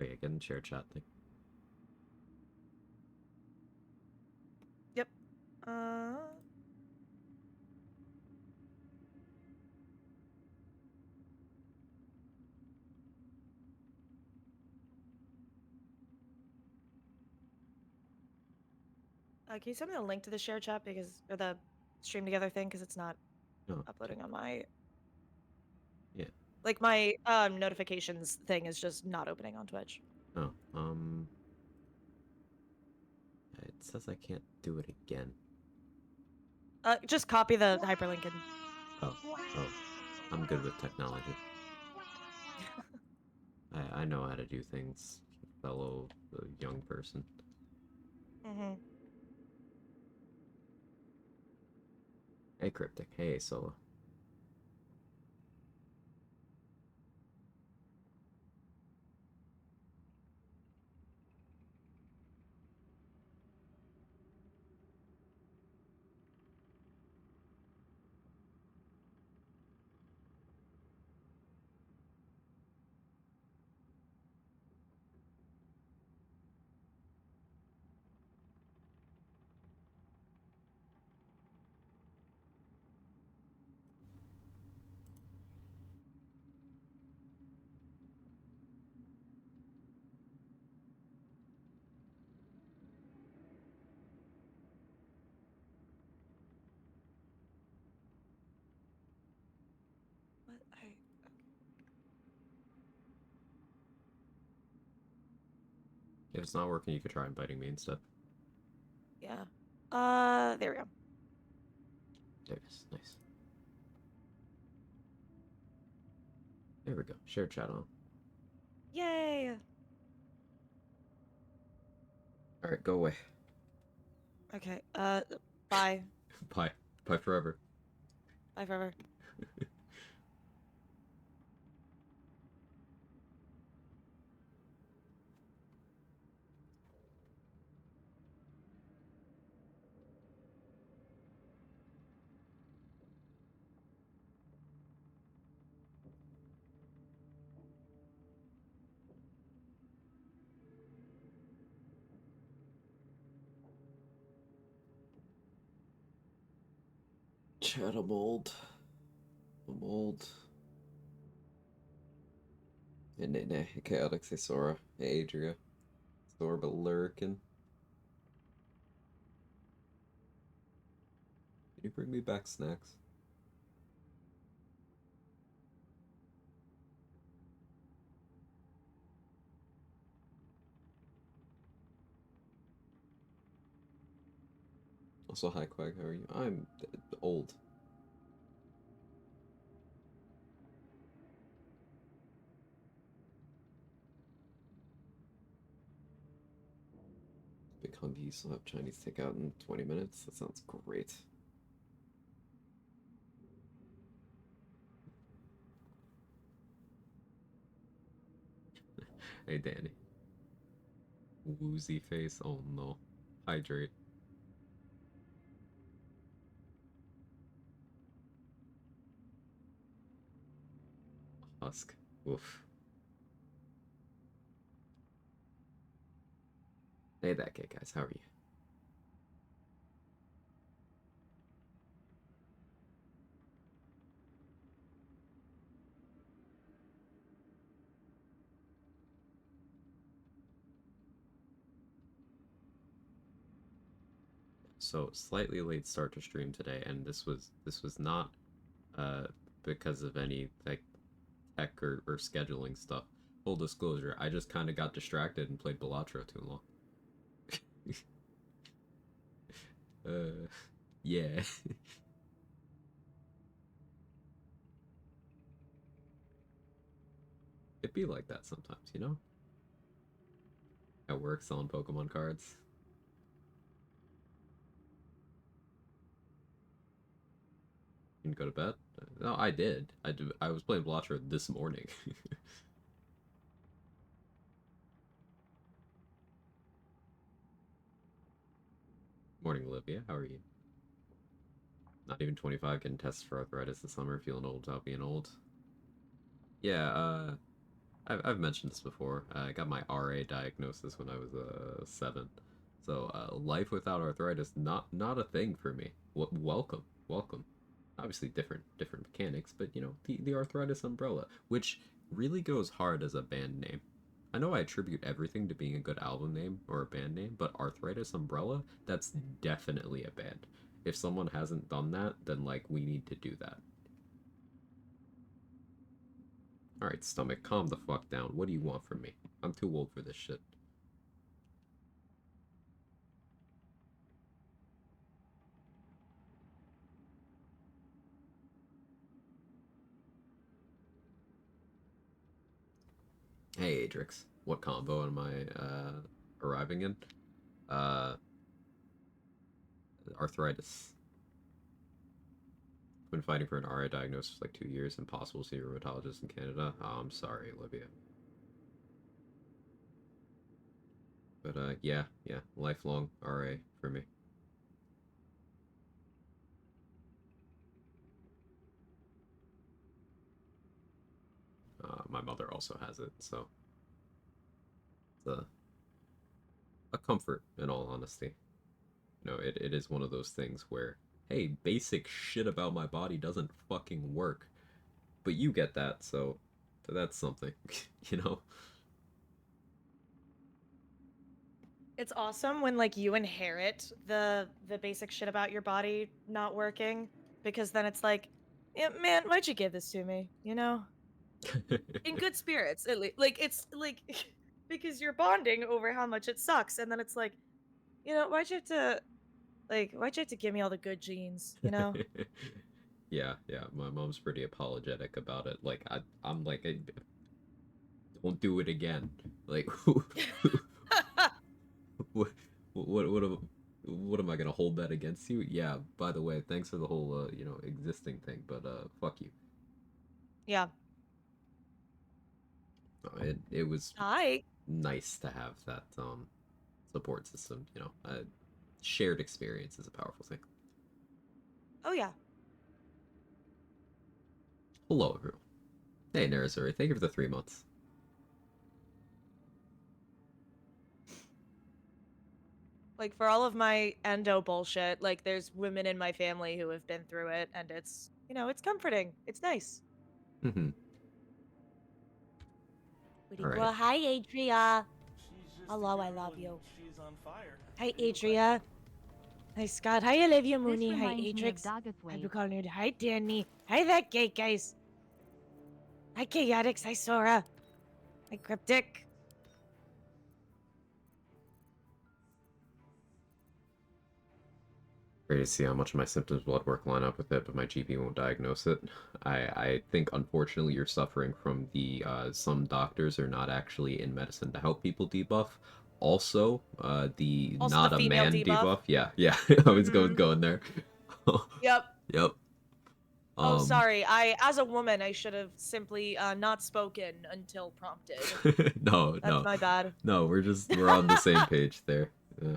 Oh yeah, get in share chat thing. Yep. Can you send me a link to the share chat or the stream together thing because it's not Oh, okay. uploading on my Yeah. like my notifications thing is just not opening on Twitch. Oh, it says I can't do it again. Just copy the hyperlink and Oh, oh, I'm good with technology. I know how to do things, fellow young person. mm-hmm. Hey, Cryptic. Hey, Solo. What If it's not working, you could try inviting me instead. yeah. There we go. There it is. Nice. There we go. Share chat on. Yay. All right, go away. Okay. Bye. Bye. Bye forever. Bye forever. Chat, I'm old. I'm old. And hey, Chaotic, hey, Sora. Hey, Adria. Sorba Lurkin. Can you bring me back snacks? Also, hi, Quag, how are you? I'm old. Big hungry, you still have Chinese takeout in 20 minutes? That sounds great. Hey, Danny. Woozy face. Oh no. Hydrate. Husk. Oof. Hey, that kid, guys. How are you? So slightly late start to stream today, and this was not uh because of any like tech or scheduling stuff. Full disclosure, I just kind of got distracted and played Balatro too long. Yeah. It be like that sometimes, you know? At work selling Pokemon cards. You can go to bed? No, I did. I was playing Balatro this morning. Morning, Olivia. How are you? Not even 25, getting tests for arthritis this summer, feeling old without being old. Yeah, I've mentioned this before. I got my RA diagnosis when I was 7, so life without arthritis not a thing for me. Welcome, welcome. Obviously different mechanics, but you know the arthritis umbrella, which really goes hard as a band name. I know I attribute everything to being a good album name or a band name, but arthritis umbrella, that's definitely a band. If someone hasn't done that, then like we need to do that. All right, stomach, calm the fuck down. What do you want from me? I'm too old for this shit. Hey, Adrix. What combo am I arriving in? Uh, arthritis. Been fighting for an RA diagnosis for like 2 years. Impossible to see a rheumatologist in Canada. Oh, I'm sorry, Olivia. But yeah, lifelong RA for me. My mother also has it, so it's a comfort in all honesty. You know, it is one of those things where, hey, basic shit about my body doesn't fucking work. But you get that, so that's something, you know? It's awesome when like you inherit the basic shit about your body not working because then it's like, yeah, man, why'd you give this to me? You know, in good spirits, at least. Like it's like because you're bonding over how much it sucks, and then it's like, why'd you have to give me all the good genes? You know. Yeah, my mom's pretty apologetic about it. Like I'm like, don't do it again. Like, what, what what am I gonna hold that against you? Yeah. By the way, thanks for the whole existing thing, but fuck you. Yeah. It was Hi. nice to have that support system. Shared experience is a powerful thing. Oh yeah. Hello, everyone. Hey, Narazuri, thank you for the 3 months. Like for all of my endo bullshit, like there's women in my family who have been through it, and it's comforting. It's nice. Mm-hmm. Pretty All right. girl, hi Adria. She's just a Hello, I girl love and you. she's on fire. Hi Are you a Adria. question? Hi Scott. Hi Olivia This Mooney. Hi reminds me of Adrix. I've been Doggothwave. calling you. Hi Danny. Hi that gay guys. Hi Chaotix. Hi Sora. Hi Cryptic. Ready to see how much of my symptoms blood work line up with it, but my GP won't diagnose it. I think unfortunately you're suffering from the some doctors are not actually in medicine to help people debuff. Also, the Also the not a female man debuff. debuff. Yeah, I was Mm-hmm. going there. Yep. Yep. Oh, Um, sorry. As a woman, I should have simply not spoken until prompted. no, That's no, my bad. no. We're on the same page there. Yeah.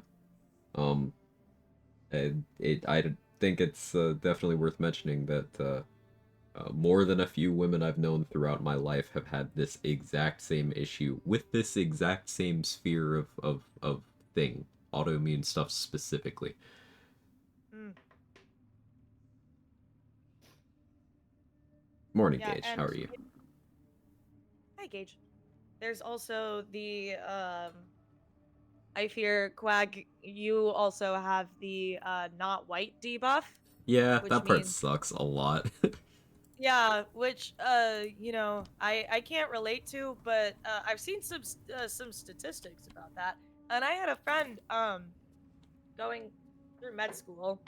Um, I think it's definitely worth mentioning that more than a few women I've known throughout my life have had this exact same issue with this exact same sphere of thing, autoimmune stuff specifically. Mm. Morning, Yeah, Gage. How and are you? hi Gage. There's also the I fear Quag, you also have the not white debuff, Yeah, which that part means sucks a lot. yeah, which I can't relate to, but I've seen some statistics about that. And I had a friend going through med school.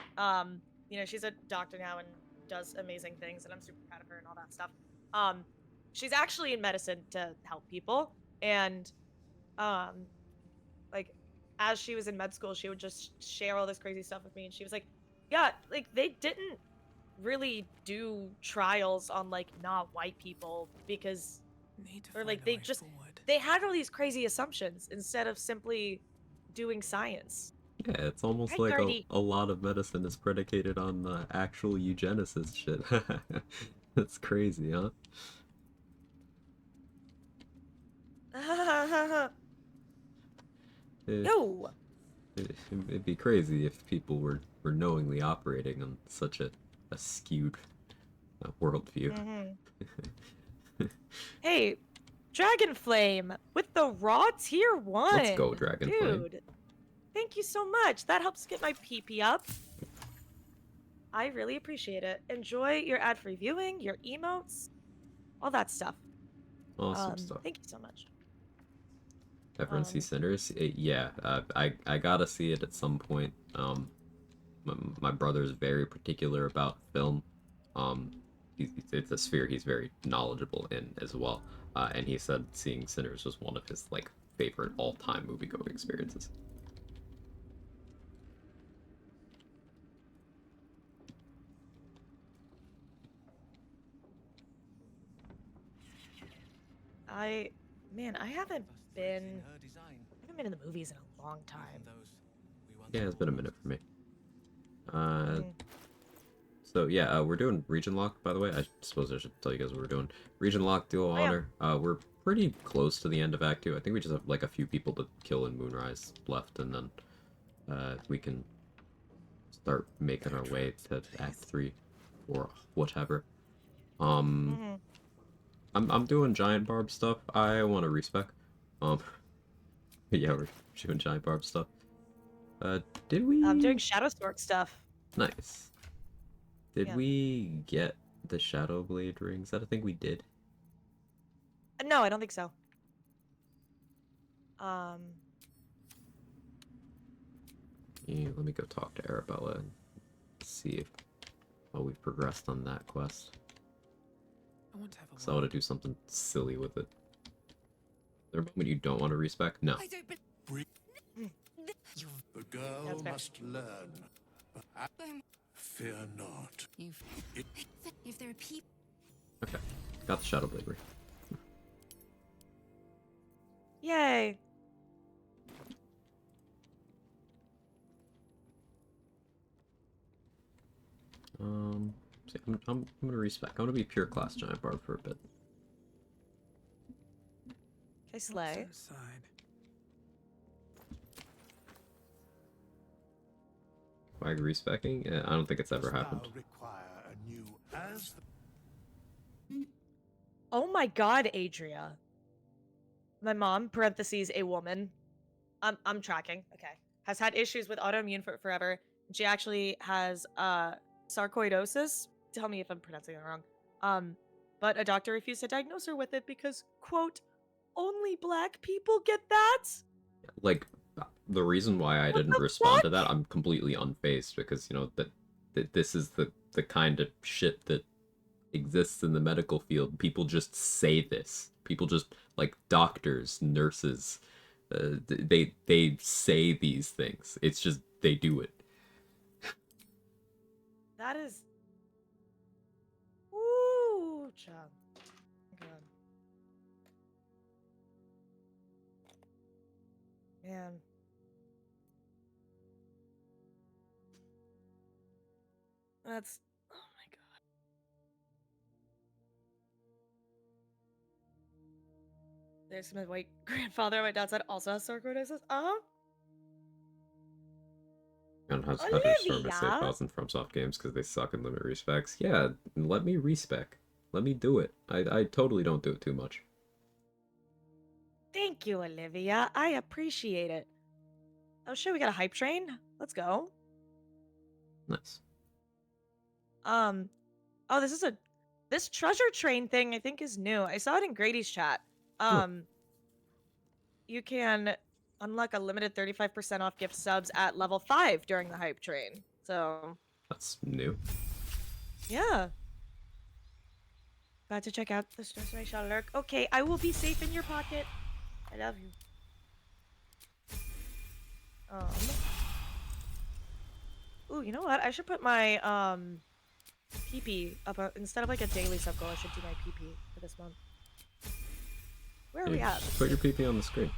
She's a doctor now and does amazing things, and I'm super proud of her and all that stuff. Um, she's actually in medicine to help people, and um, like as she was in med school, she would just share all this crazy stuff with me, and she was like, "Yeah, like they didn't really do trials on like not white people because, Need to or find like a way forward. they had all these crazy assumptions instead of simply doing science." Yeah, it's almost Hi, like Gardy. a lot of medicine is predicated on actual eugenicist shit. That's crazy, huh? It, Yo. it'd be crazy if people were knowingly operating on such a skewed worldview. Hey, Dragonflame with the raw tier 1. Let's go, Dragonflame. Dude, thank you so much. That helps get my PP up. I really appreciate it. Enjoy your ad-free viewing, your emotes, all that stuff. Awesome stuff. Thank you so much. Everyone see Sinners? Yeah, I gotta see it at some point. My brother's very particular about film. It's a sphere he's very knowledgeable in as well. And he said seeing Sinners was one of his like favorite all-time movie-going experiences. I haven't been in the movies in a long time. Yeah, it's been a minute for me. So yeah, we're doing Regionlock, by the way. I suppose I should tell you guys what we're doing. Regionlock, Dual Honor. We're pretty close to the end of Act 2. I think we just have like a few people to kill in Moonrise left, and then we can start making our way to Act 3 or whatever. I'm doing Giant Barb stuff. I want to respec. Yeah, we're doing Giant Barb stuff. Did we? I'm doing Shadow Stork stuff. Nice. Did we get the Shadow Blade ring? Is that a thing we did? No, I don't think so. Yeah, let me go talk to Arabella and see if we've progressed on that quest. I want to have a So I want to do something silly with it. Is there a moment you don't want to respec? No. I don't The girl must learn. Fear not. If there are people. Okay. Got the Shadow Blade ring. Yay. See, I'm gonna respec. I'm gonna be pure class Giant Barb for a bit. Okay, slay. Quag respecking? I don't think it's ever happened. Oh my god, Adria. My mom, parentheses, a woman. I'm tracking. Okay. Has had issues with autoimmune for forever. She actually has sarcoidosis. Tell me if I'm pronouncing it wrong. But a doctor refused to diagnose her with it because, quote, only black people get that? Like, the reason why I didn't respond to that, I'm completely unfazed because, you know, that this is the kind of shit that exists in the medical field. People just say this. People just, like, doctors, nurses, they say these things. It's just, they do it. That is... Ooh, job. God. Man. That's... Oh my god. There's my white grandfather on my dad's side also has sarcoidosis. And has had to start to say pause in FromSoft games because they suck and limit respecs. Yeah, let me respec. Let me do it. I totally don't do it too much. Thank you, Olivia. I appreciate it. Oh shit, we got a hype train. Let's go. Nice. Oh, this treasure train thing I think is new. I saw it in Grady's chat. You can unlock a limited 35% off gift subs at level 5 during the hype train. So that's new. Yeah. About to check out the stores where I shall lurk. Okay, I will be safe in your pocket. I love you. Ooh, you know what? I should put my PP up instead of like a daily sub goal. I should do my PP for this month. Where are we at? Put your PP on the screen.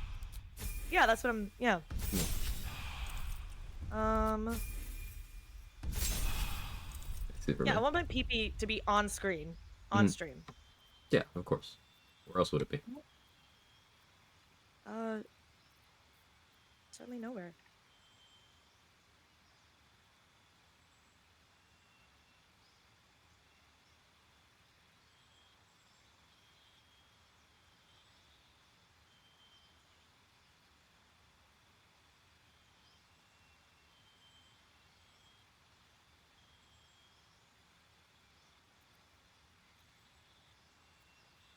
Yeah, that's what I'm. Yeah. Yeah, I want my PP to be on screen, on stream. Yeah, of course. Where else would it be? Certainly nowhere.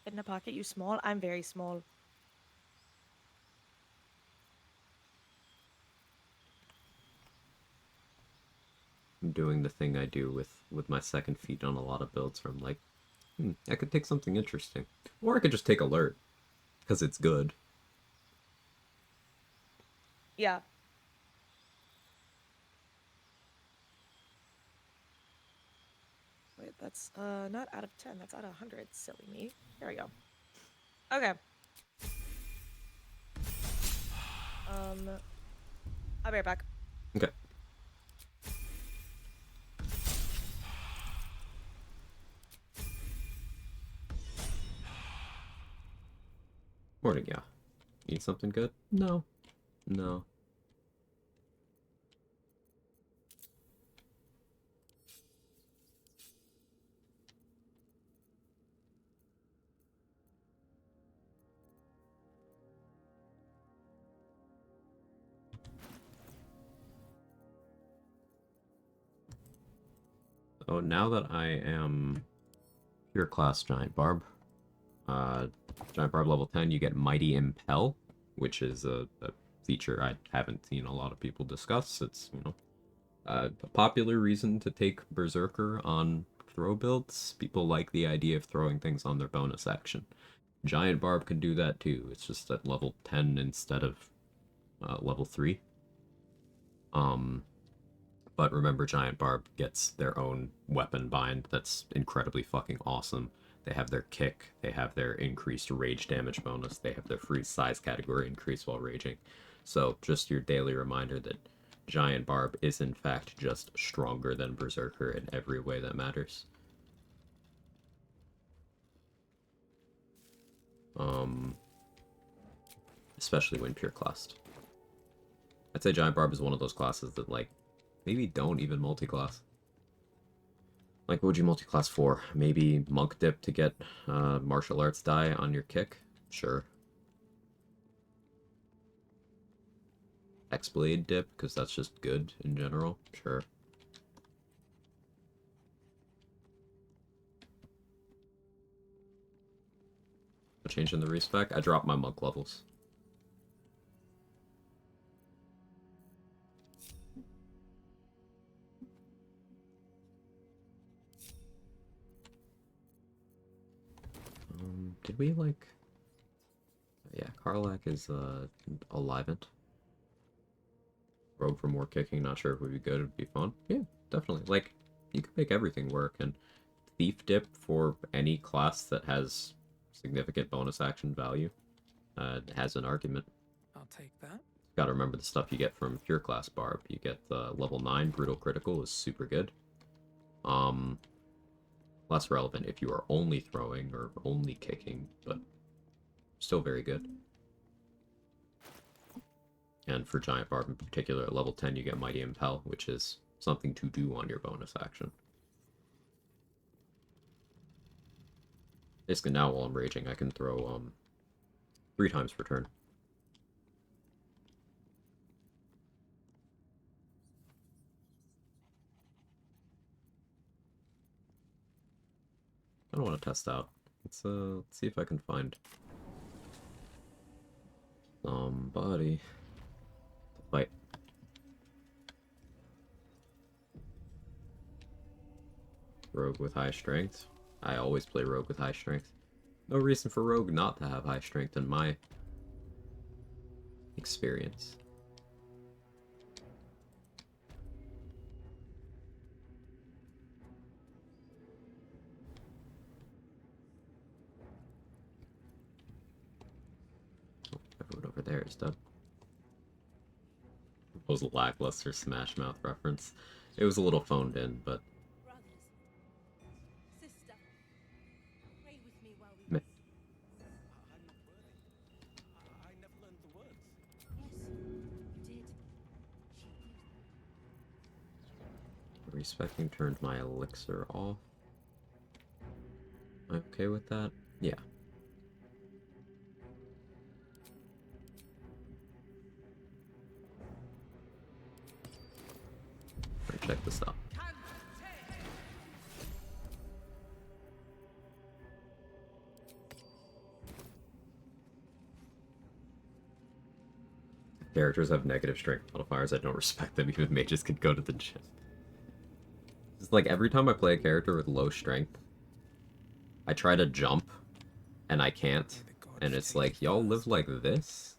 In a pocket, you small? I'm very small. I'm doing the thing I do with my second feat on a lot of builds where I'm like, I could take something interesting. Or I could just take alert, because it's good. Yeah. Wait, that's not out of 10. That's out of 100. Silly me. There we go. Okay. I'll be right back. Okay. Morning, yeah. Need something good? No. No. Oh, now that I am pure class Giant Barb, Giant Barb level 10, you get Mighty Impel, which is a feature I haven't seen a lot of people discuss. It's, a popular reason to take Berserker on throw builds. People like the idea of throwing things on their bonus action. Giant Barb can do that too. It's just at level 10 instead of level 3. But remember, Giant Barb gets their own weapon bind that's incredibly fucking awesome. They have their kick, they have their increased rage damage bonus, they have their free size category increase while raging. So, just your daily reminder that Giant Barb is in fact just stronger than Berserker in every way that matters. Especially when pure classed. I'd say Giant Barb is one of those classes that, like, maybe don't even multi-class. Like, what would you multi-class for? Maybe Monk Dip to get martial arts die on your kick? Sure. X-Blade Dip, because that's just good in general? Sure. A change in the respec? I dropped my Monk levels. Did we, like... Yeah, Karlak is, Alivant. Rogue for more kicking, not sure if it would be good, it'd be fun. Yeah, definitely. Like, you can make everything work, and Thief Dip for any class that has significant bonus action value has an argument. I'll take that. Gotta remember the stuff you get from Pure Class Barb. You get the level 9 Brutal Critical is super good. Less relevant if you are only throwing or only kicking, but still very good. And for Giant Barb in particular, at level 10 you get Mighty Impel, which is something to do on your bonus action. Basically now while I'm raging, I can throw 3 times per turn. I don't want to test out. Let's see if I can find somebody to fight. Rogue with high strength. I always play Rogue with high strength. No reason for Rogue not to have high strength in my experience. Oh, everyone over there is dead. It was a lackluster Smash Mouth reference. It was a little phoned in, but Sister, pray with me while we meh. I'm not worthy. I never learned the Respecting turned my elixir off. Am I okay with that? Yeah. Check this out. Characters have negative strength modifiers. I don't respect them. Even mages could go to the gym. It's like every time I play a character with low strength, I try to jump, and I can't. And it's like, y'all live like this?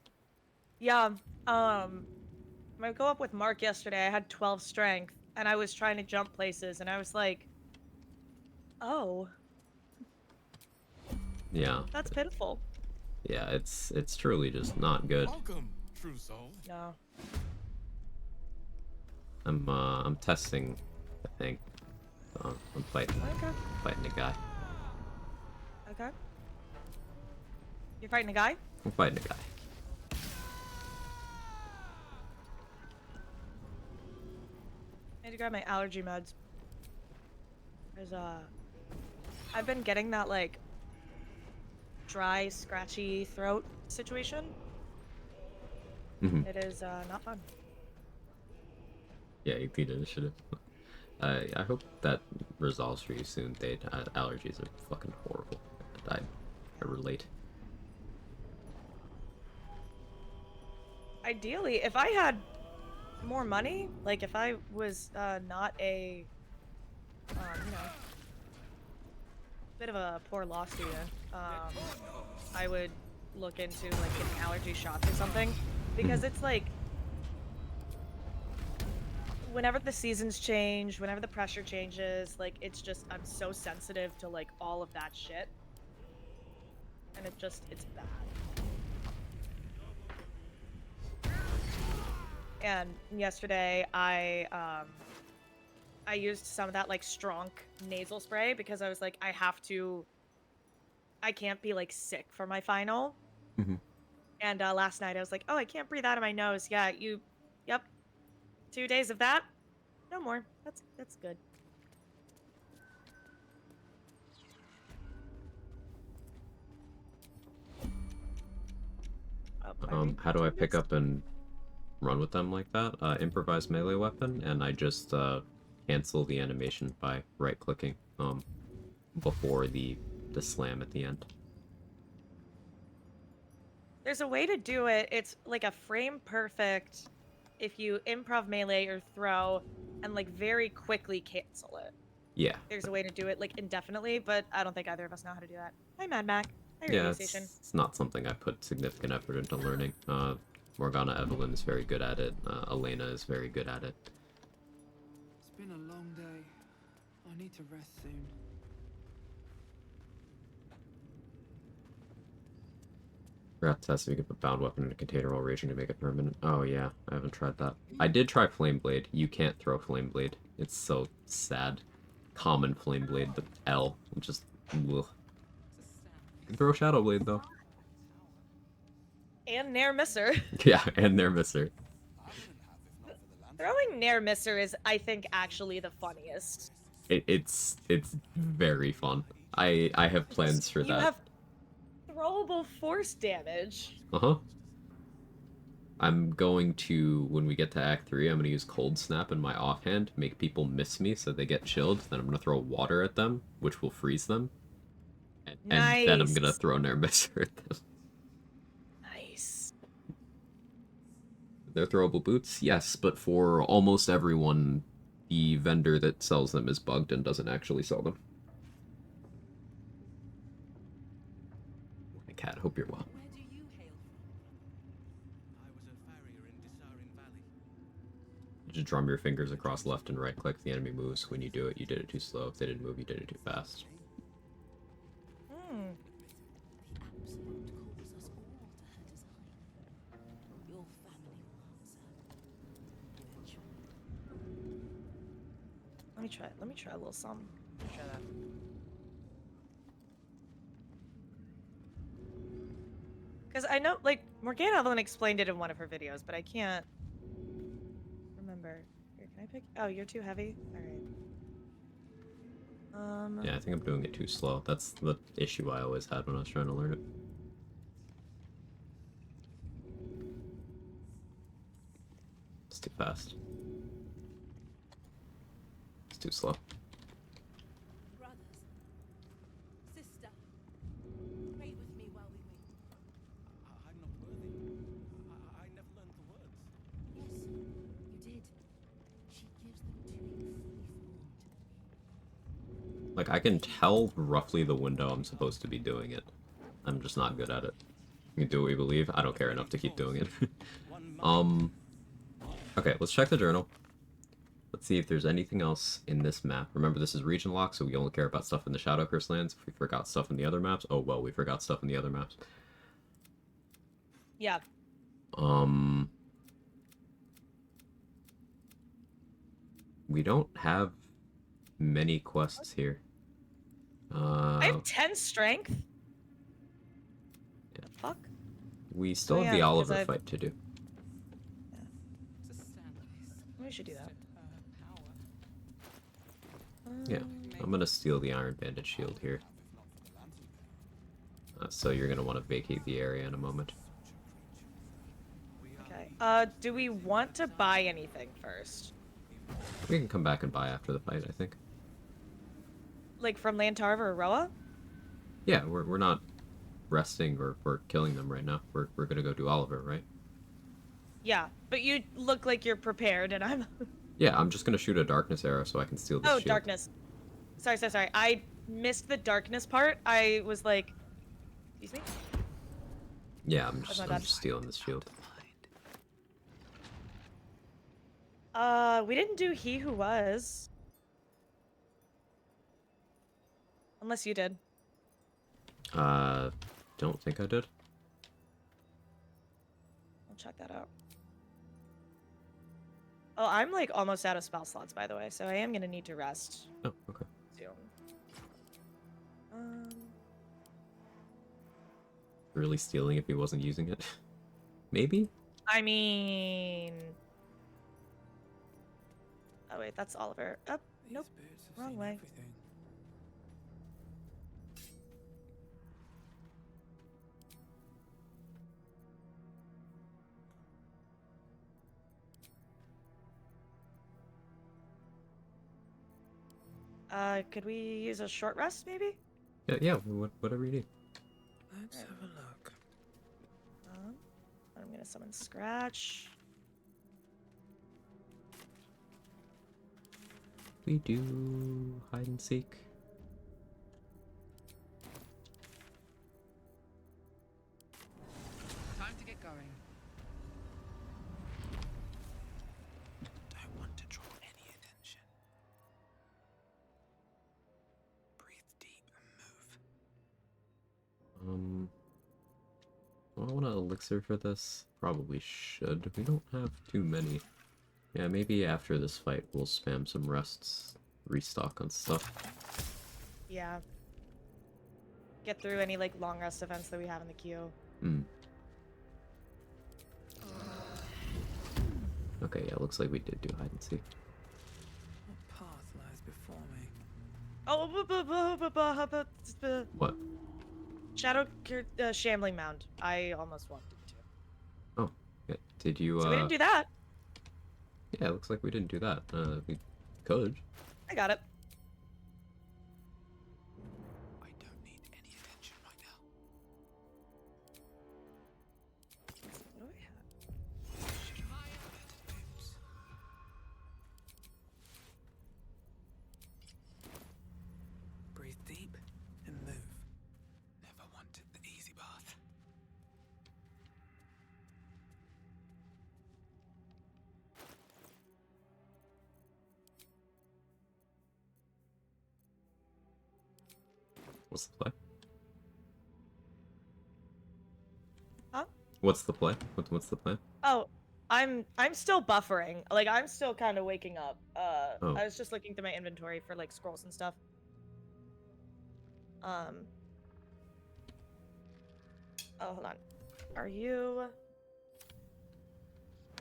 Yeah, when I go up with Mark yesterday, I had 12 strength, and I was trying to jump places, and I was like, oh. Yeah. That's pitiful. Yeah, it's truly just not good. Welcome, true soul. No. I'm testing the thing. I'm fighting a guy. Okay. You're fighting a guy? I'm fighting a guy. I need to grab my allergy meds. There's I've been getting that like dry, scratchy throat situation. Mhm. It is not fun. Yeah, you beat initiative. I hope that resolves for you soon, Dade. Allergies are fucking horrible. I relate. Ideally, if I had more money, like if I was not a, you know, bit of a poor law student, I would look into like getting allergy shots or something, because it's like whenever the seasons change, whenever the pressure changes, like it's just I'm so sensitive to like all of that shit, and it's bad. And yesterday I used some of that like strong nasal spray because I was like I can't be like sick for my final. Mhm. And last night I was like, oh, I can't breathe out of my nose. Yeah, yep. 2 days of that. No more. That's good. Oh, How do I pick up and run with them like that? Improvise melee weapon, and I just cancel the animation by right-clicking before the slam at the end. There's a way to do it. It's like a frame perfect if you improv melee or throw and like very quickly cancel it. Yeah. There's a way to do it like indefinitely, but I don't think either of us know how to do that. Hi, Mad Mac. Hi, Yeah, Radio Station. it's not something I put significant effort into learning. Morgana Evelyn is very good at it. Elena is very good at it. It's been a long day. I need to rest soon. Forgot to test if you could put bound weapon in a container while raging to make it permanent. Oh yeah, I haven't tried that. I did try Flame Blade. You can't throw Flame Blade. It's so sad. Common Flame Blade, the L. Just ugh. You can throw Shadow Blade though. And Nair Misser. Yeah, and their Mister. Throwing Nair Misser is, I think, actually the funniest. It's very fun. I have plans for You that. have throwable force damage. Uh-huh. I'm going to, when we get to Act 3, I'm going to use Cold Snap in my offhand, make people miss me so they get chilled, then I'm going to throw water at them, which will freeze them. And then I'm going to Nice. throw Nair Misser at them. Nice. They're throwable boots? Yes, but for almost everyone, the vendor that sells them is bugged and doesn't actually sell them. Hey, Cat, hope you're well. Where do you hail from? I was a farrier in Dissarin Valley. You just drum your fingers across left and right click, the enemy moves. When you do it, you did it too slow. If they didn't move, you did it too fast. Hmm. The Absolute calls us all to her design. Your family will answer. Eventually. Let me try a little something. Let me try that. Because I know, like, Morgana Evelyn explained it in one of her videos, but I can't remember. Here, can I pick? Oh, you're too heavy? Alright. Yeah, I think I'm doing it too slow. That's the issue I always had when I was trying to learn it. It's too fast. It's too slow. Brothers, sister, pray with me while we wait. I'm not worthy. I never learned the words. Yes, you did. She gives them to you fully formed. Like, I can tell roughly the window I'm supposed to be doing it. I'm just not good at it. You can do what we believe. I don't care enough to keep doing it. Okay, let's check the journal. Let's see if there's anything else in this map. Remember, this is Regionlock, so we only care about stuff in the Shadow Curse lands. If we forgot stuff in the other maps, oh well, we forgot stuff in the other maps. Yeah. We don't have many quests here. I have 10 strength. Yeah. The fuck? We still Oh, have yeah, the because Oliver I've- fight to do. We should do that. Yeah, I'm gonna steal the Iron Bandit shield here. So you're gonna want to vacate the area in a moment. Okay. Do we want to buy anything first? We can come back and buy after the fight, I think. Like from Lantarva or Roa? Yeah, we're not resting or killing them right now. We're gonna go do Oliver, right? Yeah, but you look like you're prepared, and I'm. Yeah, I'm just gonna shoot a darkness arrow so I can steal this Oh, shield. darkness. Sorry. I missed the darkness part. I was like, excuse me. Yeah, I'm my just bad. stealing this shield. We didn't do He Who Was. Unless you did. Don't think I did. I'll check that out. Oh, I'm like almost out of spell slots, by the way, so I am gonna need to rest Oh, okay. soon. Really stealing if he wasn't using it. Maybe? I mean... Oh wait, that's Oliver. Oh, nope. These boots have wrong seen way. everything. Could we use a short rest, maybe? Yeah, whatever you need. Let's have a look. I'm gonna summon Scratch. We do hide and seek. Time to get going. Don't want to draw any attention. Breathe deep and move. Do I want an elixir for this? Probably should. We don't have too many. Yeah, maybe after this fight we'll spam some rests, restock on stuff. Yeah. Get through any like long rest events that we have in the queue. Okay, yeah, looks like we did do hide and seek. What path lies before me? Oh, What? Shadow Shambling Mound. I almost wanted to. Oh, yeah. Did you, So we didn't do that. Yeah, it looks like we didn't do that. We could. I got it. I don't need any attention right now. What do I have? Should have better boots. Breathe deep and move. Never wanted the easy path. What's the play? Huh? What's the play? What's the plan? Oh, I'm still buffering. Like I'm still kind of waking up. Oh. I was just looking through my inventory for like scrolls and stuff. Oh, hold on. Are you?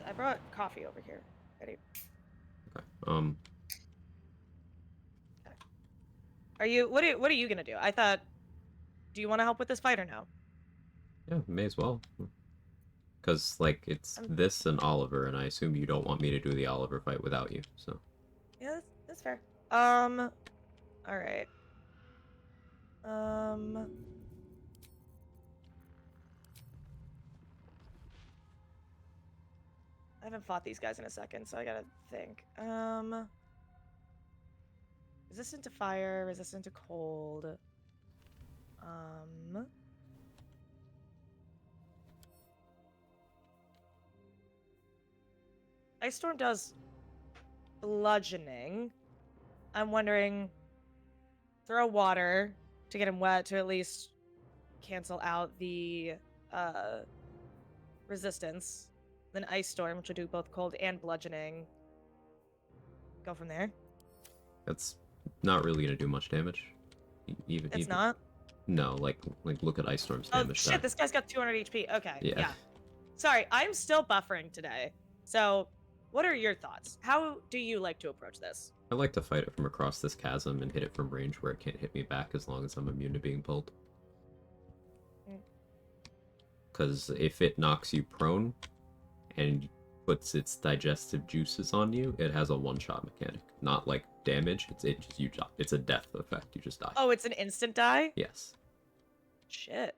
I brought coffee over here. Ready? Okay. Are you? What are you gonna do? I thought. Do you want to help with this fight or no? Yeah, may as well. Because, like, it's Um, this and Oliver, and I assume you don't want me to do the Oliver fight without you, so. Yeah, that's fair. All right. I haven't fought these guys in a second, so I gotta think. Resistant to fire, resistant to cold. Ice Storm does bludgeoning. I'm wondering, throw water to get him wet to at least cancel out the resistance. Then Ice Storm, which will do both cold and bludgeoning. Go from there. That's not really gonna do much damage. It's not? No, like look at Ice Storm's Oh, damage shit, die. this guy's got 200 HP. Okay, Yeah. yeah. Sorry, I'm still buffering today. So, what are your thoughts? How do you like to approach this? I like to fight it from across this chasm and hit it from range where it can't hit me back as long as I'm immune to being pulled. Because if it knocks you prone and puts its digestive juices on you, it has a one-shot mechanic. Not like damage. It's a death effect. You just die. Oh, it's an instant die? Yes. Shit.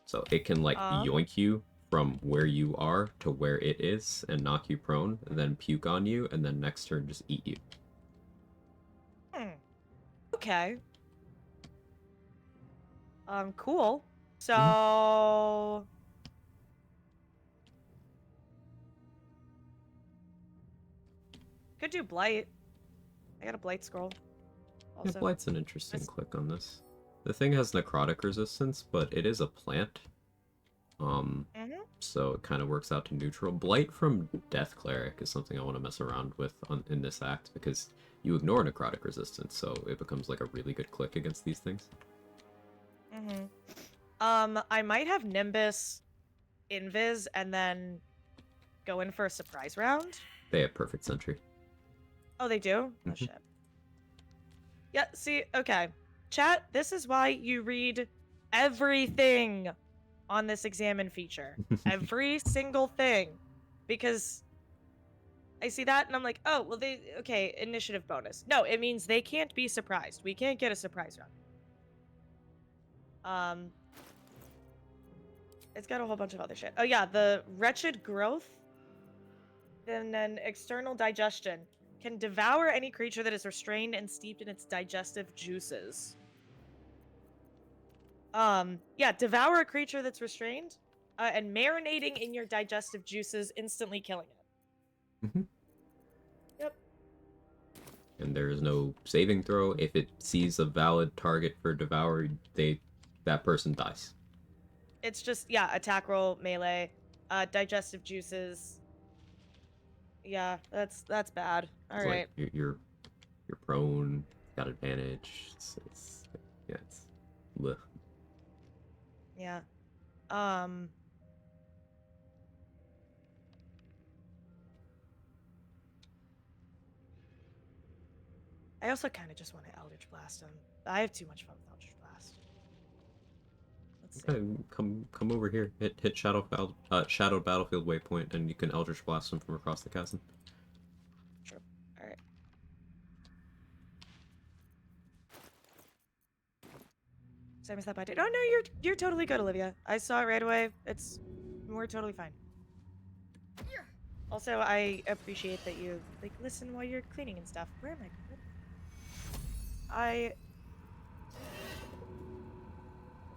So it can like yoink you from where you are to where it is and knock you prone, and then puke on you, and then next turn just eat you. Okay. Cool. So... Could do Blight. I got a Blight scroll. Yeah, Also. Blight's an interesting click on this. The thing has necrotic resistance, but it is a plant. So it kind of works out to neutral. Blight from Death Cleric is something I want to mess around with in this act, because you ignore necrotic resistance, so it becomes like a really good click against these things. I might have Nimbus Invis and then go in for a surprise round. They have perfect sentry. Oh, they do? Oh, shit. Yeah, see, okay. Chat, this is why you read everything on this examine feature. Every single thing. Because I see that and I'm like, oh, well, okay, initiative bonus. No, it means they can't be surprised. We can't get a surprise round. It's got a whole bunch of other shit. Oh, yeah, the wretched growth. And then external digestion. Can devour any creature that is restrained and steeped in its digestive juices. Yeah, devour a creature that's restrained, and marinating in your digestive juices, instantly killing it. Yep. And there is no saving throw. If it sees a valid target for devour, that person dies. It's just, yeah, attack roll, melee, digestive juices. Yeah, that's bad. All right. Like you're prone, got advantage. It's bleh. Yeah. I also kind of just want to Eldritch Blast him. I have too much fun with Eldritch Blast. Let's see. Okay, come over here. Hit Shadowed Battlefield waypoint, and you can Eldritch Blast them from across the chasm. Sure. All right. Did I miss that by date? Oh no, you're totally good, Olivia. I saw it right away. We're totally fine. Also, I appreciate that you like listen while you're cleaning and stuff. Where am I? Over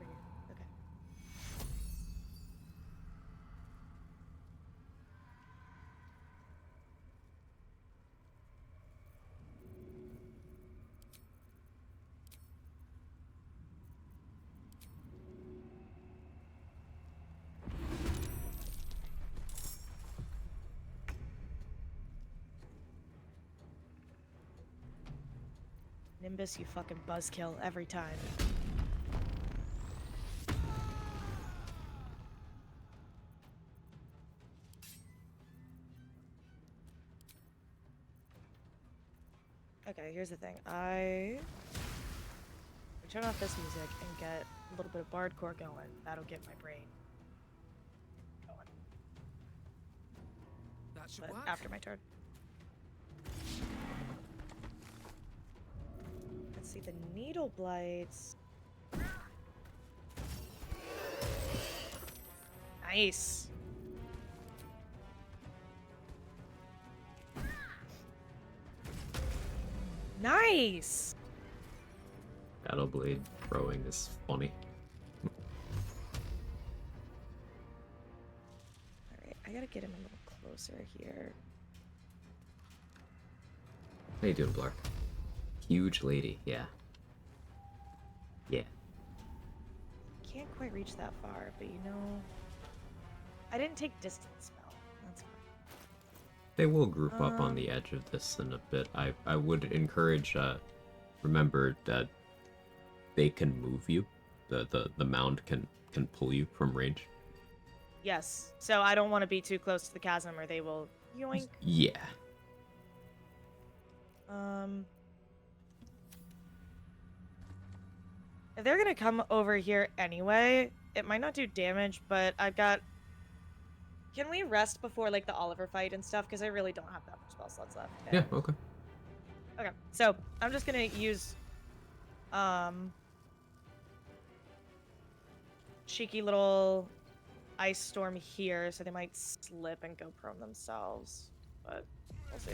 here. Okay. Nimbus, you fucking buzzkill every time. Okay, here's the thing. turn off this music and get a little bit of bardcore going. That'll get my brain going. That should But work. after my turn. Let's see the needle blights. Nice. Nice. Battle blade throwing is funny. Alright, I gotta get him a little closer here. How you doing, Blark? Huge lady, yeah. Yeah. Can't quite reach that far, but you know, I didn't take distance spell. That's fine. They will group up on the edge of this in a bit. I would encourage, remember that they can move you. The mound can pull you from range. Yes. So I don't want to be too close to the chasm, or they will yoink. Yeah. If they're gonna come over here anyway, it might not do damage, but I've got. Can we rest before like the Oliver fight and stuff? Because I really don't have that much spell slots left. Yeah, okay. Okay, so I'm just gonna use cheeky little ice storm here, so they might slip and go prone themselves. But we'll see.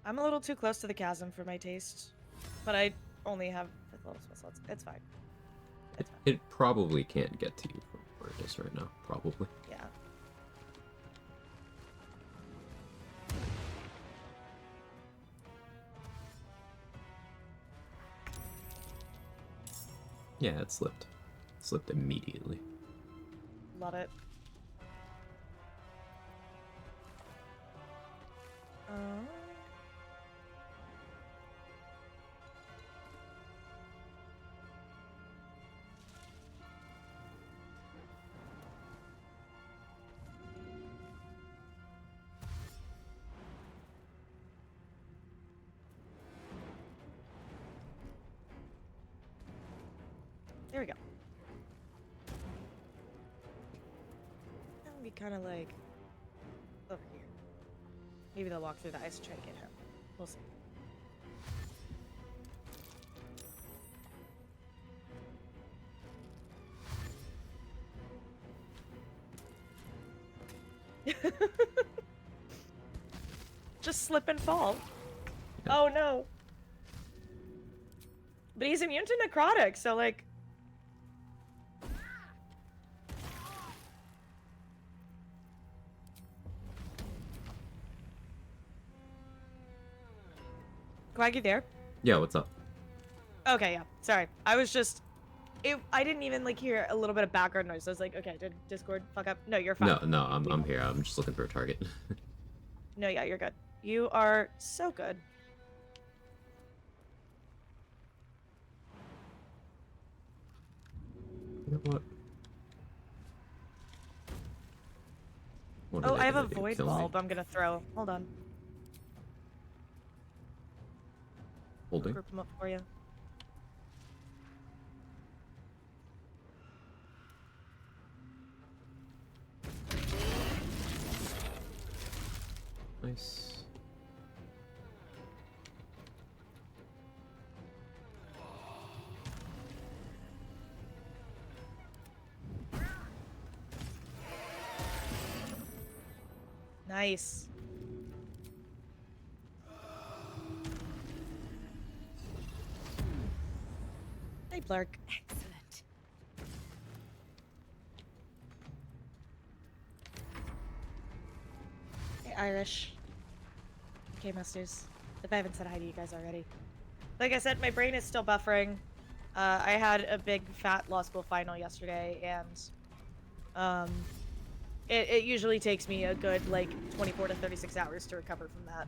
I'm a little too close to the chasm for my taste, but I only have 5th level spell slots. It's fine. It probably can't get to you from where it is right now. Probably. Yeah. Yeah, it slipped. Slipped immediately. Love it. There we go. That would be kind of like over here. Maybe they'll walk through the ice and try to get him. We'll see. Just slip and fall. Yeah. Oh no. But he's immune to necrotic, so like. Quag, you there? Yeah, what's up? Okay, yeah. Sorry. I was just. I didn't even like hear a little bit of background noise. I was like, okay, did Discord fuck up? No, you're fine. No, I'm here. I'm just looking for a target. No, yeah, you're good. You are so good. You know what? What are Oh, they I have a gonna do, void kill me? bulb I'm gonna throw. Hold on. I'll Holding? group them up for you. Nice. Nice. Hey, Blark. Excellent. Hey, Irish. Okay, Masters. If I haven't said hi to you guys already. Like I said, my brain is still buffering. I had a big fat law school final yesterday, and it usually takes me a good like 24 to 36 hours to recover from that.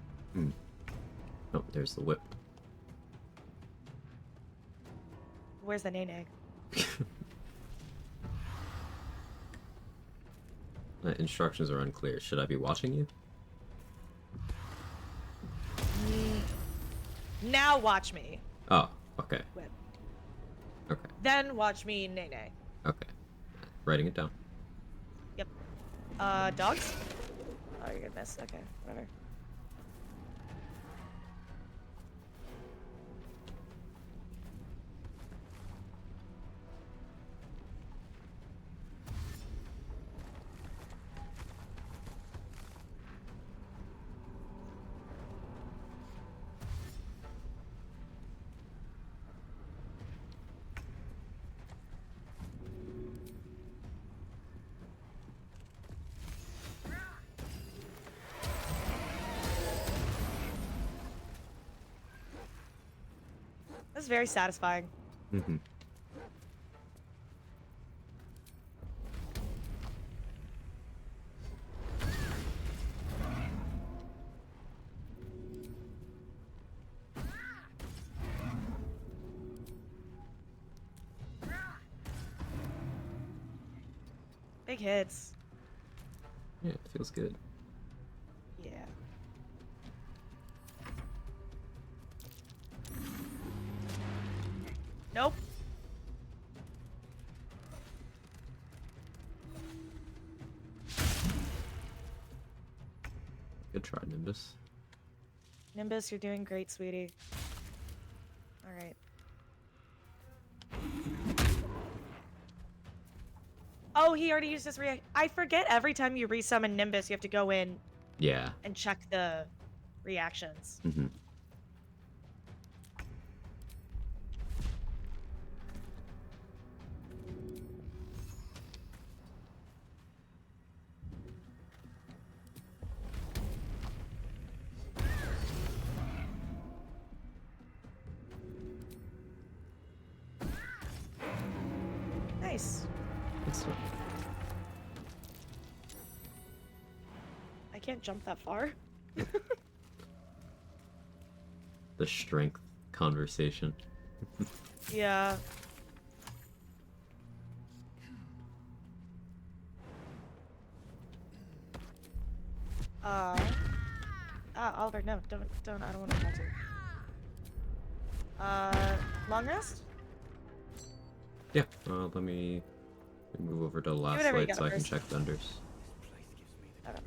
Oh, there's the whip. Where's the nene? Instructions are unclear. Should I be watching you? Now watch me. Oh, okay. Whip. Okay. Then watch me nene. Okay. Writing it down. Yep. Dogs? Oh, you're gonna miss. Okay, whatever. This is very satisfying. Mm-hmm. Big hits. Yeah, it feels good. Yeah. Nope. Good try, Nimbus. Nimbus, you're doing great, sweetie. Alright. Oh, he already used his react. I forget every time you resummon Nimbus, you have to go in Yeah. and check the reactions. Mm-hmm. Nice. Good stuff. I can't jump that far. The strength conversation. Yeah. Oliver, no, don't, I don't want to talk to you. Long rest? Yeah. Let me move over to the last whatever you light so got I can first. check vendors. Okay.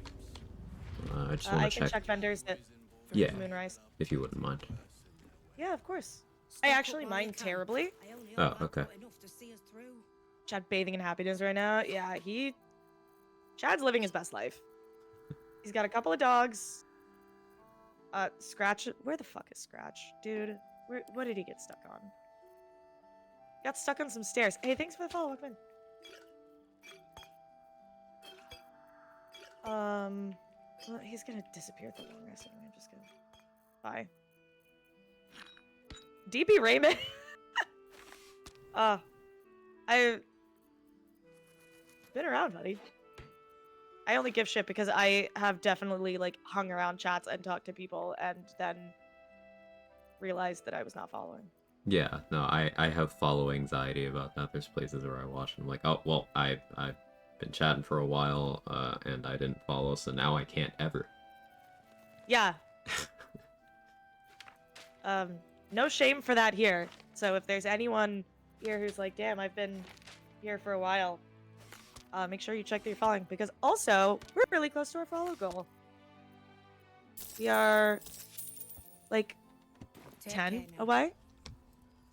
I just I want to can check. check vendors at Yeah, Moonrise. if you wouldn't mind. Yeah, of course. I actually mind terribly. Oh, okay. Chad bathing in happiness right now. Yeah, Chad's living his best life. He's got a couple of dogs. Scratch. Where the fuck is Scratch? Dude, what did he get stuck on? Got stuck on some stairs. Hey, thanks for the follow. Welcome in. Well, he's gonna disappear at the long rest anyway. I'm just gonna. Bye. DB Raymond. I've been around, buddy. I only give shit because I have definitely like hung around chats and talked to people and then realized that I was not following. Yeah, no, I have follow anxiety about that. There's places where I watch and I'm like, oh, well, I've been chatting for a while, and I didn't follow, so now I can't ever. Yeah. No shame for that here. So if there's anyone here who's like, damn, I've been here for a while, make sure you check that you're following, because also we're really close to our follow goal. We are like 10 away.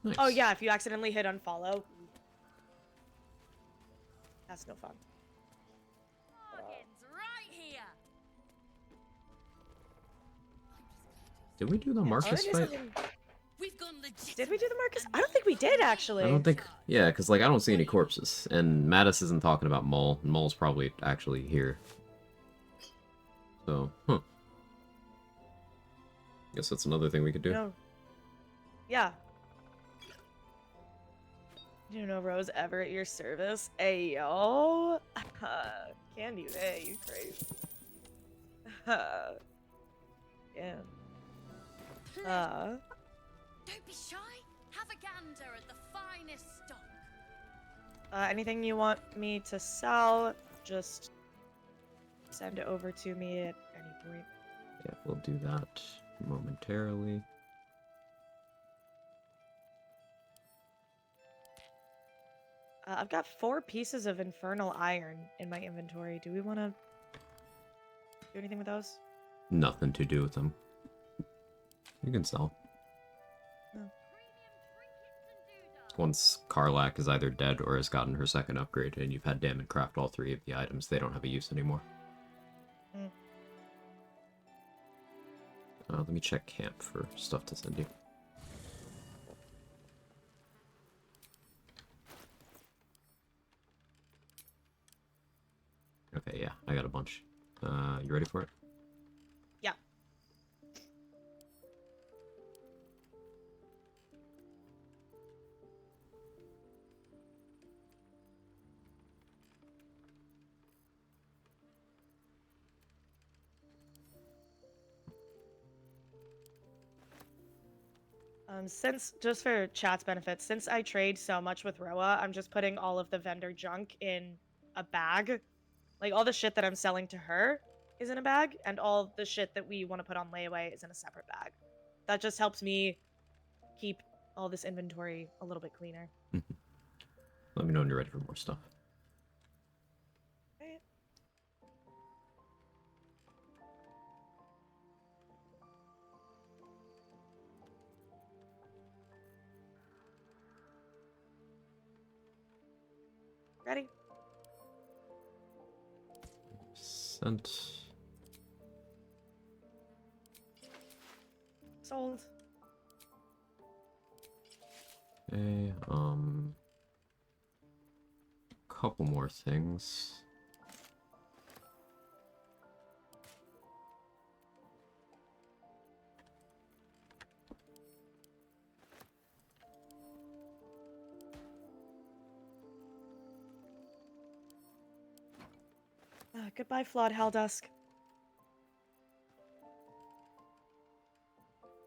Nice. Oh yeah, if you accidentally hit unfollow, that's no fun. Right here. Did we do the Marcus fight? We've gone legit. Did we do the Marcus? I don't think we did actually. I don't think. Yeah, because like I don't see any corpses, and Mattis isn't talking about Maul. And Maul's probably actually here. So, guess that's another thing we could do. No. Yeah. You know, Rose ever at your service. Ayo. Can you? Hey, you crazy. Yeah. Don't be shy. Have a gander at the finest stock. Anything you want me to sell, just send it over to me at any point. Yeah, we'll do that momentarily. I've got 4 pieces of infernal iron in my inventory. Do we want to do anything with those? Nothing to do with them. You can sell. Once Karlak is either dead or has gotten her second upgrade, and you've had Damon craft all 3 of the items, they don't have a use anymore. Mm. Let me check camp for stuff to send you. Okay, yeah, I got a bunch. You ready for it? Yeah. Since, just for chat's benefit, since I trade so much with Roa, I'm just putting all of the vendor junk in a bag. Like, all the shit that I'm selling to her is in a bag, and all the shit that we want to put on layaway is in a separate bag. That just helps me keep all this inventory a little bit cleaner. Let me know when you're ready for more stuff. Right. Ready? Sent. Sold. Okay, couple more things. Goodbye, Flawed Helldusk.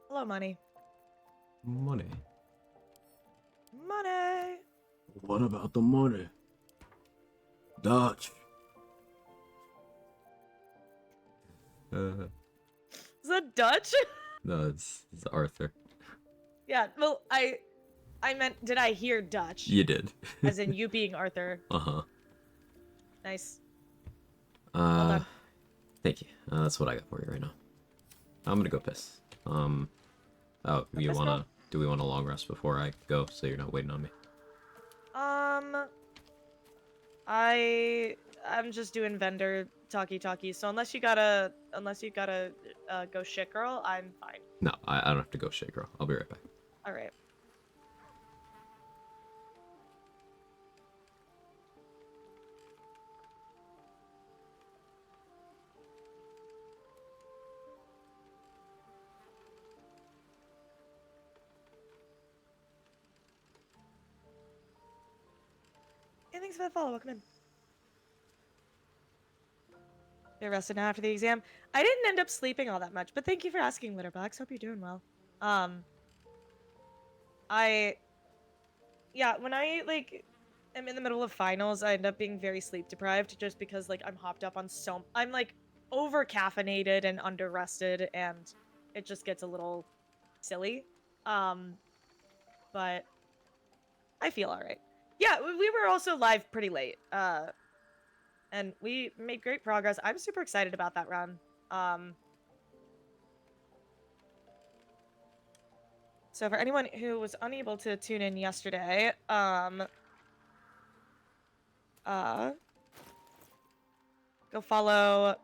Hello, money. Money. Money! What about the money? Dutch. Is that Dutch? No, it's Arthur. Yeah, well, I meant, did I hear Dutch? You did. As in you being Arthur. Uh-huh. Nice. Well done. Thank you. That's what I got for you right now. I'm gonna go piss. Oh, you piss, wanna... girl? Do we want a long rest before I go, so you're not waiting on me? I'm just doing vendor talkie, so unless you gotta go shit, girl, I'm fine. No, I don't have to go shit, girl. I'll be right back. Alright. Hey, thanks for the follow. Welcome in. You're rested now after the exam. I didn't end up sleeping all that much, but thank you for asking, Litterbox. Hope you're doing well. Yeah, when I, like, am in the middle of finals, I end up being very sleep deprived just because, like, I'm hopped up on I'm, like, over-caffeinated and under-rested, and it just gets a little silly. But I feel alright. Yeah, we were also live pretty late, and we made great progress. I'm super excited about that run. So for anyone who was unable to tune in yesterday, go follow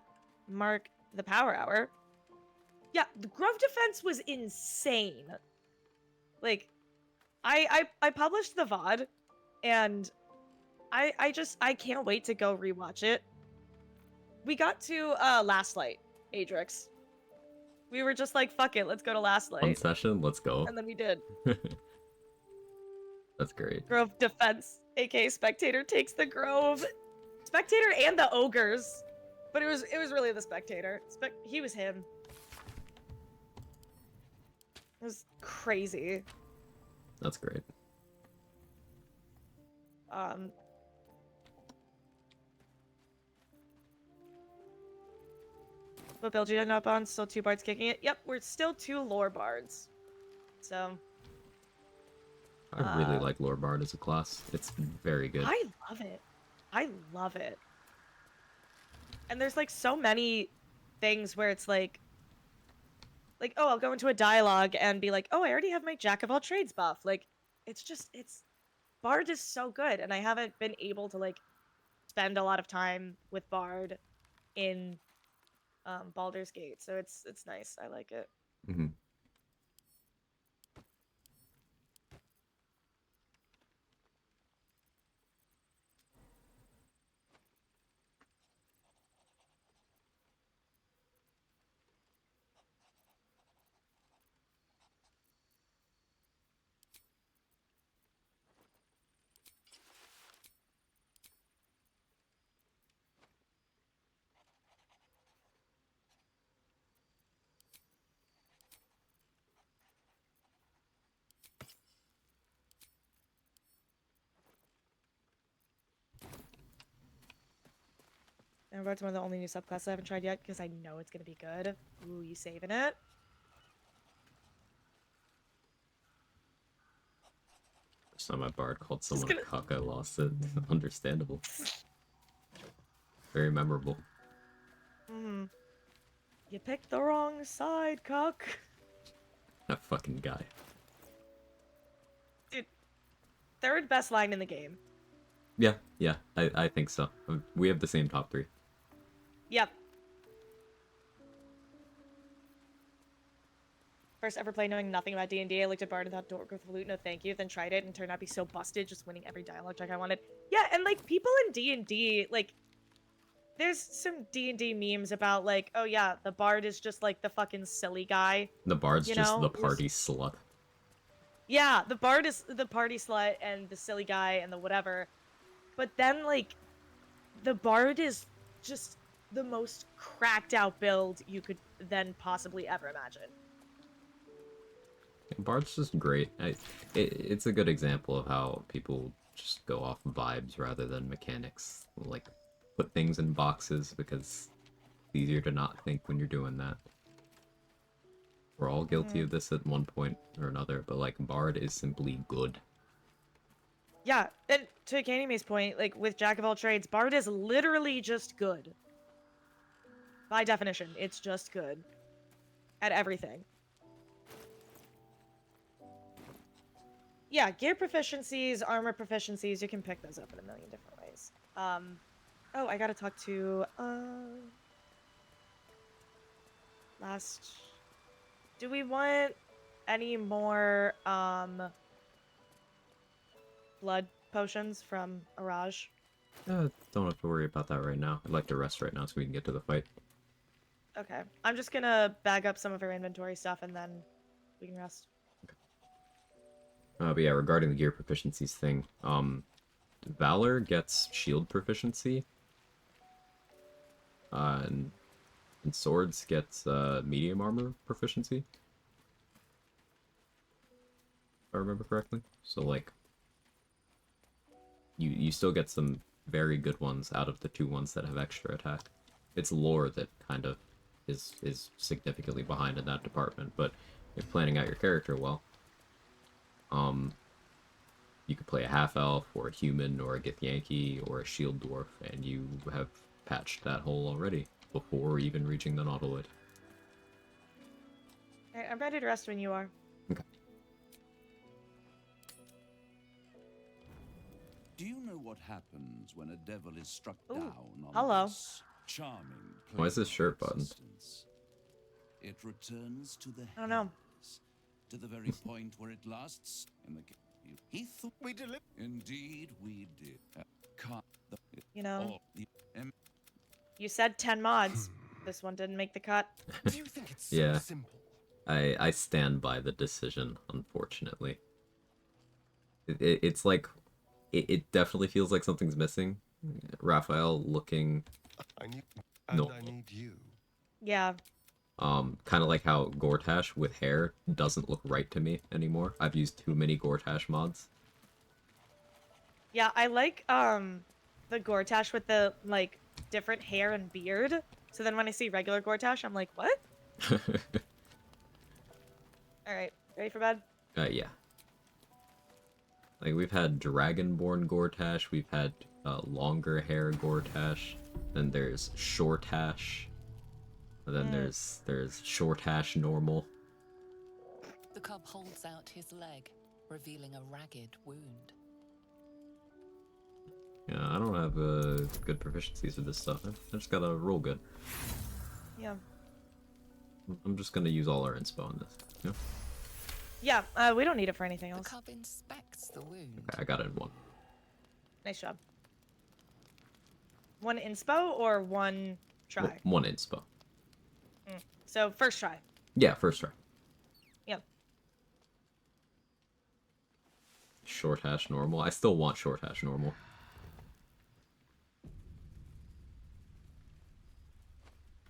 Mark the Power Hour. Yeah, the Grove Defense was insane. Like, I published the VOD, and I can't wait to go rewatch it. We got to Last Light, Adrix. We were just like, fuck it, let's go to Last Light. One session, let's go. And then we did. That's great. Grove Defense, aka Spectator, takes the Grove. Spectator and the Ogres. But it was really the Spectator. He was him. It was crazy. That's great. What build you ended up on? Still 2 bards kicking it? Yep, we're still 2 lore bards. So. I really like Lore Bard as a class. It's very good. I love it. I love it. And there's like so many things where it's like, oh, I'll go into a dialogue and be like, oh, I already have my Jack of all trades buff. Like, it's Bard is so good, and I haven't been able to like spend a lot of time with Bard in Baldur's Gate, so it's nice. I like it. Mm-hmm. And Bard's one of the only new subclasses I haven't tried yet because I know it's gonna be good. Ooh, you saving it? First time my Bard called someone a cuck, I lost it. Understandable. Very memorable. Hmm. You picked the wrong side, cuck. That fucking guy. Dude, 3rd best line in the game. Yeah, I think so. We have the same top 3. Yep. First ever play knowing nothing about D&D. I looked at Bard and thought Dork with Flute, no thank you. Then tried it and turned out to be so busted, just winning every dialogue check I wanted. Yeah, and like people in D&D, like, there's some D&D memes about like, oh yeah, the Bard is just like the fucking silly guy. The Bard's you just know? the party slut. Yeah, the Bard is the party slut and the silly guy and the whatever. But then like, the Bard is just the most cracked out build you could then possibly ever imagine. Bard's just great. It's a good example of how people just go off vibes rather than mechanics. Like, put things in boxes because it's easier to not think when you're doing that. We're all guilty of this at one point or another, but like, Bard is simply good. Yeah, and to Kanime's point, like with Jack of all trades, Bard is literally just good. By definition, it's just good at everything. Yeah, gear proficiencies, armor proficiencies, you can pick those up in a million different ways. Oh, I gotta talk to, do we want any more, blood potions from Araj? Don't have to worry about that right now. I'd like to rest right now so we can get to the fight. Okay. I'm just gonna bag up some of her inventory stuff and then we can rest. But yeah, regarding the gear proficiencies thing, Valor gets shield proficiency, and Swords gets medium armor proficiency, if I remember correctly. So like, you still get some very good ones out of the 2 ones that have extra attack. It's lore that kind of is significantly behind in that department, but if planning out your character well, you could play a half-elf, or a human, or a Githyanki, or a shield dwarf, and you have patched that hole already, before even reaching the Nautiloid. Alright, I'm ready to rest when you are. Okay. Do you know what happens when a devil is struck Ooh, down on hello. this charming Why is this shirt plane of buttoned? existence? It returns to the I don't know. Hells, to the very point where it lasts in the he thought we did. Indeed, we did. You know, all the you said 10 mods. This one didn't make the cut. Do you think it's so Yeah. simple? I stand by the decision, unfortunately. It's like, it definitely feels like something's missing. Raphael looking I need No. I need you. Yeah. Kind of like how Gortash with hair doesn't look right to me anymore. I've used too many Gortash mods. Yeah, I like the Gortash with the like different hair and beard. So then when I see regular Gortash, I'm like, what? All right, ready for bed? Yeah. Like, we've had Dragonborn Gortash, we've had longer hair Gortash, then there's Shortash, and then there's Shortash normal. The cub holds out his leg, revealing a ragged wound. Yeah, I don't have good proficiencies with this stuff. I just gotta roll good. Yeah. I'm just gonna use all our inspo on this. You know? Yeah, we don't need it for anything The else. cub inspects the wound. Okay, I got it in one. Nice job. One inspo or one try? One inspo. So first try. Yeah, first try. Yeah. Shortash normal. I still want Shortash normal.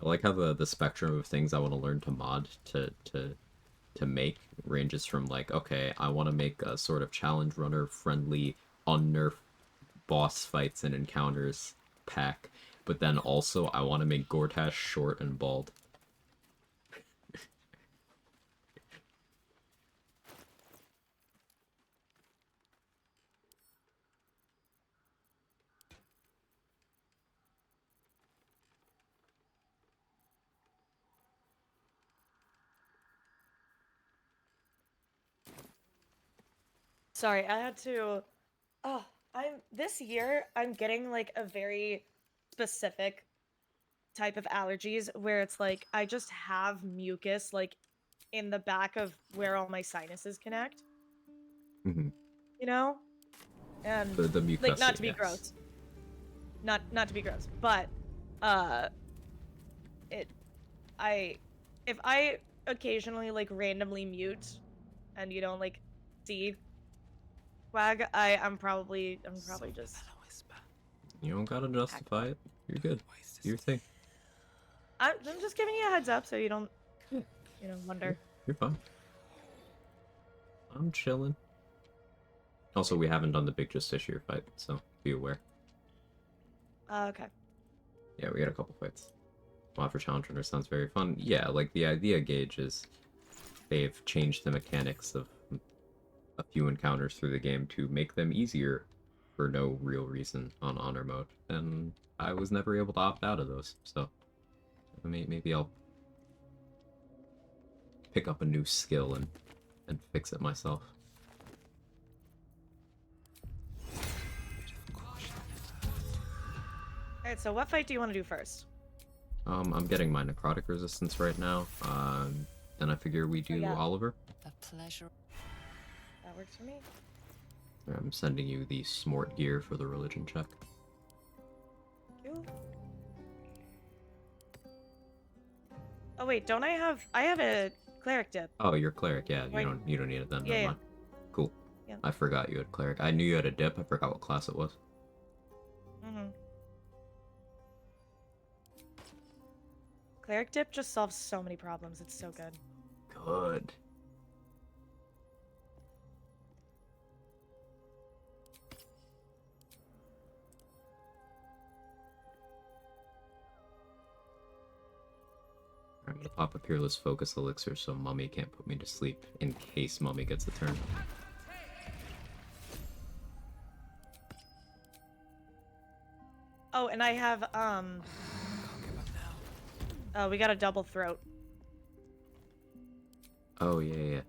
I like how the spectrum of things I want to learn to mod to make ranges from like, okay, I want to make a sort of challenge runner friendly unnerf boss fights and encounters pack, but then also I want to make Gortash short and bald. Sorry, I had to. Oh, this year I'm getting like a very specific type of allergies where it's like I just have mucus like in the back of where all my sinuses connect, Mm-hmm. you know? And The mucus. like not to be gross. Not to be gross, but it if I occasionally like randomly mute and you don't like see Quag, I'm probably just You don't gotta justify it. You're good. Do your thing. I'm just giving you a heads up so you don't wonder. You're fine. I'm chilling. Also, we haven't done the big Justiciar fight, so be aware. Okay. Yeah, we got a couple fights. Mod for Challenge Runner sounds very fun. Yeah, like the idea, Gage, is they've changed the mechanics of a few encounters through the game to make them easier for no real reason on Honor Mode. And I was never able to opt out of those, so maybe I'll pick up a new skill and fix it myself. Alright, so what fight do you want to do first? I'm getting my necrotic resistance right now. Then I figure we do yeah. Oliver. A pleasure. That works for me. I'm sending you the smort gear for the religion check. You. Oh wait, don't I have a cleric dip? Oh, you're cleric, yeah. Wait. You don't need it then. Yeah, Never mind. Cool. Yeah. I forgot you had cleric. I knew you had a dip. I forgot what class it was. Mm-hmm. Cleric dip just solves so many problems. It's so good. Good. I'm gonna pop a Peerless Focus Elixir so Mummy can't put me to sleep in case Mummy gets a turn. Oh, and I have oh, we got a double throat. Oh, yeah.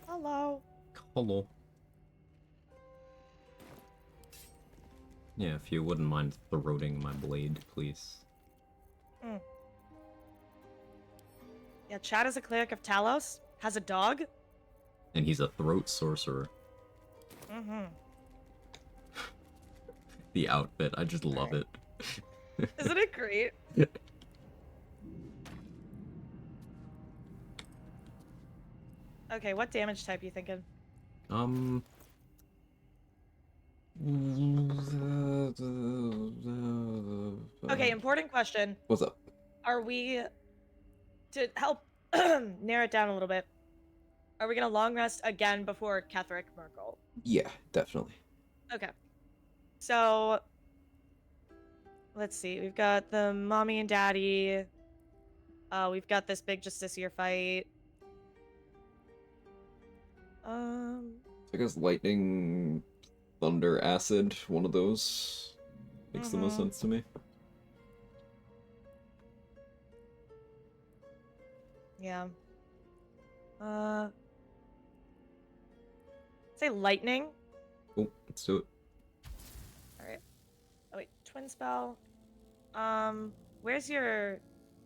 Hello. Hello. Yeah, if you wouldn't mind throating my blade, please. Yeah, Chad is a cleric of Talos, has a dog. And he's a throat sorcerer. Mm-hmm. The outfit, I just love it. Isn't it great? Okay, what damage type you thinking? Okay, important question. What's up? Are we, to help narrow it down a little bit, are we gonna long rest again before Ketherick Merkel? Yeah, definitely. Okay. So, let's see. We've got the mommy and daddy. We've got this big Justiciar fight. I guess lightning, thunder, acid, one of those makes the most sense to me. Yeah. Say lightning. Cool, let's do it. Alright. Oh wait, twin spell. Where's your...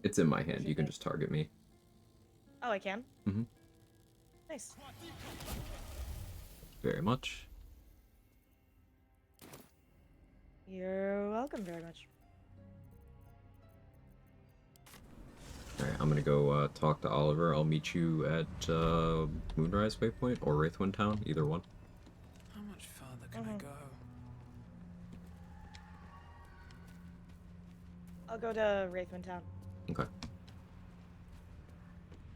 It's in my hand, your you can thing? just target me. Oh, I can? Mm-hmm. Nice. Very much. You're welcome very much. Alright, I'm gonna go talk to Oliver. I'll meet you at Moonrise Waypoint or Wraithwind Town, either one. How much further can I go? I'll go to Wraithwind Town. Okay.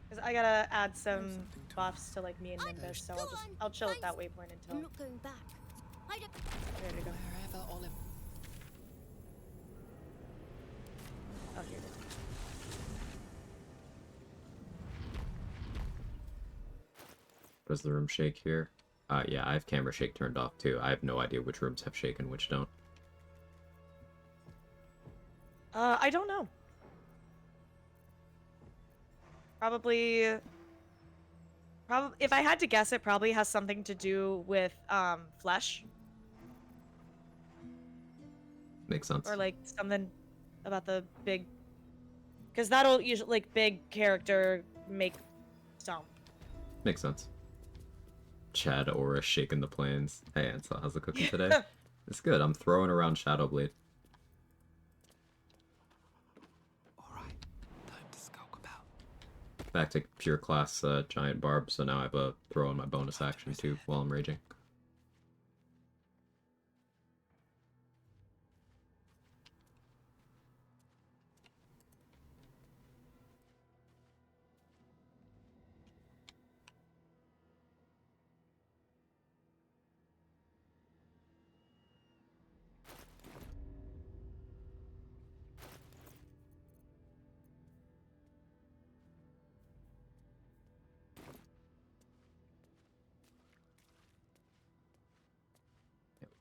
Cause I gotta add some something to buffs to like me and Nimbus, so I'll chill at that waypoint I'm until... not going back. I don't. There we go. Wherever Olive. Oh, here it is. Does the room shake here? Yeah, I have camera shake turned off too. I have no idea which rooms have shaken, which don't. I don't know. Probably, if I had to guess, it probably has something to do with flesh, Makes sense. or like something about the big, because that'll usually like big character make stone. Makes sense. Chad Aura shaking the plains. Hey, Ansel, how's it cooking today? It's good. I'm throwing around Shadowblade. Alright, time to skulk about. Back to pure class giant barb, so now I have a throw in my bonus action too while I'm raging.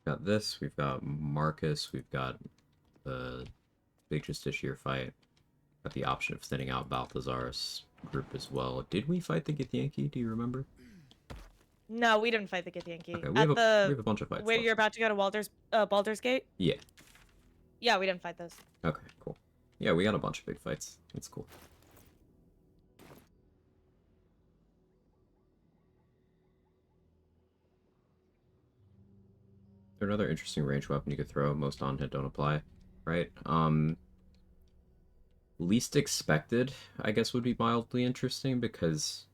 Got this, we've got Marcus, we've got the big Justiciar fight. Got the option of thinning out Balthazar's group as well. Did we fight the Githyanki? Do you remember? No, we didn't fight the Githyanki. Okay, we At have a bunch of fights where left. you're about to go to Baldur's Gate. Yeah. Yeah, we didn't fight those. Okay, cool. Yeah, we got a bunch of big fights. That's cool. Another interesting range weapon you could throw. Most on hit don't apply, right? Least expected, I guess, would be mildly interesting because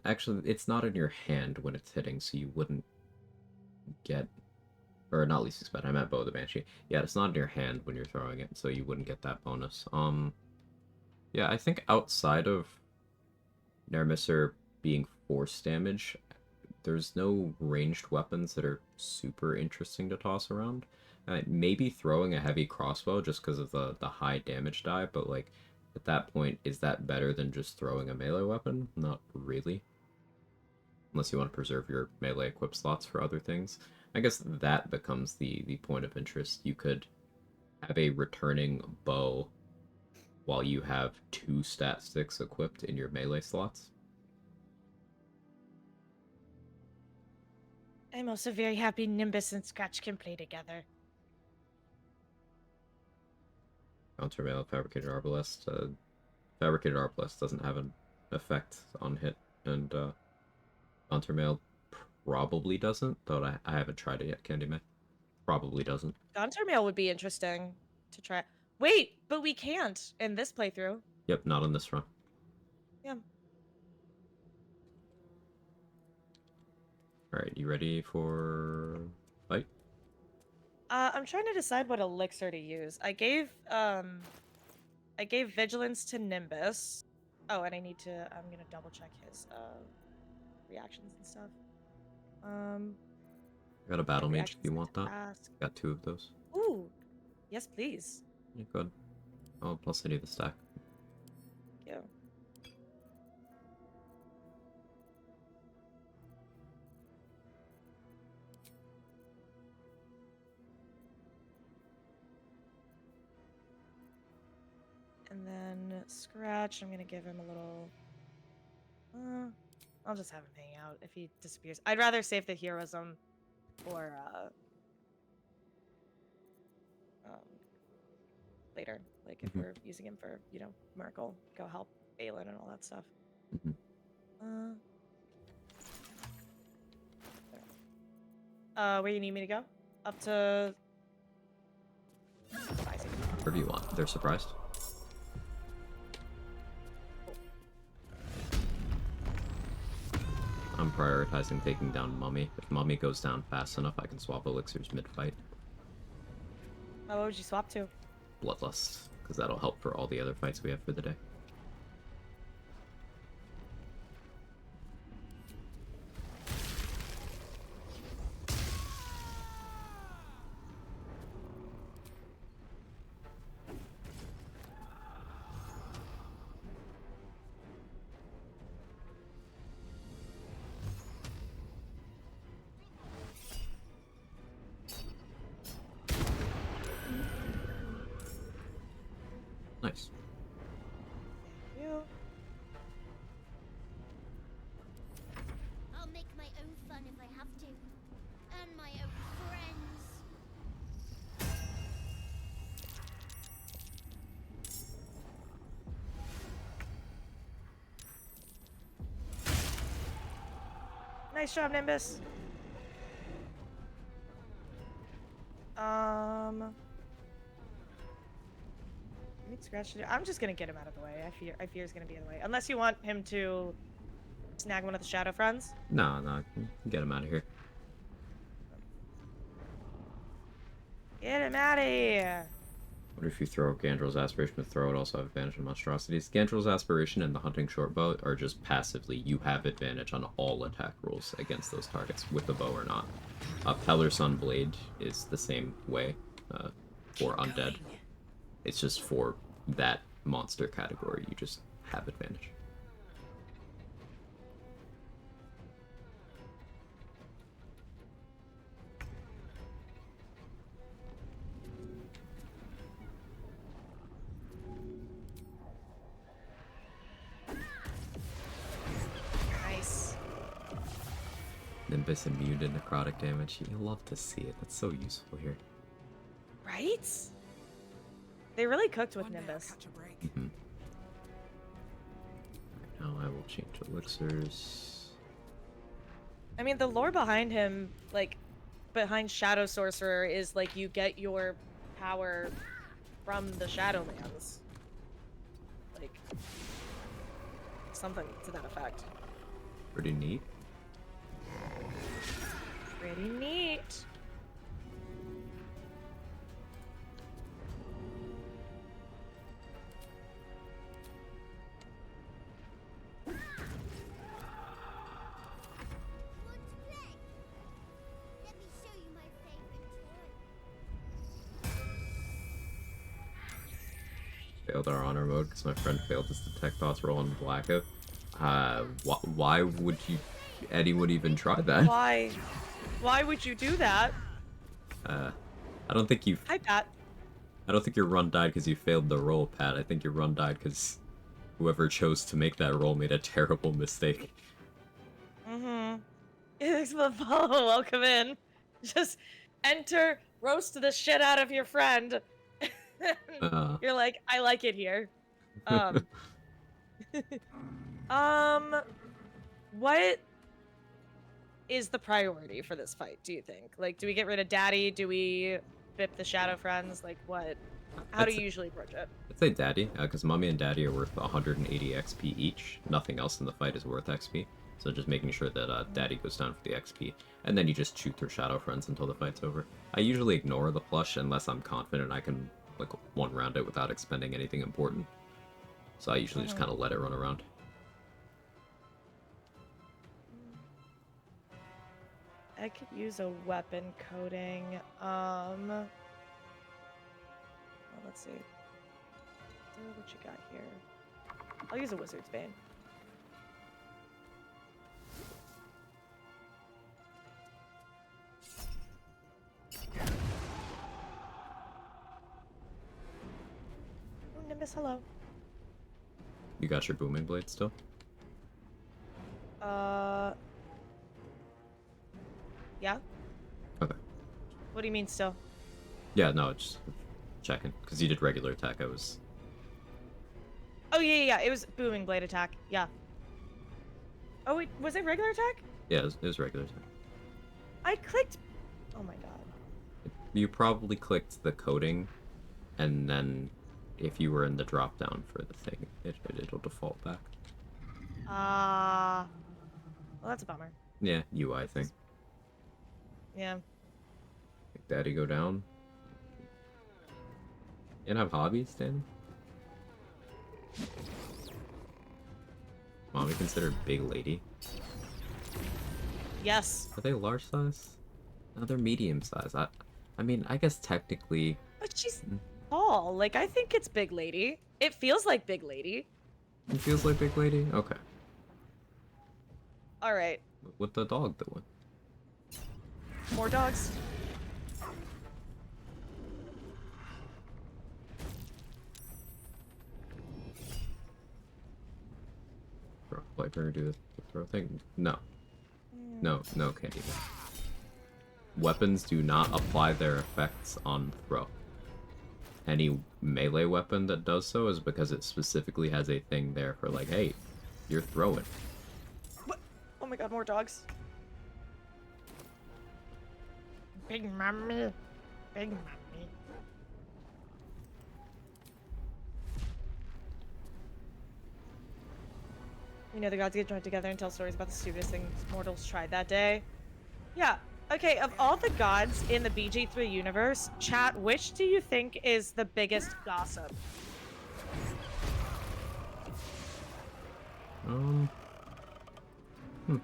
actually it's not in your hand when it's hitting, so you wouldn't get, or not least expected. I meant Bow of the Banshee. Yeah, it's not in your hand when you're throwing it, so you wouldn't get that bonus. Yeah, I think outside of Nermisser being force damage, there's no ranged weapons that are super interesting to toss around. Maybe throwing a heavy crossbow just because of the high damage die, but like at that point, is that better than just throwing a melee weapon? Not really. Unless you want to preserve your melee equip slots for other things. I guess that becomes the point of interest. You could have a returning bow while you have 2 stat sticks equipped in your melee slots. I'm also very happy Nimbus and Scratch can play together. Countermail, Fabricated Arbalest. Fabricated Arbalest doesn't have an effect on hit, and Countermail probably doesn't, though I haven't tried it yet, Candyman. Probably doesn't. Countermail would be interesting to try. Wait, but we can't in this playthrough. Yep, not on this run. Yeah. Alright, you ready for fight? I'm trying to decide what elixir to use. I gave vigilance to Nimbus. Oh, and I'm gonna double check his reactions and stuff. I got a battle mage if reactions you to want that. task. Got 2 of those. Ooh, yes, please. Yeah, good. Oh, plus I need the stack. Thank you. And then Scratch, I'm gonna give him a little. I'll just have him hang out if he disappears. I'd rather save the heroism for later. Like if we're using him for, Miracle, go help Aelin and all that stuff. Where you need me to go? Up to Whatever you want. They're surprised. I'm prioritizing taking down Mummy. If Mummy goes down fast enough, I can swap elixirs mid-fight. Oh, what would you swap to? Bloodlust, because that'll help for all the other fights we have for the day. Nice. Thank you. I'll make my own fun if I have to. And my own friends. Nice job, Nimbus. I need Scratch to do. I'm just gonna get him out of the way. I fear he's gonna be in the way. Unless you want him to snag one of the Shadow Friends. No, get him out of here. Get him out of here. What if you throw Gandrel's Aspiration with throw it also have advantage on monstrosities? Gandrel's Aspiration and the Hunting Shortbow are just passively, you have advantage on all attack rolls against those targets, with the bow or not. Pellar Sunblade is the same way for Undead. It's just for that monster category, you just have advantage. Nice. Nimbus immune to necrotic damage. You love to see it. That's so useful here. Right? They really cooked with One day I'll Nimbus. catch a break. Now I will change elixirs. I mean, the lore behind him, like, behind Shadow Sorcerer, is like you get your power from the Shadowlands. Like, something to that effect. Pretty neat. Pretty neat. Want to play? Let me show you my favorite toy. Failed our honor mode because my friend failed his detect thoughts roll on blackout. Why would you... Eddie would even try that? Why? Why would you do that? I don't think you... Hi, Pat. I don't think your run died because you failed the roll, Pat. I think your run died because whoever chose to make that roll made a terrible mistake. Follow, welcome in. Just enter, roast the shit out of your friend. You're like, I like it here. What is the priority for this fight, do you think? Like, do we get rid of Daddy? Do we bip the Shadow Friends? Like, what? How do you usually approach it? I'd say Daddy, because Mummy and Daddy are worth 180 XP each. Nothing else in the fight is worth XP. So just making sure that Daddy goes down for the XP, and then you just shoot through Shadow Friends until the fight's over. I usually ignore the plush unless I'm confident I can like one round it without expending anything important. So I usually just kind of let it run around. I could use a weapon coating. Well, let's see. What you got here? I'll use a Wizard's Bane. Oh, Nimbus, hello. You got your booming blade still? Yeah? Okay. What do you mean still? Yeah, no, just checking. Because you did regular attack, I was... Oh, yeah. It was booming blade attack. Yeah. Oh, wait, was it regular attack? Yeah, it was regular attack. I clicked... Oh my god. You probably clicked the coding, and then if you were in the drop down for the thing, it'll default back. Well, that's a bummer. Yeah, UI thing. Yeah. Make Daddy go down. You have hobbies, Danny? Mommy considered big lady. Yes. Are they large size? No, they're medium size. I mean, I guess technically... But she's tall. Like, I think it's big lady. It feels like big lady. It feels like big lady? Okay. Alright. What the dog doing? More dogs. Like her do the throw thing? No. No, Candy. Weapons do not apply their effects on throw. Any melee weapon that does so is because it specifically has a thing there for like, hey, you're throwing. What? Oh my god, more dogs. Big mommy. Big mommy. You know, the gods get joined together and tell stories about the stupidest things mortals tried that day. Yeah. Okay, of all the gods in the BG3 universe, chat, which do you think is the biggest gossip? That's a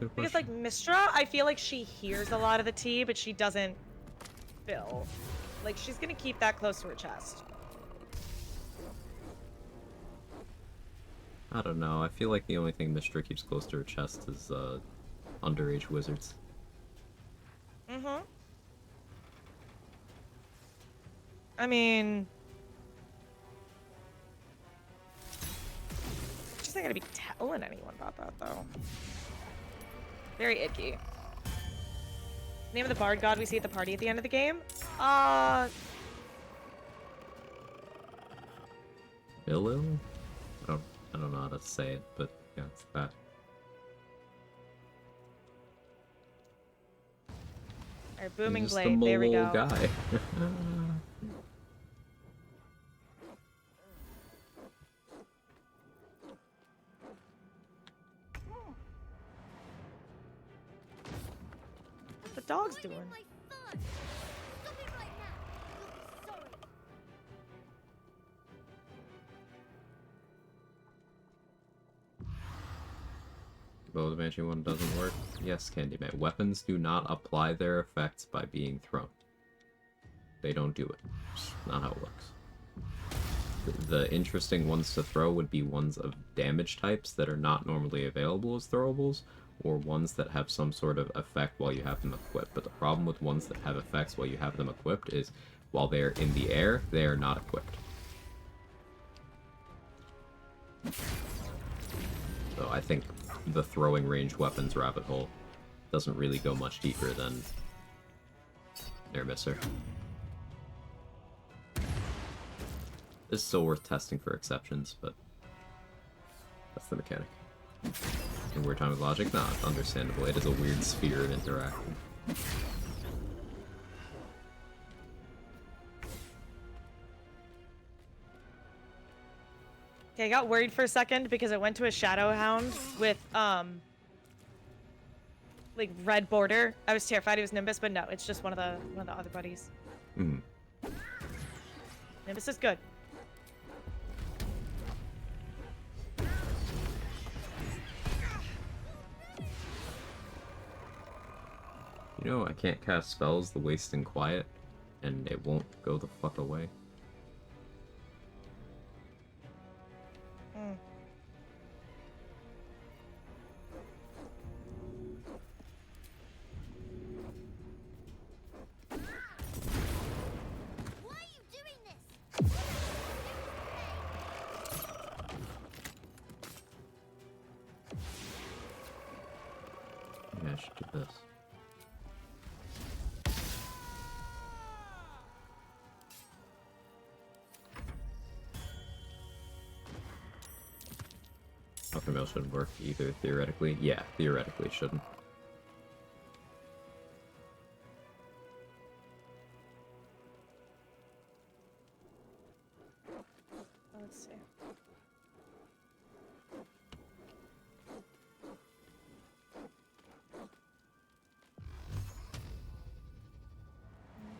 good Because, question. like, Mistra, I feel like she hears a lot of the tea, but she doesn't spill. Like, she's gonna keep that close to her chest. I don't know. I feel like the only thing Mistra keeps close to her chest is underage wizards. Mm-hmm. I mean... She's not gonna be telling anyone about that, though. Very icky. Name of the bard god we see at the party at the end of the game? Illil? I don't know how to say it, but yeah, it's that. Alright, booming He's just blade, there we mole go. guy. What the dog's Join in doing? my fun. Stop it right now. You'll be sorry. Well, the Banshee one doesn't work. Yes, Candyman. Weapons do not apply their effects by being thrown. They don't do it. It's not how it works. The interesting ones to throw would be ones of damage types that are not normally available as throwables, or ones that have some sort of effect while you have them equipped. But the problem with ones that have effects while you have them equipped is, while they're in the air, they are not equipped. So I think the throwing range weapons rabbit hole doesn't really go much deeper than Air Misser. It's still worth testing for exceptions, but that's the mechanic. In Weird Time with Logic? Nah, understandable. It is a weird sphere of interaction. Okay, I got worried for a second because it went to a shadow hound with like red border. I was terrified it was Nimbus, but no, it's just one of the other buddies. Hmm. Nimbus is good. You know, I can't cast spells the waste and quiet, and it won't go the fuck away. Mm. Why are you doing this? Yeah, I should do this. Alpha Mail shouldn't work either, theoretically. Yeah, theoretically it shouldn't. Let's see.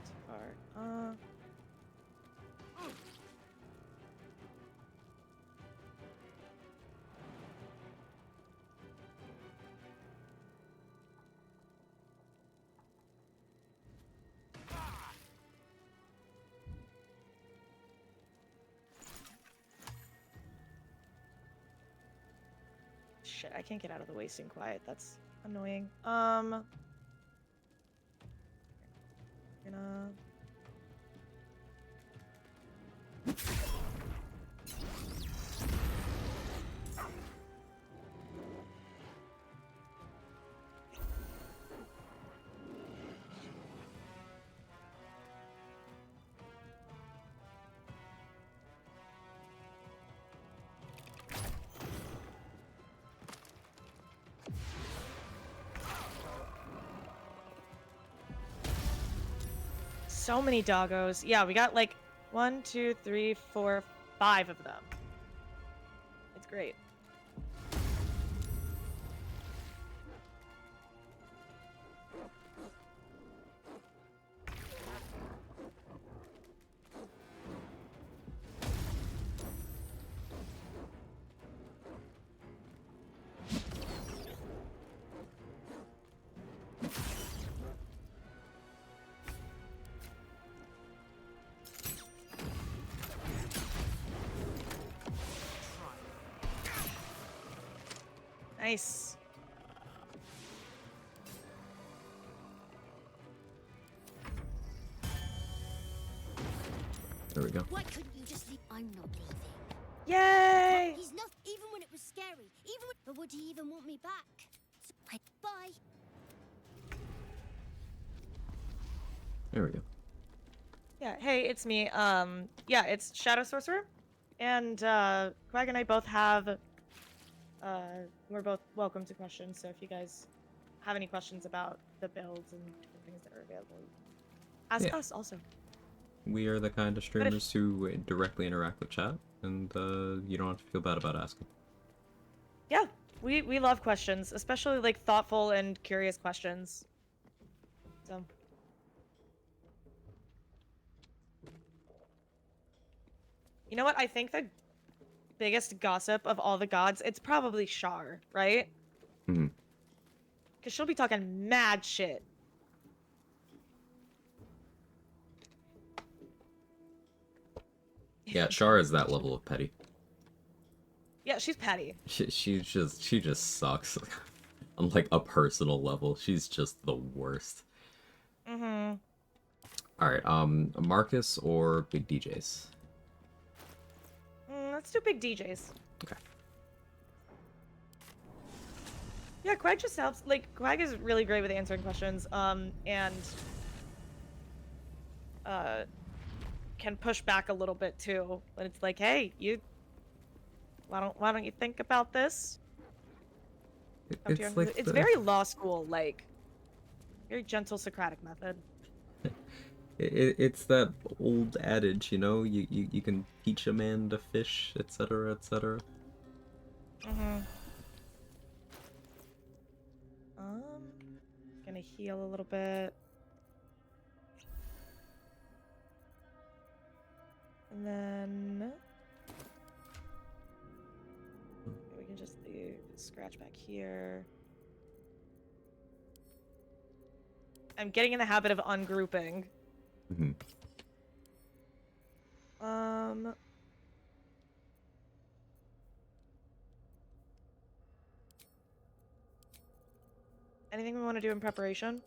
Too far. Shit, I can't get out of the wasting quiet. That's annoying. Gonna so many doggos. Yeah, we got like 1, 2, 3, 4, 5 of them. It's great. Nice. There we go. Why couldn't you just leave? I'm not leaving. Yay! He's not, even when it was scary. But would he even want me back? So, bye. There we go. Yeah, hey, it's me. Yeah, it's Shadow Sorcerer. And Quag and I both have we're both welcome to questions, so if you guys have any questions about the builds and the things that are available, ask Yeah. us also. We are the kind of streamers who directly interact with chat, and you don't have to feel bad about asking. Yeah, we love questions, especially like thoughtful and curious questions. So you know what? I think the biggest gossip of all the gods, it's probably Shar, right? Hmm. Because she'll be talking mad shit. Yeah, Char is that level of petty. Yeah, she's petty. She just sucks. On like a personal level, she's just the worst. Mm-hmm. All right, Marcus or Big DJs? Let's do big DJs. Okay. Yeah, Quag just helps. Like, Quag is really great with answering questions, and can push back a little bit too. But it's like, hey, why don't you think about this? It's like It's very law school, like very gentle Socratic method. It's that old adage, you know, you can teach a man to fish, etc., etc. Mm-hmm. Gonna heal a little bit. And then we can just leave scratch back here. I'm getting in the habit of ungrouping. Mm-hmm. Anything we want to do in preparation?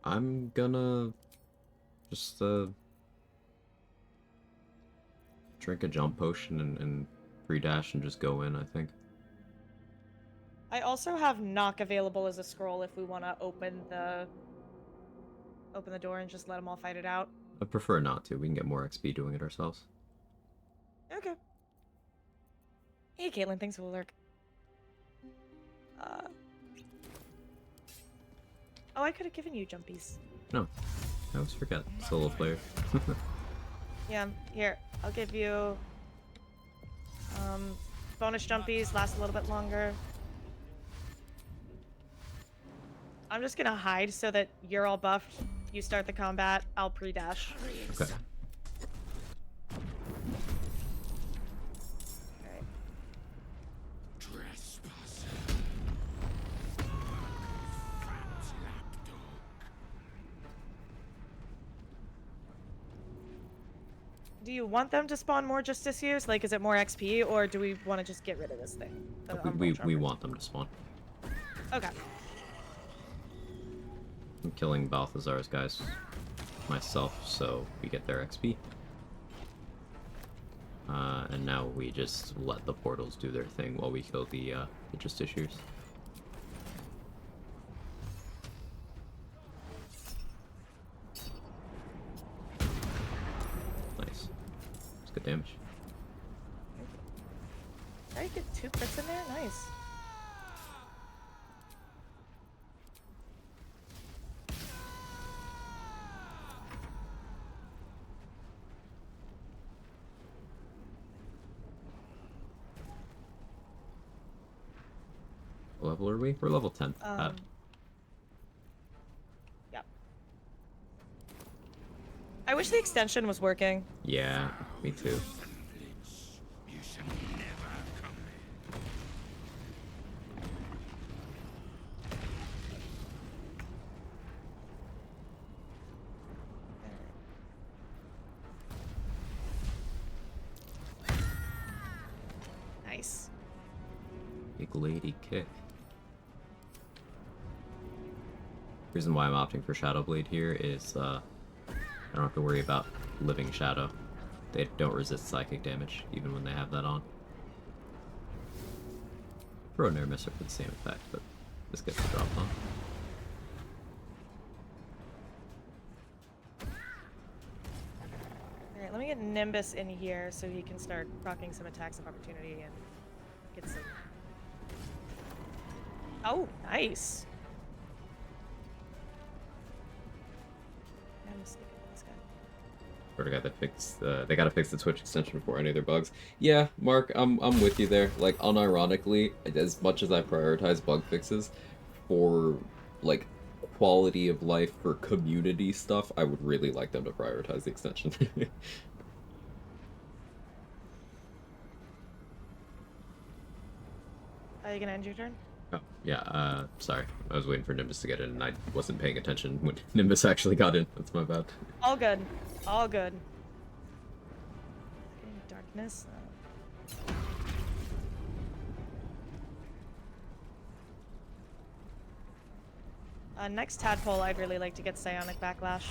I'm gonna just drink a jump potion and free dash and just go in, I think. I also have knock available as a scroll if we want to open the door and just let them all fight it out. I prefer not to. We can get more XP doing it ourselves. Okay. Hey, Caitlin, thanks for the lurk. Oh, I could have given you jumpies. No, I always forget. Solo player. Yeah, here, I'll give you bonus jumpies, last a little bit longer. I'm just gonna hide so that you're all buffed. You start the combat, I'll pre-dash. Okay. Alright. Do you want them to spawn more Justiciars? Like, is it more XP, or do we want to just get rid of this thing? We want them to spawn. Okay. I'm killing Balthazar's guys myself, so we get their XP. And now we just let the portals do their thing while we kill the Justiciars. Nice. It's good damage. I get 2 crits in there? Nice. What level are we? We're level 10. Yep. I wish the extension was working. Yeah, me too. Nice. Big lady kick. Reason why I'm opting for Shadow Blade here is I don't have to worry about living Shadow. They don't resist psychic damage, even when they have that on. Throw an air mister for the same effect, but this gets the drop on. Alright, let me get Nimbus in here so he can start rocking some attacks of opportunity and get some... Oh, nice! I'm mistaken with this guy. Sort of got to fix. They got to fix the Twitch extension before any other bugs. Yeah, Mark, I'm with you there. Like, unironically, as much as I prioritize bug fixes for like quality of life for community stuff, I would really like them to prioritize the extension. Are you gonna end your turn? Oh, yeah, sorry. I was waiting for Nimbus to get in, and I wasn't paying attention when Nimbus actually got in. That's my bad. All good. All good. Okay, darkness. Next tadpole, I'd really like to get Psionic Backlash.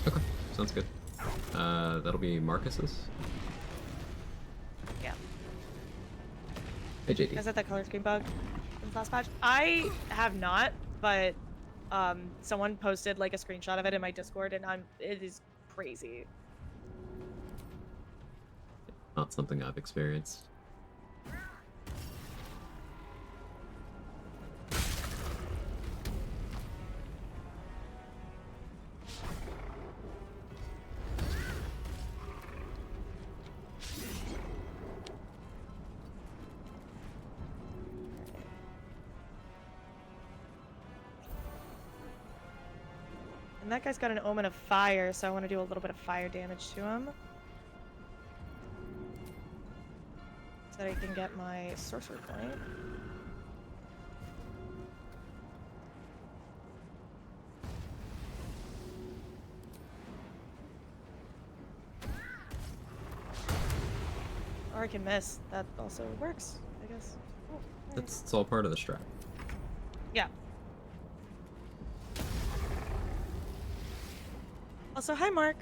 Okay, sounds good. That'll be Marcus's. Yeah. Hey, JD. Is that the color screen bug in this last patch? I have not, but someone posted like a screenshot of it in my Discord, and it is crazy. Not something I've experienced. And that guy's got an omen of fire, so I want to do a little bit of fire damage to him. So that I can get my sorcerer point. Or I can miss. That also works, I guess. Oh, alright. It's all part of the strat. Yeah. Also, hi, Mark.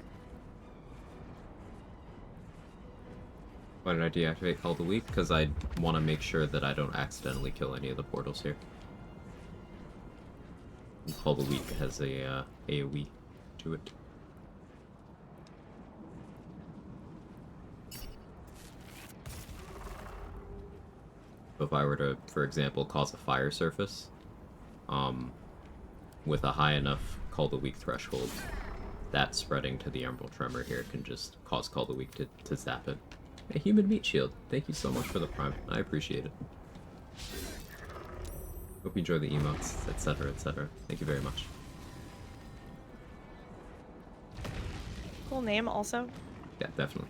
Why did I deactivate Call the Week? Because I want to make sure that I don't accidentally kill any of the portals here. And Call the Week has a AoE to it. If I were to, for example, cause a fire surface, with a high enough Call the Week threshold, that spreading to the Emerald Tremor here can just cause Call the Week to zap it. A human meat shield. Thank you so much for the prime. I appreciate it. Hope you enjoy the emotes, etc., etc. Thank you very much. Cool name, also. Yeah, definitely.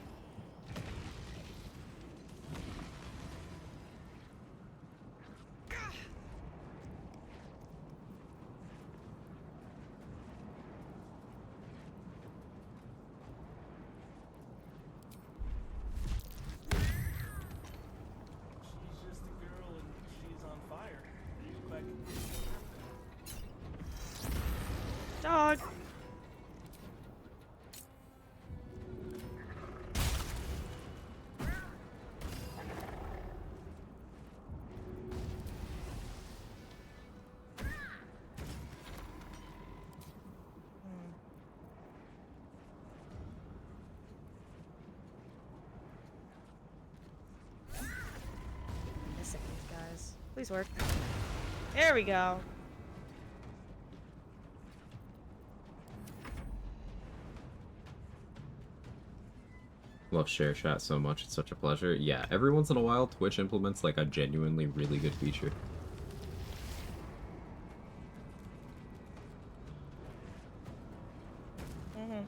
She's just a girl and she's on fire. Quag. Dog. Missing these guys. Please work. There we go. Love share chat so much. It's such a pleasure. Yeah, every once in a while, Twitch implements like a genuinely really good feature. Mm-hmm.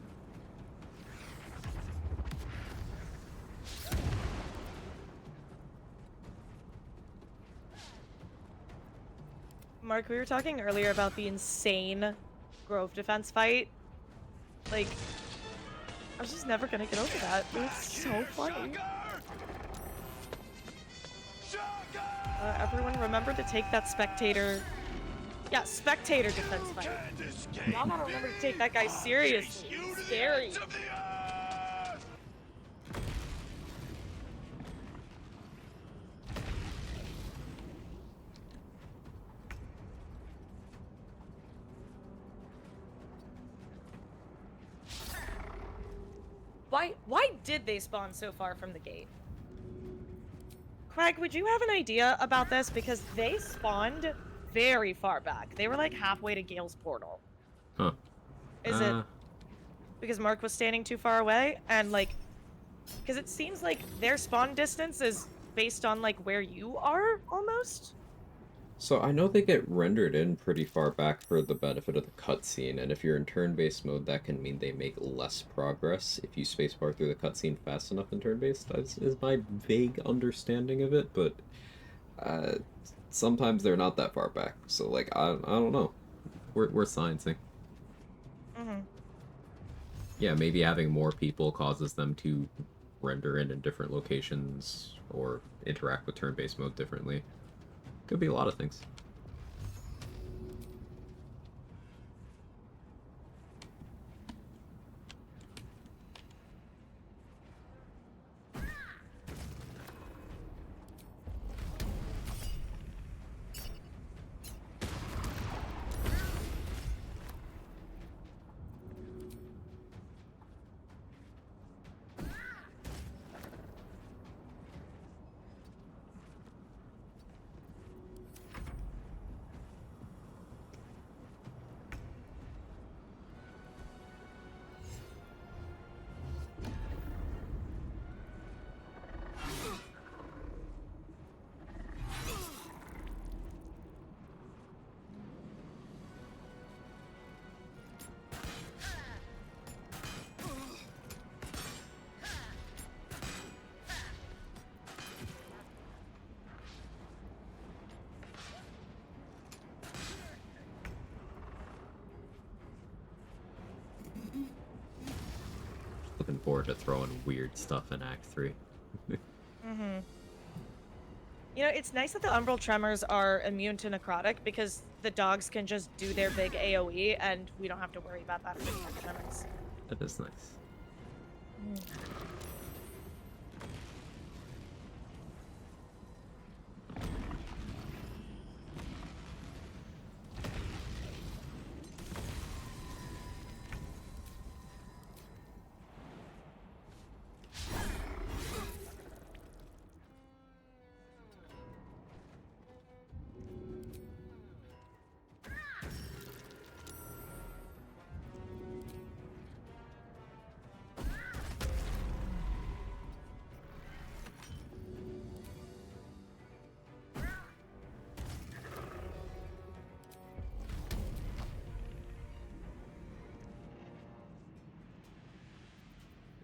Mark, we were talking earlier about the insane Grove defense fight. Like, I was just never gonna get over that. It was so funny. Everyone remember to take that spectator... Yeah, spectator defense fight. Y'all gotta remember to take that guy seriously. It's scary. Why did they spawn so far from the gate? Quag, would you have an idea about this? Because they spawned very far back. They were like halfway to Gale's portal. Huh. Is it because Mark was standing too far away? And like, because it seems like their spawn distance is based on like where you are, almost? So I know they get rendered in pretty far back for the benefit of the cutscene, and if you're in turn-based mode, that can mean they make less progress if you spacebar through the cutscene fast enough in turn-based, is my vague understanding of it, but sometimes they're not that far back, so like, I don't know. We're sciencing. Mm-hmm. Yeah, maybe having more people causes them to render in different locations, or interact with turn-based mode differently. Could be a lot of things. forward to throwing weird stuff in Act 3. Mm-hmm. You know, it's nice that the Umbral Tremors are immune to necrotic because the dogs can just do their big AoE and we don't have to worry about that for the Tremors. That is nice.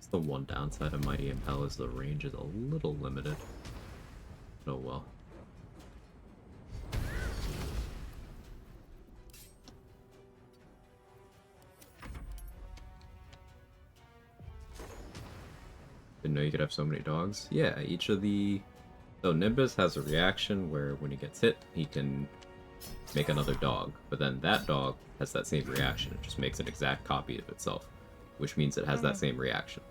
The one downside of Mighty Impel is the range is a little limited. Oh well. Didn't know you could have so many dogs. Yeah, each of the... So Nimbus has a reaction where when he gets hit, he can make another dog. But then that dog has that same reaction. It just makes an exact copy of itself. Which means it has that same reaction.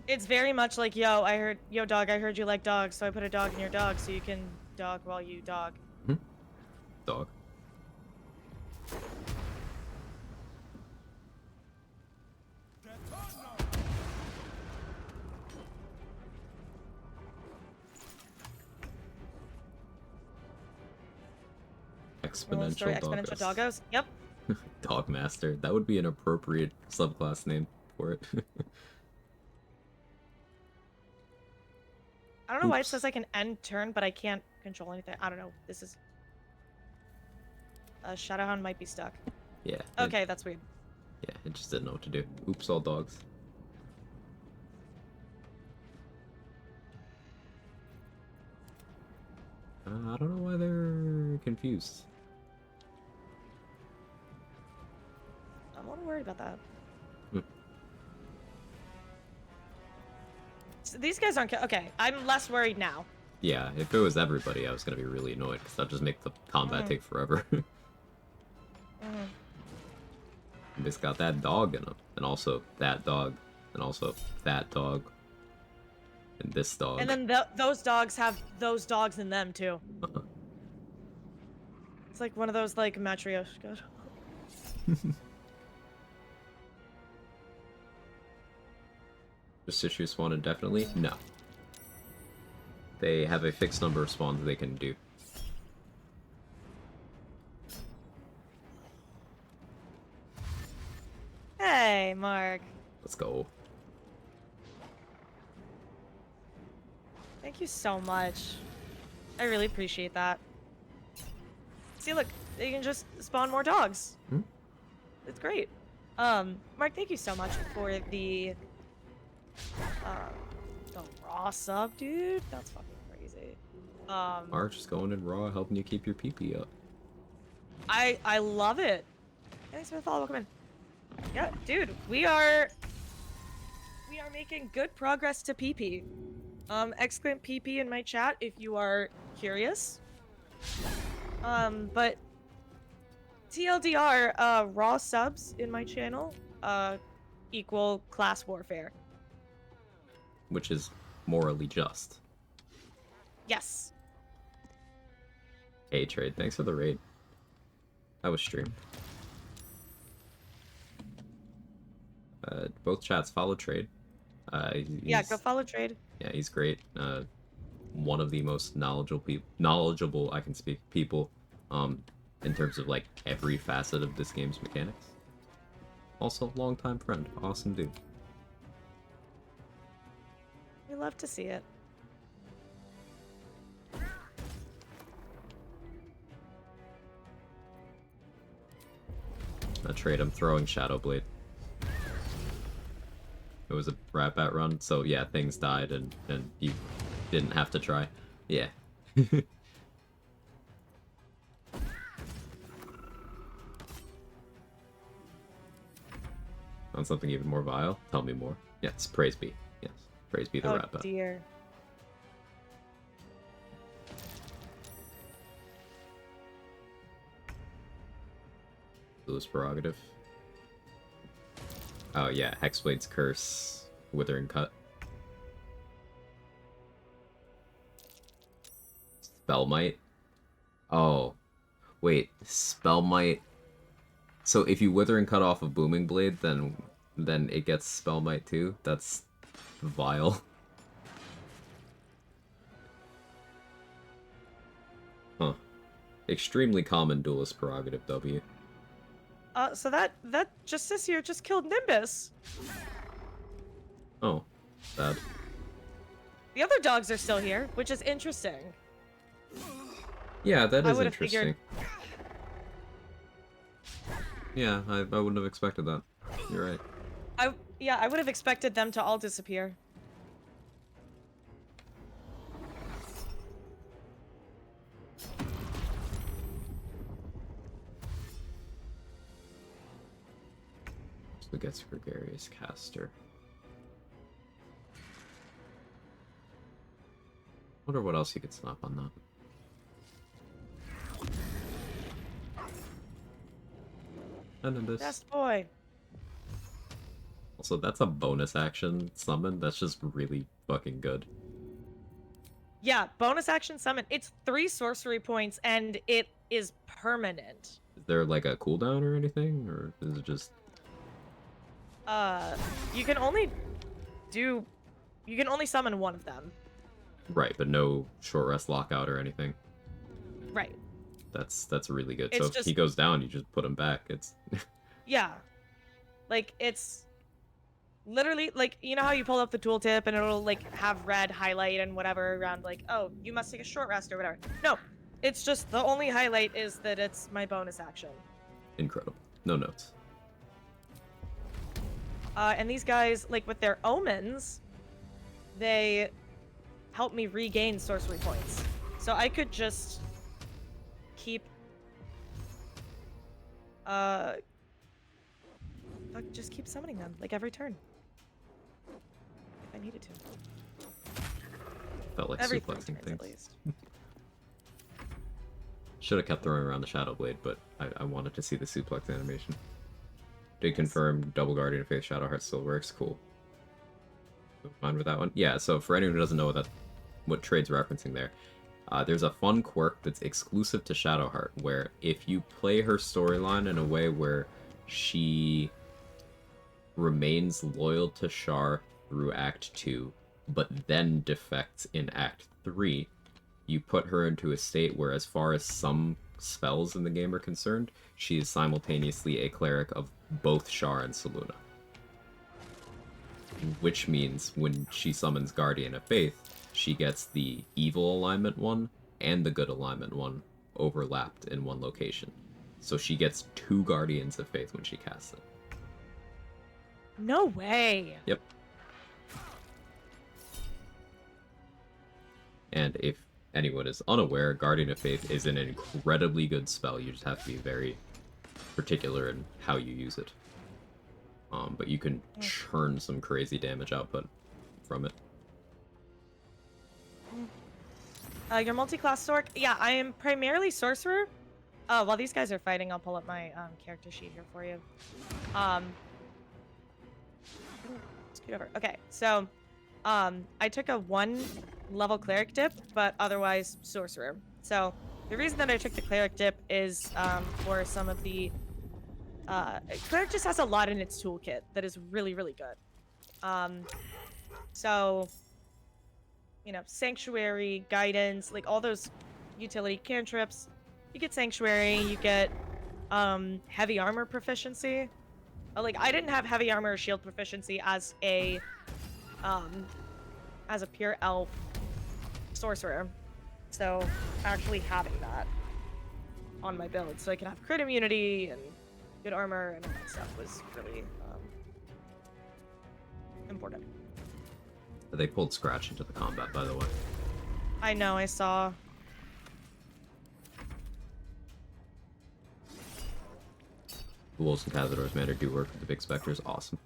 It's very much like, yo, dog, I heard you like dogs, so I put a dog in your dog so you can dog while you dog. Dog. Exponential Exponential doggos. doggos? Yep. Dogmaster. That would be an appropriate subclass name for it. I don't know why it Oops. says I can end turn, but I can't control anything. I don't know. This is... Shadowhound might be stuck. Yeah. Okay, that's weird. Yeah, it just didn't know what to do. Oops, all dogs. I don't know why they're confused. I'm a little worried about that. So these guys aren't... Okay, I'm less worried now. Yeah, if it was everybody, I was gonna be really annoyed, because that'd just make the combat take forever. And it's got that dog in them, and also that dog, and also that dog, and this dog. And then those dogs have those dogs in them, too. It's like one of those, like, Matryoshka. Just issue spawn indefinitely? No. They have a fixed number of spawns they can do. Hey, Mark. Let's go. Thank you so much. I really appreciate that. See, look, you can just spawn more dogs. It's great. Mark, thank you so much for the raw sub, dude. That's fucking crazy. Mark, just going in raw, helping you keep your PP up. I love it. Thanks for the follow. Welcome in. Yeah, dude, we are making good progress to PP. Exclamation PP in my chat if you are curious. But TLDR, raw subs in my channel, equal class warfare. Which is morally just. Yes. Hey, Trade, thanks for the raid. That was stream. Both chats follow Trade. Yeah, go follow Trade. Yeah, he's great. One of the most knowledgeable I can speak people, in terms of like every facet of this game's mechanics. Also, longtime friend, awesome dude. We love to see it. Trade, I'm throwing Shadow Blade. It was a rat bat run, so yeah, things died and you didn't have to try. Yeah. On something even more vile? Tell me more. Yes, praise be. Yes, praise be the Oh Rappa. dear. Lewis prerogative. Oh yeah, Hexblade's Curse, Withering Cut. Spellmite. Oh, wait, Spellmite. So if you Withering Cut off of Booming Blade, then it gets Spellmite too. That's vile. Huh. Extremely common duelist prerogative W. So that just this year just killed Nimbus. Oh, sad. The other dogs are still here, which is interesting. Yeah, that I is would've interesting. figured- Yeah, I wouldn't have expected that. You're right. I would have expected them to all disappear. So gets Gregarious Caster. Wonder what else you could slap on that. Nimbus. Best boy. Also, that's a bonus action summon. That's just really fucking good. Yeah, bonus action summon. It's 3 sorcery points and it is permanent. Is there like a cooldown or anything, or is it just You can only summon one of them. right? But no short rest lockout or anything. Right. That's really good. It's So if just- he goes down, you just put him back. It's Yeah. Like, it's literally, like, you know how you pull up the tooltip and it'll, like, have red highlight and whatever around, like, oh, you must take a short rest or whatever. No. It's just, the only highlight is that it's my bonus action. incredible. No notes. And these guys, like, with their omens, they help me regain sorcery points. So I could just keep... just keep summoning them, like, every turn. If I needed to. Felt like Every 3 suplexing turns, at things. least. Should have kept throwing around the Shadow Blade, but I wanted to see the suplex animation. Did confirm Double Guardian of Faith Shadowheart still works. Cool. Fine with that one. Yeah. So for anyone who doesn't know what trade's referencing there, there's a fun quirk that's exclusive to Shadowheart, where if you play her storyline in a way where she remains loyal to Shar through Act 2, but then defects in Act 3, you put her into a state where, as far as some spells in the game are concerned, she is simultaneously a cleric of both Shar and Selûne. Which means when she summons Guardian of Faith, she gets the evil alignment one and the good alignment one overlapped in one location. So she gets 2 Guardians of Faith when she casts it. No way! Yep. And if anyone is unaware, Guardian of Faith is an incredibly good spell. You just have to be very particular in how you use it. But you can churn some crazy damage output from it. Your multi-class Sork? Yeah, I am primarily Sorcerer. While these guys are fighting, I'll pull up my character sheet here for you. Scoot over. Okay, so I took a 1 level Cleric dip, but otherwise Sorcerer. So the reason that I took the Cleric dip is for some of the... Cleric just has a lot in its toolkit that is really, really good. So... you know, Sanctuary, Guidance, like all those utility cantrips. You get Sanctuary, you get Heavy Armor proficiency. Like, I didn't have Heavy Armor or Shield proficiency as a pure elf sorcerer. So, actually having that on my build so I can have crit immunity and good armor and all that stuff was really important. They pulled Scratch into the combat, by the way. I know, I saw. The Wolves and Cazador's Manor do work with the big specters. Awesome.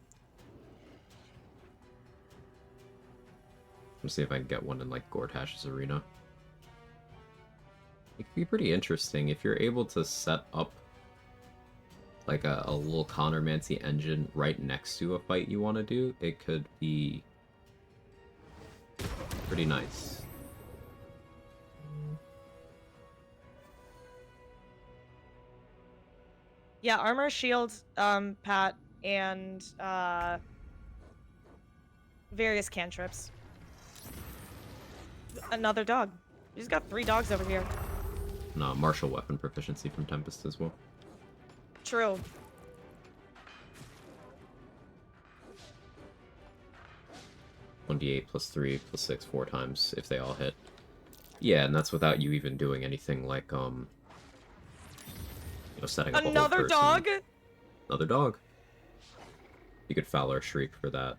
Let's see if I can get one in like Gortash's arena. It could be pretty interesting if you're able to set up like a little Connormancy engine right next to a fight you want to do. It could be pretty nice. Yeah, armor, shield, Pat, and various cantrips. Another dog. You just got 3 dogs over here. And martial weapon proficiency from Tempest as well. True. (1d8 plus 3 plus 6 4 times if they all hit. Yeah, and that's without you even doing anything like setting up Another a whole person. dog? Another dog. You could Fowler Shriek for that.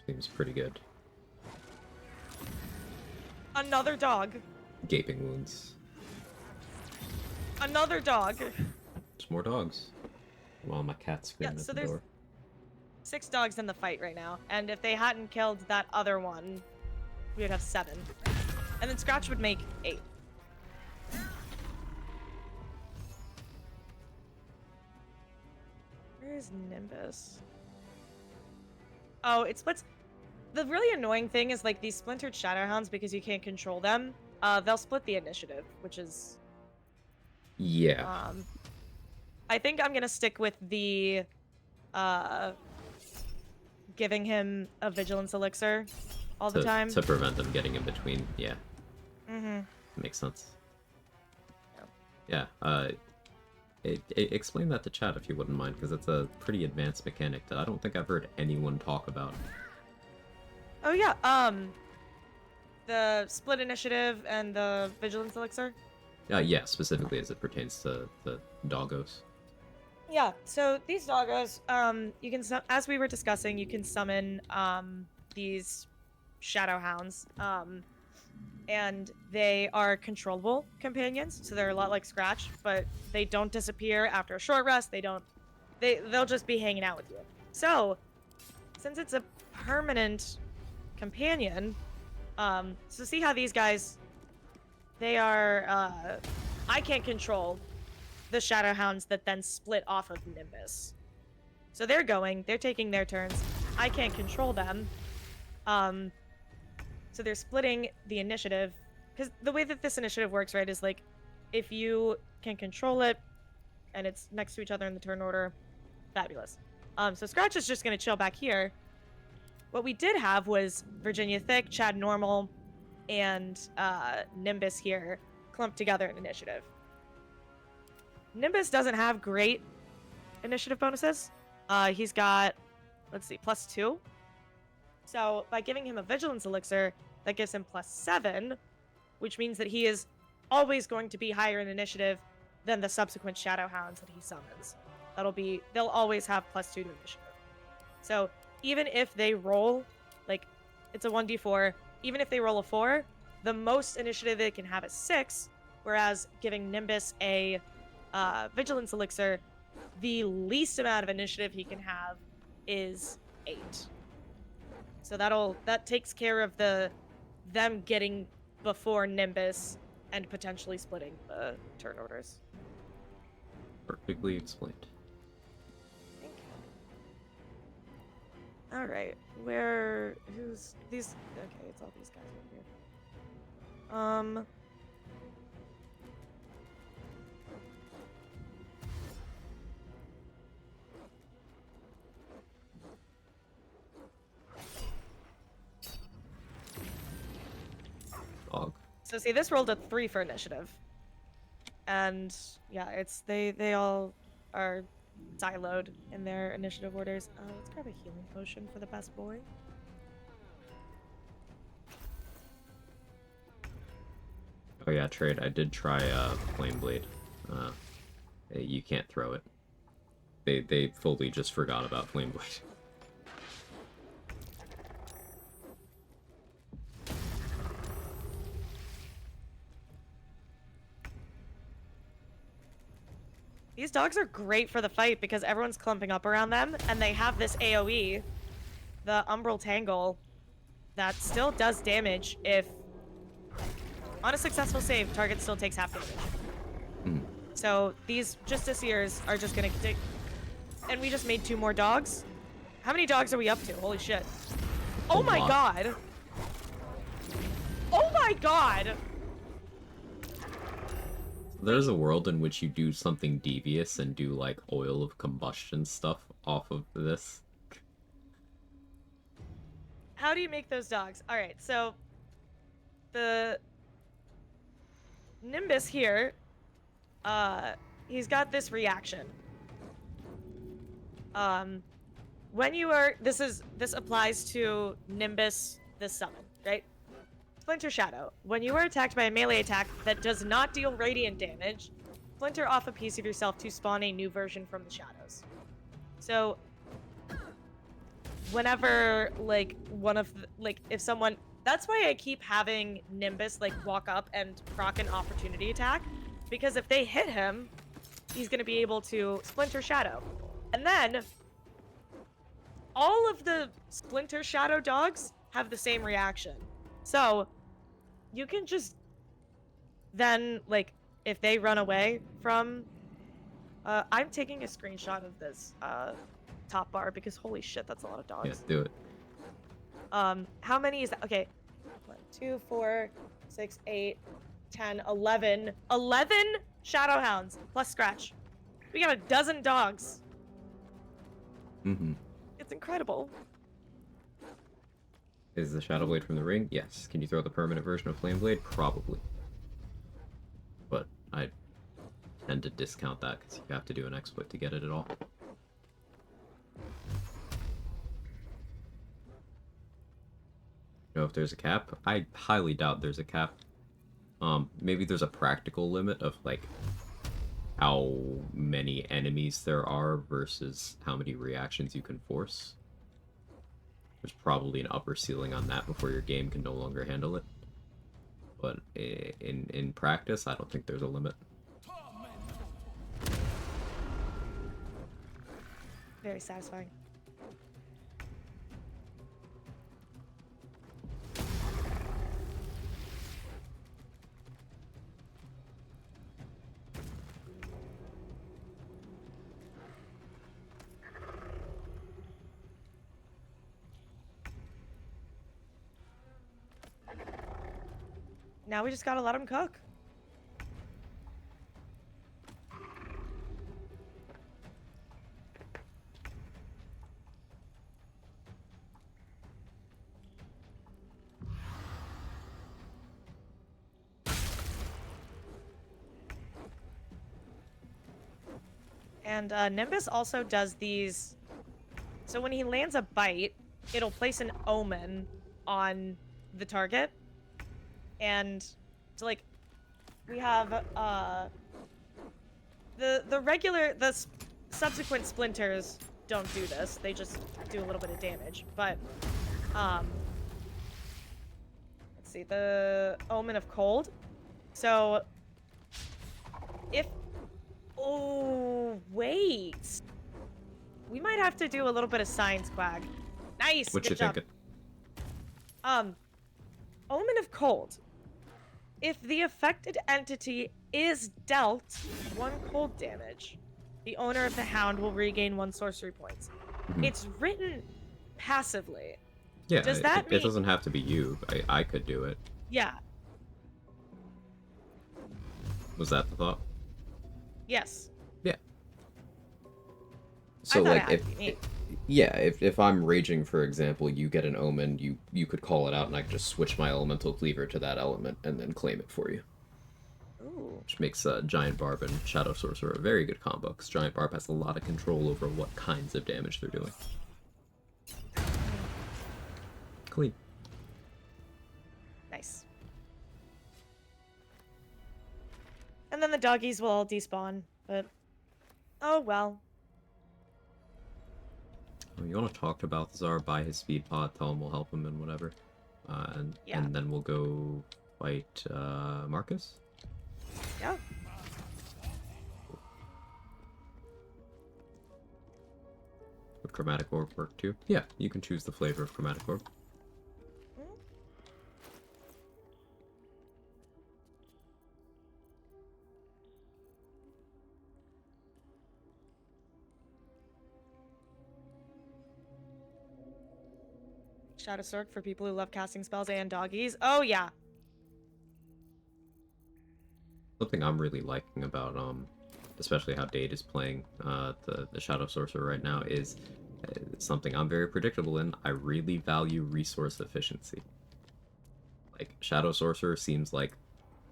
Seems pretty good. Another dog. Gaping wounds. Another dog. There's more dogs. While my cat's screaming Yeah, so at the there's door. 6 dogs in the fight right now, and if they hadn't killed that other one, we would have 7. And then Scratch would make 8. Where is Nimbus? Oh, it splits. The really annoying thing is like these splintered Shadowhounds, because you can't control them, they'll split the initiative, which is Yeah. I think I'm gonna stick with the giving him a vigilance elixir all the time. To prevent them getting in between. Yeah. Mm-hmm. Makes sense. Yeah. Explain that to chat if you wouldn't mind, because it's a pretty advanced mechanic that I don't think I've heard anyone talk about. Oh yeah, the split initiative and the vigilance elixir. Yeah, specifically as it pertains to the doggos. Yeah, so these doggos, you can, as we were discussing, you can summon these shadow hounds, and they are controllable companions, so they're a lot like Scratch, but they don't disappear after a short rest. They'll just be hanging out with you. So, since it's a permanent companion, so see how these guys, they are, I can't control the shadow hounds that then split off of Nimbus. So they're taking their turns. I can't control them. So they're splitting the initiative, because the way that this initiative works, right, is like if you can control it and it's next to each other in the turn order, fabulous. So Scratch is just gonna chill back here. What we did have was Virginia Thick, Chad Normal, and Nimbus here clumped together in initiative. Nimbus doesn't have great initiative bonuses. He's got, let's see, +2. So by giving him a vigilance elixir, that gives him +7, which means that he is always going to be higher in initiative than the subsequent shadow hounds that he summons. They'll always have +2 to initiative. So even if they roll, like, it's a 1d4, even if they roll a 4, the most initiative they can have is 6, whereas giving Nimbus a vigilance elixir, the least amount of initiative he can have is 8. So that takes care of them getting before Nimbus and potentially splitting the turn orders. Perfectly explained. Thank you. All right, who's these? Okay, it's all these guys over here. Dog. So see, this rolled a 3 for initiative. And yeah, they all are siloed in their initiative orders. Let's grab a healing potion for the best boy. Oh yeah, trade. I did try Flame Blade. You can't throw it. They fully just forgot about Flame Blade. These dogs are great for the fight because everyone's clumping up around them, and they have this AoE, the Umbral Tangle, that still does damage if... On a successful save, target still takes half damage. Mm. So these Justiciars are just gonna... And we just made 2 more dogs? How many dogs are we up to? Holy shit. Oh my lot. god! Oh my god! There's a world in which you do something devious and do like oil of combustion stuff off of this. How do you make those dogs? Alright, so... The... Nimbus here... he's got this reaction. When you are... This applies to Nimbus, this summon, right? Splinter Shadow. When you are attacked by a melee attack that does not deal radiant damage, splinter off a piece of yourself to spawn a new version from the shadows. So, whenever, like, one of the, like, if someone... That's why I keep having Nimbus, like, walk up and proc an opportunity attack. Because if they hit him, he's going to be able to Splinter Shadow. And then, all of the Splinter Shadow dogs have the same reaction. So, you can just then, like, if they run away from... I'm taking a screenshot of this top bar because holy shit, that's a lot of dogs. Yeah, do it. How many is that? Okay. 1, 2, 4, 6, 8, 10, 11. 11 Shadowhounds plus Scratch. We got a dozen dogs. Mm-hmm. It's incredible. Is the Shadow Blade from the ring? Yes. Can you throw the permanent version of Flame Blade? Probably. But I tend to discount that because you have to do an exploit to get it at all. Know if there's a cap? I highly doubt there's a cap. Maybe there's a practical limit of like how many enemies there are versus how many reactions you can force. There's probably an upper ceiling on that before your game can no longer handle it. But in practice, I don't think there's a limit. Very satisfying. Now we just gotta let him cook. And Nimbus also does these... So when he lands a bite, it'll place an omen on the target. And so, like, we have the subsequent splinters don't do this. They just do a little bit of damage. But let's see, the Omen of Cold. So if... Oh, wait. We might have to do a little bit of science, Quag. Nice. What good you job. thinking? Omen of Cold. If the affected entity is dealt 1 cold damage, the owner of the hound will regain 1 sorcery points. Mhm. It's written passively. Yeah, Does that it mean... doesn't have to be you. I could do it. Yeah. Was that the thought? Yes. Yeah. So thought it like had to be me. if I'm raging, for example, you get an omen, you could call it out and I could just switch my elemental cleaver to that element and then claim it for you. Ooh. Which makes Giant Barb and Shadow Sorcerer a very good combo, because Giant Barb has a lot of control over what kinds of damage they're doing. Clean. Nice. And then the doggies will all despawn, but... Oh, well. You want to talk to Balthazar, buy his speed pot, tell him we'll help him and whatever. Yeah. And then we'll go fight Marcus? Yeah. Would Chromatic Orb work too? Yeah, you can choose the flavor of Chromatic Orb. Shadow Sword for people who love casting spells and doggies. Oh yeah. Something I'm really liking about especially how Dade is playing the Shadow Sorcerer right now is something I'm very predictable in. I really value resource efficiency. Like Shadow Sorcerer seems like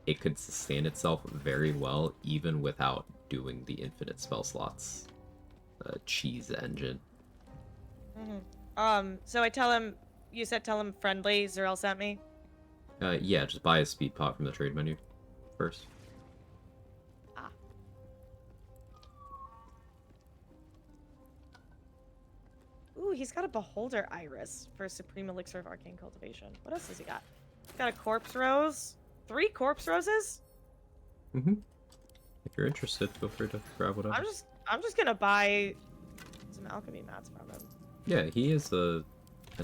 it could sustain itself very well even without doing the infinite spell slots cheese engine. So I tell him, you said tell him friendly, Zerel sent me. Yeah, just buy a speed pot from the trade menu first. Ah. Ooh, he's got a Beholder Iris for Supreme Elixir of Arcane Cultivation. What else has he got? He's got a Corpse Rose. 3 Corpse Roses? Mm-hmm. If you're interested, feel free to grab whatever. I'm just gonna buy some alchemy mats from him. Yeah, he is an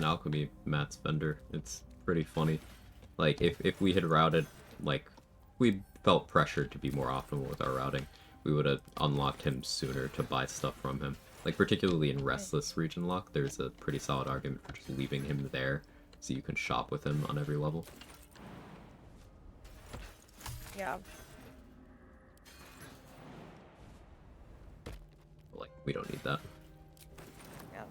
alchemy mats vendor. It's pretty funny. Like, if we had routed, like, we felt pressured to be more optimal with our routing, we would have unlocked him sooner to buy stuff from him. Like, particularly in Restless Regionlock, there's a pretty solid argument for just leaving him there so you can shop with him on every level. Yeah. But, like, we don't need that. Yeah.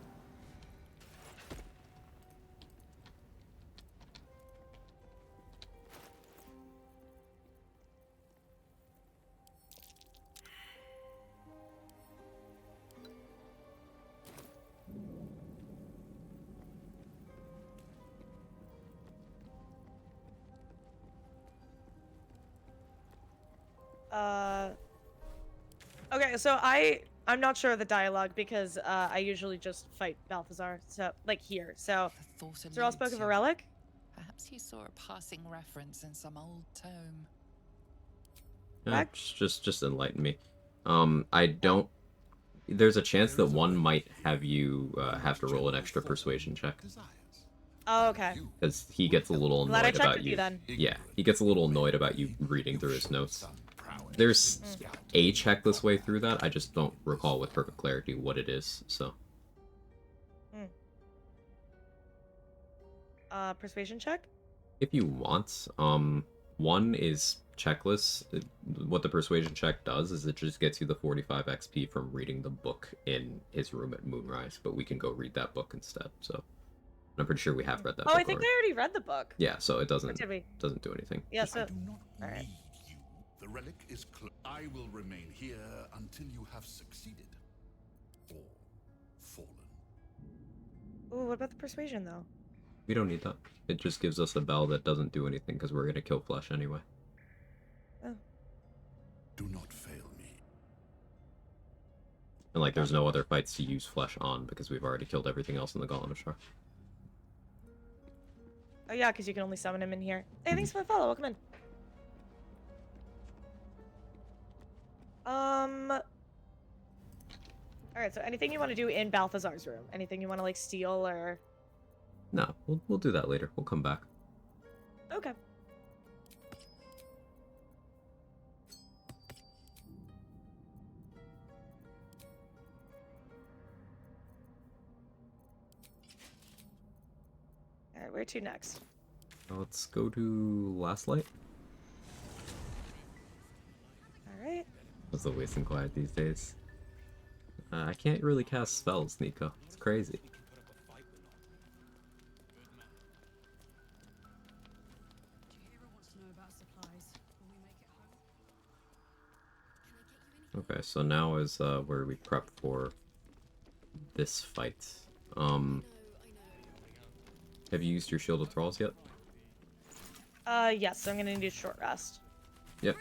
Okay, so I'm not sure of the dialogue because I usually just fight Balthazar, so like here. So The thought Zerel eludes spoke of you. a relic. Perhaps you saw a passing reference in some old tome. Yeah, Quag? just enlighten me. I don't... There's a chance that one might have you have to roll an extra persuasion check. Oh, okay. Because he gets a little Glad I annoyed checked about with you. you then. Yeah, he gets a little annoyed about you reading through his notes. There's a checklist way through that, I just don't recall with perfect clarity what it is, so... Persuasion check? If you want, one is checklist. What the persuasion check does is it just gets you the 45 XP from reading the book in his room at Moonrise, but we can go read that book instead, so... I'm pretty sure we have read that book Oh, I think already. I already read the book. Yeah, so it doesn't Did we? doesn't do anything. Yeah, I so... do not Alright. need you. The relic is I will remain here until you have succeeded. Or fallen. Ooh, what about the persuasion, though? We don't need that. It just gives us a bell that doesn't do anything because we're gonna kill flesh anyway. Oh. Do not fail me. And like, there's no other fights to use flesh on because we've already killed everything else in the Gauntlet of Shar. Oh, yeah, because you can only summon him in here. Hey, thanks for the follow. Welcome in. Alright, so anything you want to do in Balthazar's room? Anything you want to, like, steal or... No, we'll do that later. We'll come back. Okay. Alright, where to next? Let's go to Last Light. Alright. What's the wasting quiet these days? I can't really cast spells, Nico. It's crazy. Okay, so now is where we prep for this fight. Have you used your Shield of Thralls yet? Yes, so I'm gonna need a short rest. Yep.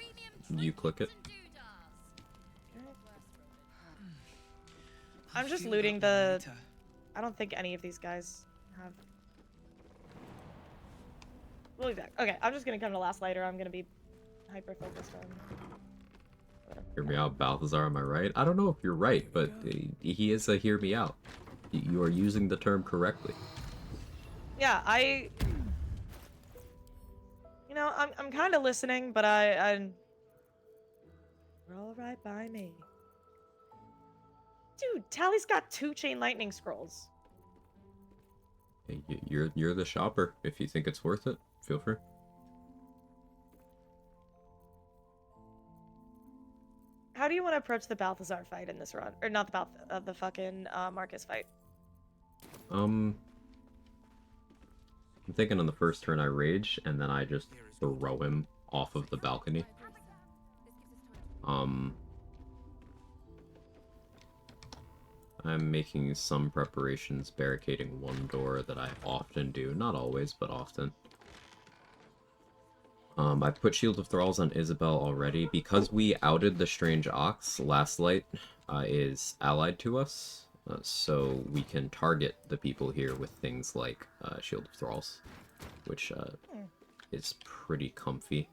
You click it. I'm just looting the... I don't think any of these guys have... We'll be back. Okay, I'm just gonna come to Last Light, or I'm gonna be hyper-focused on... Hear me out, Balthazar, am I right? I don't know if you're right, but he is a hear me out. You are using the term correctly. Yeah, you know, I'm kind of listening, but I'm... Roll right by me. Dude, Tally's got 2 Chain Lightning Scrolls. You're the shopper. If you think it's worth it, feel free. How do you want to approach the Balthazar fight in this run? Or not the the fucking Marcus fight? I'm thinking on the first turn I rage, and then I just throw him off of the balcony. I'm making some preparations, barricading one door that I often do. Not always, but often. I put Shield of Thralls on Isabel already. Because we outed the Strange Ox, Last Light is allied to us. So we can target the people here with things like Shield of Thralls, which is pretty comfy.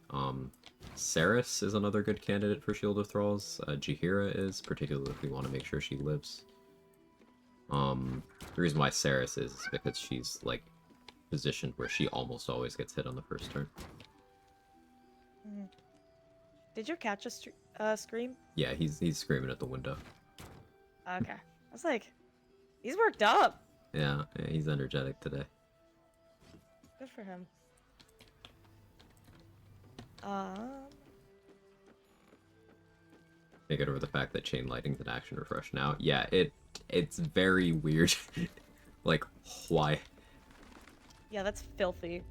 Saris is another good candidate for Shield of Thralls. Jaheira is, particularly if we want to make sure she lives. The reason why Saris is because she's, like, positioned where she almost always gets hit on the first turn. Did your cat just scream? Yeah, he's screaming at the window. Okay. I was like, he's worked up. Yeah, he's energetic today. Good for him. They get over the fact that chain lighting's an action refresh now. Yeah, it's very weird. Like, why? Yeah, that's filthy.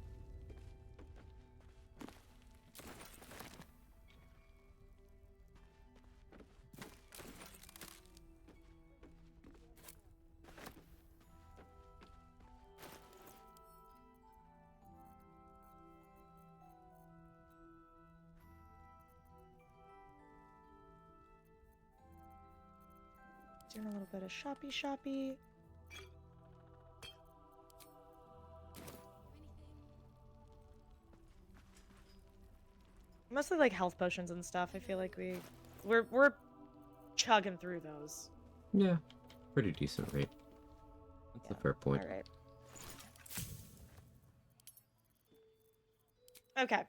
Doing a little bit of shoppy. Mostly like health potions and stuff. I feel like we're chugging through those. Yeah, pretty decent rate. That's a fair point. All right. Okay.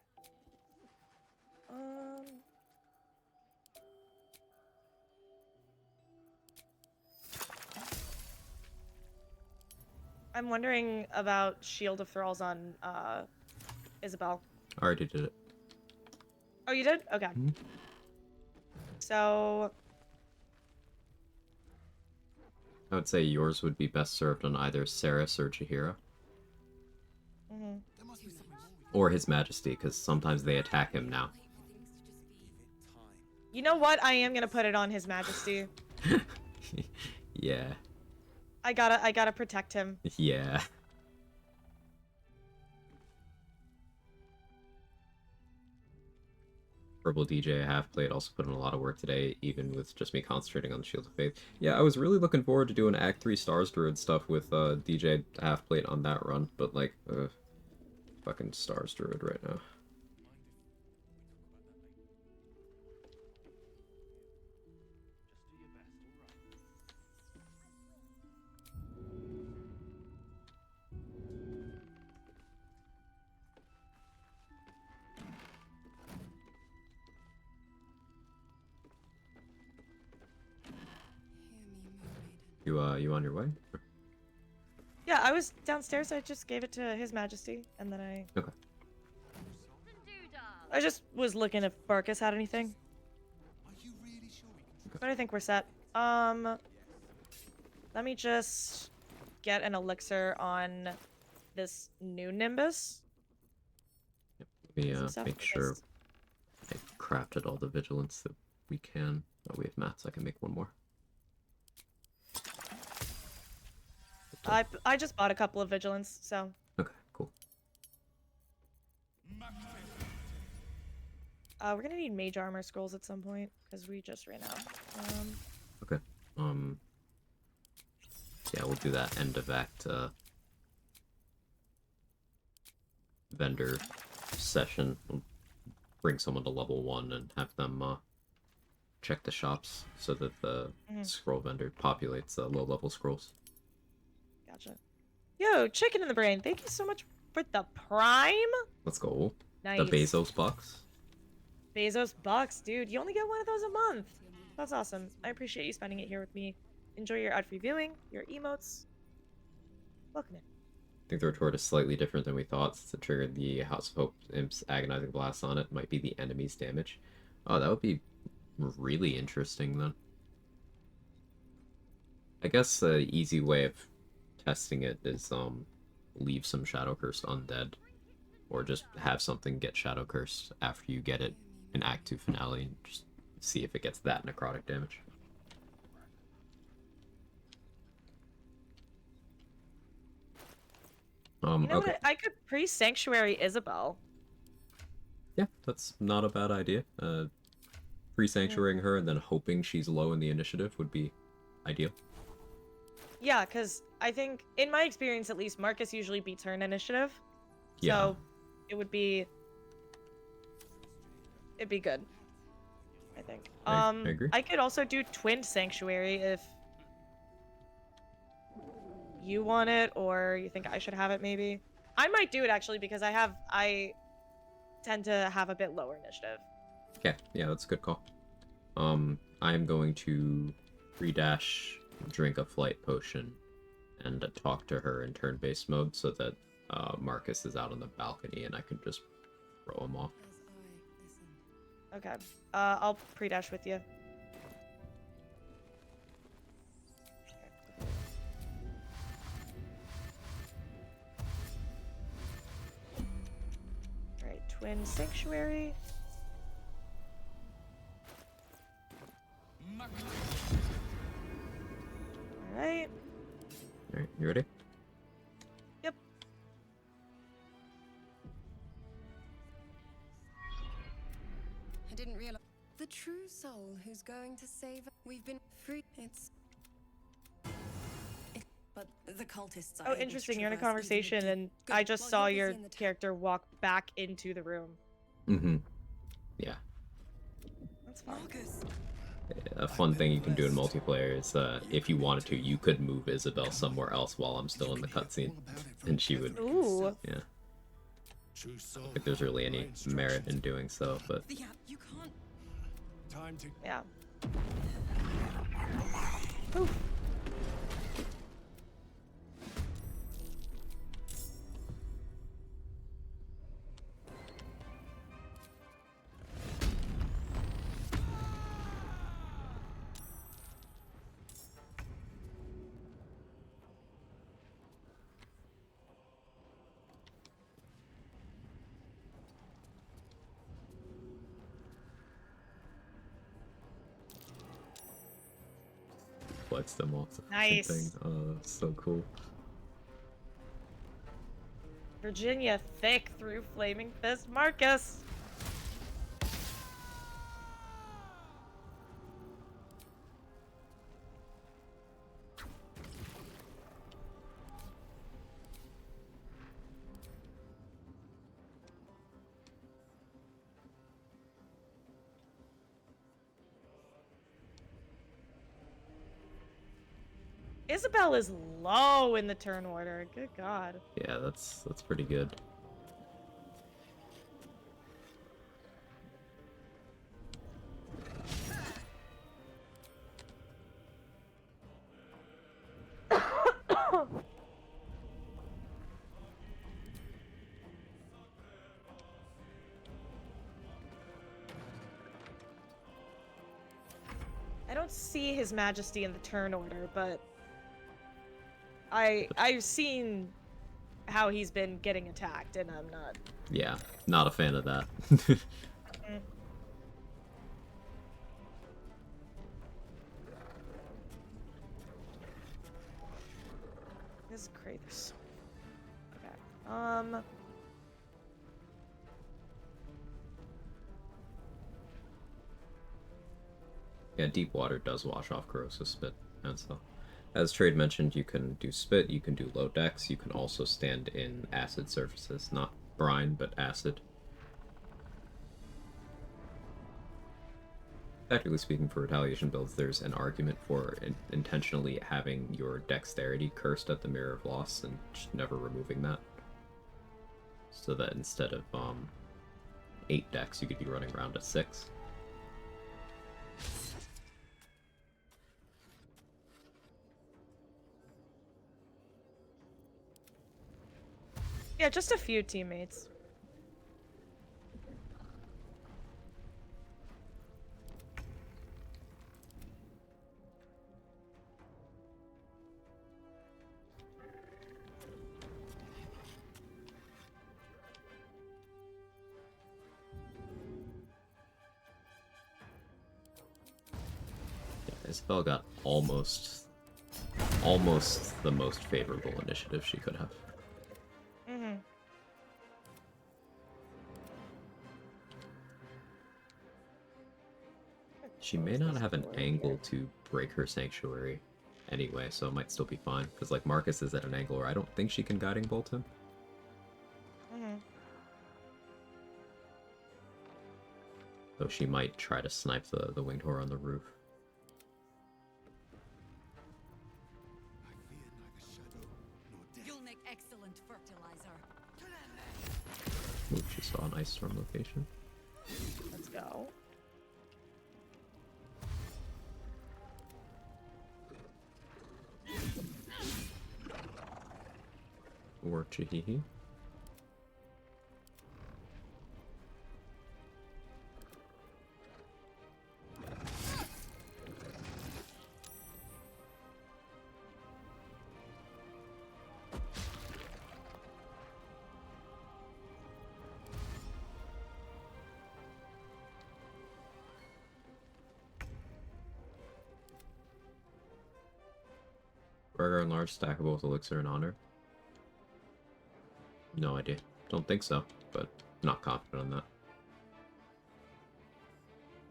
I'm wondering about Shield of Thralls on Isabel. I already did it. Oh, you did? Okay. Mm-hmm. So I would say yours would be best served on either Saris or Jaheira. Or His Majesty, because sometimes they attack him now. you know what? I am gonna put it on His Majesty. Yeah. I gotta protect him. Yeah. Purple DJ half plate also put in a lot of work today, even with just me concentrating on the Shield of Faith. Yeah, I was really looking forward to doing Act 3 Stars Druid stuff with DJ half plate on that run, but like, fucking Stars Druid right now. You on your way? Yeah, I was downstairs. I just gave it to His Majesty, and then I. Okay. I just was looking if Barkus had anything. But I think we're set. Let me just get an elixir on this new Nimbus. Let me Some stuff make sure I crafted all the vigilance that we can. Oh, we have mats. I can make one more. I just bought a couple of vigilance, so. Okay, cool. We're gonna need mage armor scrolls at some point because we just ran out. Okay. Yeah, we'll do that end of act vendor session. We'll bring someone to level 1 and have them check the shops so that the scroll vendor populates low level scrolls. Gotcha. Yo, chicken in the brain. Thank you so much for the prime. Let's go. Nice. The Bezos box. Bezos bucks, dude. You only get one of those a month. That's awesome. I appreciate you spending it here with me. Enjoy your ad-free viewing, your emotes. Welcome in. think the retort is slightly different than we thought, since it triggered the House of Hope Imp's agonizing blast on it. Might be the enemy's damage. Oh, that would be really interesting then. I guess the easy way of testing it is leave some Shadow Cursed undead, or just have something get Shadow Cursed after you get it in Act 2 finale, and just see if it gets that necrotic damage. You know Okay. what? I could pre-sanctuary Isabel. Yeah, that's not a bad idea. Pre-sanctuarying her and then hoping she's low in the initiative would be ideal. Yeah, because I think, in my experience at least, Marcus usually beats her in initiative. Yeah. So, it'd be good, I think. I agree. I could also do Twin Sanctuary if you want it, or you think I should have it, maybe. I might do it, actually, because I tend to have a bit lower initiative. Okay, yeah, that's a good call. I'm going to redash, drink a flight potion, and talk to her in turn-based mode so that Marcus is out on the balcony and I can just throw him off. Okay. I'll pre-dash with you. Alright, Twin Sanctuary. Alright. Alright, you ready? Yep. I didn't realize the true soul who's going to save. We've been free. But the cultists. Oh, interesting. You're in a conversation, and I just saw your character walk back into the room. Mm-hmm. Yeah. That's fine. A fun thing you can do in multiplayer is, if you wanted to, you could move Isabel somewhere else while I'm still in the cutscene, and she would. Ooh. Yeah. I don't think there's really any merit in doing so, but. Yeah, you can't. Time to. Yeah. Oof. Flex them off the Nice. thing. Oh, that's so cool. Virginia thick through Flaming Fist Marcus. Isabel is low in the turn order. Good God. Yeah, that's pretty good. I don't see His Majesty in the turn order, but I've seen how he's been getting attacked, and I'm not. Yeah, not a fan of that. Mm. This is crazy. There's so many. Okay. Yeah, deep water does wash off corrosive spit, and so. As Trade mentioned, you can do spit, you can do low decks, you can also stand in acid surfaces, not brine, but acid. Technically speaking, for retaliation builds, there's an argument for intentionally having your dexterity cursed at the Mirror of Loss and just never removing that. So that instead of 8 decks, you could be running around at 6. Yeah, just a few teammates. Yeah, Isabel got almost the most favorable initiative she could have. Mm-hmm. She may not have an angle to break her sanctuary anyway, so it might still be fine. Because, like, Marcus is at an angle where I don't think she can guiding bolt him. Mm-hmm. Though she might try to snipe the winged whore on the roof. I fear neither shadow nor death. You'll make excellent fertilizer. Ooh, she saw an ice storm location. Let's go. Or Chihihi. Burger and large stackable with elixir and honor. No idea. Don't think so, but not confident on that.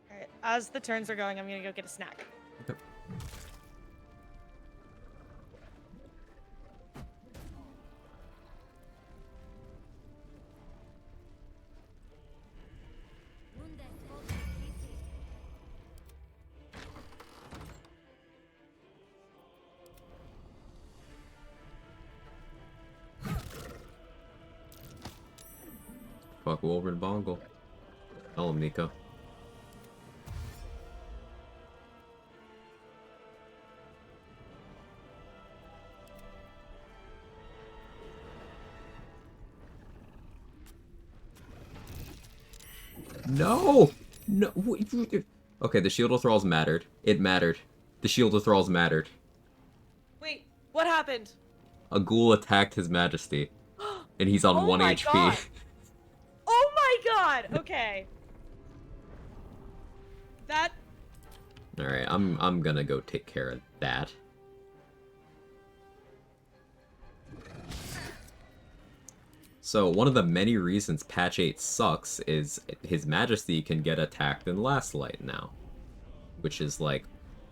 Alright, as the turns are going, I'm gonna go get a snack. Yep. Fuck Wolverine Bongle. Tell him, Nico. No! No! Okay, the shield of thralls mattered. It mattered. The shield of thralls mattered. Wait, what happened? A ghoul attacked his majesty. And he's on Oh 1 my HP. God. Oh my god! Okay. That... Alright, I'm gonna go take care of that. So, one of the many reasons patch 8 sucks is his majesty can get attacked in Last Light now. Which is like,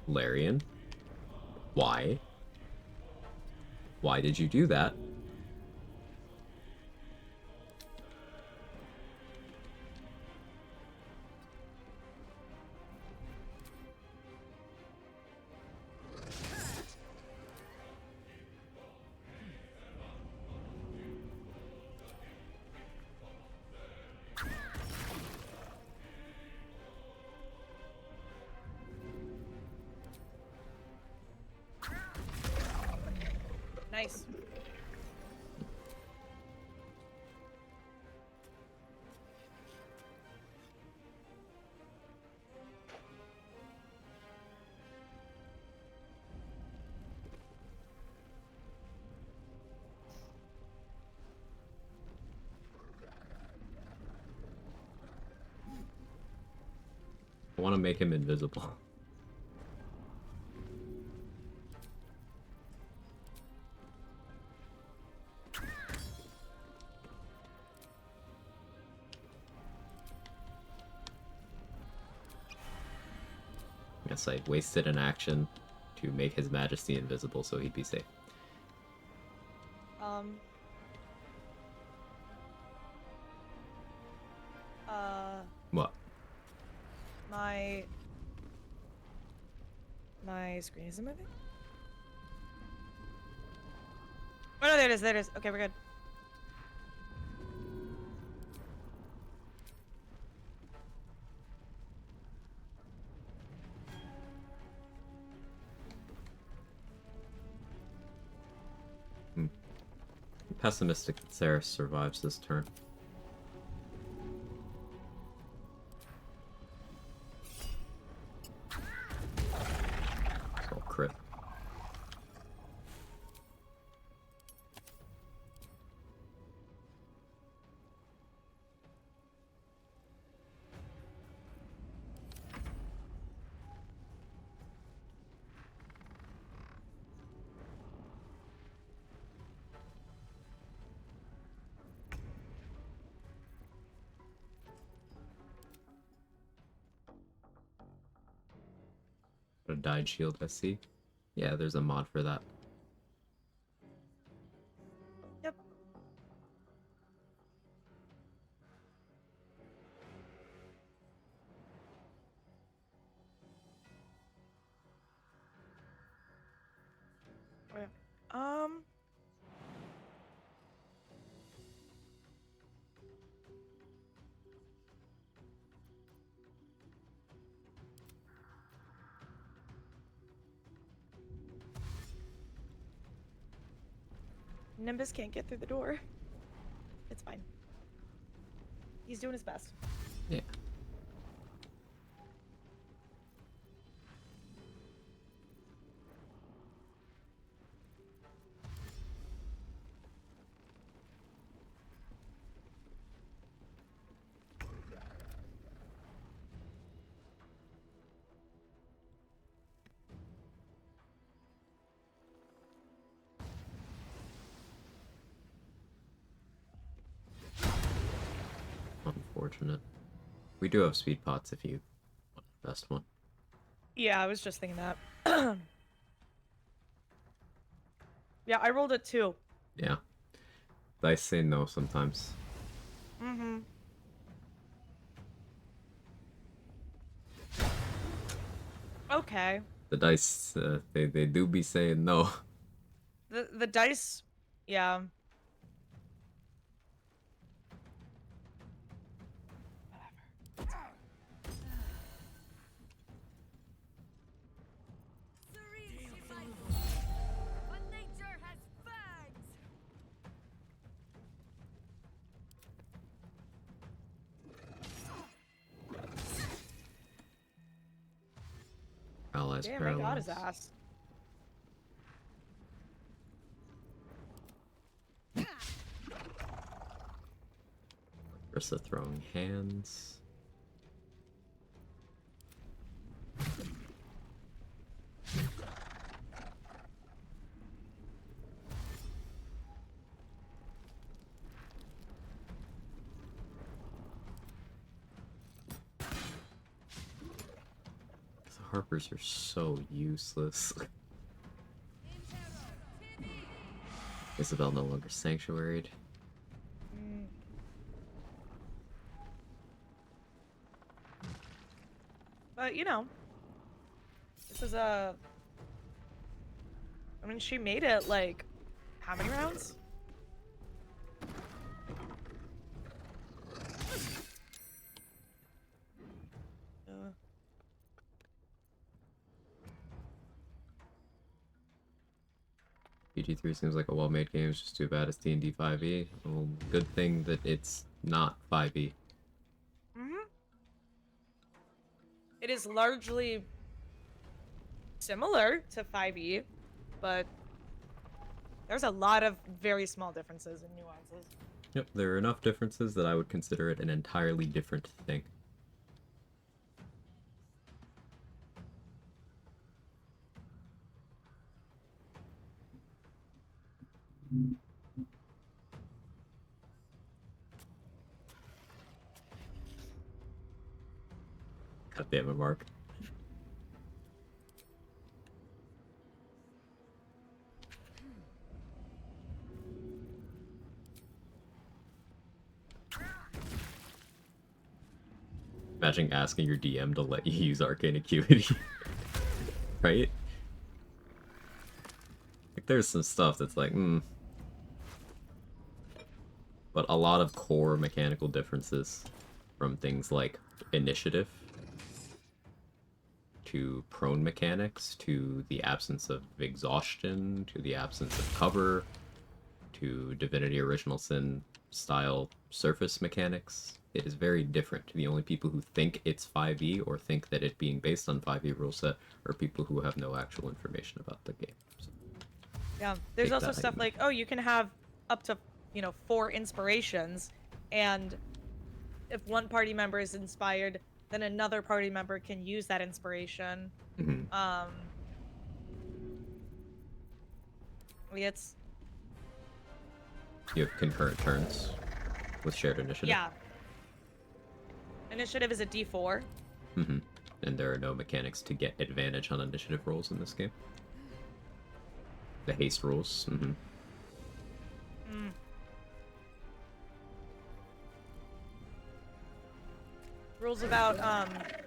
Larian, why? Why did you do that? Nice. I want to make him invisible. Guess I wasted an action to make his majesty invisible so he'd be safe. Um... What? My screen isn't moving? Oh no, there it is, there it is. Okay, we're good. pessimistic that Sarah survives this turn. So crit. A dyed shield SC. Yeah, there's a mod for that. Yep. Okay. Nimbus can't get through the door. It's fine. He's doing his best. Yeah. Unfortunate. We do have speed pots if you want the best one. Yeah, I was just thinking that. Yeah, I rolled it too. Yeah. Dice say no sometimes. Mm-hmm. Okay. The dice, they do be saying no. The dice, yeah. Allies Damn, I got his paralyzed. ass. There's the throwing hands. The Harpers are so useless. Isabel no longer sanctuaried. Mm. But, you know, this is a... I mean, she made it, like, how many rounds? PG3 seems like a well-made game. It's just too bad it's D&D 5e. Well, good thing that it's not 5e. Mm-hmm. It is largely similar to 5e, but there's a lot of very small differences and nuances. Yep, there are enough differences that I would consider it an entirely different thing. God damn it, Mark. Imagine asking your DM to let you use Arcane Acuity. Right? Like, there's some stuff that's like, But a lot of core mechanical differences from things like initiative to prone mechanics to the absence of exhaustion to the absence of cover to Divinity Original Sin style surface mechanics, it is very different. The only people who think it's 5e or think that it being based on 5e rule set are people who have no actual information about the game. So, Yeah, there's take also that how stuff you may. like, oh, you can have up to, 4 inspirations, and if one party member is inspired, then another party member can use that inspiration. Mhm. It's You have concurrent turns with shared initiative. yeah. Initiative is a D4. Mm-hmm. And there are no mechanics to get advantage on initiative rolls in this game. The haste rules. Mm-hmm. Rules about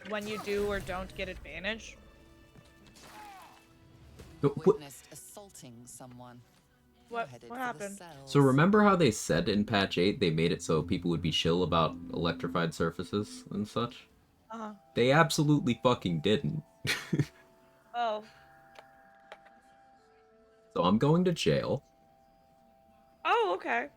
when you do or don't get advantage. Witnessed assaulting someone. You're What headed for the happened? cells. So remember how they said in patch 8 they made it so people would be chill about electrified surfaces and such? Uh-huh. They absolutely fucking didn't. Oh. So I'm going to jail. Oh, okay.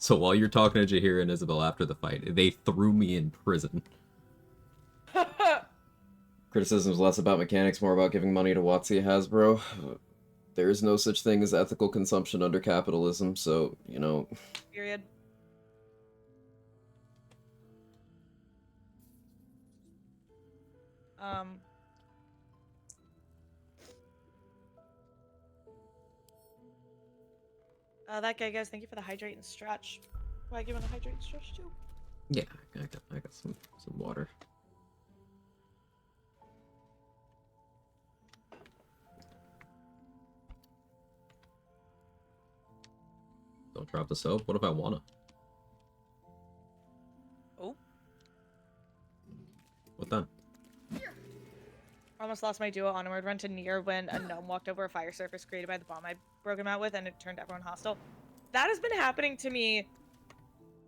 So while you're talking to Jahir and Isabel after the fight, they threw me in prison. Criticism is less about mechanics, more about giving money to WotC Hasbro. There is no such thing as ethical consumption under capitalism, so, Period. That guy, guys, thank you for the hydrate and stretch. Why give him a hydrate and stretch too? Yeah, I got some water. Don't drop the soap. What if I wanna? Oh. What then? Almost lost my duo onward run to near when a gnome walked over a fire surface created by the bomb I broke him out with, and it turned everyone hostile. That has been happening to me,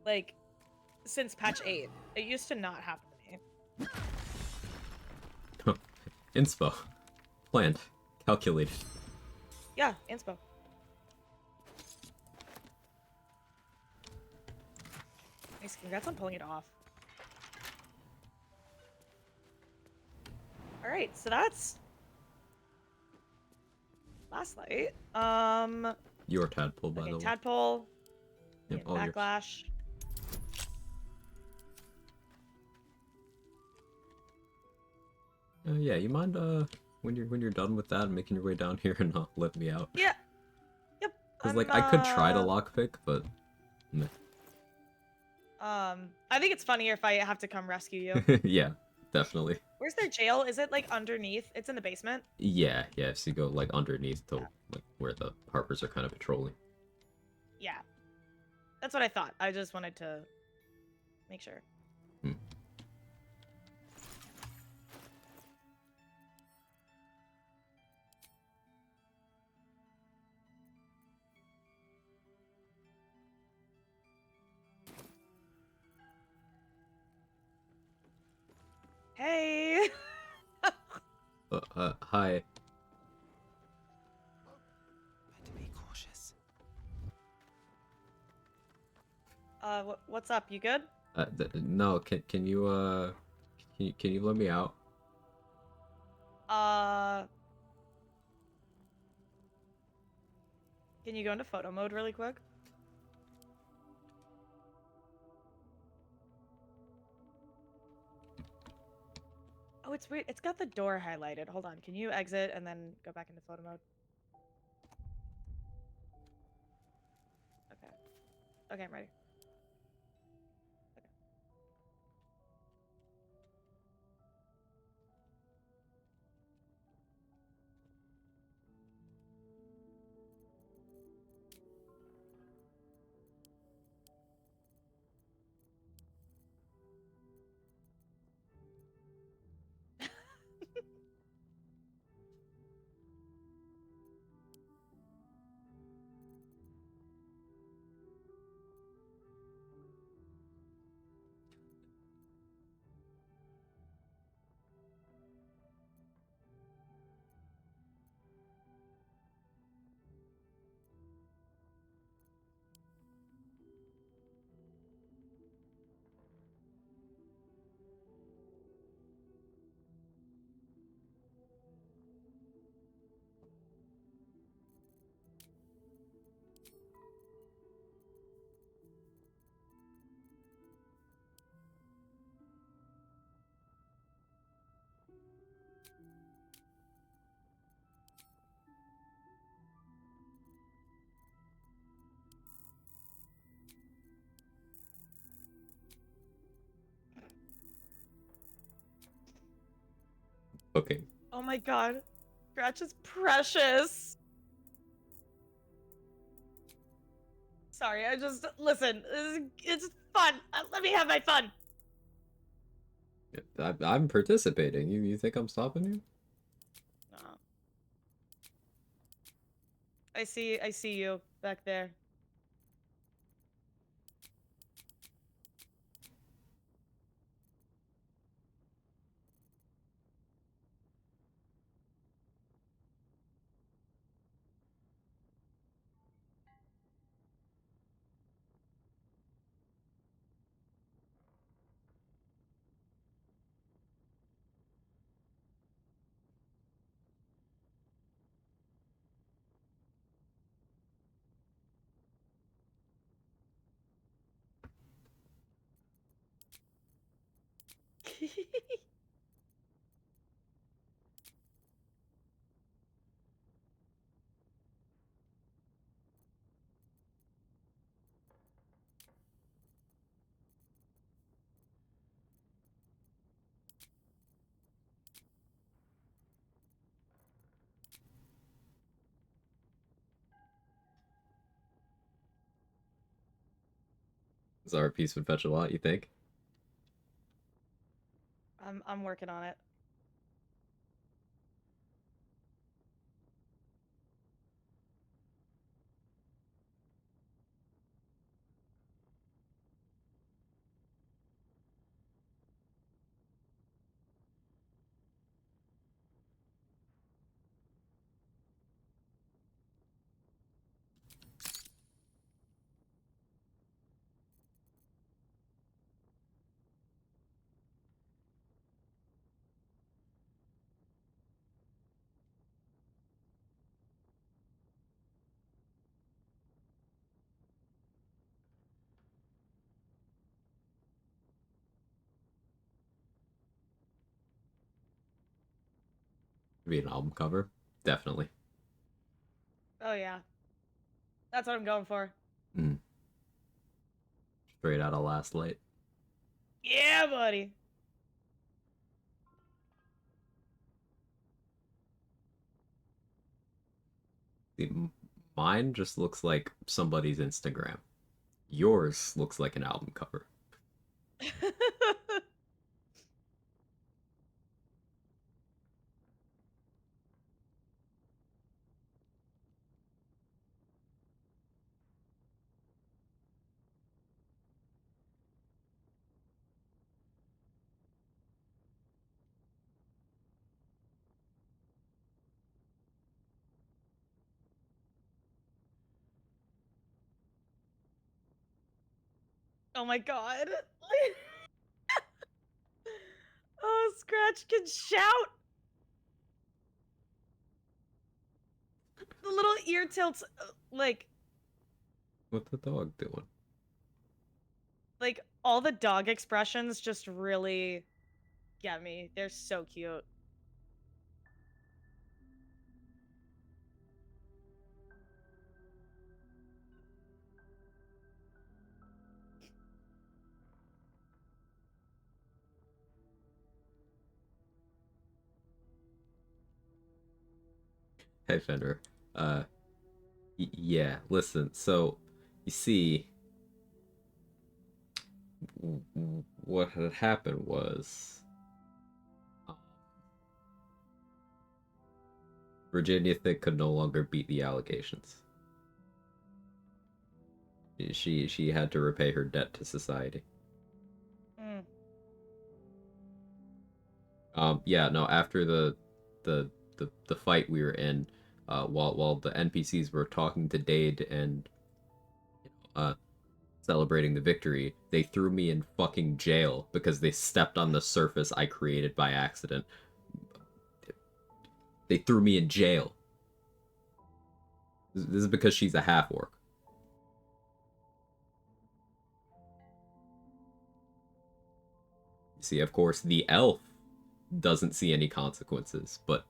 like, since patch 8. It used to not happen to me. Inspo. Planned. Calculated. Yeah, inspo. Nice, congrats on pulling it off. Alright, so that's last light. Your tadpole, by Okay, the way. tadpole. Yep, And all yours. backlash. Yeah, you mind when you're done with that, making your way down here and not let me out? Yeah. Yep. Cause like I could try to lockpick, but meh. I think it's funnier if I have to come rescue you. Yeah, definitely. Where's their jail? Is it like underneath? It's in the basement? Yeah, so you go like underneath to like where the Harpers are kind of patrolling. Yeah. That's what I thought. I just wanted to make sure. Hey! Hi. Better be cautious. What's up? You good? No, can you can you let me out? Can you go into photo mode really quick? Oh, it's weird. It's got the door highlighted. Hold on. Can you exit and then go back into photo mode? Okay. Okay, I'm ready. Okay. Oh my god. Scratch is precious. Sorry, I just listen. It's fun. Let me have my fun. I'm participating. You think I'm stopping you? No. I see you back there. Is our piece would fetch a lot, you think? I'm working on it. Be an album cover? Definitely. Oh yeah. That's what I'm going for. Mm. Straight out of Last Light. Yeah, buddy. Mine just looks like somebody's Instagram. Yours looks like an album cover. Oh my god. Oh, Scratch can shout. The little ear tilts, What's the dog doing? like all the dog expressions just really get me. They're so cute. Hey Fender. Uh yeah, listen, so you see what had happened was um, Virginia Thick could no longer beat the allegations. She had to repay her debt to society. Mm. Yeah, no, after the the fight we were in, while the NPCs were talking to Dade and uh celebrating the victory, they threw me in fucking jail because they stepped on the surface I created by accident. They threw me in jail. This is because she's a half orc. See, of course, the elf doesn't see any consequences, but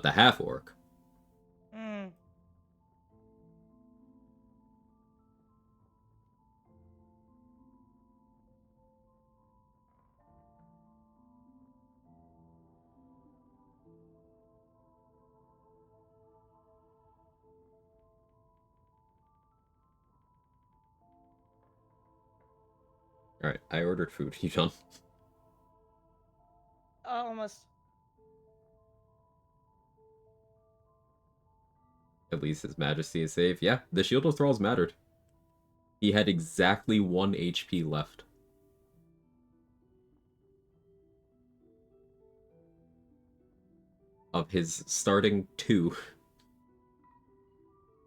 the half orc. Mm. Alright, I ordered food. You done? Almost. At least His Majesty is safe. Yeah, the Shield of Thralls mattered. He had exactly 1 HP left. Of his starting 2.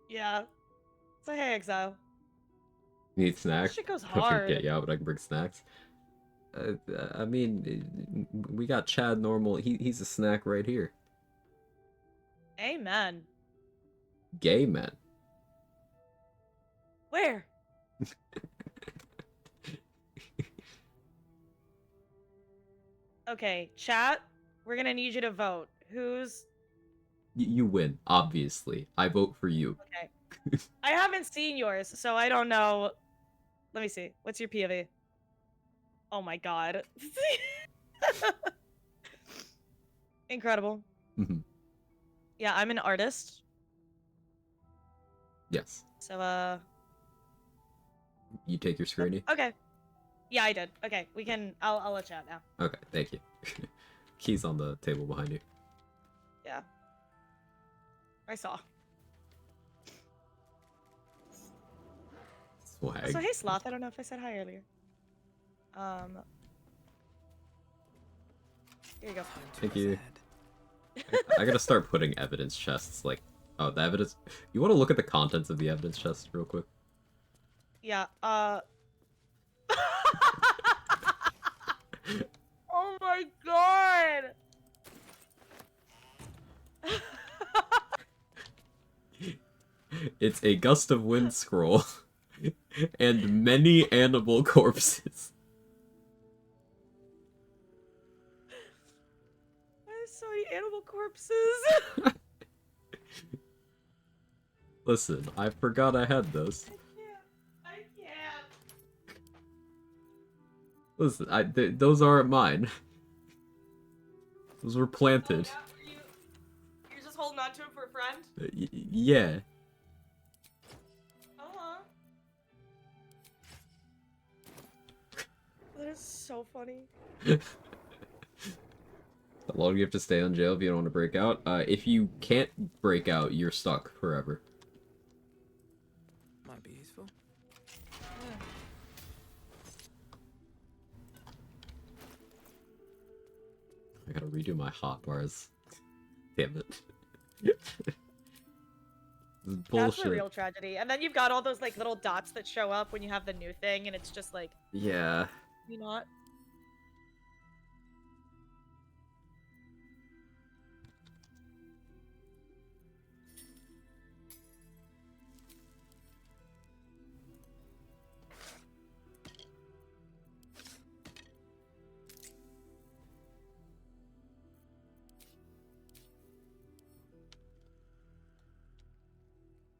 Yeah. So hey, Exile. Need snacks? Shit goes I don't hard. get you out, but I can bring snacks. I mean, we got Chad normal. He's a snack right here. Amen. Gay men. Where? Okay, chat. We're gonna need you to vote. Who's You win, obviously. I vote for you. okay? I haven't seen yours, so I don't know. Let me see. What's your POV? Oh my god. Incredible. Mhm. Yeah, I'm an artist. Yes. So You take your screening? okay. Yeah, I did. Okay, we can I'll let chat now. Okay, thank you. Keys on the table behind you. Yeah. I saw. Swag. So hey Sloth, I don't know if I said hi earlier. Here you go. Time to Thank press you. ahead. I gotta start putting evidence chests, like... Oh, the evidence... You wanna look at the contents of the evidence chest real quick? Yeah, oh my god! It's a gust of wind scroll. And many animal corpses. There's so many animal corpses. Listen, I forgot I had those. I can't. Listen, those aren't mine. Those were planted. Oh, yeah, you're just holding on to him for a friend? Yeah. That is so funny. How long do you have to stay on jail if you don't want to break out? If you can't break out, you're stuck forever. Might be useful. I gotta redo my hotbars. Damn it. This is That's the bullshit. real tragedy. And then you've got all those like little dots that show up when you have the new thing, and it's just like, Yeah. you not.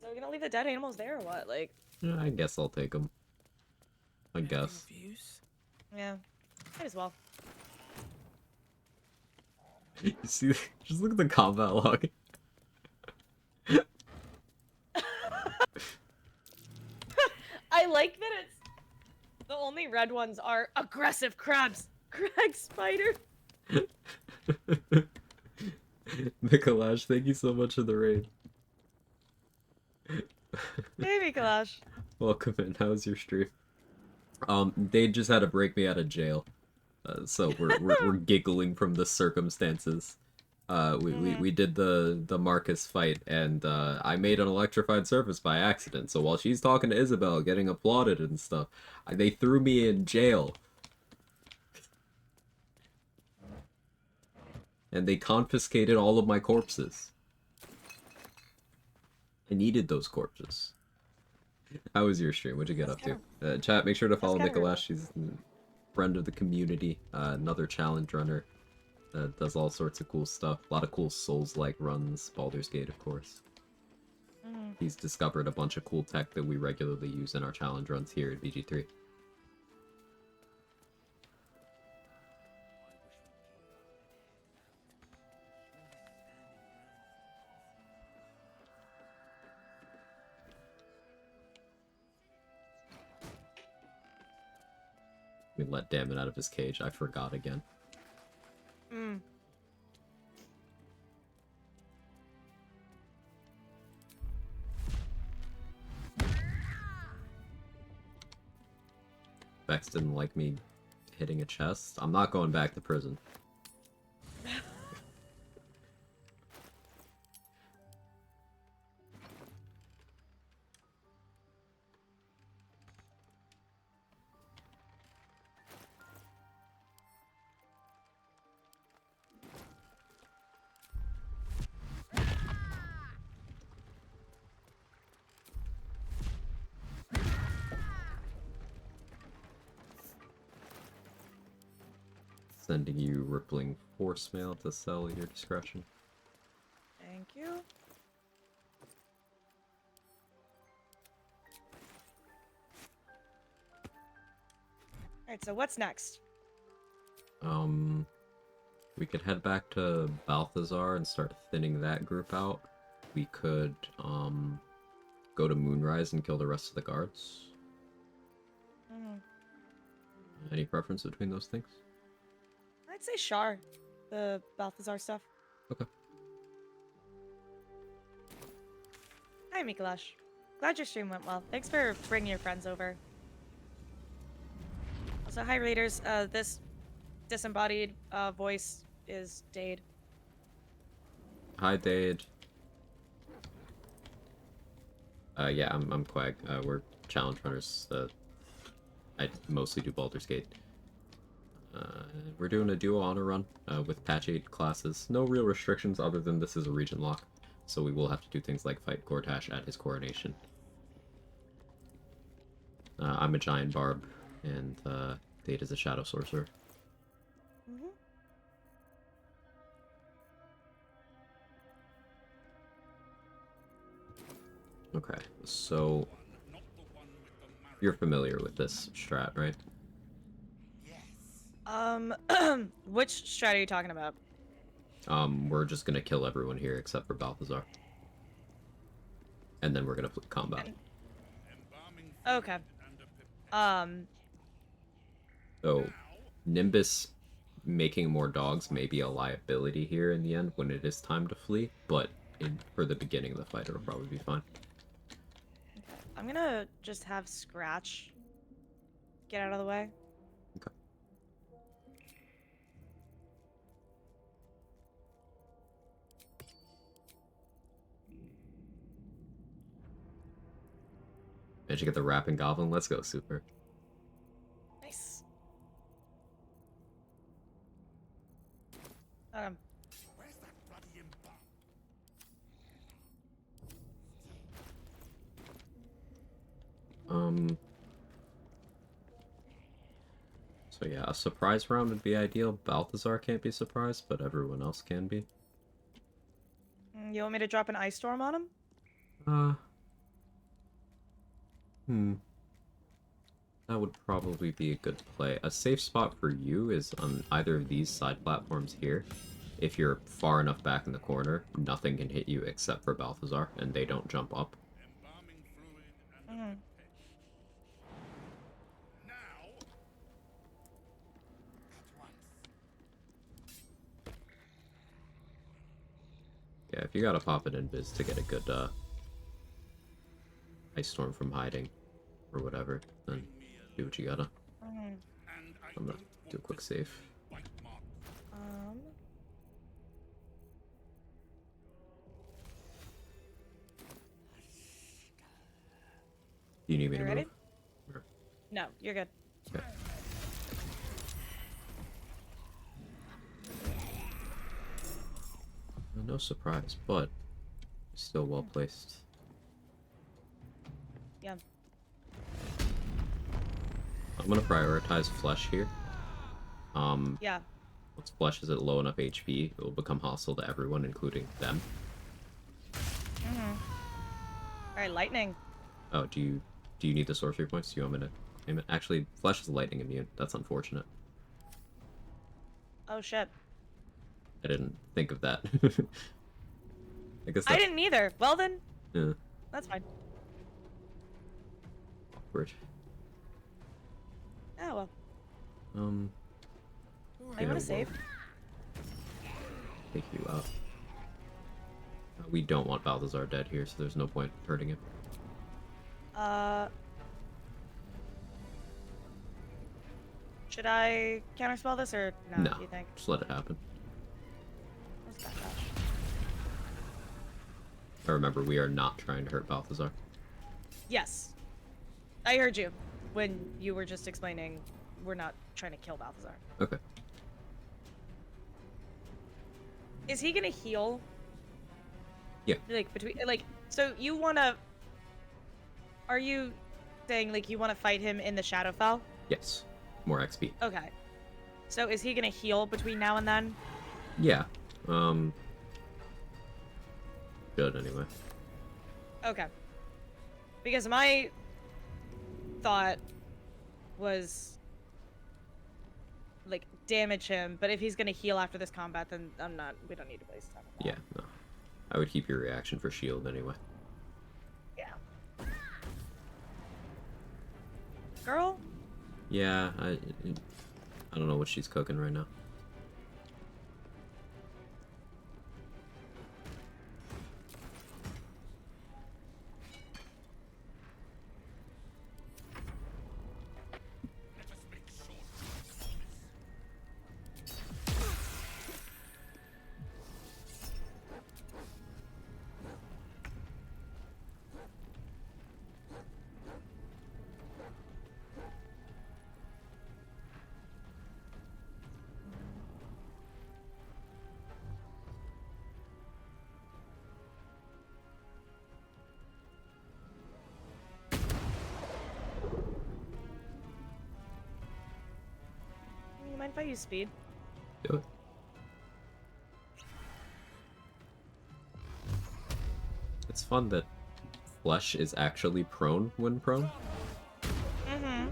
So we're gonna leave the dead animals there or what? Like, Yeah, I guess I'll take them. I Anything guess. of use? yeah, might as well. You see, just look at the combat log. I like that it's the only red ones are aggressive crabs. Crag spider. Mikalash, thank you so much for the raid. Hey, Kalash. Welcome in. How was your stream? They just had to break me out of jail, so we're giggling from the circumstances. We did the Marcus fight, and I made an electrified surface by accident. So while she's talking to Isabel, getting applauded and stuff, they threw me in jail, and they confiscated all of my corpses. I needed those corpses. How was your stream? What'd you get up to? Chat, make sure to follow Mikalash. She's a friend of the community. Another challenge runner. Does all sorts of cool stuff. A lot of cool Souls-like runs. Baldur's Gate, of course. He's discovered a bunch of cool tech that we regularly use in our challenge runs here at VG3. We let Damon out of his cage. I forgot again. Mm. Vex didn't like me hitting a chest. I'm not going back to prison. Sending you rippling force mail to sell at your discretion. Thank you. Alright, so what's next? We could head back to Balthazar and start thinning that group out. We could, go to Moonrise and kill the rest of the guards. Mm. Any preference between those things? I'd say Shar, the Balthazar stuff. Okay. Hi, Mikolash. Glad your stream went well. Thanks for bringing your friends over. Also, hi, readers. This disembodied voice is Dade. Hi, Dade. Yeah, I'm Quag. We're challenge runners. I mostly do Baldur's Gate. We're doing a duo honor run with patch 8 classes. No real restrictions other than this is a region lock, so we will have to do things like fight Gortash at his coronation. I'm a giant barb, and Dade is a shadow sorcerer. Mm-hmm. Okay, so you're familiar with this strat, right? Which strat are you talking about? We're just gonna kill everyone here except for Balthazar. And then we're gonna flip combat. Okay. So, Nimbus making more dogs may be a liability here in the end when it is time to flee, but for the beginning of the fight it'll probably be fine. I'm gonna just have Scratch get out of the way. Okay. Managed to get the Rapping Goblin. Let's go, Super. Nice. Where's that bloody imp? So yeah, a surprise round would be ideal. Balthazar can't be surprised, but everyone else can be. You want me to drop an ice storm on him? That would probably be a good play. A safe spot for you is on either of these side platforms here. If you're far enough back in the corner, nothing can hit you except for Balthazar, and they don't jump up. Mm-hmm. Yeah, if you gotta pop it in Biz to get a good, ice storm from hiding, or whatever, then do what you gotta. Mm-hmm. I'm gonna do a quick save. Do you need me to ready? move? Or- No, you're good. Okay. No surprise, but still well placed. Yeah. I'm gonna prioritize Flesh here. Yeah. Once Flesh is at low enough HP, it will become hostile to everyone, including them. Mm-hmm. Alright, lightning. Oh, do you need the sorcery points? Do you want me to aim it? Actually, Flesh is lightning immune. That's unfortunate. Oh shit. I didn't think of that. I guess I that's didn't either. Well then, yeah, that's fine. awkward. Oh well. I yeah, want to save. take you out. We don't want Balthazar dead here, so there's no point hurting him. Should I counterspell this or no? No, Do you think? just let it happen. What's that dash? I remember we are not trying to hurt Balthazar. Yes, I heard you when you were just explaining we're not trying to kill Balthazar. Okay. Is he gonna heal? Yeah. Like between so you wanna? Are you saying like you want to fight him in the Shadowfell? Yes. More XP. Okay. So is he gonna heal between now and then? Yeah. Good anyway. Okay. Because my thought was like damage him, but if he's gonna heal after this combat, then we don't need to waste time on that. Yeah, no. I would keep your reaction for shield anyway. Yeah. Girl? Yeah, I don't know what she's cooking right now. Let us make short work of this. You mind if I use speed? Do it. It's fun that Flesh is actually prone when prone. Mm-hmm.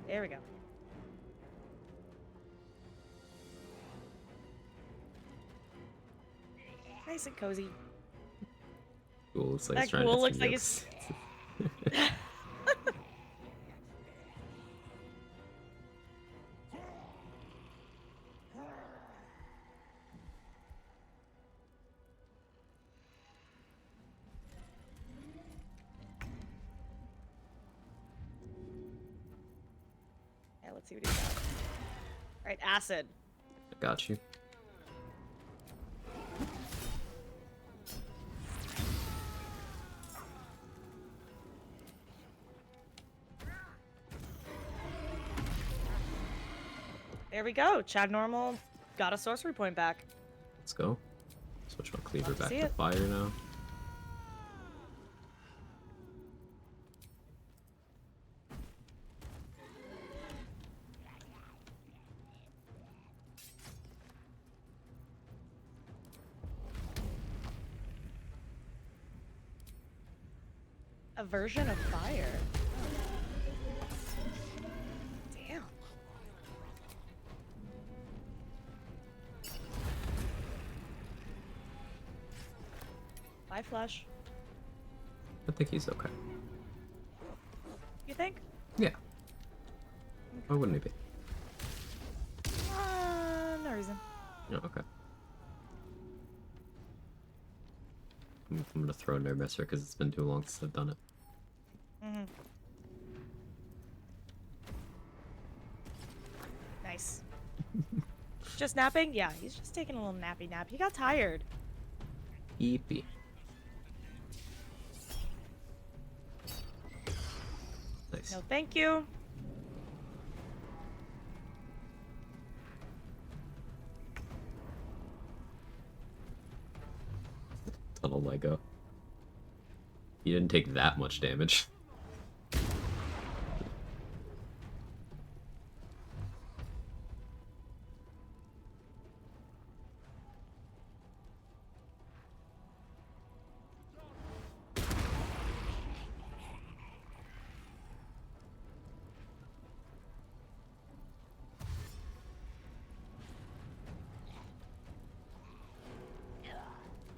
There we go. Nice and cozy. Cool, looks like That it's trying to ghoul get looks some like yolks. Yeah, let's see what he's got. Alright, acid. I got you. There we go. Chad Normal got a sorcery point back. Let's go. Switch my cleaver Love to back see to it. fire now. A version of fire. Damn. Bye, Flush. I think he's okay. You think? Yeah. Why wouldn't he be? No reason. Oh, okay. I'm gonna throw No Messer because it's been too long since I've done it. Mm-hmm. Nice. Just napping? Yeah, he's just taking a little nappy nap. He got tired. Eepy. Nice. No, thank you. Ton of Lego. He didn't take that much damage.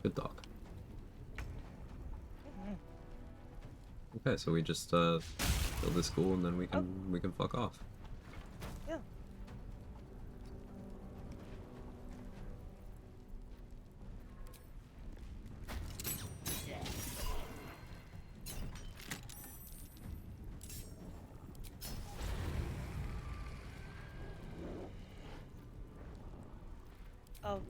Good dog. Mhm. Okay, so we just build this school and then we can fuck off. Yeah. Oh.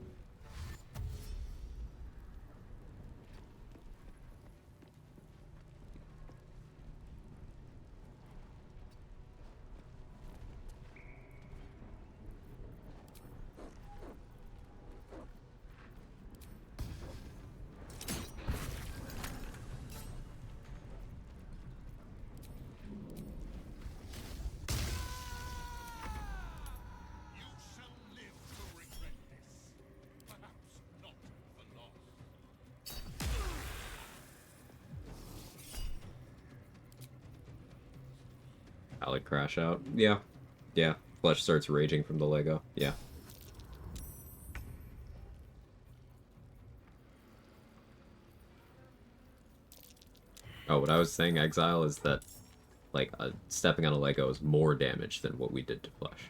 You shall live to regret this. Perhaps not for long. Pallet crash out. Yeah. Yeah. Flesh starts raging from the Lego. Yeah. Oh, what I was saying, Exile, is that, like, stepping on a Lego is more damage than what we did to Flesh.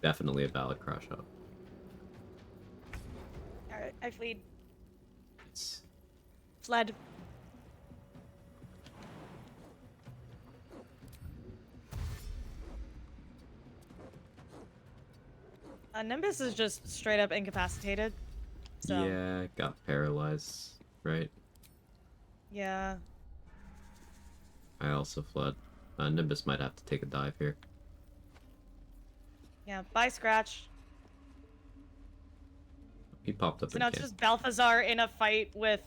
Definitely a valid crash out. Alright, I fled. It's... Fled. Nimbus is just straight up incapacitated. So. Yeah, got paralyzed, right? Yeah. I also fled. Nimbus might have to take a dive here. Yeah. Bye, Scratch. He popped up So in now it's camp. just Balthazar in a fight with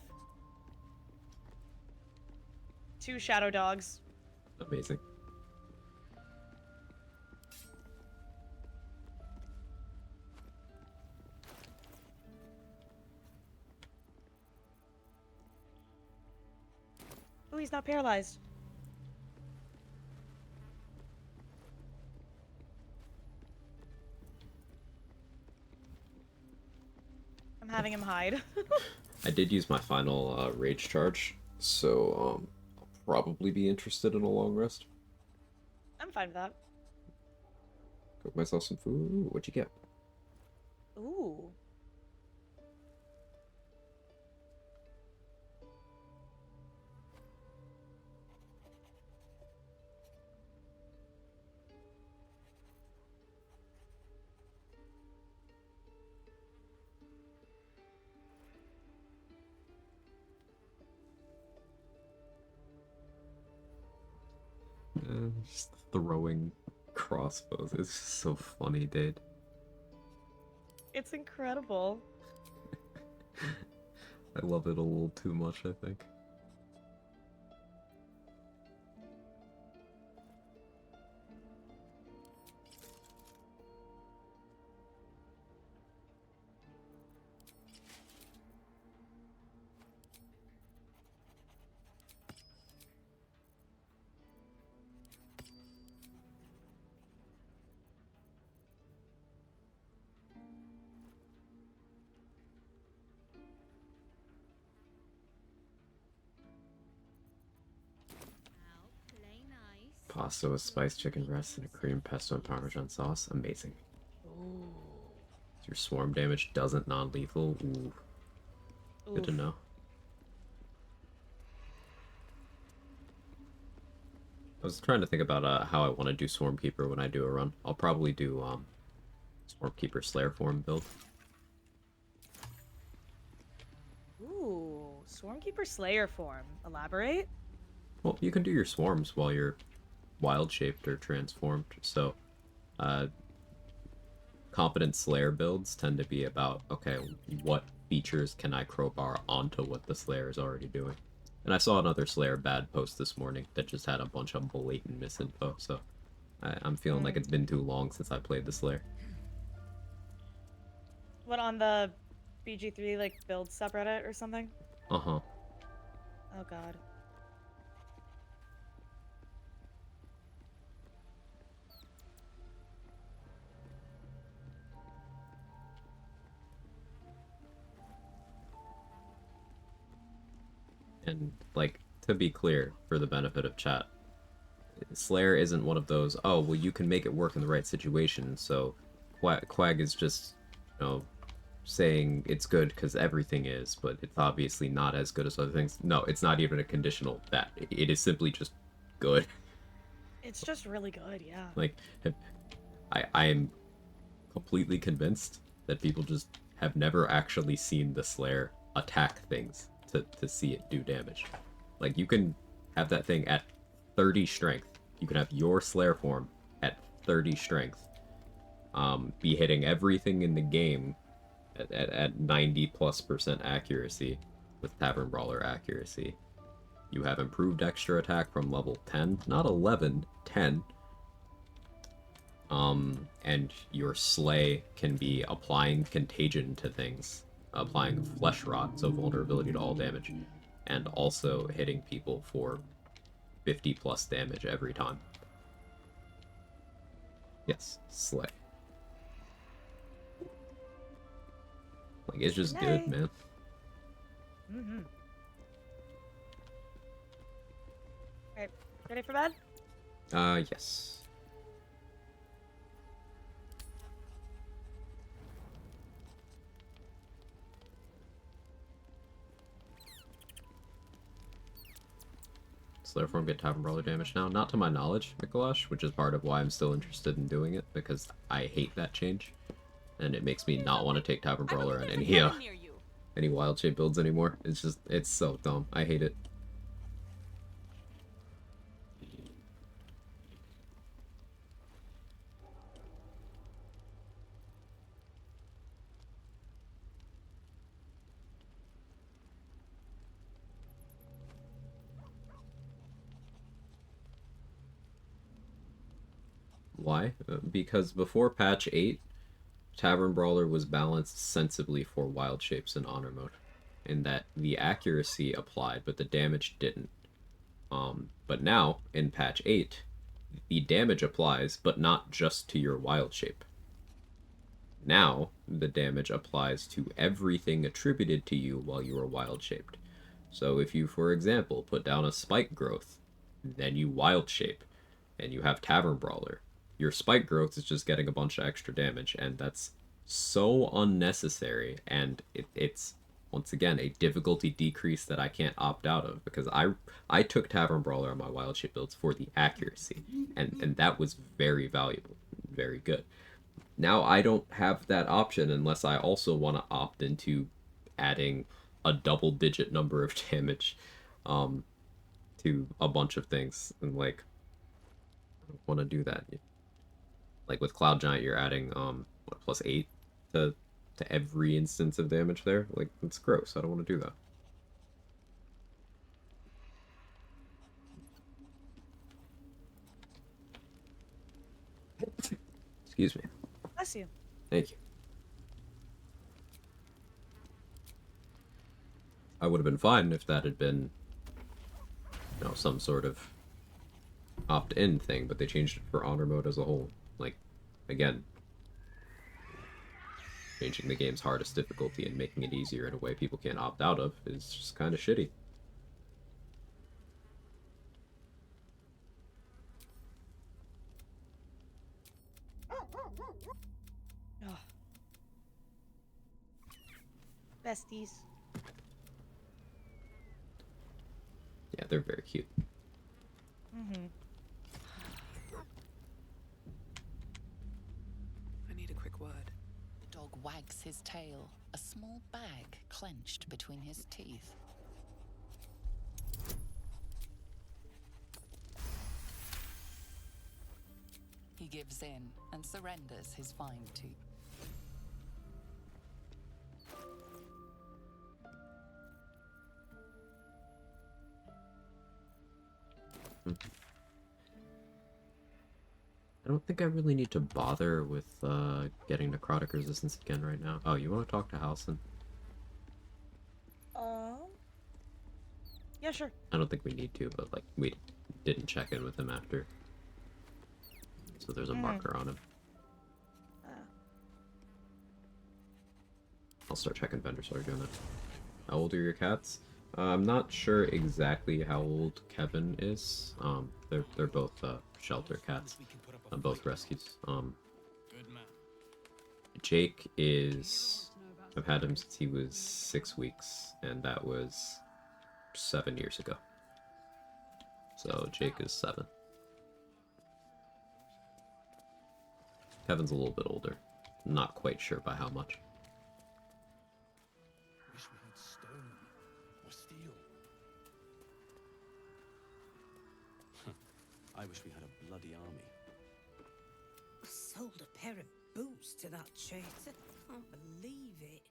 2 shadow dogs. Amazing. Oh, he's not paralyzed. I'm having him hide. I did use my final rage charge, so I'll probably be interested in a long rest. I'm fine with that. Cook myself some food. Ooh, what'd you get? Ooh. Just throwing crossbows is so funny, dude. It's incredible. I love it a little too much, I think. Now, play nice. Pasta with spiced chicken breast and a cream pesto and parmesan sauce. Amazing. Ooh. Your swarm damage doesn't non-lethal. Ooh. Good to Oof. know. I was trying to think about how I want to do Swarm Keeper when I do a run. I'll probably do Swarm Keeper Slayer form build. Ooh. Swarmkeeper Slayer form. Elaborate? Well, you can do your swarms while you're wild shaped or transformed. So, competent Slayer builds tend to be about, okay, what features can I crowbar onto what the Slayer is already doing? And I saw another Slayer bad post this morning that just had a bunch of blatant misinfo, so I'm feeling like it's been too long since I played the Slayer. What, on the BG3, like, build subreddit or something? Uh-huh. Oh, God. And, like, to be clear, for the benefit of chat, Slayer isn't one of those, oh, well, you can make it work in the right situation, so Quag is just, you know, saying it's good because everything is, but it's obviously not as good as other things. No, it's not even a conditional that. It is simply just good. It's just really good, yeah. Like, I am completely convinced that people just have never actually seen the Slayer attack things to see it do damage. Like, you can have that thing at 30 strength. You can have your Slayer form at 30 strength. Be hitting everything in the game at 90+% accuracy with Tavern Brawler accuracy. You have improved extra attack from level 10, not 11, 10. And your Slay can be applying contagion to things, applying flesh rot, so vulnerability to all damage, and also hitting people for 50+ damage every time. Yes, Slay. Like, it's just good, man. Mm-hmm. Alright, ready for bed? Yes. Slayer form get Tavern Brawler damage now? Not to my knowledge, Mikolash, which is part of why I'm still interested in doing it, because I hate that change. And it makes me not want to take Tavern Brawler on any wild shape builds anymore. It's just, it's so dumb. I hate it. Why? Because before patch 8, Tavern Brawler was balanced sensibly for wild shapes in Honor Mode, in that the accuracy applied, but the damage didn't. But now, in patch 8, the damage applies, but not just to your wild shape. Now, the damage applies to everything attributed to you while you are wild shaped. So if you, for example, put down a spike growth, then you wild shape, and you have Tavern Brawler, your spike growth is just getting a bunch of extra damage, and that's so unnecessary, and it's once again a difficulty decrease that I can't opt out of, because I took Tavern Brawler on my wild shape builds for the accuracy, and that was very valuable, very good. Now I don't have that option unless I also want to opt into adding a double-digit number of damage to a bunch of things, and like I don't want to do that. Like with Cloud Giant, you're adding what, +8 to every instance of damage there. Like, it's gross. I don't want to do that. Excuse me. Bless you. Thank you. I would have been fine if that had been, you know, some sort of opt-in thing, but they changed it for Honor Mode as a whole. Like, again, changing the game's hardest difficulty and making it easier in a way people can't opt out of is just kind of shitty. Oh. Besties. Yeah, they're very cute. Mm-hmm. I need a quick word. The dog wags his tail, a small bag clenched between his teeth. He gives in and surrenders his fine tooth. I don't think I really need to bother with getting necrotic resistance again right now. Oh, you want to talk to Halson? Yeah, sure. I don't think we need to, but like we didn't check in with him after. So there's a marker on him. I'll start checking vendors while you're doing that. How old are your cats? I'm not sure exactly how old Kevin is. They're both shelter cats, both rescues. Good man. Jake is. I've had him since he was 6 weeks, and that was 7 years ago. So Jake is 7. Kevin's a little bit older. Not quite sure by how much. Wish we had stone or steel. I wish we had a bloody army. I sold a pair of boots to that traitor. Can't believe it.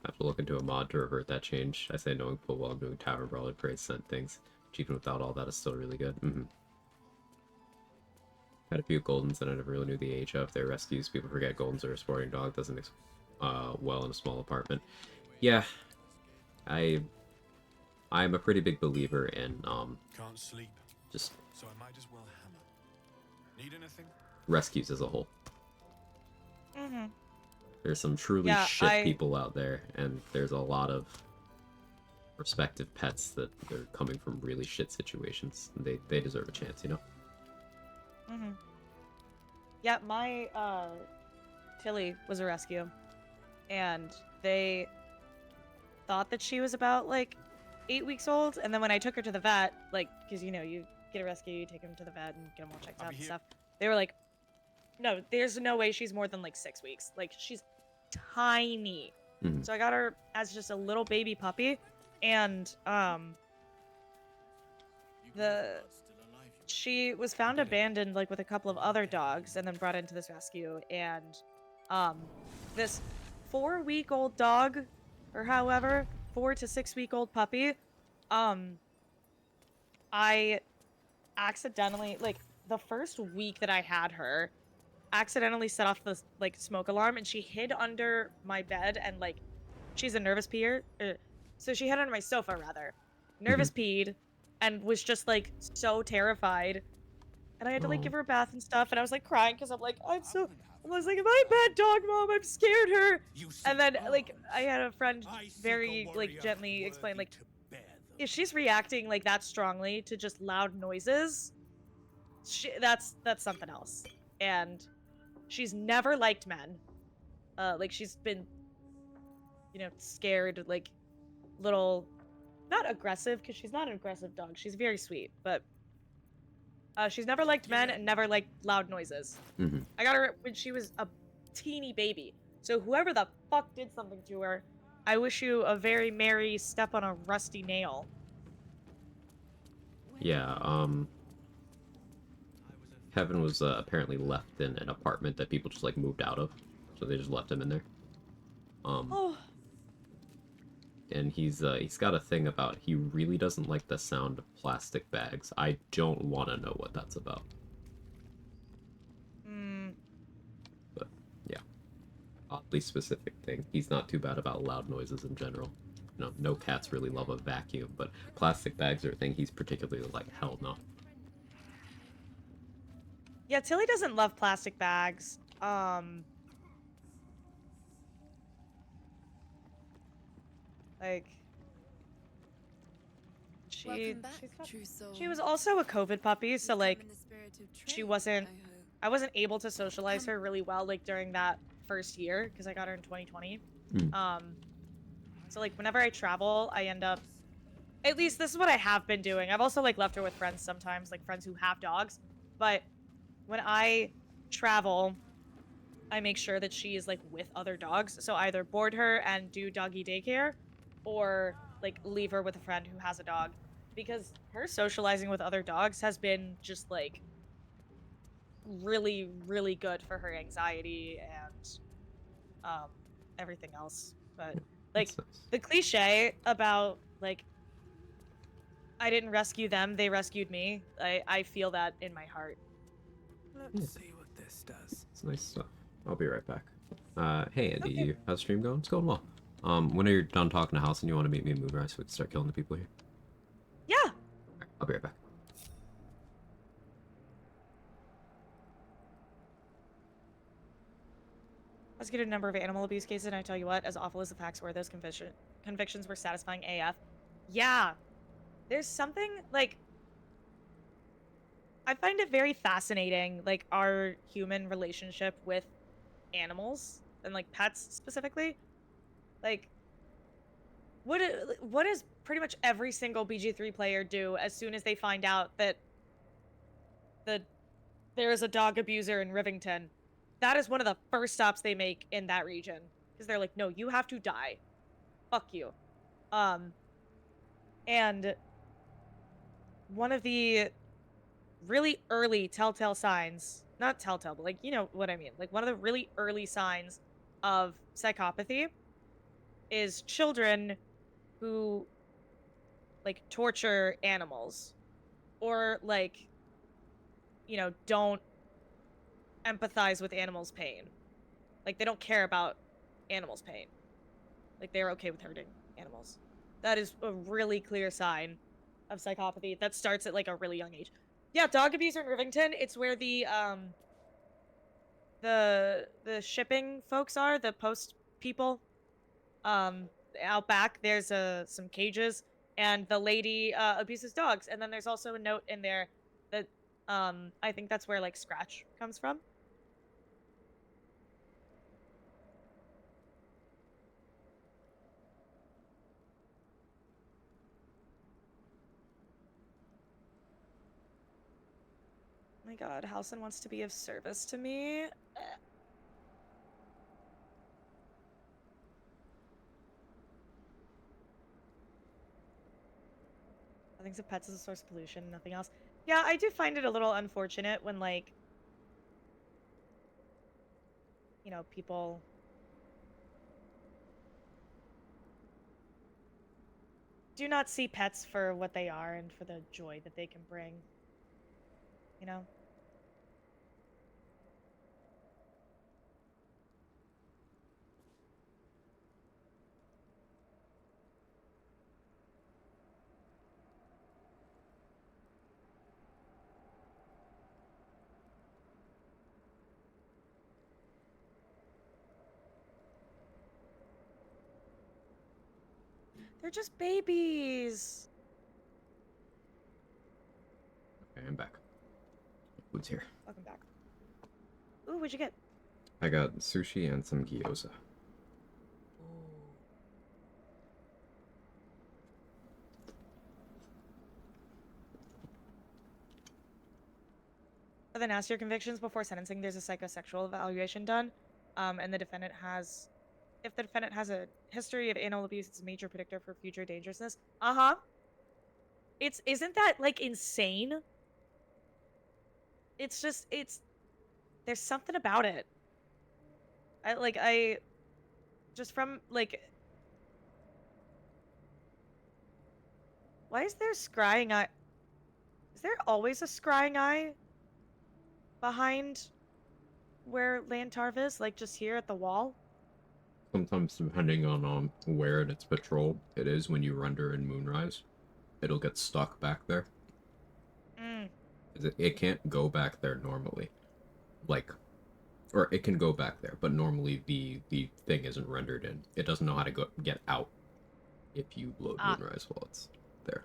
I have to look into a mod to revert that change. I say knowing full well I'm doing Tavern Brawler Parade sent things, which even without all that is still really good. Had a few Goldens that I never really knew the age of. They're rescues. People forget Goldens are a sporting dog. Doesn't mix well in a small apartment. Yeah, I'm a pretty big believer in Can't sleep, just so I might as well hammer. Need anything? rescues as a whole. Mm-hmm. There's some truly Yeah, shit people out there, and there's a lot of respective pets that they're coming from really shit situations. And they deserve a chance, you know? Mm-hmm. Yeah, my Tilly was a rescue, and they thought that she was about like 8 weeks old, and then when I took her to the vet, like, because you know you get a rescue, you take them to the vet and get them all checked I'll out be and here. stuff. They were like, no, there's no way she's more than like 6 weeks. Like, she's tiny. Mhm. So I got her as just a little baby puppy, and she was found abandoned like with a couple of other dogs and then brought into this rescue, and this 4-week-old dog, or however 4 to 6-week-old puppy, I accidentally, like, the first week that I had her, accidentally set off the like smoke alarm, and she hid under my bed, and like, she's a nervous peer, so she hid under my sofa rather, nervous peed, and was just like so terrified, and I had to like Oh. give her a bath and stuff, and I was like crying because I'm like, I was like, am I a bad dog, mom? I'm scared her. And then like I had a friend very like gently explain, like, if she's reacting like that strongly to just loud noises, that's something else. And she's never liked men. Like, she's been, you know, scared, like, little, not aggressive, because she's not an aggressive dog. She's very sweet, but she's never liked men and never liked loud noises. I got her when she was a teeny baby. So whoever the fuck did something to her, I wish you a very merry step on a rusty nail. Yeah, Kevin was apparently left in an apartment that people just like moved out of, so they just left him in there. Oh. And he's got a thing about he really doesn't like the sound of plastic bags. I don't want to know what that's about. But yeah, oddly specific thing. He's not too bad about loud noises in general. You know, no cats really love a vacuum, but plastic bags are a thing he's particularly like, hell no. Yeah, Tilly doesn't love plastic bags. Like, Welcome back, got, true soul. she was also a COVID puppy, so You've like, come in the spirit of she trade, wasn't, I hope. I wasn't able to socialize her really well, like, during that first year, because I got her in 2020. So like, whenever I travel, I end up, at least this is what I have been doing. I've also like left her with friends sometimes, like friends who have dogs, but when I travel, I make sure that she is like with other dogs. So either board her and do doggy daycare, or like leave her with a friend who has a dog, because her socializing with other dogs has been just like really, really good for her anxiety and everything else. But like That's nice. the cliche about like I didn't rescue them, they rescued me. I feel that in my heart. Let's see what this does. It's nice stuff. I'll be right back. Hey Andy, Okay. how's the stream going? It's going well. When you're done talking to House and you want to meet me in Moonrise, so we can start killing the people here. Yeah. Alright, I'll be right back. Prosecuted a number of animal abuse cases, and I tell you what, as awful as the facts were, those convictions were satisfying AF. Yeah. There's something, like, I find it very fascinating, like, our human relationship with animals, and, like, pets specifically. Like, what does pretty much every single BG3 player do as soon as they find out that there is a dog abuser in Rivington? That is one of the first stops they make in that region. Because they're like, no, you have to die. Fuck you. And one of the really early telltale signs, not telltale, but like, you know what I mean, like one of the really early signs of psychopathy is children who like torture animals or like, you know, don't empathize with animals' pain. Like they don't care about animals' pain. Like they're okay with hurting animals. That is a really clear sign of psychopathy that starts at like a really young age. Yeah, dog abuse in Rivington, it's where the shipping folks are, the post people. Out back there's some cages and the lady abuses dogs, and then there's also a note in there that I think that's where like Scratch comes from. Oh my god, Halson wants to be of service to me. I think of pets as a source of pollution, nothing else. Yeah, I do find it a little unfortunate when, like, you know, people do not see pets for what they are and for the joy that they can bring. You know? They're just babies. Okay, I'm back. Food's here. Welcome back. Ooh, what'd you get? I got sushi and some gyoza. For the nastier convictions before sentencing, there's a psychosexual evaluation done, and the defendant has, if the defendant has a history of anal abuse, it's a major predictor for future dangerousness. Isn't that like insane? It's just, there's something about it. Just from like, why is there scrying eye? Is there always a scrying eye behind where Lantarv is? Like just here at the wall? Sometimes, depending on where it's patrolled, it is when you render in Moonrise, it'll get stuck back there. It can't go back there normally, like, or it can go back there, but normally the thing isn't rendered in. It doesn't know how to get out if you load Moonrise while it's there.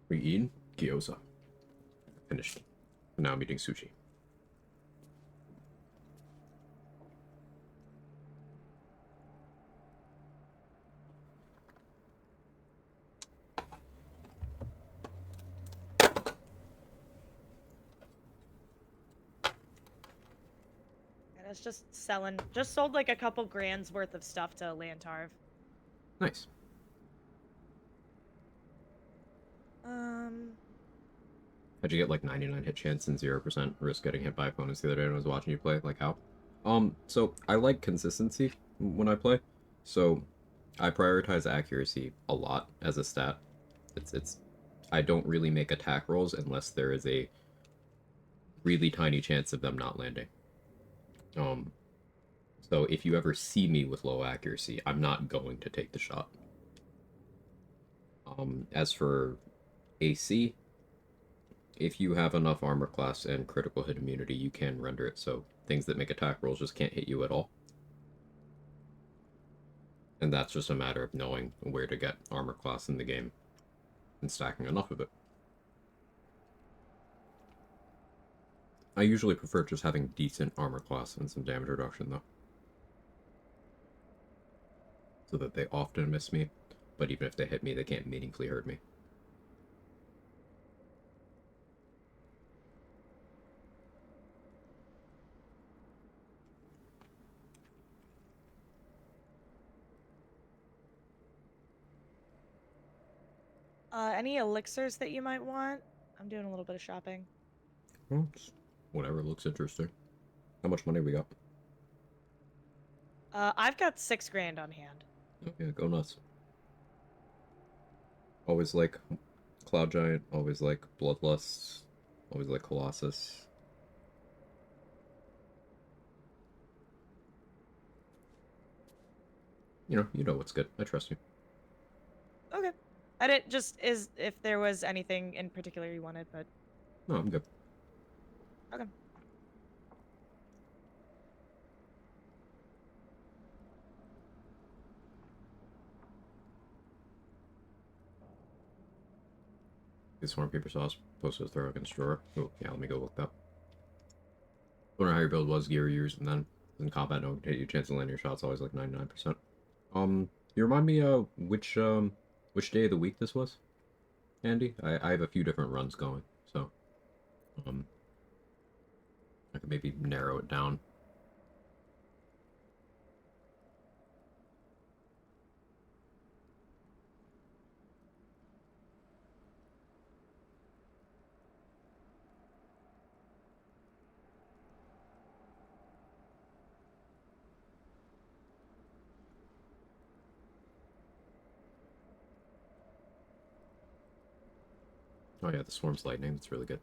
We eat gyoza. Finished. Now I'm eating sushi. it's just selling. Just sold like a couple grand's worth of stuff to Lantarv. Nice. How'd you get like 99 hit chance and 0% risk getting hit by opponents the other day when I was watching you play? Like how? So I like consistency when I play. So I prioritize accuracy a lot as a stat. It's I don't really make attack rolls unless there is a really tiny chance of them not landing. So if you ever see me with low accuracy, I'm not going to take the shot. As for AC, if you have enough armor class and critical hit immunity, you can render it so things that make attack rolls just can't hit you at all. And that's just a matter of knowing where to get armor class in the game and stacking enough of it. I usually prefer just having decent armor class and some damage reduction, though. So that they often miss me, but even if they hit me, they can't meaningfully hurt me. Any elixirs that you might want? I'm doing a little bit of shopping. Well, whatever looks interesting. How much money we got? I've got 6 grand on hand. Okay, go nuts. Always like Cloud Giant, always like Bloodlust, always like Colossus. You know what's good. I trust you. Okay. I didn't just is if there was anything in particular you wanted, but No, I'm good. okay. Get Swarm Paper Sauce, posted throw against drawer. Oh, yeah, let me go look that. Don't know how your build was, gear you used, and then in combat, no hit you chance of landing your shots always like 99%. You remind me which day of the week this was, Andy? I have a few different runs going, so I could maybe narrow it down. Oh yeah, the Swarm's Lightning, it's really good.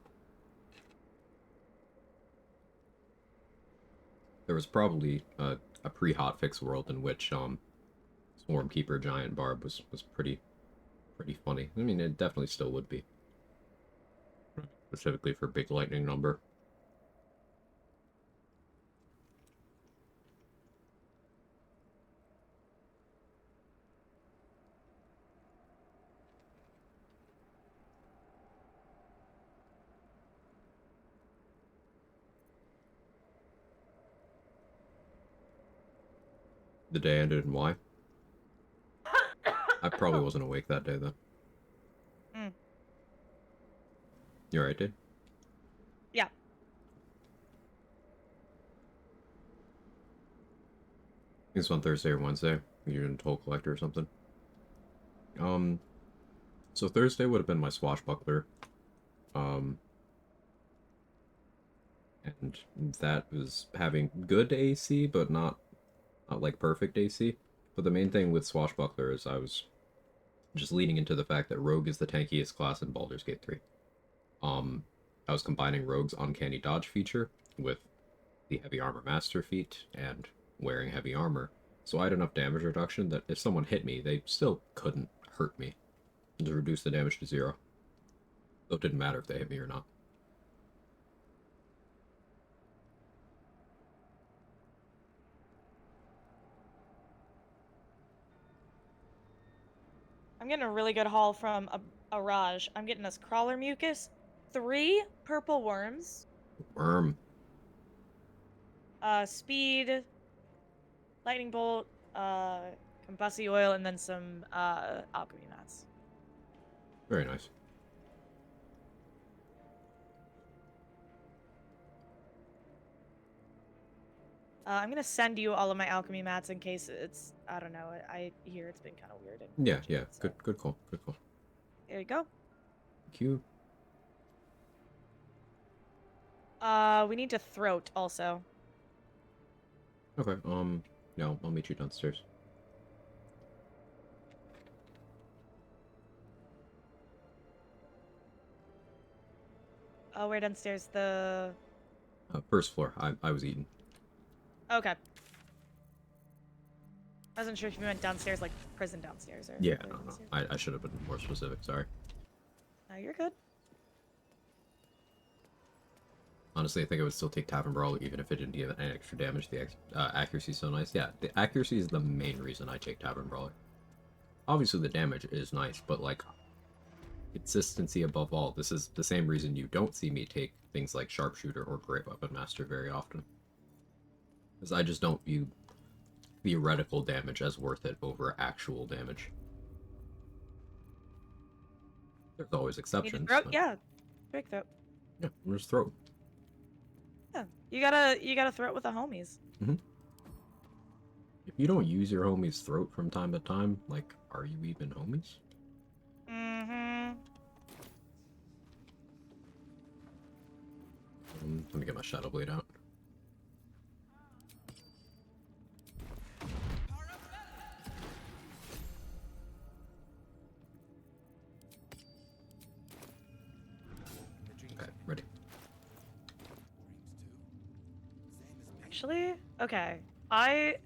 There was probably a pre-hotfix world in which Swarm Keeper Giant Barb was pretty funny. I mean, it definitely still would be. Specifically for big lightning number. The day ended in Y. I probably wasn't awake that day, though. Mm. You alright, dude? Yeah. It's on Thursday or Wednesday. You're in Toll Collector or something. So Thursday would have been my Swashbuckler. And that was having good AC, but not like perfect AC. But the main thing with Swashbuckler is I was just leading into the fact that Rogue is the tankiest class in Baldur's Gate 3. I was combining Rogue's Uncanny Dodge feature with the Heavy Armor Master feat and wearing heavy armor, so I had enough damage reduction that if someone hit me, they still couldn't hurt me. To reduce the damage to 0. So it didn't matter if they hit me or not. I'm getting a really good haul from a Raj. I'm getting us crawler mucus, 3 purple worms, Worm. Speed, lightning bolt, combusty oil, and then some alchemy mats. Very nice. I'm gonna send you all of my alchemy mats in case it's, I don't know, I hear it's been kind of weird. And Yeah, glitchy, yeah. so Good call. Good call. there you go. Thank you. We need to throat also. Okay, no, I'll meet you downstairs. Oh, we're downstairs. The First floor. I was eating. okay. I wasn't sure if you meant downstairs, like prison downstairs, or Yeah, really no. downstairs. I should have been more specific, sorry. No, you're good. Honestly, I think I would still take Tavern Brawl even if it didn't give any extra damage. The accuracy is so nice. Yeah, the accuracy is the main reason I take Tavern Brawler. Obviously, the damage is nice, but like consistency above all. This is the same reason you don't see me take things like Sharpshooter or Great Weapon Master very often. Because I just don't view theoretical damage as worth it over actual damage. There's always Need exceptions. to throat? But... Yeah. Break throat. Yeah, just throw. Yeah. You gotta throat with the homies. Mm-hmm. If you don't use your homie's throat from time to time, like, are you even homies? Mm-hmm. Let me get my Shadow Blade out. Okay, ready. Actually, okay. I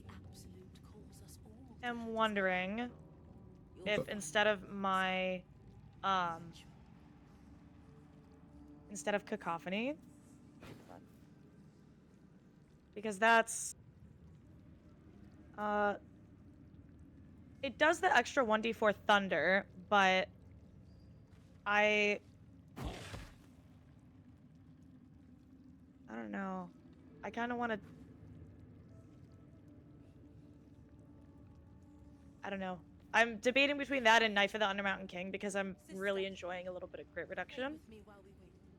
The absolute calls us all. am wondering if instead of my instead of cacophony, because that's it does the extra 1d4 thunder, but I don't know. I kind of want to. I don't know. I'm debating between that and Knife of the Undermountain King because I'm really enjoying a little bit of crit reduction.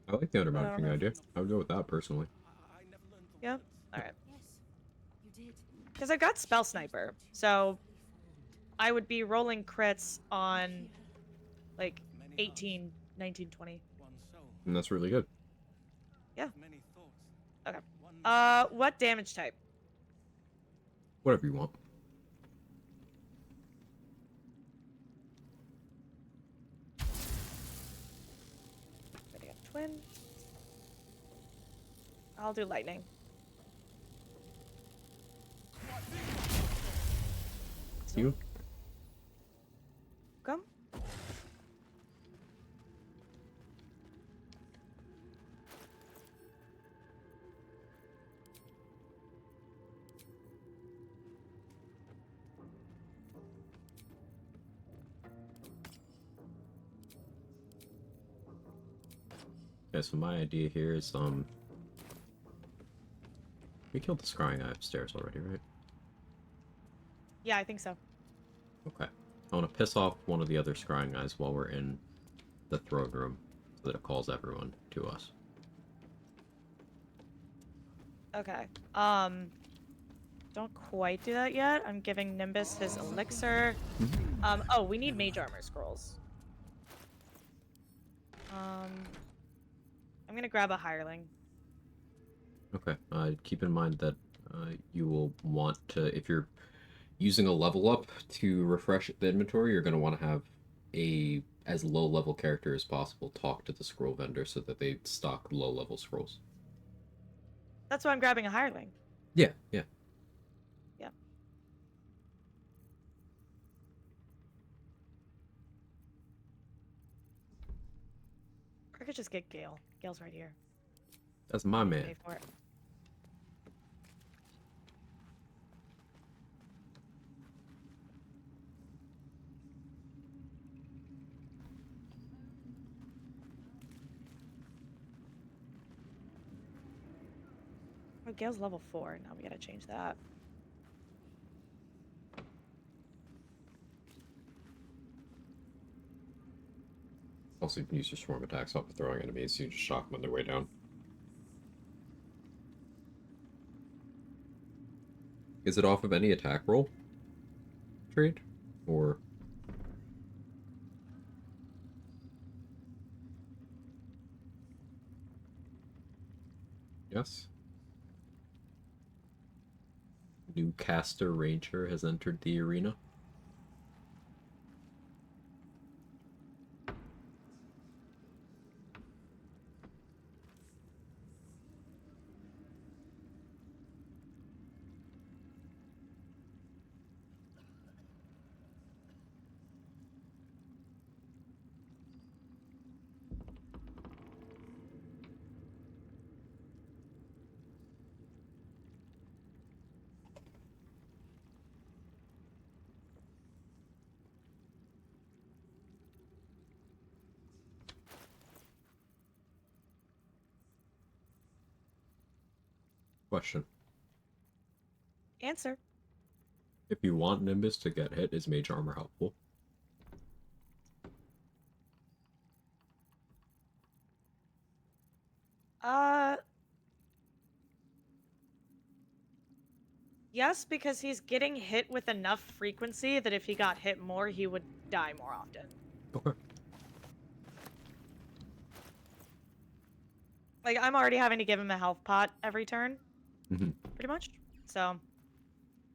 I like the Undermount Um, King idea. I would go with that personally. I never learned the Yeah. words. All right. Yes, you did. Because I've got Spell Sniper, so I would be rolling crits on like Many 18, hearts, 19, 20. one soul, And that's really good. many thoughts. Okay. One What damage type? Whatever you want. Ready up twin. I'll do lightning. It's you? Come. Okay, so my idea here is, we killed the scrying guy upstairs already, right? Yeah, I think so. Okay. I want to piss off one of the other scrying guys while we're in the throne room so that it calls everyone to us. Okay. Don't quite do that yet. I'm giving Nimbus his elixir. Oh, we need mage armor scrolls. I'm gonna grab a hireling. Okay. Keep in mind that you will want to, if you're using a level up to refresh the inventory, you're going to want to have a as low level character as possible talk to the scroll vendor so that they stock low level scrolls. That's why I'm grabbing a hireling. Yeah, yeah. Yeah. Or I could just get Gale. Gale's right here. That's my Pay man. for it. Oh, Gale's level 4. Now we gotta change that. Also, you can use your swarm attacks off of throwing enemies, so you just shock them on their way down. Is it off of any attack roll trade? Or... Yes. New caster ranger has entered the arena. Question. Answer. If you want Nimbus to get hit, is mage armor helpful? Yes, because he's getting hit with enough frequency that if he got hit more, he would die more often. Okay. Like, I'm already having to give him a health pot every turn. Mm-hmm. Pretty much. So.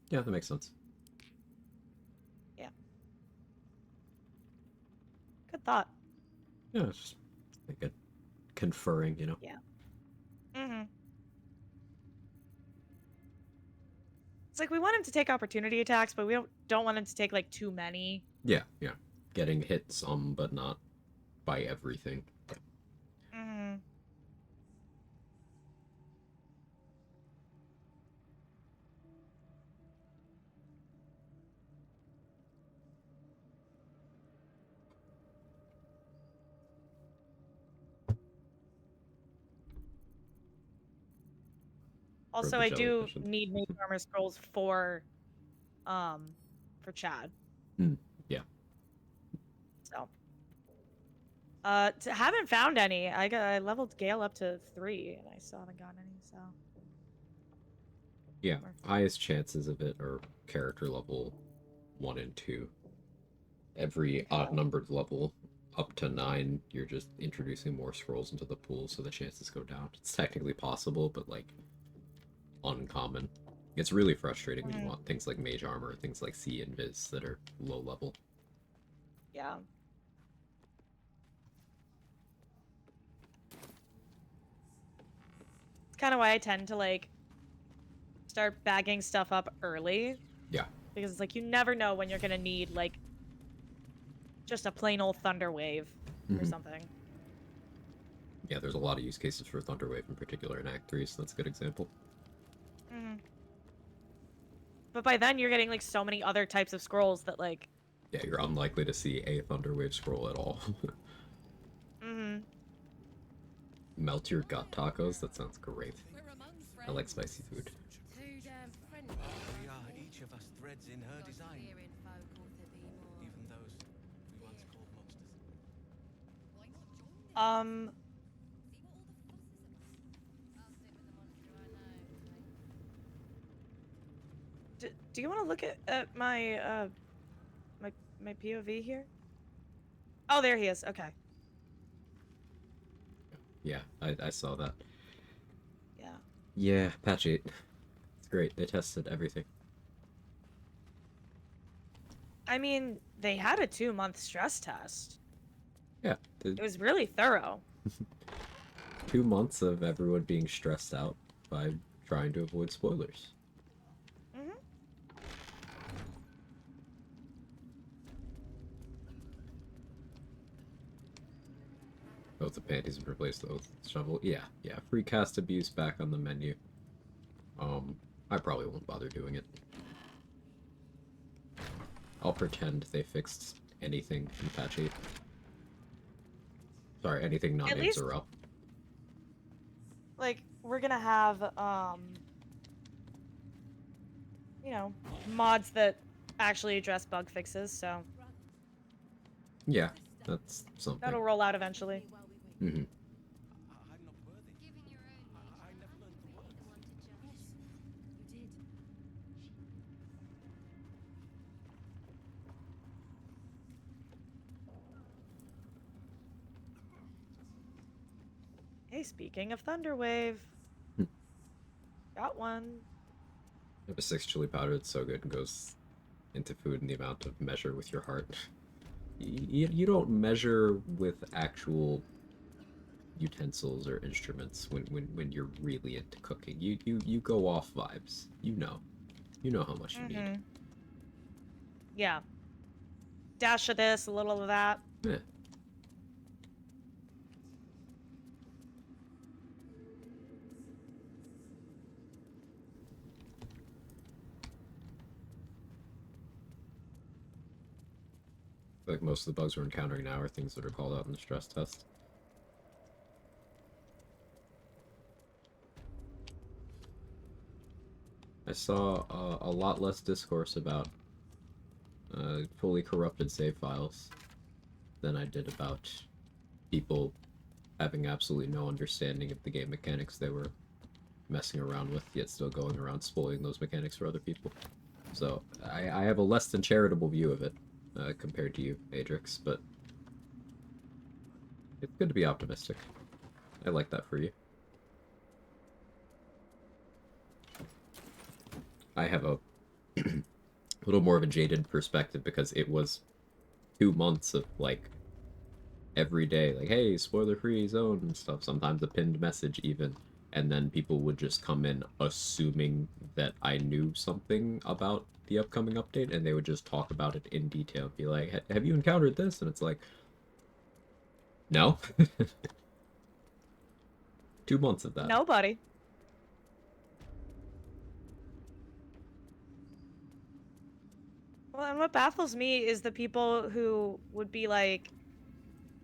Yeah, that makes sense. Yeah. Good thought. Yeah, it's just like a conferring, you know? Yeah. Mm-hmm. It's like we want him to take opportunity attacks, but we don't want him to take, like, too many. Yeah, yeah. Getting hit some, but not by everything. Mm-hmm. Also, the I do jellyfish. need mage armor scrolls for Chad. Yeah. So. Haven't found any. I leveled Gale up to 3, and I still haven't gotten any, so. Yeah, highest chances of it are character level 1 and 2. Every odd-numbered level up to 9, you're just introducing more scrolls into the pool, so the chances go down. It's technically possible, but, like, uncommon. It's really frustrating when you want things like mage armor, things like C and Viz that are low level. Yeah. It's kind of why I tend to, like, start bagging stuff up early. Yeah. Because it's like, you never know when you're gonna need, like, just a plain old Thunder Wave or something. Yeah, there's a lot of use cases for Thunderwave in particular in Act 3, so that's a good example. But by then, you're getting, like, so many other types of scrolls that, like... Yeah, you're unlikely to see a Thunderwave scroll at all. Melt your gut tacos? That sounds great. I like spicy food. We are each of us threads in her design. Even those we once called monsters. Do you want to look at my, my POV here? Oh, there he is. Okay. Yeah, I saw that. Yeah. Yeah, patch 8. It's great. They tested everything. I mean, they had a 2-month stress test. Yeah. It was really thorough. 2 months of everyone being stressed out by trying to avoid spoilers. Both the panties and replace the oath shovel. Yeah, yeah. Free cast abuse back on the menu. I probably won't bother doing it. I'll pretend they fixed anything in patch 8. Sorry, anything not names are up. Like, we're gonna have, you know, mods that actually address bug fixes, so... Yeah, that's something. That'll roll out eventually. I'm not worthy. I never learned the words. Yes, you did. Hey, speaking of Thunderwave, Hmm. got one. I have a 6 chili powder. It's so good. It goes into food in the amount of measure with your heart. You don't measure with actual utensils or instruments when you're really into cooking. You go off vibes. You know how much you need. Yeah. Dash of this, a little of that. Yeah. Like most of the bugs we're encountering now are things that are called out in the stress test. I saw a lot less discourse about fully corrupted save files than I did about people having absolutely no understanding of the game mechanics they were messing around with, yet still going around spoiling those mechanics for other people. So I have a less than charitable view of it compared to you, Adrix, but it's good to be optimistic. I like that for you. I have a little more of a jaded perspective because it was 2 months of like every day, like, hey, spoiler free zone and stuff, sometimes a pinned message even, and then people would just come in assuming that I knew something about the upcoming update, and they would just talk about it in detail, be like, have you encountered this? And it's like, no. 2 months of that. Nobody. Well, and what baffles me is the people who would be like,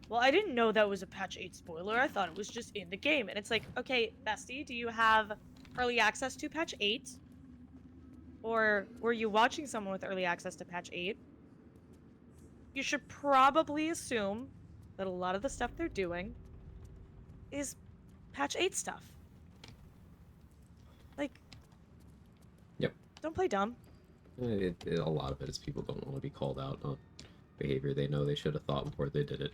well, I didn't know that was a patch 8 spoiler. I thought it was just in the game. And it's like, okay, bestie, do you have early access to patch 8? Or were you watching someone with early access to patch 8? You should probably assume that a lot of the stuff they're doing is patch 8 stuff. Like, Yep. don't play dumb. A lot of it is people don't want to be called out on behavior they know they should have thought before they did it.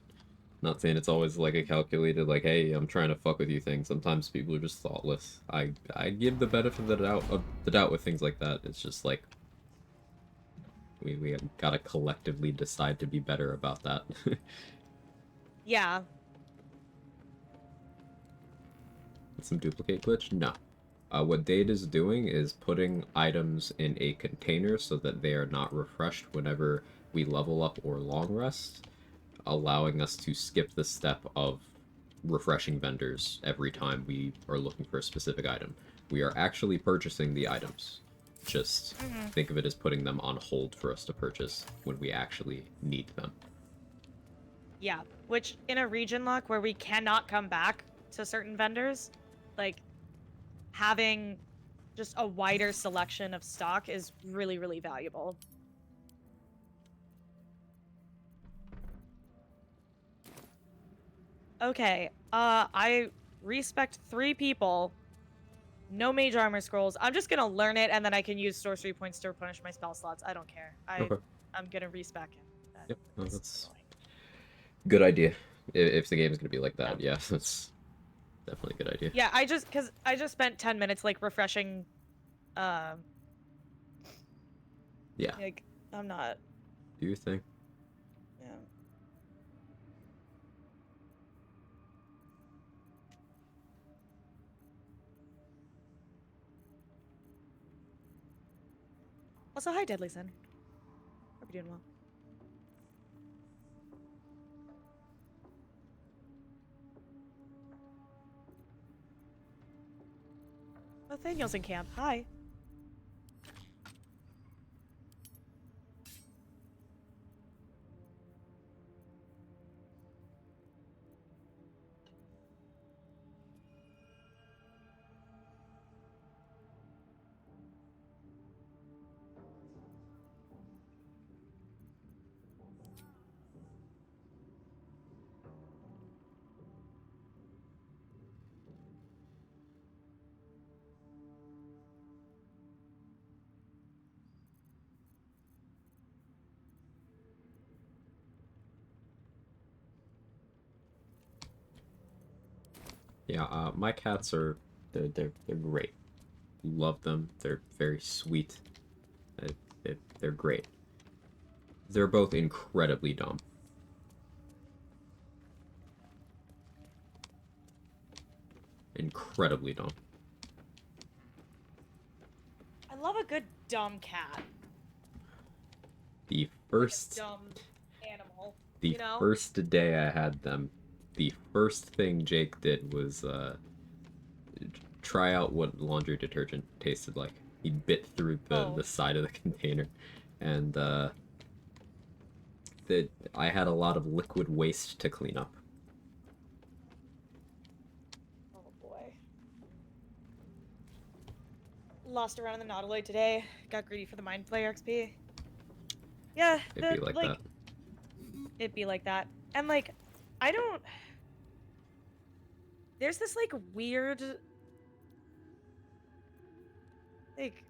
Not saying it's always like a calculated, like, hey, I'm trying to fuck with you thing. Sometimes people are just thoughtless. I give the benefit of the doubt with things like that. It's just like we gotta collectively decide to be better about that. Yeah. Some duplicate glitch? No. What Dade is doing is putting items in a container so that they are not refreshed whenever we level up or long rest, allowing us to skip the step of refreshing vendors every time we are looking for a specific item. We are actually purchasing the items. Just think of it as putting them on hold for us to purchase when we actually need them. Yeah. Which, in a region lock where we cannot come back to certain vendors, like, having just a wider selection of stock is really, really valuable. Okay, I respect 3 people. No mage armor scrolls. I'm just gonna learn it, and then I can use sorcery points to replenish my spell slots. I don't care. Okay. I'm gonna respec him. Yep, no, This is that's annoying. good idea. If the game is gonna be like that, Yeah. yeah, that's definitely a good idea. Yeah, I just spent 10 minutes like refreshing. Yeah. Like, I'm not. Do your thing. Yeah. Also, hi, Deadly Sin. Hope you're doing well. Nathaniel's in camp. Hi. Yeah, my cats are they're great. Love them. They're very sweet. They're great. They're both incredibly dumb. Incredibly dumb. I love a good dumb cat. The Like a first dumb animal. the you know? first day I had them, the first thing Jake did was try out what laundry detergent tasted like. He bit through the side of the container, and I had a lot of liquid waste to clean up. Oh boy. Lost around in the Nautiloid today. Got greedy for the Mind Flayer XP. Yeah, It'd be like that. It'd be like that. And like, I don't. There's this like weird. Like,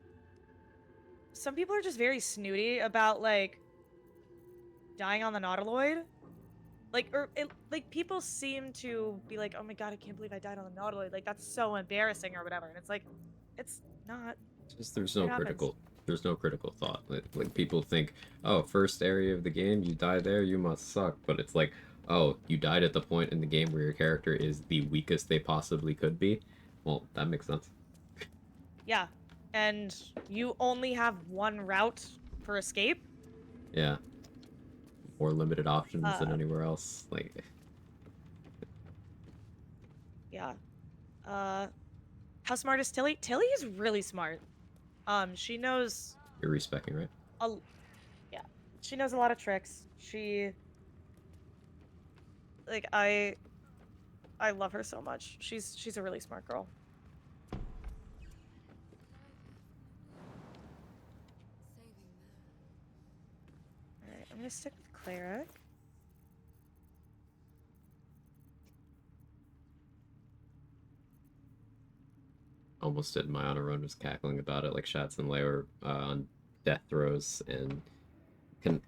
some people are just very snooty about like dying on the Nautiloid. Like people seem to be like, oh my god, I can't believe I died on the Nautiloid. Like that's so embarrassing or whatever. And it's like, it's not. Just there's It no happens. critical thought. Like people think, oh, first area of the game, you die there, you must suck. But it's like, oh, you died at the point in the game where your character is the weakest they possibly could be. Well, that makes sense. Yeah, and you only have one route for escape. Yeah. More limited options than anywhere else. Like, yeah. How smart is Tilly? Tilly is really smart. She knows you're respecing, right? yeah. She knows a lot of tricks. Like I love her so much. She's a really smart girl. Alright, I'm gonna stick with Cleric. Almost did my honor run, was cackling about it like Shats and Lay were on death throws, and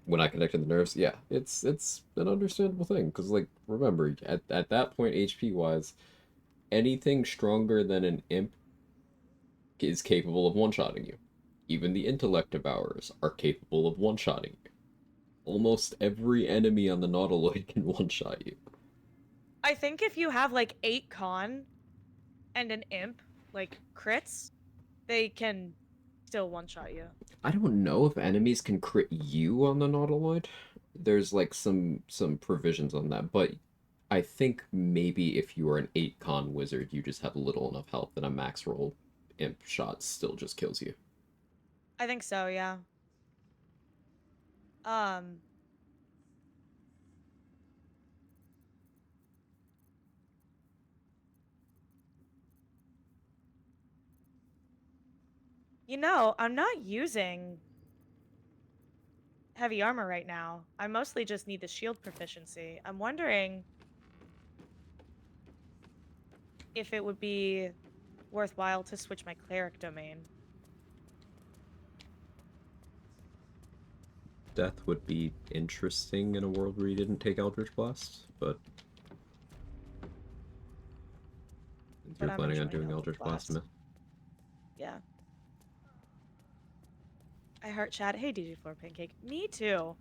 when I connected the nerves, yeah, it's an understandable thing, because like remember at that point HP wise, anything stronger than an imp is capable of one-shotting you. Even the intellect devourers are capable of one-shotting you. Almost every enemy on the Nautiloid can one-shot you. I think if you have like 8 con and an imp, like crits, they can still one-shot you. I don't know if enemies can crit you on the Nautiloid. There's like some provisions on that, but I think maybe if you are an 8 con wizard, you just have little enough health that a max roll imp shot still just kills you. I think so, yeah. You know, I'm not using heavy armor right now. I mostly just need the shield proficiency. I'm wondering if it would be worthwhile to switch my cleric domain. Death would be interesting in a world where you didn't take Eldritch Blast, but you're planning on doing Eldritch Blast, Myth? Yeah. I heart chat. Hey, DG4 Pancake. Me too.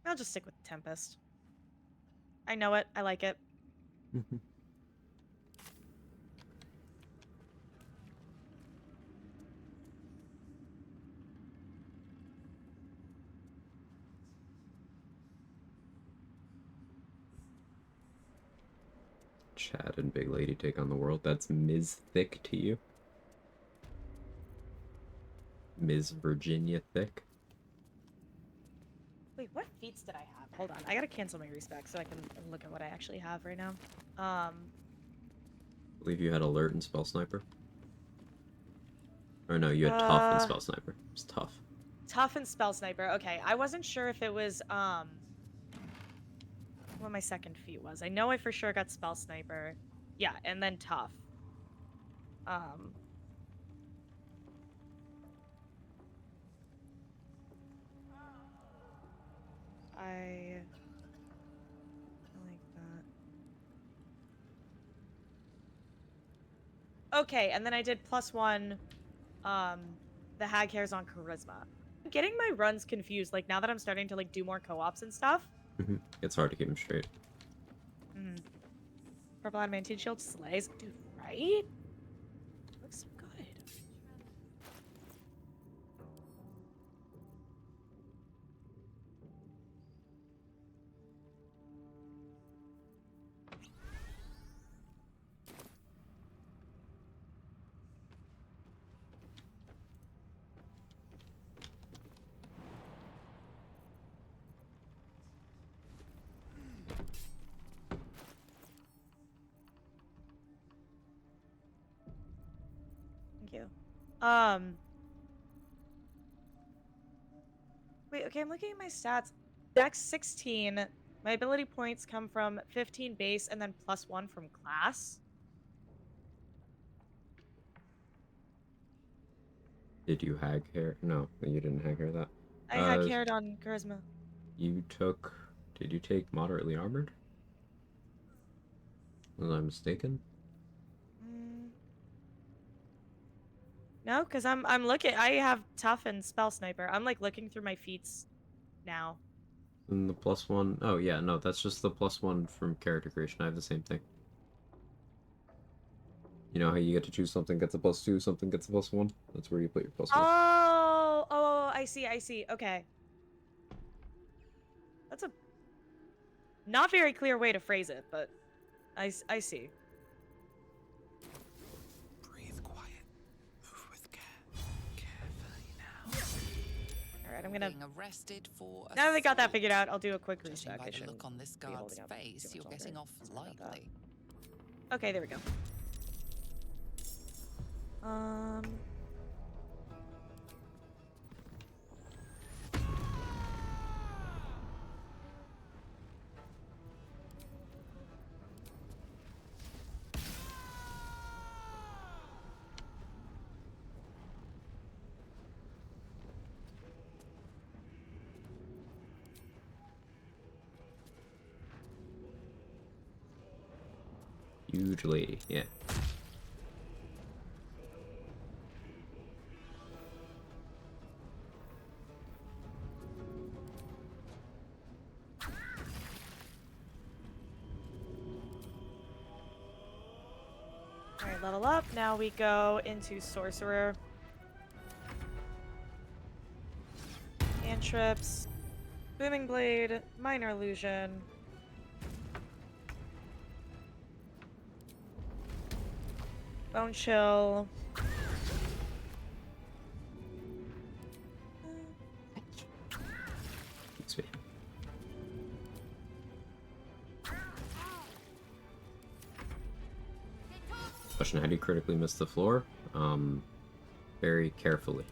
I'll just stick with Tempest. I know it. I like it. Chad and Big Lady take on the world. That's Ms. Thick to you. Ms. Virginia Thick. Wait, what feats did I have? Hold on. I gotta cancel my respec so I can look at what I actually have right now. I believe you had Alert and Spell Sniper. Or no, you had Tough and Spell Sniper. It was Tough. Tough and Spell Sniper. Okay, I wasn't sure if it was, what my second feat was. I know I for sure got Spell Sniper. Yeah, and then Tough. Okay, and then I did +1, the hag hairs on charisma. I'm getting my runs confused, like, now that I'm starting to, like, do more co-ops and stuff. It's hard to keep them straight. Purple adamantine shield slays. Dude, right? Looks so good. Thank you. Wait, okay, I'm looking at my stats. Dex 16. My ability points come from 15 base and then +1 from class. Did you hag hair? No, you didn't hag hair that. I had cared on charisma. You took... Did you take moderately armored? Was I mistaken? No, because I'm looking. I have tough and spell sniper. I'm like looking through my feats now. And the +1... Oh yeah, no, that's just the +1 from character creation. I have the same thing. You know how you get to choose something gets a +2, something gets a +1? That's where you put your +1. Oh, I see. Okay. That's a not very clear way to phrase it, but I see. Breathe quiet. Move with care. Carefully now. Alright, I'm gonna... Being arrested for Now that I got that assault. figured out, I'll do a quick Judging respec. by I the shouldn't look on this be guard's holding up face, too you're much getting longer. off Sorry about that. lightly. Okay, there we go. Huge lady, yeah. Alright, level up. Now we go into sorcerer. Cantrips. Booming blade. Minor illusion. Bone chill. Sweet. Question, how do you critically miss the floor? Very carefully.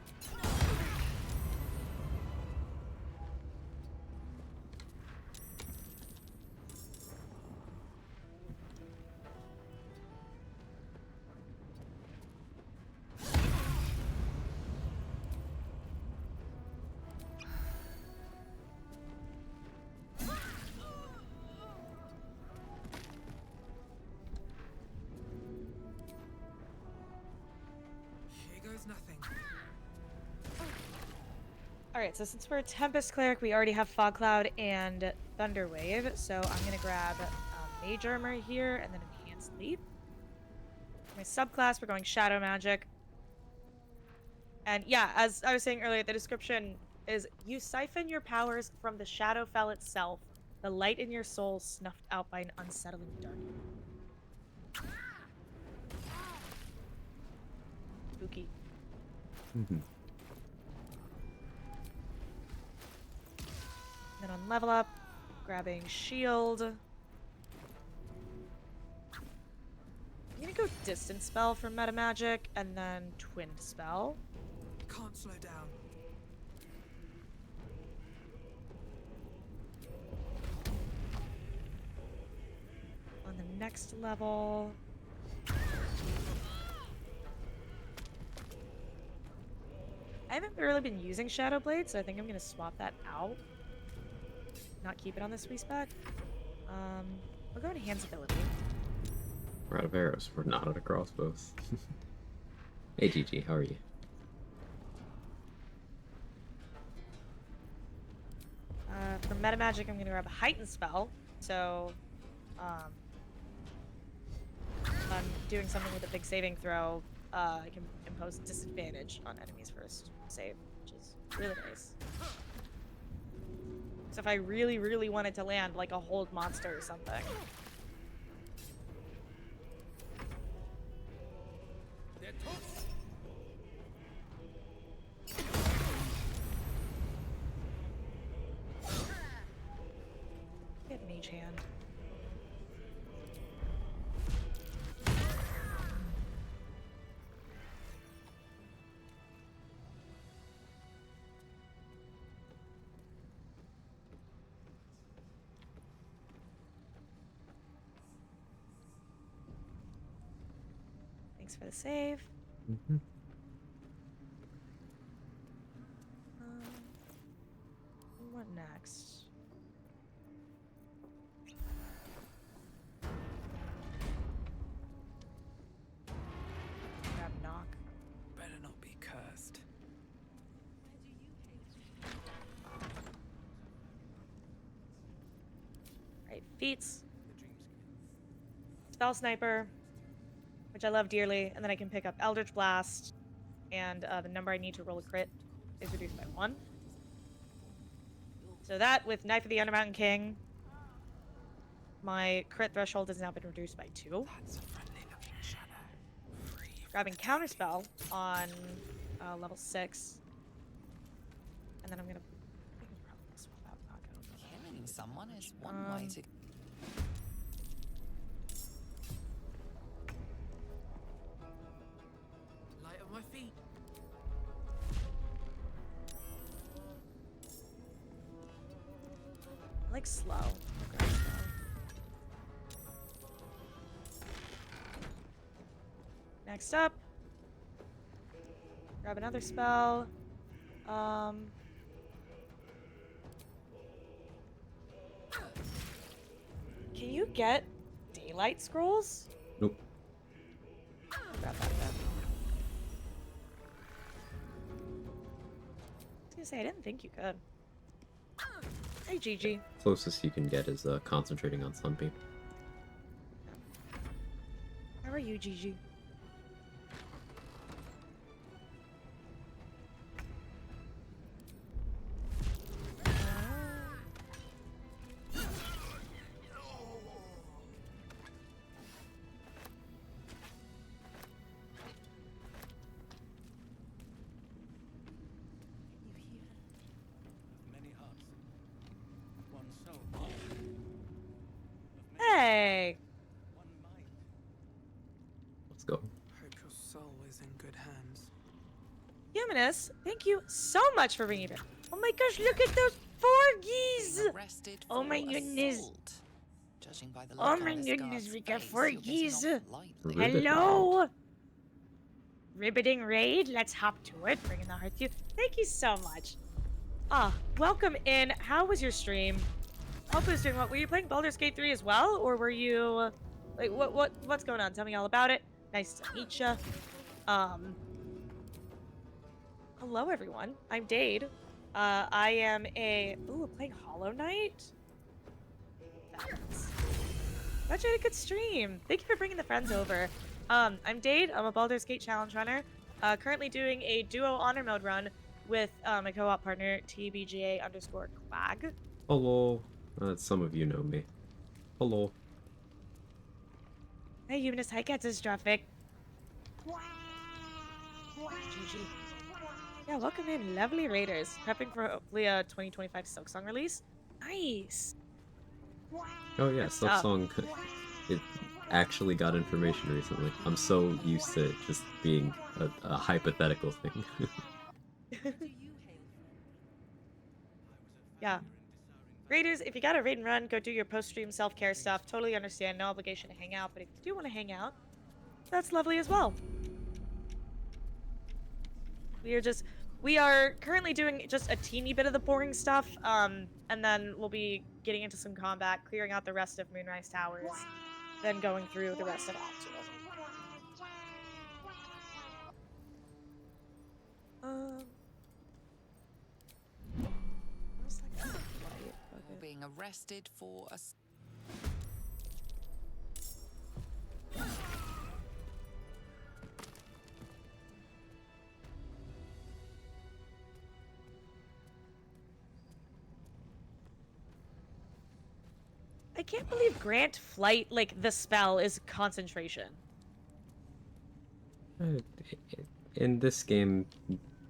Alright, so since we're a Tempest Cleric, we already have Fog Cloud and Thunder Wave, so I'm gonna grab Mage Armor here and then Enhanced Leap. For my subclass, we're going Shadow Magic. And yeah, as I was saying earlier, the description is you siphon your powers from the Shadowfell itself, the light in your soul snuffed out by an unsettling darkness. Spooky. Then on level up, grabbing shield. I'm gonna go distance spell for meta magic and then twinned spell. Can't slow down. On the next level. I haven't really been using Shadow Blade, so I think I'm gonna swap that out. Not keep it on this respec. We'll go Enhance ability. We're out of arrows. We're not out of crossbows. Hey, Gigi, how are you? For meta magic, I'm gonna grab a heightened spell. So, if I'm doing something with a big saving throw, I can impose disadvantage on enemies first save, which is really nice. So if I really, really wanted to land like a hold monster or something. Get mage hand. Thanks for the save. Mm-hmm. What next? Grab knock. Better not be cursed. Right, feats. Spell sniper, which I love dearly, and then I can pick up Eldritch Blast, and the number I need to roll a crit is reduced by 1. So that, with Knife of the Undermountain King, my crit threshold has now been reduced by 2. That's a friendly looking shadow. Free Grabbing Counterspell on level 6. And then I can probably swap out knockout. Killing someone is one way to. light on my feet. I like slow. I'll grab slow. Next up, grab another spell. Can you get daylight scrolls? Nope. Grab that then. I was gonna say, I didn't think you could. Hey, Gigi. Closest you can get is concentrating on Sunbeam. How are you, Gigi? Many hearts. One soul. Hey! One mind. Let's go. Hope your soul is in good hands. Humanus, thank you so much for bringing it. Oh my gosh, look at those forgies! Being arrested Oh for my goodness. assault. Judging by the Oh look my on this goodness, guard's we got face, you're getting forgies. off lightly. Ribbit. Hello! Ribbiting raid, let's hop to it. Bringing the heart to you. Thank you so much. Welcome in. How was your stream? Hope it was doing well. Were you playing Baldur's Gate 3 as well? Or were you... Like, what's going on? Tell me all about it. Nice to meet ya. Hello, everyone. I'm Dade. I am playing Hollow Knight? Fabulous. Glad you had a good stream. Thank you for bringing the friends over. I'm Dade. I'm a Baldur's Gate challenge runner. Currently doing a duo honor mode run with my co-op partner, TBGA_Quag. Hello. Some of you know me. Hello. Hey, Eunice. Hi, Catastrophic. GG. Yeah, welcome in. Lovely raiders. Prepping for hopefully a 2025 Silksong release. Nice. Oh yeah, Good stuff. Silksong. It actually got information recently. I'm so used to it just being a hypothetical thing. Yeah. Raiders, if you got a raid and run, go do your post-stream self-care stuff. Totally understand. No obligation to hang out. But if you do want to hang out, that's lovely as well. We are currently doing just a teeny bit of the boring stuff. And then we'll be getting into some combat, clearing out the rest of Moonrise Towers. than going through the rest of Optimum. Where's that guy? Light You're bucket? being arrested for a... I can't believe Grant Flight, like, the spell is concentration. In this game,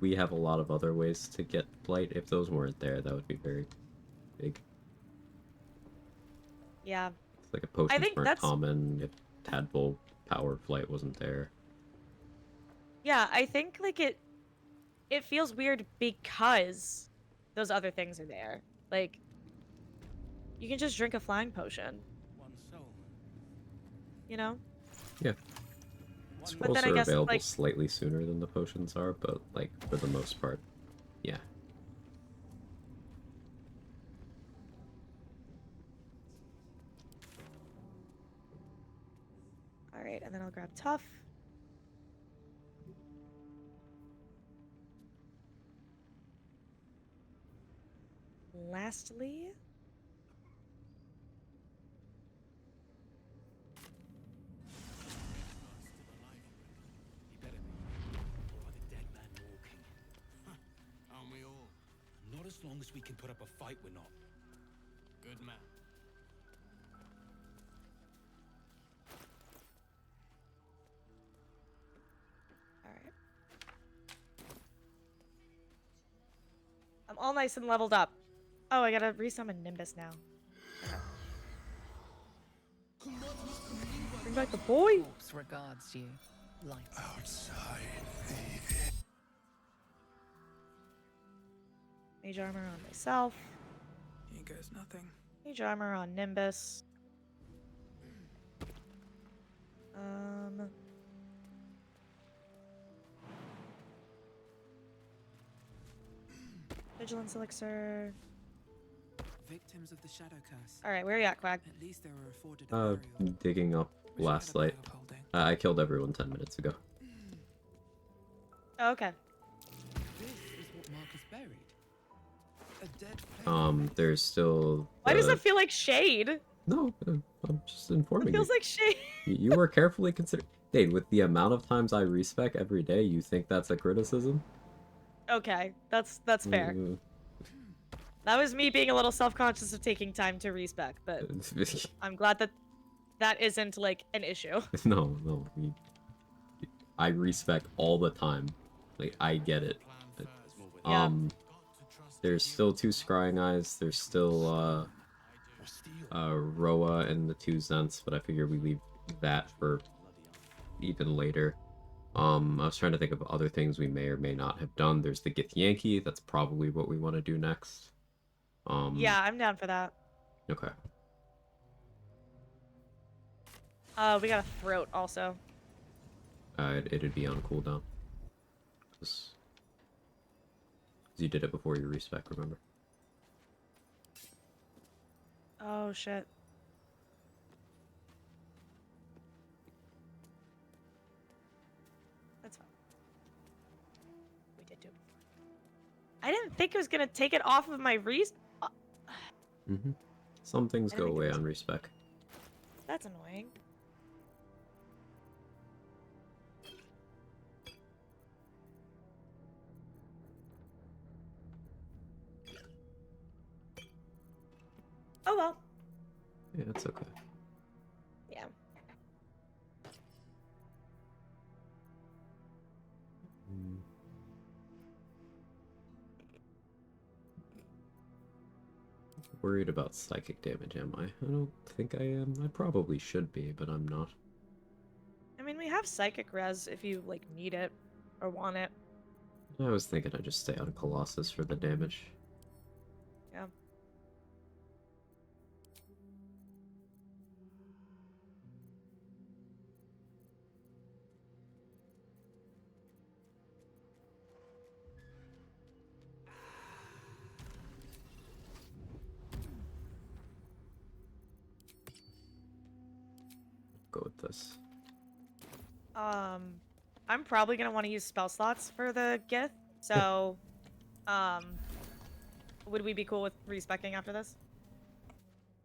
we have a lot of other ways to get flight. If those weren't there, that would be very big. Yeah. It's like if potions think weren't that's- common, if tadpole power flight wasn't there. Yeah, I think, like, it feels weird because those other things are there. Like, you can just drink a flying potion, One soul. you know? Yeah. One But then Scrolls I are guess, available like- slightly sooner than the potions are, but like for the most part, yeah. Alright, and then I'll grab Tough. Lastly... He better be. Or are the dead man walking? Aren't we all? Not as long as we can put up a fight, we're not. Good man. Alright. I'm all nice and leveled up. Oh, I gotta resummon Nimbus now. Okay. Bring back the boy! Corpse regards you. Light. Outside Mage armor on myself. He goes nothing. Mage armor on Nimbus. Vigilance elixir. Victims of the shadow curse. Alright, where are you at, Quag? At least they were afforded a burial. Digging up Wish I had last a way light. of holding. I killed everyone 10 minutes ago. Oh, okay. This is what Marcus buried. A dead player. There's still. Why does the- it feel like shade? No, I'm just It informing feels you. like shade. You were carefully considered. Dave, with the amount of times I respec every day, you think that's a criticism? Okay, that's fair. Mm, That was me being a little self-conscious of taking time to respec, but I'm glad that that isn't, like, an issue. no. I respec all the time. Like, I get it. Yeah. There's still 2 scrying eyes. There's still Roa and the 2 Zents, but I figure we leave that for even later. I was trying to think of other things we may or may not have done. There's the Githyanki. That's probably what we want to do next. Yeah, I'm down for that. Okay. We got a throat also. It'd be on cooldown. 'Cause you did it before you respec, remember? Oh shit. That's fine. We did do it before. I didn't think it was gonna take it off of my Mm-hmm. Some things I go think it away was- on respec. That's annoying. Oh well. Yeah, it's okay. Yeah. Mm. Worried about psychic damage, am I? I don't think I am. I probably should be, but I'm not. I mean, we have psychic res if you like need it or want it. I was thinking I'd just stay on Colossus for the damage. Yeah. this? I'm probably gonna want to use spell slots for the Gith, so, would we be cool with respecking after this?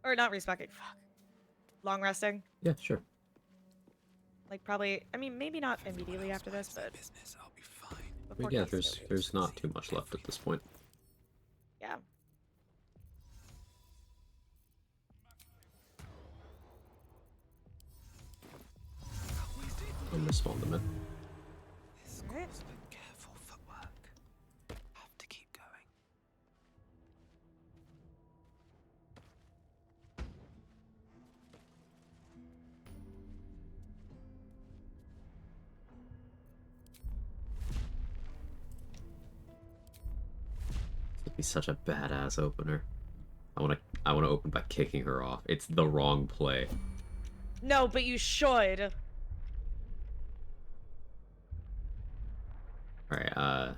Or not respecking, fuck. Long resting? Yeah, sure. Like, probably, I mean, maybe not immediately after this, but... Business, I'll be fine. before Yeah, custody. there's not too much left at this point. Yeah. I'm gonna spawn them in. Alright. Careful footwork. Have to keep going. It'd be such a badass opener. I wanna open by kicking her off. It's the wrong play. No, but you should. Alright,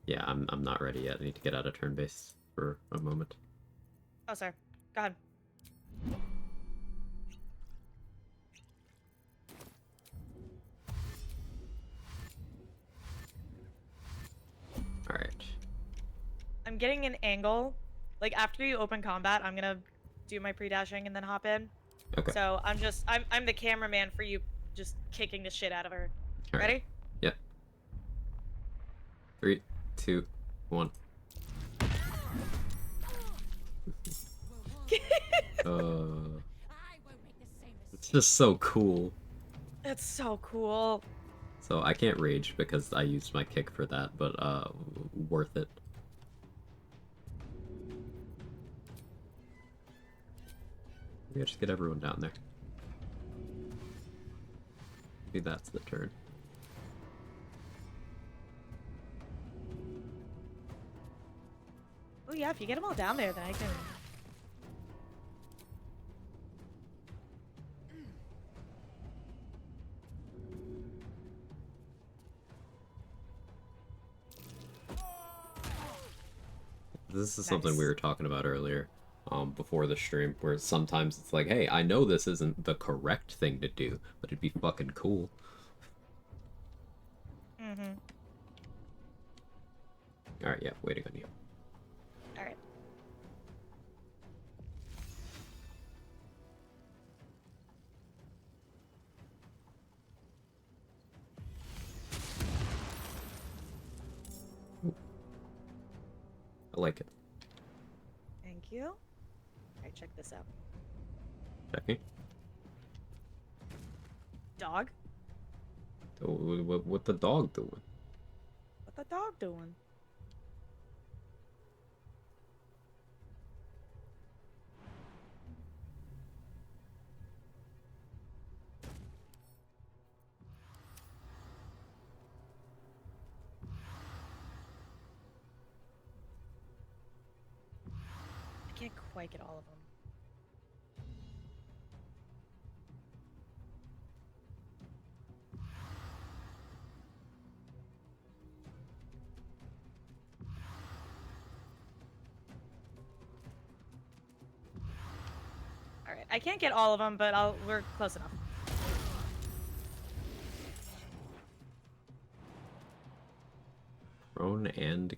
yeah, I'm not ready yet. I need to get out of turn base for a moment. Oh, sorry. Go ahead. Alright. I'm getting an angle. Like, after you open combat, I'm gonna do my pre-dashing and then hop in. Okay. So, I'm the cameraman for you just kicking the shit out of her. All right. Ready? Yep. 3, 2, 1. It's just so cool. It's so cool. So I can't rage because I used my kick for that, but worth it. Maybe I just get everyone down there. Maybe that's the turn. Oh yeah, if you get them all down there, then I can... This is something we Nice. were talking about earlier, before the stream, where sometimes it's like, hey, I know this isn't the correct thing to do, but it'd be fucking cool. Mm-hmm. Alright, yeah, waiting on you. Alright. I like it. Thank you. Alright, check this out. Checking. Dog? What the dog doing? What the dog doing? I can't quite get all of them. Alright, I can't get all of them, but we're close enough. Prone and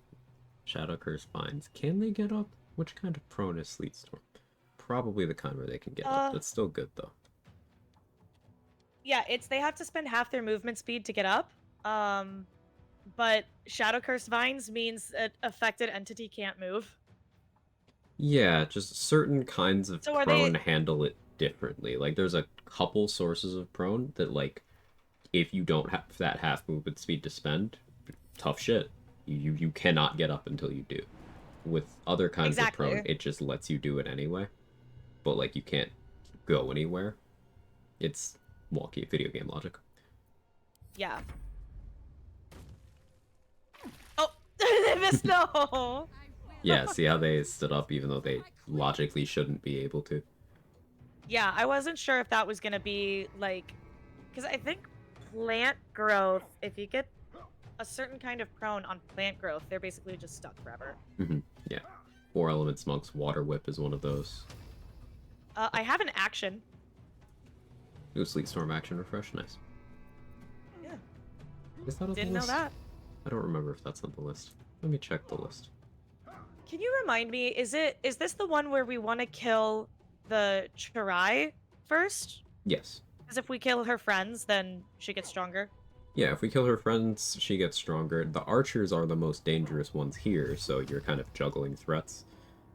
Shadow Curse Vines. Can they get up? Which kind of prone is Sleet Storm? Probably the kind where they can get up. That's still good though. Yeah, they have to spend half their movement speed to get up. But Shadow Curse Vines means an affected entity can't move. Yeah, just certain kinds of So are prone they- handle it differently. Like, there's a couple sources of prone that, like, if you don't have that half movement speed to spend, tough shit. You cannot get up until you do. With other kinds of prone, Exactly. it just lets you do it anyway. But, like, you can't go anywhere. It's wonky video game logic. Yeah. Oh, I missed no. Yeah, see how they stood up even though they logically shouldn't be able to? Yeah, I wasn't sure if that was gonna be like, because I think plant growth, if you get a certain kind of prone on plant growth, they're basically just stuck forever. Yeah. 4 Elements Monk's Water Whip is one of those. I have an action. Ooh, Sleet Storm action refresh, nice. Yeah. Is that on Didn't the know list? that. I don't remember if that's on the list. Let me check the list. Can you remind me, is this the one where we want to kill the Chirai first? Yes. Because if we kill her friends, then she gets stronger. Yeah, if we kill her friends, she gets stronger. The archers are the most dangerous ones here, so you're kind of juggling threats.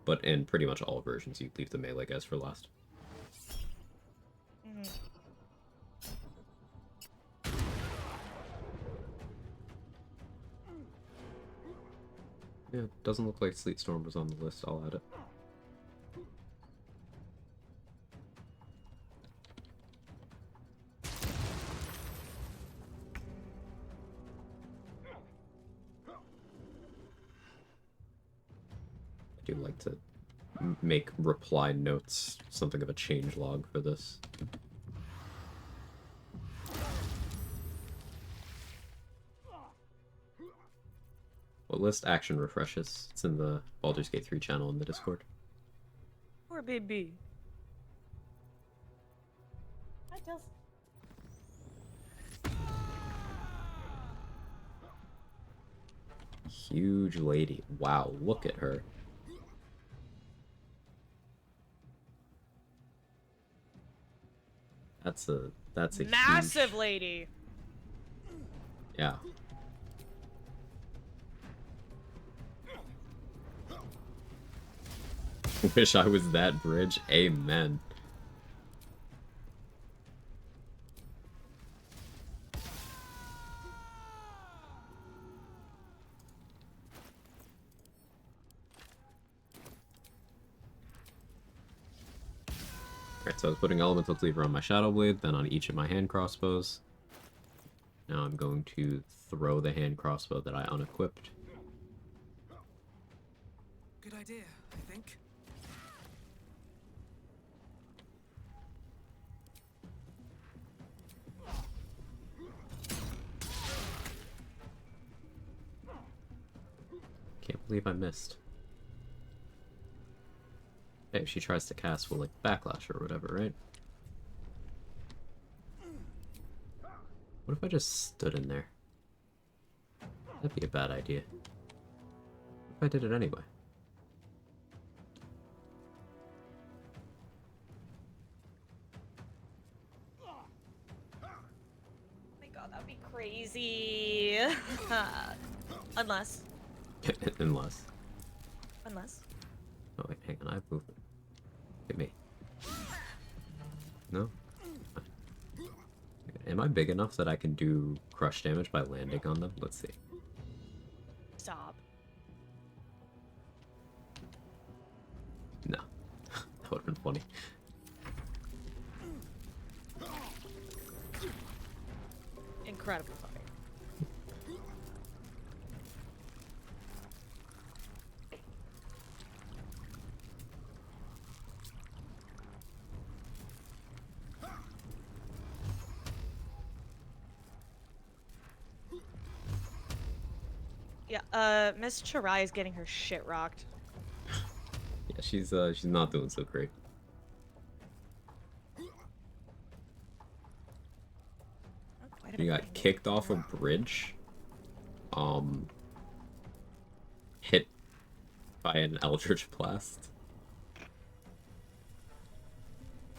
But in pretty much all versions, you leave the melee guys for last. Mhm. Yeah, doesn't look like Sleet Storm was on the list. I'll add it. I do like to make reply notes something of a change log for this. What list action refreshes? It's in the Baldur's Gate 3 channel in the Discord. Poor baby. Hi, Tels. Huge lady. Wow, look at her. That's a Massive huge... lady. Yeah. Wish I was that bridge. Amen. Alright, so I was putting Elemental Cleaver on my Shadow Blade, then on each of my hand crossbows. Now I'm going to throw the hand crossbow that I unequipped. Good idea, I think. Can't believe I missed. Hey, if she tries to cast, we'll, like, backlash or whatever, right? What if I just stood in there? That'd be a bad idea. What if I did it anyway? Oh my god, that'd be crazy. Unless. Unless. Unless. Oh wait, hang on, I have movement. Look at me. No? Am I big enough that I can do crush damage by landing on them? Let's see. Stop. No. That would have been funny. Incredible funny. Yeah, Miss Chirai is getting her shit rocked. Yeah, she's not doing so great. She got kicked off a bridge. Hit by an Eldritch Blast.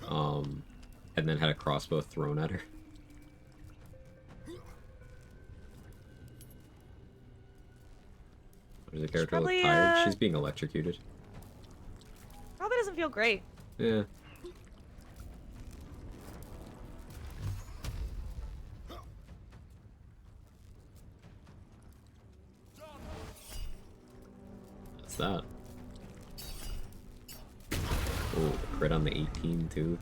And then had a crossbow thrown at her. Does the character look probably, tired? She's being electrocuted. Probably doesn't feel great. Yeah. What's that? Oh, crit on the 18 too.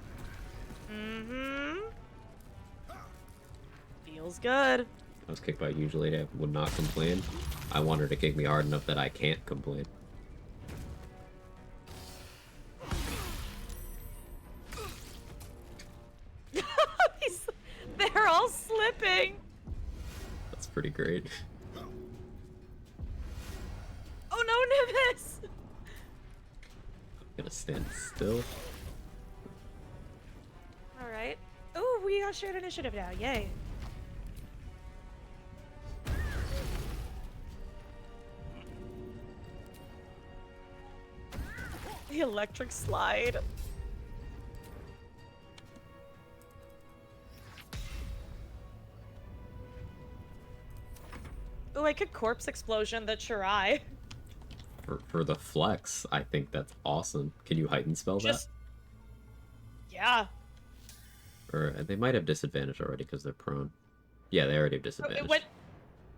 Mm-hmm. Feels good. I was kicked by a huge lady. I would not complain. I want her to kick me hard enough that I can't complain. They're all slipping. That's pretty great. Oh no, Nimbus! I'm gonna stand still. Alright. Ooh, we got shared initiative now. Yay. The electric slide. Oh, I could corpse explosion the Chirai. For the flex, I think that's awesome. Can you heighten spell Just... Yeah. that? Or they might have disadvantage already because they're prone. Yeah, they already have Oh, disadvantage.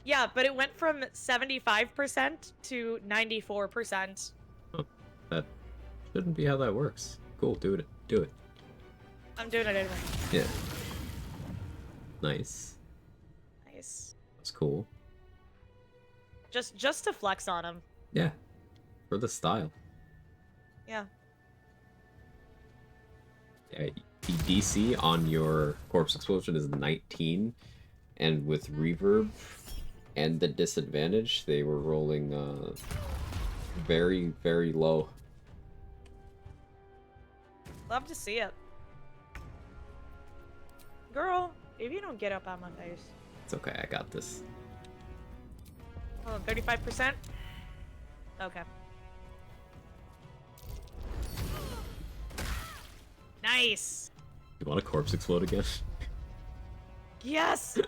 Yeah, but it went from 75% to 94%. Oh, that shouldn't be how that works. Cool, do it. Do it. I'm doing it anyway. Yeah. Nice. Nice. That's cool. Just to flex on him. Yeah. For the style. Yeah. Yeah, the DC on your corpse explosion is 19, and with reverb and the disadvantage, they were rolling very, very low. Love to see it. Girl, if you don't get up on my face. It's okay, I got this. Hold on, 35%? Okay. Nice! You want a corpse explode again? Yes!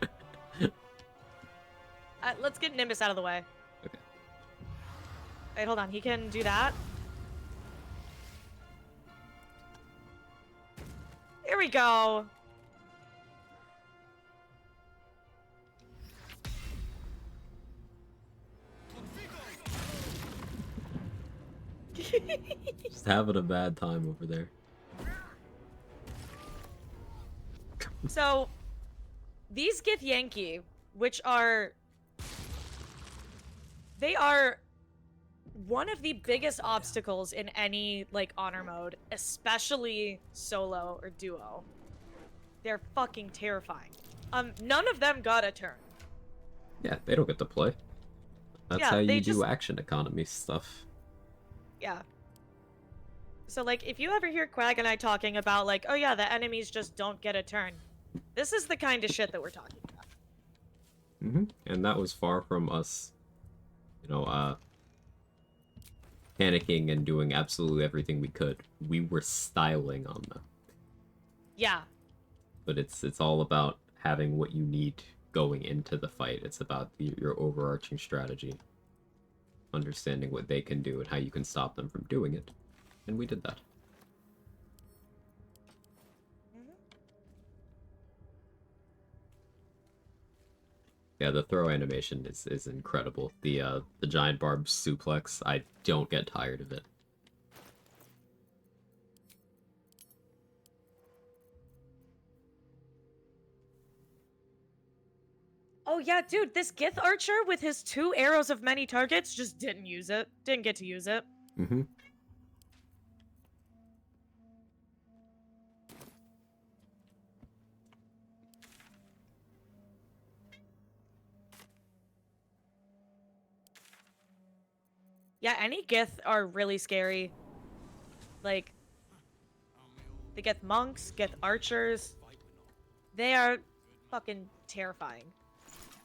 Let's get Nimbus out of the way. Okay. Wait, hold on. He can do that. Here we go. Just having a bad time over there. So, these Githyanki, which are... They are one of the biggest obstacles in any, like, honor mode, especially solo or duo. They're fucking terrifying. None of them got a turn. Yeah, they don't get to play. That's Yeah, how they you do just- action economy stuff. Yeah. So, like, if you ever hear Quag and I talking about, like, oh yeah, the enemies just don't get a turn. This is the kind of shit that we're talking about. Mm-hmm. And that was far from us, you know, panicking and doing absolutely everything we could. We were styling on them. Yeah. But it's all about having what you need going into the fight. It's about your overarching strategy. Understanding what they can do and how you can stop them from doing it. And we did that. Yeah, the throw animation is incredible. The giant barb suplex, I don't get tired of it. Oh yeah, dude, this Gith Archer with his 2 arrows of many targets just didn't use it. Didn't get to use it. Mm-hmm. Yeah, any Gith are really scary. Like, the Gith monks, Gith archers. They are fucking terrifying.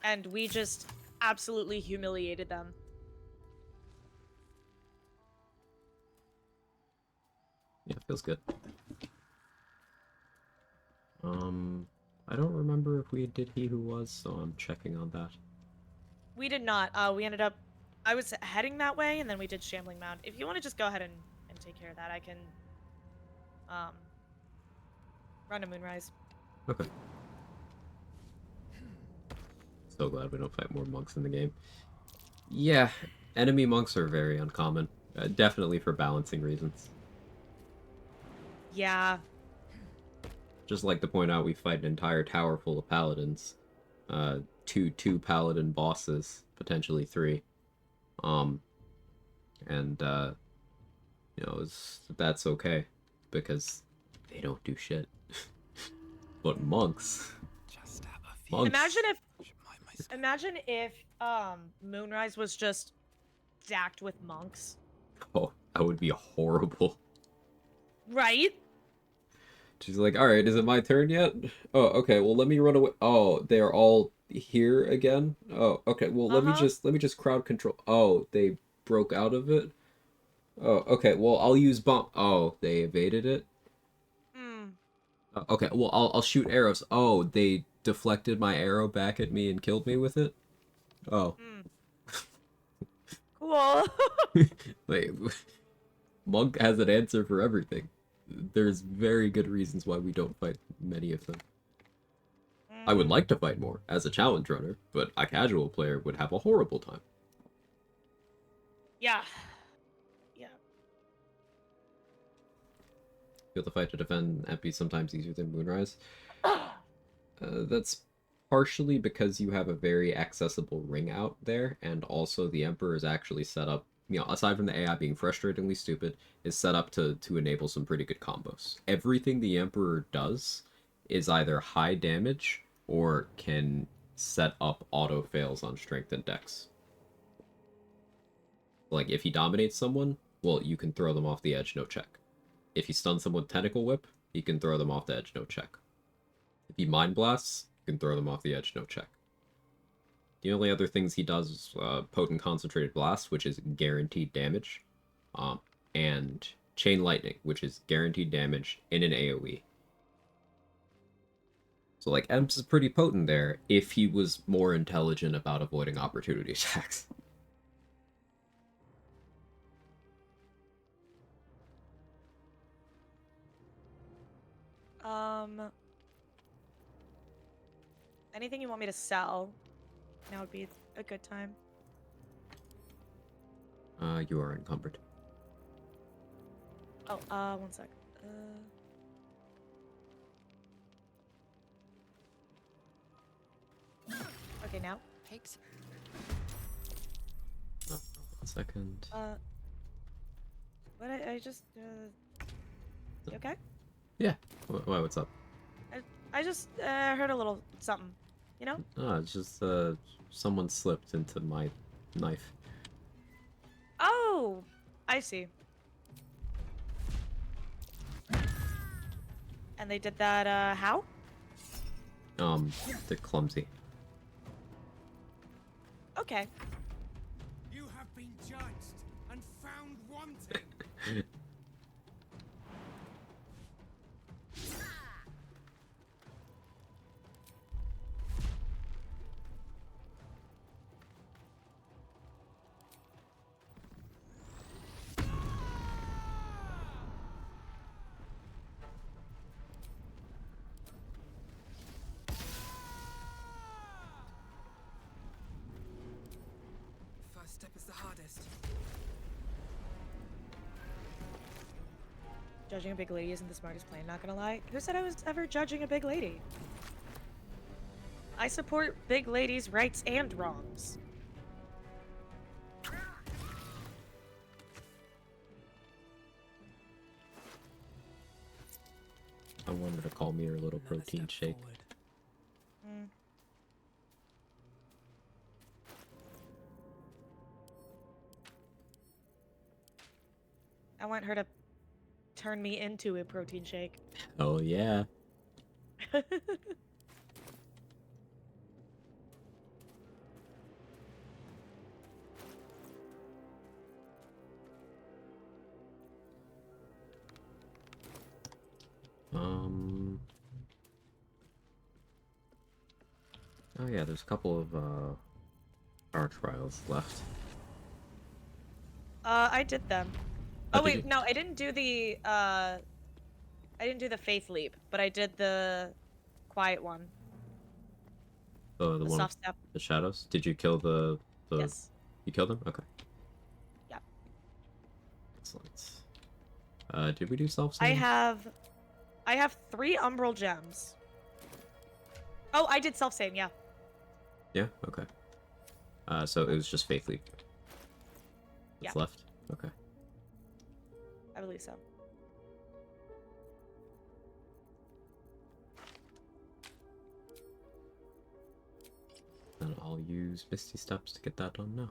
And we just absolutely humiliated them. Yeah, feels good. I don't remember if we did He Who Was, so I'm checking on that. We did not. We ended up... I was heading that way, and then we did Shambling Mound. If you want to just go ahead and take care of that, I can... run to Moonrise. Okay. So glad we don't fight more monks in the game. Yeah, enemy monks are very uncommon. Definitely for balancing reasons. Yeah. Just like to point out, we fight an entire tower full of paladins. Two paladin bosses, potentially 3. You know, that's okay, because they don't do shit. But monks... monks... Imagine if Moonrise was just stacked with monks. Oh, that would be horrible. Right? She's like, all right, is it my turn yet? Oh, okay. Well, let me run away. Oh, they are all here again. Oh, okay. Well, Uh-huh. let me just crowd control. Oh, they broke out of it. Oh, okay. Well, I'll use bomb. Oh, they evaded it. Hmm. Okay. Well, I'll shoot arrows. Oh, they deflected my arrow back at me and killed me with it. Oh, Hmm. Cool. wait. Monk has an answer for everything. There's very good reasons why we don't fight many of them. I would like to fight more as a challenge runner, but a casual player would have a horrible time. Yeah. Yeah. Feel the fight to defend MP sometimes easier than Moonrise. That's partially because you have a very accessible ring out there, and also the Emperor is actually set up, you know, aside from the AI being frustratingly stupid, is set up to enable some pretty good combos. Everything the Emperor does is either high damage or can set up auto fails on strength and dex. Like, if he dominates someone, well, you can throw them off the edge, no check. If he stuns someone with Tentacle Whip, he can throw them off the edge, no check. If he Mind Blasts, you can throw them off the edge, no check. The only other things he does is Potent Concentrated Blast, which is guaranteed damage, and Chain Lightning, which is guaranteed damage in an AoE. So, like, Emps is pretty potent there if he was more intelligent about avoiding opportunity attacks. Anything you want me to sell? Now would be a good time. You are encumbered. Oh, one sec. Okay, now. Pigs. Oh, 1 second. What I just, you okay? Yeah. Why, what's up? I just, heard a little something, you know? Oh, it's just, someone slipped into my knife. Oh! I see. And they did that, how? They're clumsy. Okay. You have been judged and found wanting. First step is the hardest. Judging a big lady isn't the smartest plan, not gonna lie. Who said I was ever judging a big lady? I support big ladies' rights and wrongs. I wanted to call me her little Another protein step shake. forward. I want her to turn me into a protein shake. Oh, yeah. Oh yeah, there's a couple of art trials left. I did them. Oh, Oh did wait, you? no, I didn't do the Faith Leap, but I did the quiet one. The The one with soft step. the shadows? Did you kill the Yes. You killed them? Okay. Yeah. Excellent. Did we do self I save? have 3 umbral gems. Oh, I did self save, yeah. Yeah, okay. So it was just Faith Leap. That's Yeah. left? Okay. I believe so. And I'll use Misty Steps to get that done now.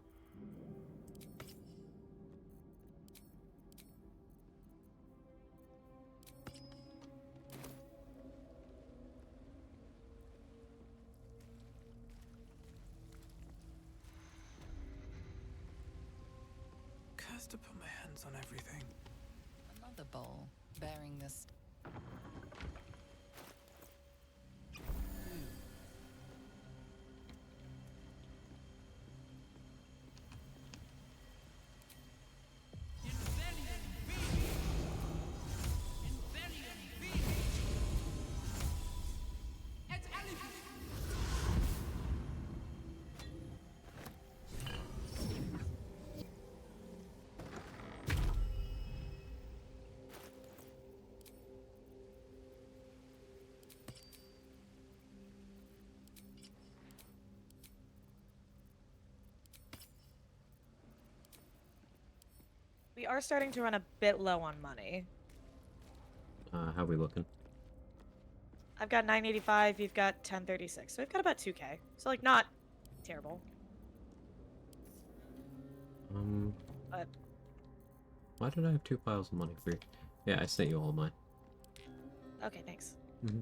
has to put my hands on everything. Another bowl bearing this. We are starting to run a bit low on money. How we looking? I've got 985, you've got 1036. So we've got about 2k. So, like, not terrible. But Why did I have 2 piles of money for you? Yeah, I sent you all mine. okay, thanks. Mm-hmm.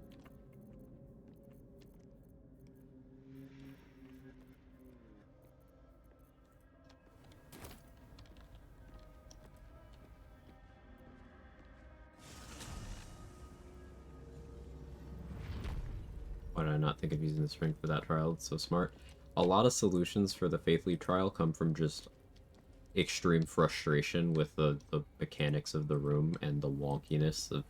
Why did I not think of using this ring for that trial? It's so smart. A lot of solutions for the Faith Leap trial come from just extreme frustration with the mechanics of the room and the wonkiness of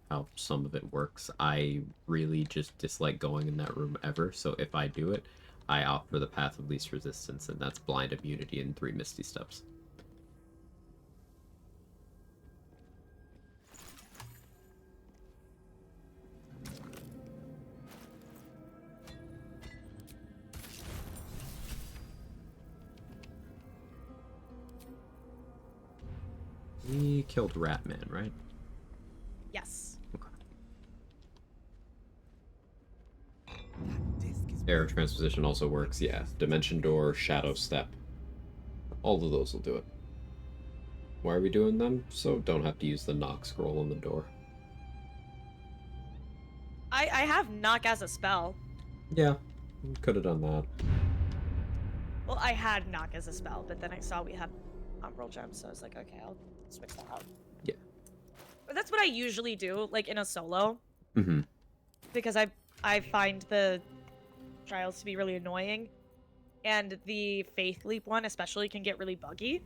how some of it works. I really just dislike going in that room ever, so if I do it, I opt for the path of least resistance, and that's blind immunity and 3 misty steps. We killed Ratman, right? Yes. Okay. That disc is Air transposition also works, yeah. Dimension Door, Shadow Step. All of those will do it. Why are we doing them? So don't have to use the knock scroll on the door. I have knock as a spell. Yeah, could have done that. Well, I had knock as a spell, but then I saw we had umbral gems, so I was like, okay, I'll switch that out. Yeah. But that's what I usually do, like in a solo. Mm-hmm. Because I find the trials to be really annoying. And the Faith Leap one especially can get really buggy.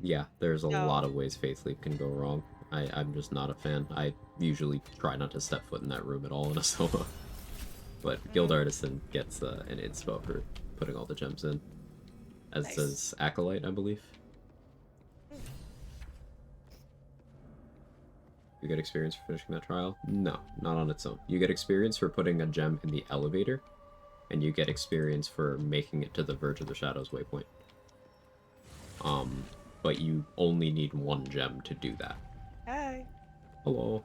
Yeah, there's a So- lot of ways Faith Leap can go wrong. I'm just not a fan. I usually try not to step foot in that room at all in a solo. But Guild Artisan gets an inspo for putting all the gems in. As Nice. does Acolyte, I believe. You get experience for finishing that trial? No, not on its own. You get experience for putting a gem in the elevator, and you get experience for making it to the Verge of the Shadows waypoint. But you only need 1 gem to do that. Hey. Hello.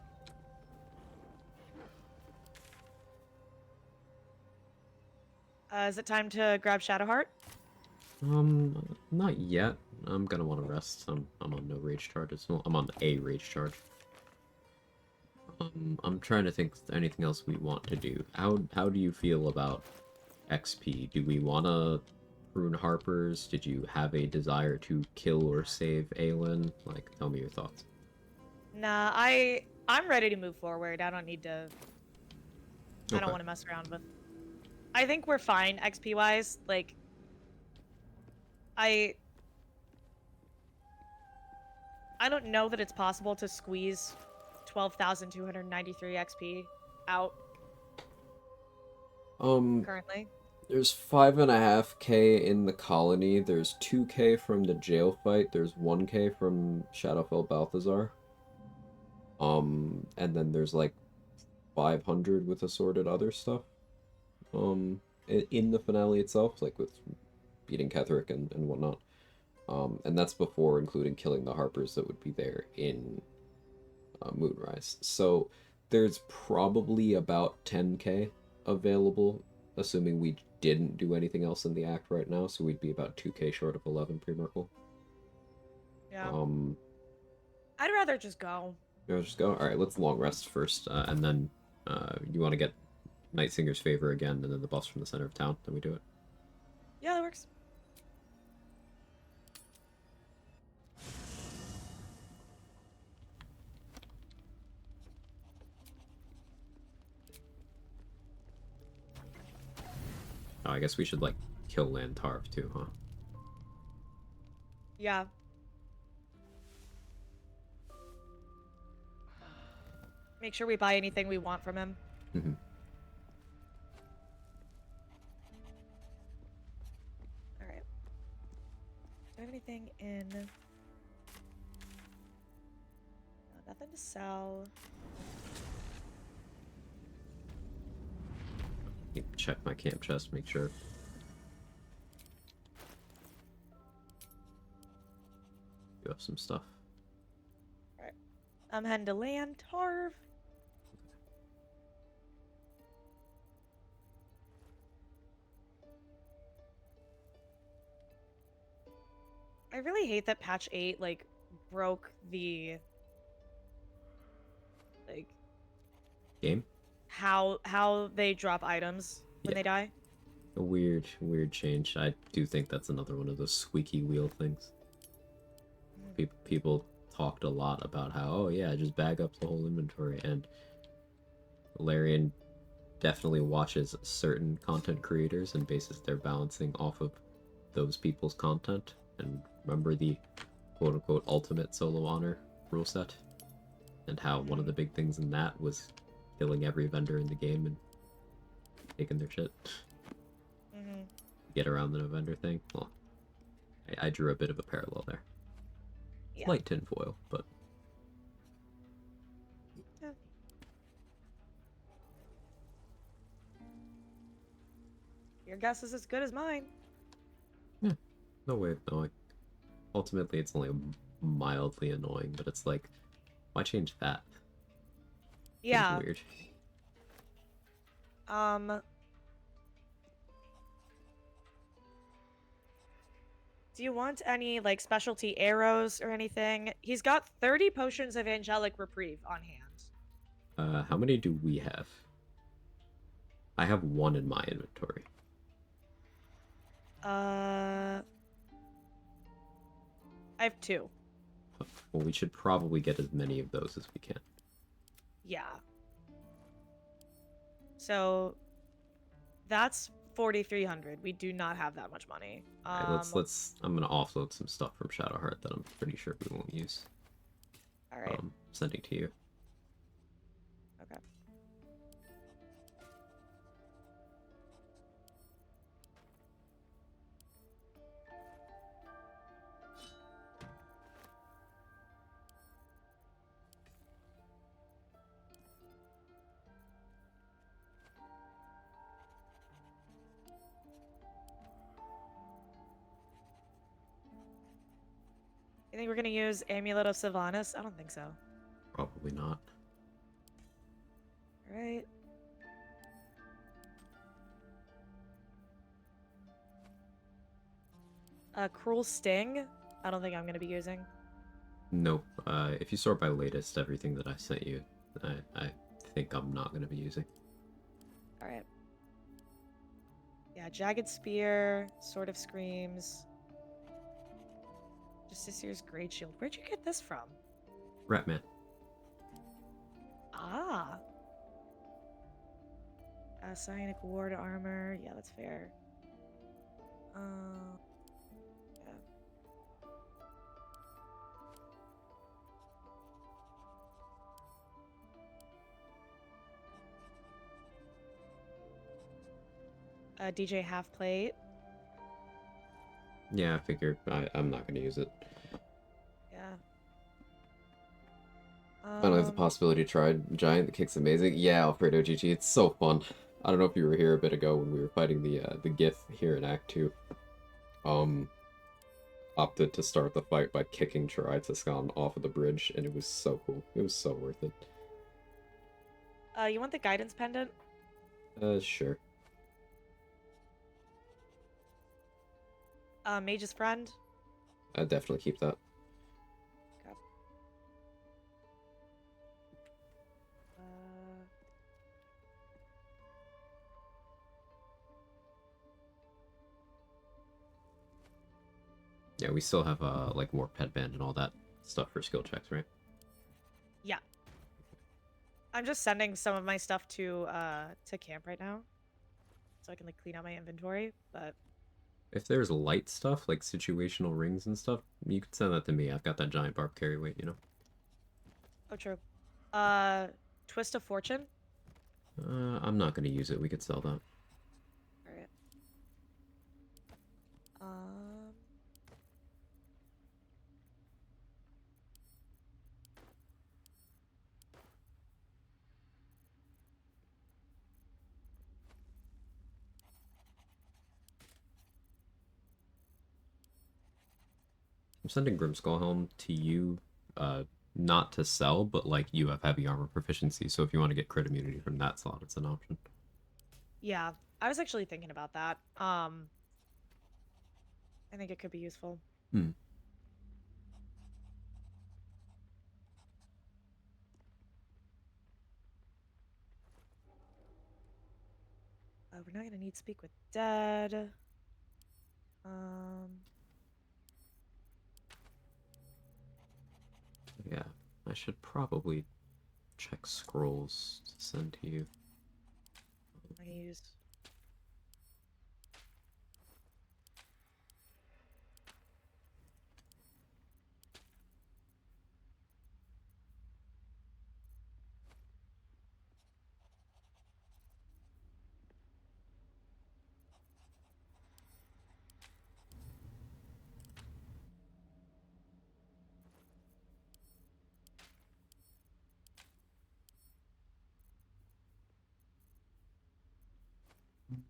Is it time to grab Shadowheart? Not yet. I'm gonna want to rest. I'm on no rage charges. Well, I'm on a rage charge. I'm trying to think of anything else we want to do. How do you feel about XP? Do we want to prune Harpers? Did you have a desire to kill or save Aelin? Like, tell me your thoughts. Nah, I'm ready to move forward. I don't need to. I don't Okay. want to mess around with. I think we're fine XP wise. Like, I don't know that it's possible to squeeze 12,293 XP out currently. There's 5.5k in the colony. There's 2k from the jail fight. There's 1k from Shadowfell Balthazar. And then there's like 500 with assorted other stuff. In the finale itself, like with beating Ketherick and whatnot. And that's before including killing the Harpers that would be there in Moonrise. So there's probably about 10k available, assuming we didn't do anything else in the act right now, so we'd be about 2k short of 11 pre-Merkle. Yeah. I'd rather just go. You want to just go? Alright, let's long rest first, and then you want to get Night Singer's favor again, and then the buffs from the center of town, then we do it. Yeah, that works. Oh, I guess we should, like, kill Lantarv too, huh? Yeah. Make sure we buy anything we want from him. Mm-hmm. Alright. Do I have anything in... No, nothing to sell. Check my camp chest, make sure. You have some stuff. Alright. I'm heading to Lantarv. I really hate that patch 8, like, broke the... Like... Game? How they drop items when they die. A weird change. I do think that's another one of those squeaky wheel things. People talked a lot about how, oh yeah, just bag up the whole inventory, and Larian definitely watches certain content creators and bases their balancing off of those people's content. And remember the quote-unquote ultimate solo honor rule set? And how one of the big things in that was killing every vendor in the game and taking their shit. Mm-hmm. Get around the vendor thing. Well, I drew a bit of a parallel there. Yeah. Light tinfoil, but... Yeah. Your guess is as good as mine. Yeah. No way. No, like, ultimately, it's only mildly annoying, but it's like, why change that? Yeah. It's weird. Do you want any, like, specialty arrows or anything? He's got 30 potions of angelic reprieve on hand. How many do we have? I have one in my inventory. I have 2. Well, we should probably get as many of those as we can. Yeah. So that's 4,300. We do not have that much money. Alright, let's. I'm gonna offload some stuff from Shadowheart that I'm pretty sure we won't use. All right. Sending to you. Okay. You think we're gonna use Amulet of Sylvanas? I don't think so. Probably not. Alright. Cruel Sting? I don't think I'm gonna be using. Nope. If you sort by latest, everything that I sent you, I think I'm not gonna be using. Alright. Yeah, Jagged Spear, Sword of Screams. Justiciar's Great Shield. Where'd you get this from? Ratman. Ah. Psionic Ward Armor. Yeah, that's fair. Yeah. DJ Half Plate. Yeah, I figure I'm not gonna use it. Yeah. I don't have the possibility to try Giant. The kick's amazing. Yeah, Alfredo GG, it's so fun. I don't know if you were here a bit ago when we were fighting the Gith here in Act 2. Opted to start the fight by kicking Chiraitaskan off of the bridge, and it was so cool. It was so worth it. You want the guidance pendant? Sure. Mage's Friend? I'd definitely keep that. Okay. Yeah, we still have like more pet band and all that stuff for skill checks, right? Yeah. I'm just sending some of my stuff to camp right now. so I can like clean out my inventory. But If there's light stuff, like situational rings and stuff, you can send that to me. I've got that giant barb carry weight, you know? oh, true. Twist of Fortune. I'm not gonna use it. We could sell that. All right. I'm sending Grimskullhelm to you, not to sell, but like you have heavy armor proficiency, so if you want to get crit immunity from that slot, it's an option. Yeah, I was actually thinking about that. I think it could be useful. Hmm. We're not gonna need Speak with Dead. Um, Yeah, I should probably check scrolls to send to you. I can use.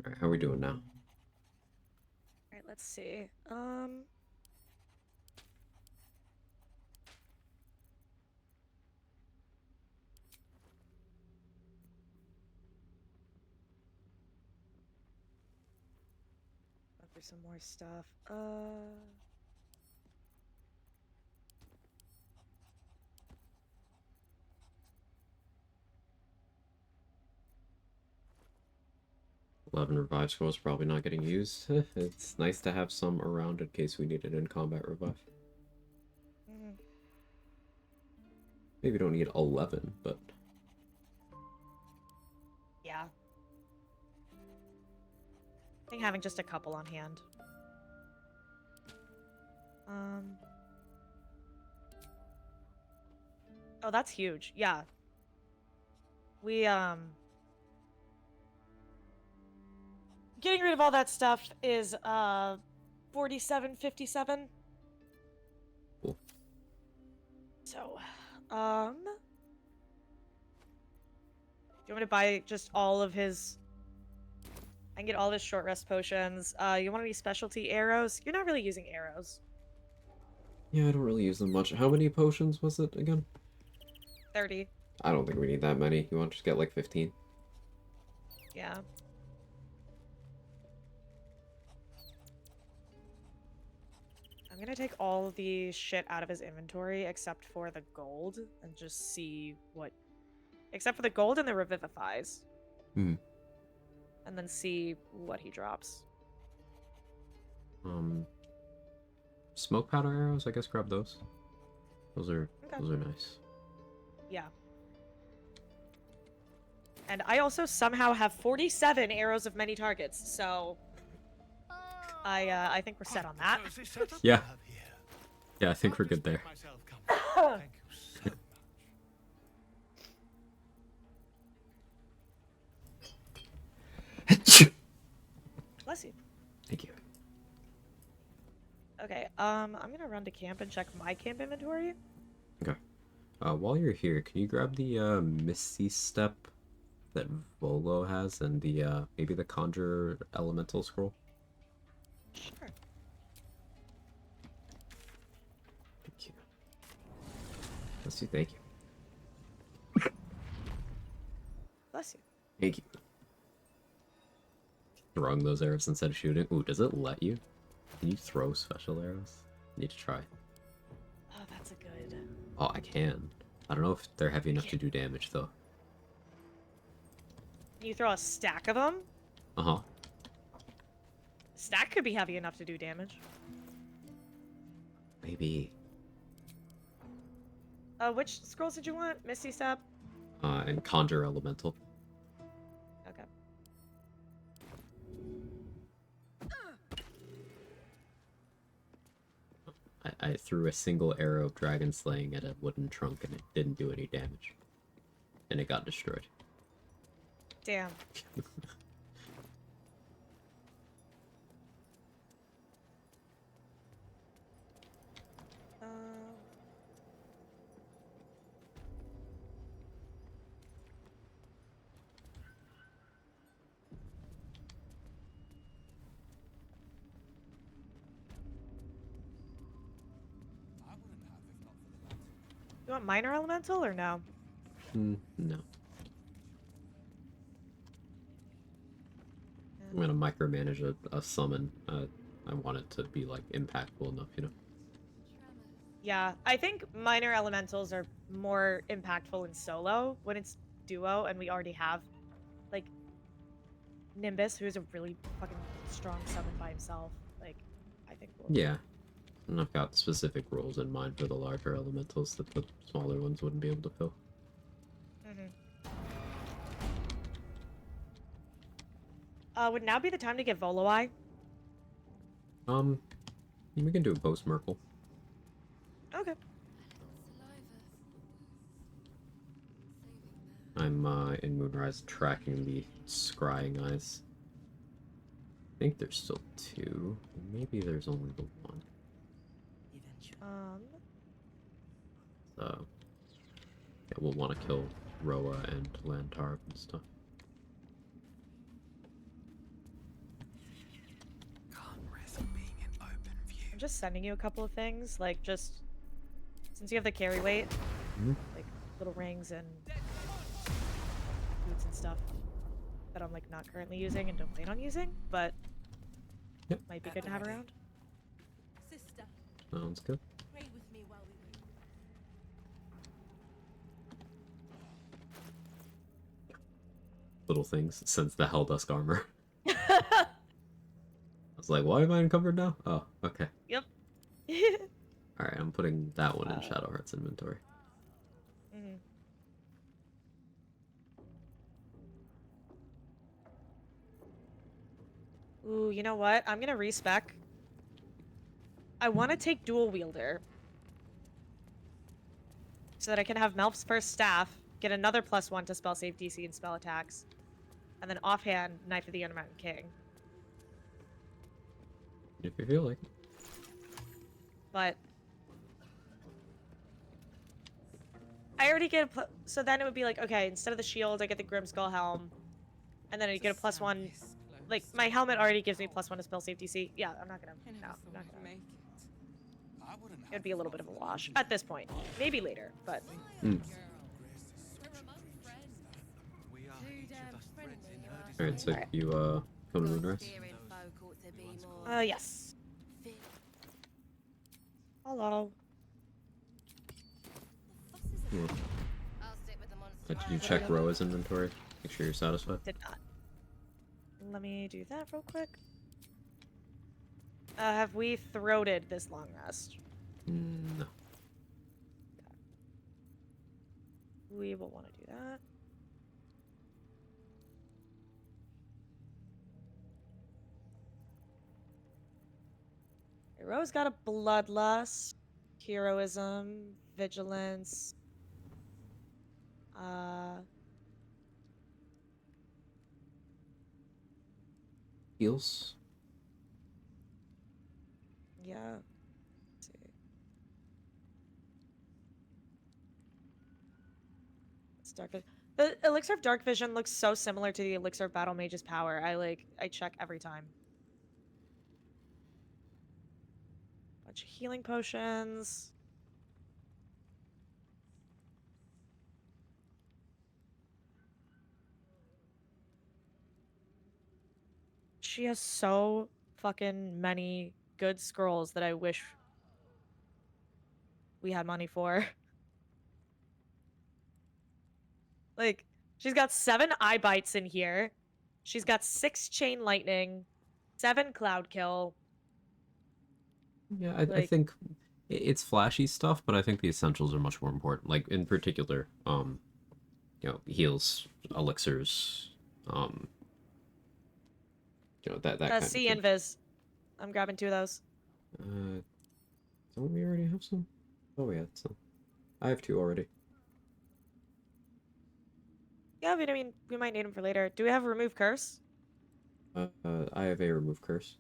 Alright, how are we doing now? All right, let's see. Look for some more stuff. 11 revive scrolls probably not getting used. It's nice to have some around in case we need it in combat revive. Maybe don't need 11, but... Yeah. I think having just a couple on hand. Oh, that's huge. Yeah. We, getting rid of all that stuff is, 47.57. Cool. So, do you want me to buy just all of his... I can get all of his short rest potions. You want any specialty arrows? You're not really using arrows. Yeah, I don't really use them much. How many potions was it again? 30. I don't think we need that many. You want to just get like 15? Yeah. I'm gonna take all of the shit out of his inventory except for the gold and just see what... Except for the gold and the revivifies. Hmm. And then see what he drops. Smoke powder arrows, I guess grab those. Those are nice. Yeah. And I also somehow have 47 arrows of many targets, so I think we're set on that. Yeah. Yeah, I think we're good there. Bless you. Thank you. Okay, I'm gonna run to camp and check my camp inventory. Okay. While you're here, can you grab the Misty Step that Volo has and the maybe the Conjure Elemental Scroll? Sure. Thank you. Bless you, thank you. Bless you. Thank you. Throwing those arrows instead of shooting. Ooh, does it let you? Can you throw special arrows? Need to try. Oh, that's a good... Oh, I can. I don't know if they're heavy enough to do damage, though. You throw a stack of them? Uh-huh. Stack could be heavy enough to do damage. Maybe. Which scrolls did you want? Misty Step? And Conjure Elemental. Okay. I threw a single arrow of dragon slaying at a wooden trunk and it didn't do any damage. And it got destroyed. Damn. You want minor elemental or no? No. I'm gonna micromanage a summon. I want it to be like impactful enough, you know. Yeah, I think minor elementals are more impactful in solo when it's duo, and we already have like Nimbus, who is a really fucking strong summon by himself. Like, I think we'll... Yeah. And I've got specific rules in mind for the larger elementals that the smaller ones wouldn't be able to fill. Would now be the time to get Voloi? We can do a post Merkle. Okay. I'm in Moonrise tracking the scrying eyes. I think there's still 2. Maybe there's only the 1. So yeah, we'll want to kill Roa and Lantarb and stuff. I'm just sending you a couple of things, like just since you have the carry weight, like little rings and boots and stuff that I'm like not currently using and don't plan on using, but might be good to have around. Sister, Sounds good. pray with me while we wait. Little things since the Helldusk armor. I was like, why am I encumbered now? Oh, okay. Yep. Alright, I'm putting that one in Shadowheart's inventory. Ooh, you know what? I'm gonna respec. I want to take dual wielder so that I can have Melf's first staff, get another +1 to spell save DC and spell attacks, and then offhand Knife of the Undermountain King. If you feel like it. But I already get a so then it would be like, okay, instead of the shield, I get the Grimskull helm, and then I get a +1. Like, my helmet already gives me +1 to spell save DC. Yeah, I'm not gonna. No, I'm not gonna. It'd be a little bit of a wash at this point. Maybe later, but. Alright, so you come to Moonrise? Yes. Hello. Yeah. Did you check Roa's inventory? Make sure you're satisfied? Did not. Let me do that real quick. Have we throated this long rest? No. We will want to do that. Ro's got a bloodlust, heroism, vigilance. Heals? Yeah. Let's see. It's dark vision. The elixir of dark vision looks so similar to the elixir of battle mage's power. I check every time. Bunch of healing potions. She has so fucking many good scrolls that I wish we had money for. Like, she's got 7 eye bites in here. She's got 6 chain lightning, 7 cloud kill. Yeah, I think it's flashy stuff, but I think the essentials are much more important. Like, in particular, heals, elixirs, that kind of C thing. invis. I'm grabbing 2 of those. Don't we already have some? Oh, we had some. I have 2 already. Yeah, but I mean, we might need them for later. Do we have remove curse? I have a remove curse.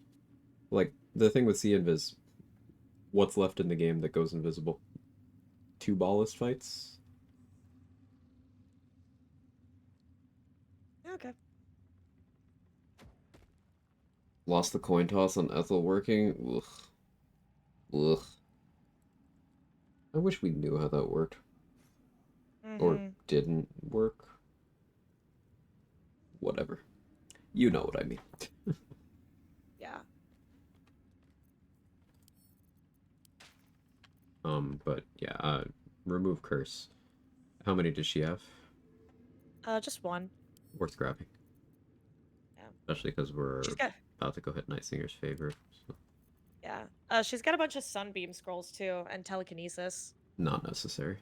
Like, the thing with Sea Invis, what's left in the game that goes invisible? 2 ballast fights? Okay. Lost the coin toss on Ethel working? Ugh. Ugh. I wish we knew how that worked. Or didn't work. Whatever. You know what I mean. Yeah. But yeah, remove curse. How many does she have? Just 1. Worth grabbing. Yeah. Especially because we're She's got. about to go hit Nightsinger's favor. So. Yeah. She's got a bunch of sunbeam scrolls too, and telekinesis. Not necessary.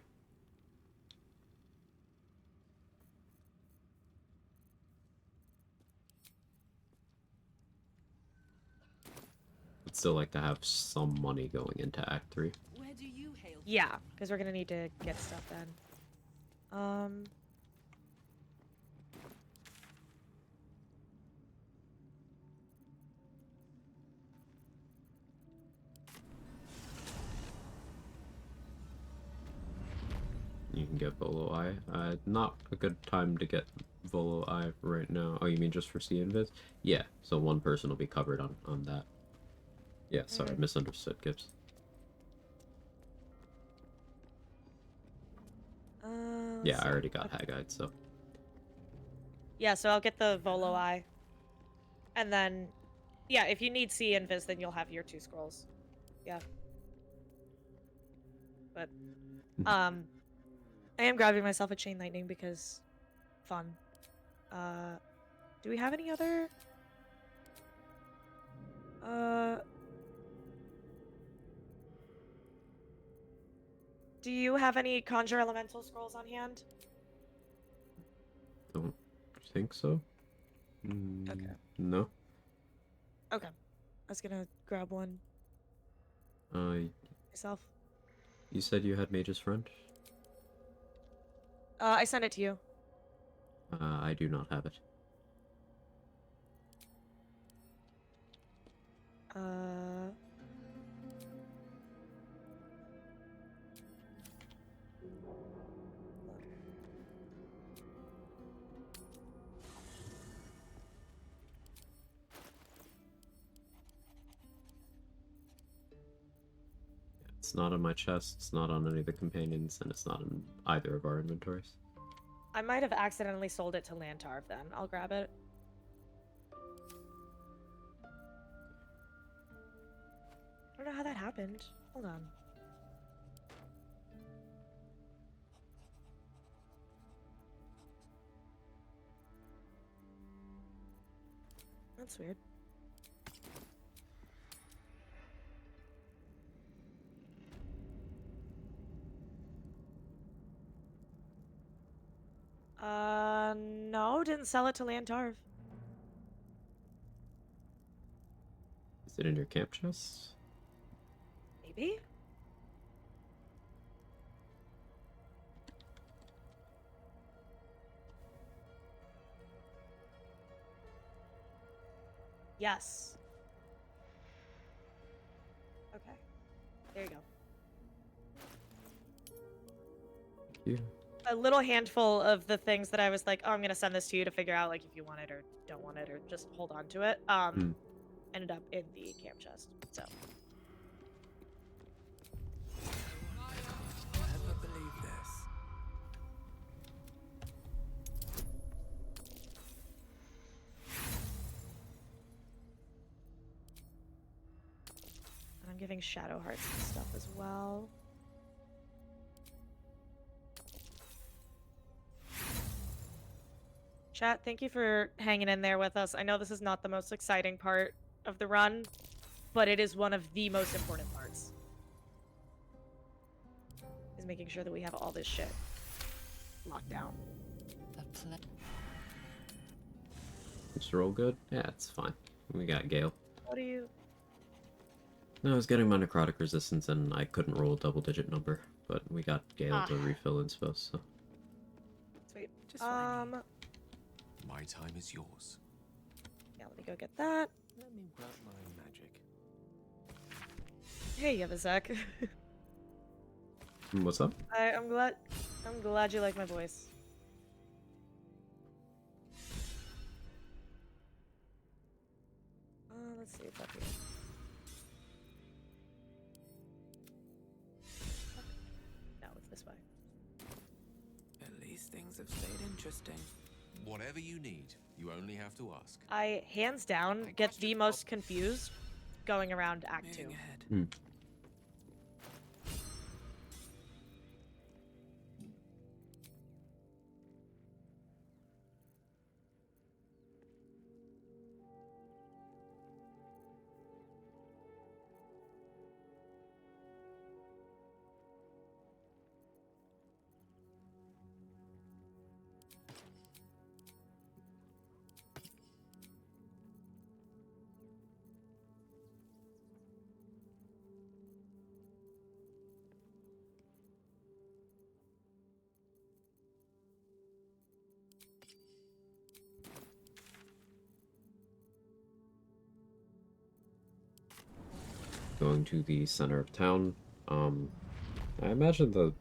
I'd still like to have some money going into Act 3. Where do you hail from? Yeah, because we're gonna need to get stuff done. You can get Volo Eye. Not a good time to get Volo Eye right now. Oh, you mean just for Sea Invis? Yeah, so 1 person will be covered on that. Yeah, sorry, misunderstood, Gibbs. Yeah, I already got Hag-Eyed, so. Yeah, so I'll get the Volo Eye. And then, yeah, if you need Sea Invis, then you'll have your 2 scrolls. Yeah. But, I am grabbing myself a Chain Lightning because fun. Do we have any other? Do you have any Conjure Elemental scrolls on hand? Don't think so. Okay. No. Okay. I was gonna grab one myself. You said you had Mage's Friend? I sent it to you. I do not have it. It's not on my chest, it's not on any of the companions, and it's not in either of our inventories. I might have accidentally sold it to Lantarv then. I'll grab it. I don't know how that happened. Hold on. That's weird. No, didn't sell it to Lantarv. Is it in your camp chest? Maybe? Yes. Okay. There you go. Thank you. A little handful of the things that I was like, oh, I'm gonna send this to you to figure out like if you want it or don't want it or just hold on to it. Ended up in the camp chest. So. Never believe this. And I'm giving Shadow Hearts and stuff as well. Chat, thank you for hanging in there with us. I know this is not the most exciting part of the run, but it is one of the most important parts. Is making sure that we have all this shit locked down. Just roll good? Yeah, it's fine. We got Gale. What do you... No, I was getting my necrotic resistance and I couldn't roll a double-digit number, but we got Gale to refill inspo, so. Sweet. Just what I need. My time is yours. Yeah, let me go get that. Let me work my magic. Hey, you have a sec. What's up? I'm glad you like my voice. Let's see what's up here. No, it's this way. At least things have stayed interesting. Whatever you need, you only have to ask. I, hands down, get the most confused going around Act 2. Hmm. Going to the center of town. I imagine the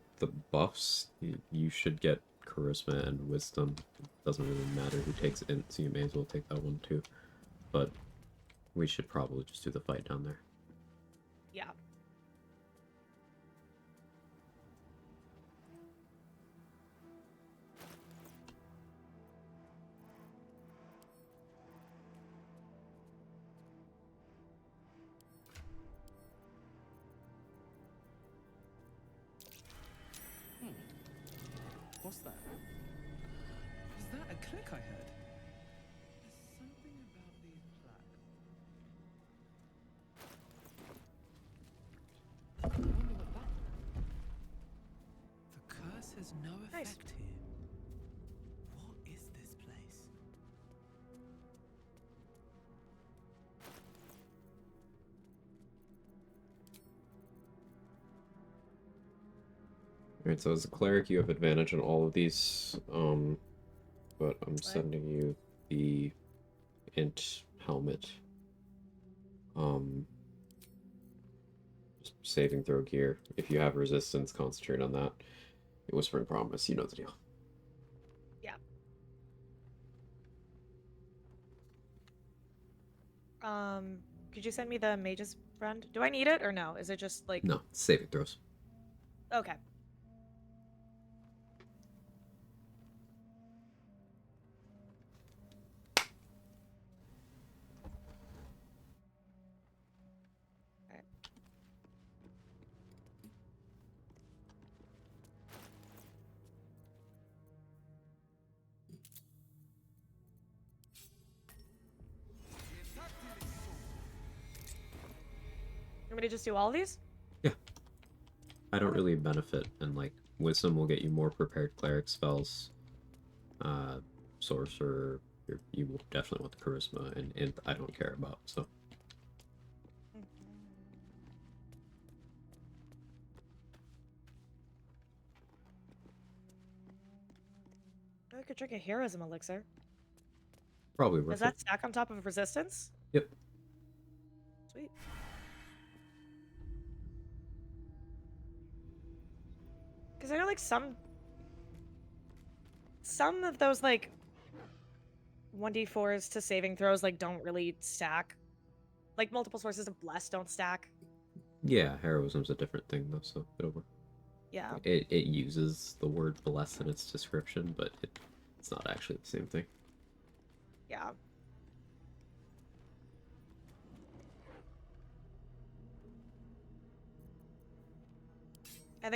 buffs, you should get charisma and wisdom. It doesn't really matter who takes it in, so you may as well take that one too. But we should probably just do the fight down there. Yeah. What's that? Is that a click I heard? There's something about these plaques. I wonder what that. The curse has no effect here. What is this place? Alright, so as a cleric, you have advantage on all of these, but I'm sending you the int helmet. Saving throw gear. If you have resistance, concentrate on that. Whispering Promise, you know the deal. Yeah. Could you send me the mage's friend? Do I need it or no? Is it just like... No, saving throws. Okay. You want me to just do all of these? Yeah. I don't really benefit, and like wisdom will get you more prepared cleric spells. Sorcerer, you will definitely want the charisma, and int I don't care about, so. I could drink a heroism elixir. Probably worth Does that stack on top of resistance? Yep. Sweet. Because I know, like, some of those, like, 1d4s to saving throws, like, don't really stack. Like, multiple sources of bless don't stack. Yeah, heroism's a different thing, though, so it'll work. Yeah. It uses the word bless in its description, but it's not actually the same thing. Yeah. I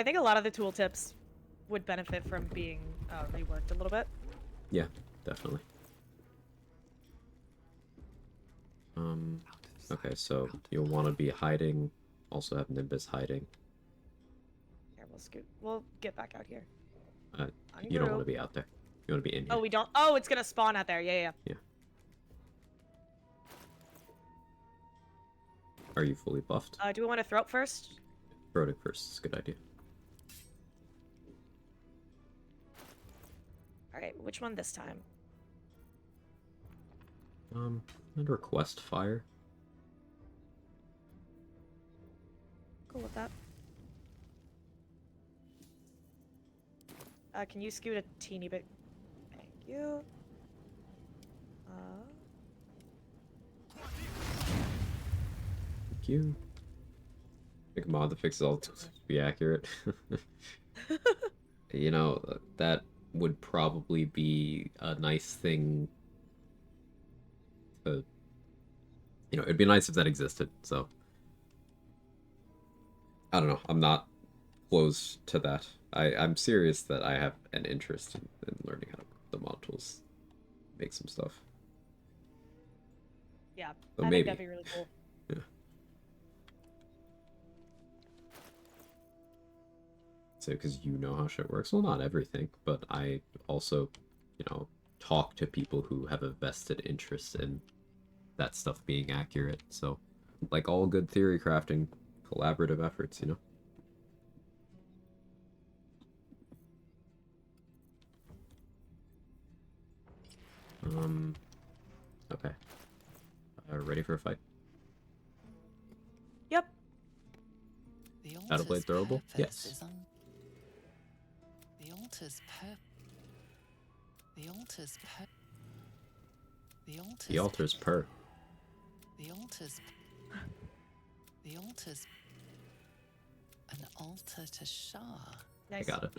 think a lot of the tooltips would benefit from being reworked a little bit. Yeah, definitely. Okay, so you'll want to be hiding, also have Nimbus hiding. Here, we'll get back out here. You don't want to be out there. You want to be in here. Oh, we don't. Oh, it's gonna spawn out there. Yeah. Yeah. Are you fully buffed? Do we want to throw it first? Throat first is a good idea. Alright, which one this time? And request fire. Cool with that. Can you scoot a teeny bit? Thank you. Thank you. Make a mod that fixes all to be accurate. You know, that would probably be a nice thing to... You know, it'd be nice if that existed, so... I don't know, I'm not close to that. I'm serious that I have an interest in learning how to the mod tools make some stuff. Yeah, So I maybe. think that'd be really cool. Yeah. So, because you know how shit works. Well, not everything, but I also, you know, talk to people who have a vested interest in that stuff being accurate. So, like all good theory crafting, collaborative efforts, you know? Okay. Ready for a fight? Yep. The Shadowblade throwable? Yes. The altar's The altar's The altar's The altar's per. The altar's an altar to Shah. Nice. I got it.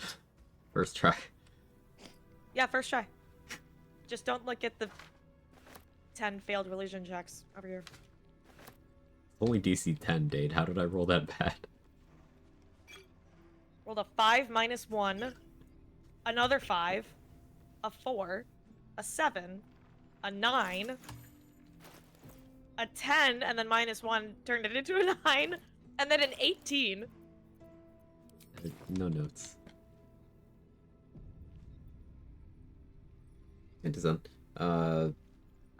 First try. Yeah, first try. Just don't look at the 10 failed religion checks over here. Only DC 10, Dade. How did I roll that bad? Rolled a 5 minus 1, another 5, a 4, a 7, a 9, a 10, and then minus 1 turned it into a 9, and then an 18. No notes. It doesn't. Oh,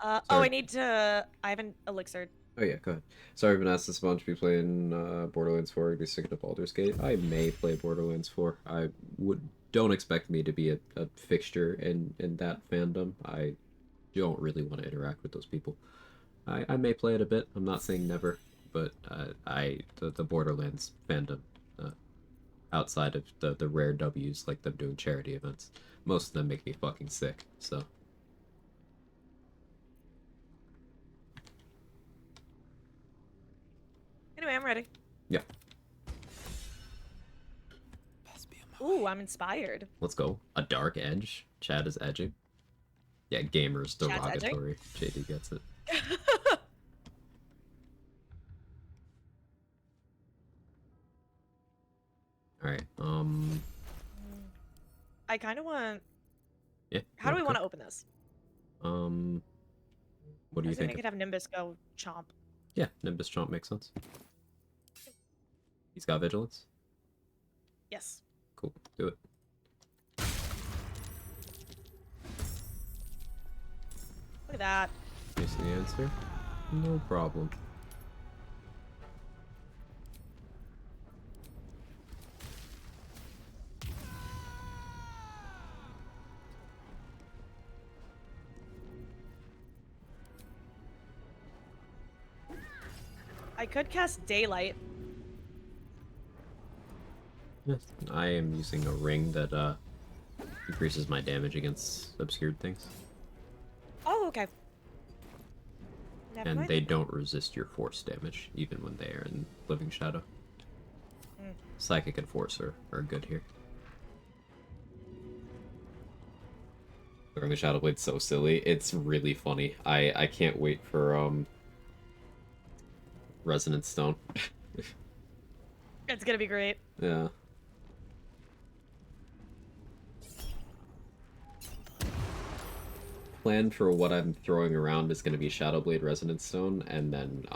Sorry. I need to... I have an elixir. Oh yeah, go ahead. Sorry, I've been asked this bunch to be playing Borderlands 4. I'd be sick of Baldur's Gate. I may play Borderlands 4. Don't expect me to be a fixture in that fandom. I don't really want to interact with those people. I may play it a bit. I'm not saying never, but the Borderlands fandom, outside of the rare W's like them doing charity events, most of them make me fucking sick. So. Anyway, I'm ready. Yeah. Ooh, I'm inspired. Let's go. A dark edge. Chad is edging. Yeah, gamers derogatory. JD gets it. Alright, I kind of want... yeah. How do we want to open this? What do I you was thinking think? I could have Nimbus go chomp. Yeah, Nimbus Chomp makes sense. He's got vigilance? Yes. Cool, do it. Look at that. Missing the answer? No problem. I could cast Daylight. Yes, I am using a ring that increases my damage against obscured things. Oh, okay. Never And mind. they don't resist your force damage, even when they are in Living Shadow. Psychic and Force are good here. Throwing the Shadow Blade's so silly. It's really funny. I can't wait for Resonance Stone. It's gonna be great. Yeah. Plan for what I'm throwing around is going to be Shadow Blade, Resonance Stone, and then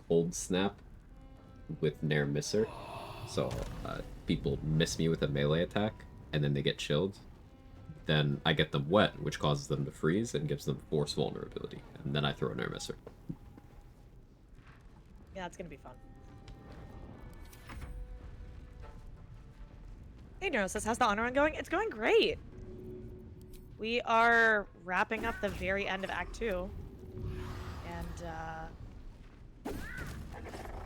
Cold Snap with Nair Misser. So people miss me with a melee attack, and then they get chilled. Then I get them wet, which causes them to freeze and gives them force vulnerability. And then I throw a Nair Misser. Yeah, Yeah, it's gonna be fun. Hey, Neurosis, how's the honor run going? It's going great. We are wrapping up the very end of Act 2. And,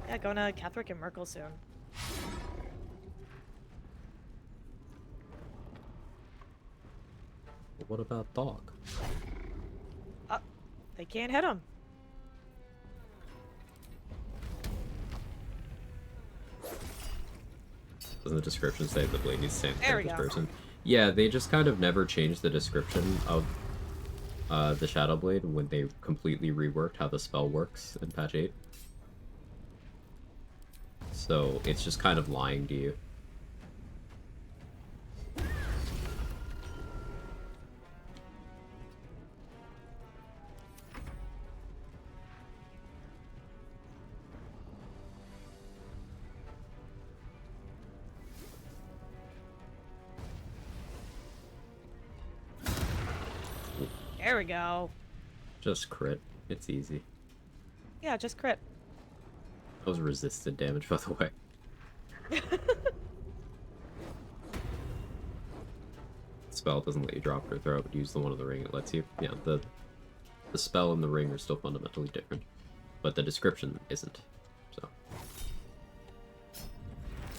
yeah, going to Catherick and Merkel soon. What about Dog? They can't hit him. Doesn't the description say the blade needs to stand There we this go. person? Yeah, they just kind of never changed the description of the Shadow Blade when they completely reworked how the spell works in patch 8. So it's just kind of lying to you. There we go. Just crit. It's easy. Yeah, just crit. That was resisted damage, by the way. Spell doesn't let you drop or throw, but use the one in the ring it lets you. Yeah, the spell and the ring are still fundamentally different, but the description isn't. So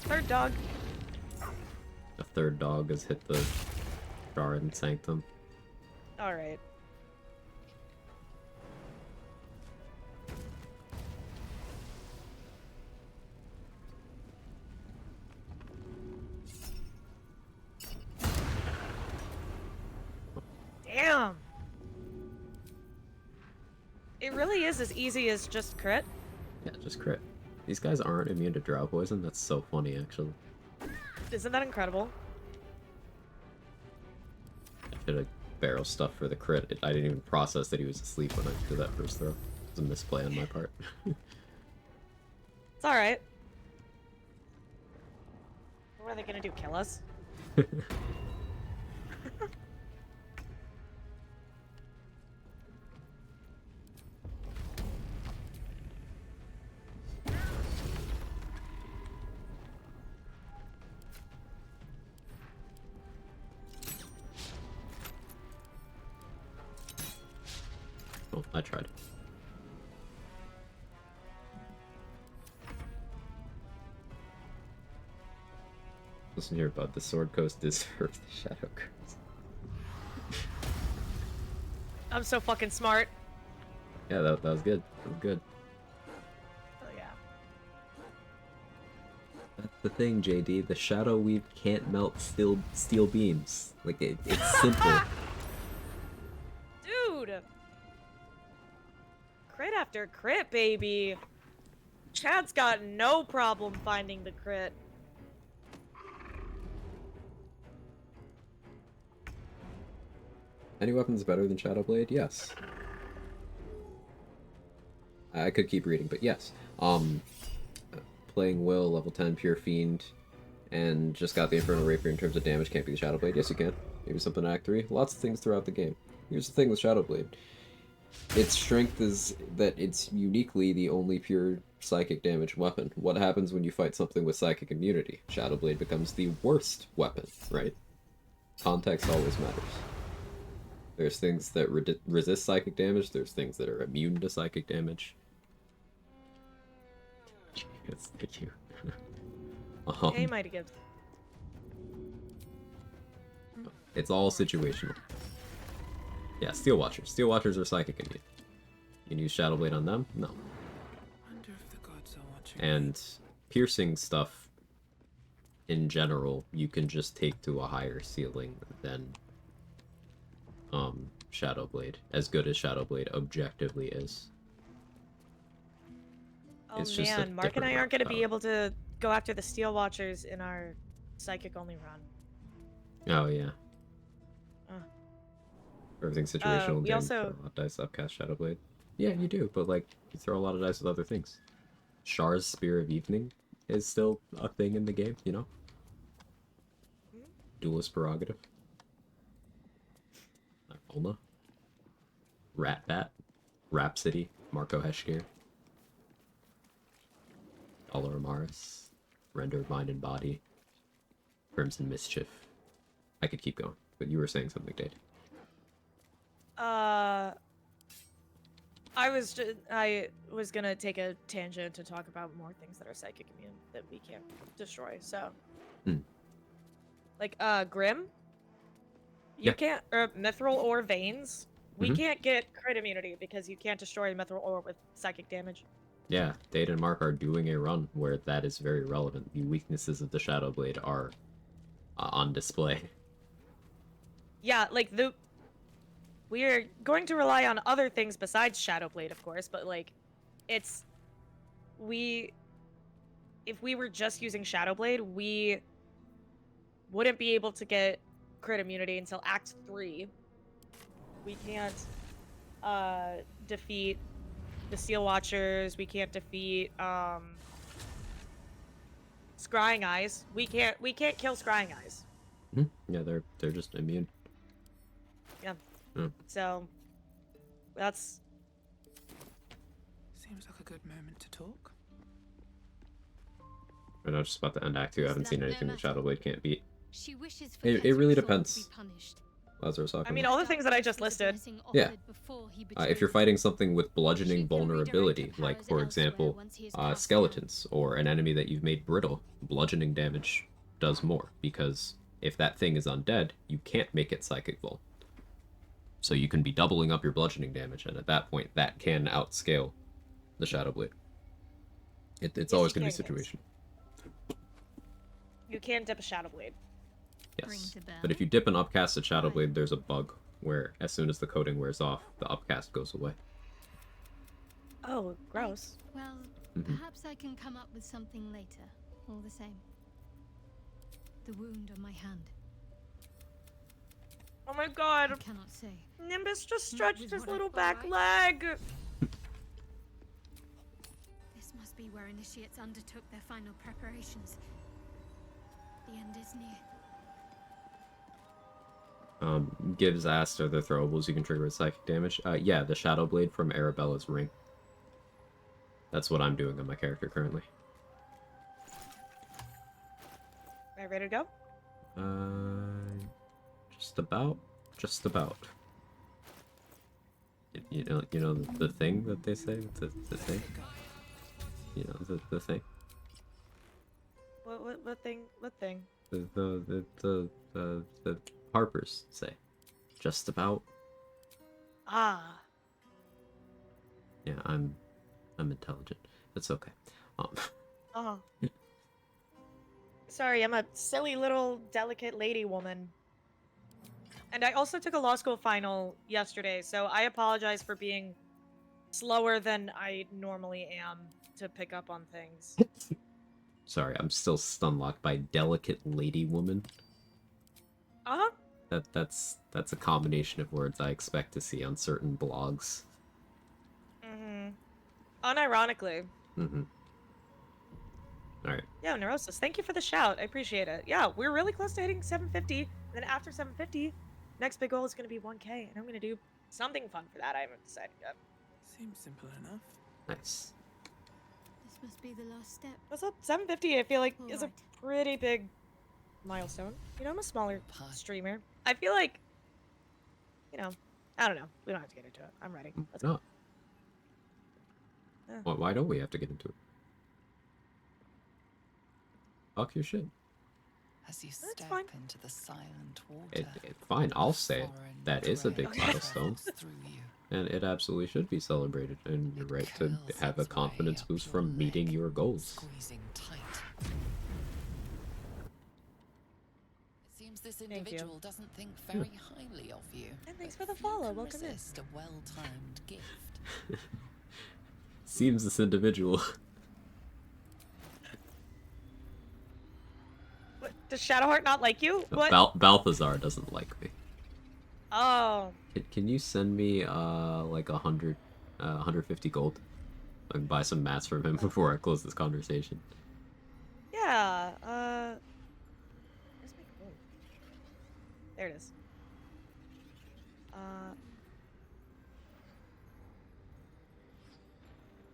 Third dog. a third dog has hit the Shard and Sanctum. Alright. Damn! It really is as easy as just crit. Yeah, just crit. These guys aren't immune to drow poison. That's so funny, actually. Isn't that incredible? I should have barrel stuff for the crit. I didn't even process that he was asleep when I did that first throw. It was a misplay on my part. It's alright. What are they gonna do, kill us? Oh, I tried. Listen here, bud. The Sword Coast deserves the Shadow Curse. I'm so fucking smart. Yeah, that was good. That was good. Oh yeah. That's the thing, JD. The Shadow Weave can't melt steel beams. Like, it's simple. Dude! Crit after crit, baby! Chad's got no problem finding the crit. Any weapon's better than Shadow Blade? Yes. I could keep reading, but yes. Playing Will, level 10, Pure Fiend, and just got the Infernal Rapier in terms of damage, can't be the Shadow Blade. Yes, you can. Maybe something in Act 3. Lots of things throughout the game. Here's the thing with Shadow Blade. Its strength is that it's uniquely the only pure psychic damage weapon. What happens when you fight something with psychic immunity? Shadow Blade becomes the worst weapon, right? Context always matters. There's things that resist psychic damage, there's things that are immune to psychic damage. Yes, thank you. Hey, Mighty Gibbs. It's all situational. Yeah, Steel Watchers. Steel Watchers are psychic immune. You can use Shadow Blade on them? No. Wonder if the gods are watching. And piercing stuff, in general, you can just take to a higher ceiling than Shadow Blade. As good as Shadow Blade objectively is. Oh It's just a man, Mark and I different aren't gonna be power. able to go after the Steel Watchers in our psychic only run. Oh, yeah. Everything's situational. we and also- throw a lot of dice upcast Shadow Blade. Yeah, you do, but like you throw a lot of dice with other things. Char's Spear of Evening is still a thing in the game, you know? Duelist Prerogative. Ivona. Ratbat. Rhapsody. Marco Heshkir. Color Amaris, Rendered Mind and Body, Crimson Mischief. I could keep going, but you were saying something, Dade. I was gonna take a tangent to talk about more things that are psychic immune that we can't destroy. So, like Grim, you Yeah. can't, or Mithril Ore Veins. We Mhm. can't get crit immunity because you can't destroy Mithril Ore with psychic damage. Yeah, Dade and Mark are doing a run where that is very relevant. The weaknesses of the Shadow Blade are on display. Yeah, like we are going to rely on other things besides Shadow Blade, of course, but like, if we were just using Shadow Blade, we wouldn't be able to get crit immunity until Act 3. We can't defeat the Steel Watchers. We can't defeat Scrying Eyes. We can't kill Scrying Eyes. Yeah, they're just immune. Yeah. Mm. So that's Seems like a good moment to talk. We're not just about to end Act 2. I haven't seen anything that Shadow Blade can't beat. She wishes for It really Ketherick's soul to depends. be punished. Lazarus I mean, all the things that I just listed. Yeah. Before he If you're betrayed fighting something with bludgeoning She can redirect vulnerability, her like powers for elsewhere example, once he is cast skeletons, or an enemy that you've made brittle, bludgeoning damage does more, because if that thing is undead, you can't make it psychic vul. So you can be doubling up your bludgeoning damage, and at that point, that can outscale the Shadow Blade. It's Yes, always you going to be can, yes. situation. You can dip a Shadow Blade. Yes. Rings a But if bell. you dip an upcasted Shadow Blade, there's a bug where as soon as the coating wears off, the upcast goes away. Oh, gross. Well, Mhm. perhaps I can come up with something later. All the same. The wound on my hand. Oh my I god. cannot say. Nimbus just Not stretched with his what I little feel back like. leg. This must be where initiates undertook their final preparations. The end is near. Gives asked, are there throwables you can trigger with psychic damage? Yeah, the Shadow Blade from Arabella's ring. That's what I'm doing on my character currently. Are you ready to go? Just about. Just about. You know the thing that they say? The thing? You know, the thing? What thing? What thing? The Harpers say. Just about. Ah. Yeah, I'm intelligent. It's okay. Oh. Sorry, I'm a silly little delicate lady woman. And I also took a law school final yesterday, so I apologize for being slower than I normally am to pick up on things. Sorry, I'm still stun-locked by delicate lady woman. Uh-huh. That's a combination of words I expect to see on certain blogs. Mm-hmm. Unironically. Mm-hmm. Alright. Yeah, Neurosis, thank you for the shout. I appreciate it. Yeah, we're really close to hitting 750. And then after 750, next big goal is going to be 1K. And I'm going to do something fun for that. I haven't decided yet. Seems simple enough. Nice. This must be the last step. What's up? 750, I feel like, is a Alright. pretty big milestone. You know, I'm a smaller Pie. streamer. I feel like, you know, I don't know. We don't have to get into it. I'm ready. Let's go. No. Yeah. Why don't we have to get into it? Fuck your shit. As you That's step fine. into the silent water, Fine, I'll say it. foreign That is a big terrain milestone. travels through you. And it absolutely should be celebrated. And you're It right to curls have a its way confidence up boost your from meeting neck, your goals. Squeezing tight. It seems this you. individual doesn't think very highly of you. And thanks but for the few follow. can Welcome in. resist a well-timed gift. Seems this individual. What, does Shadowheart not like you? What? Balthazar doesn't like me. Oh. Can you send me like 150 gold? I can buy some mats from him before I close this conversation. Yeah. Where's my gold? There it is.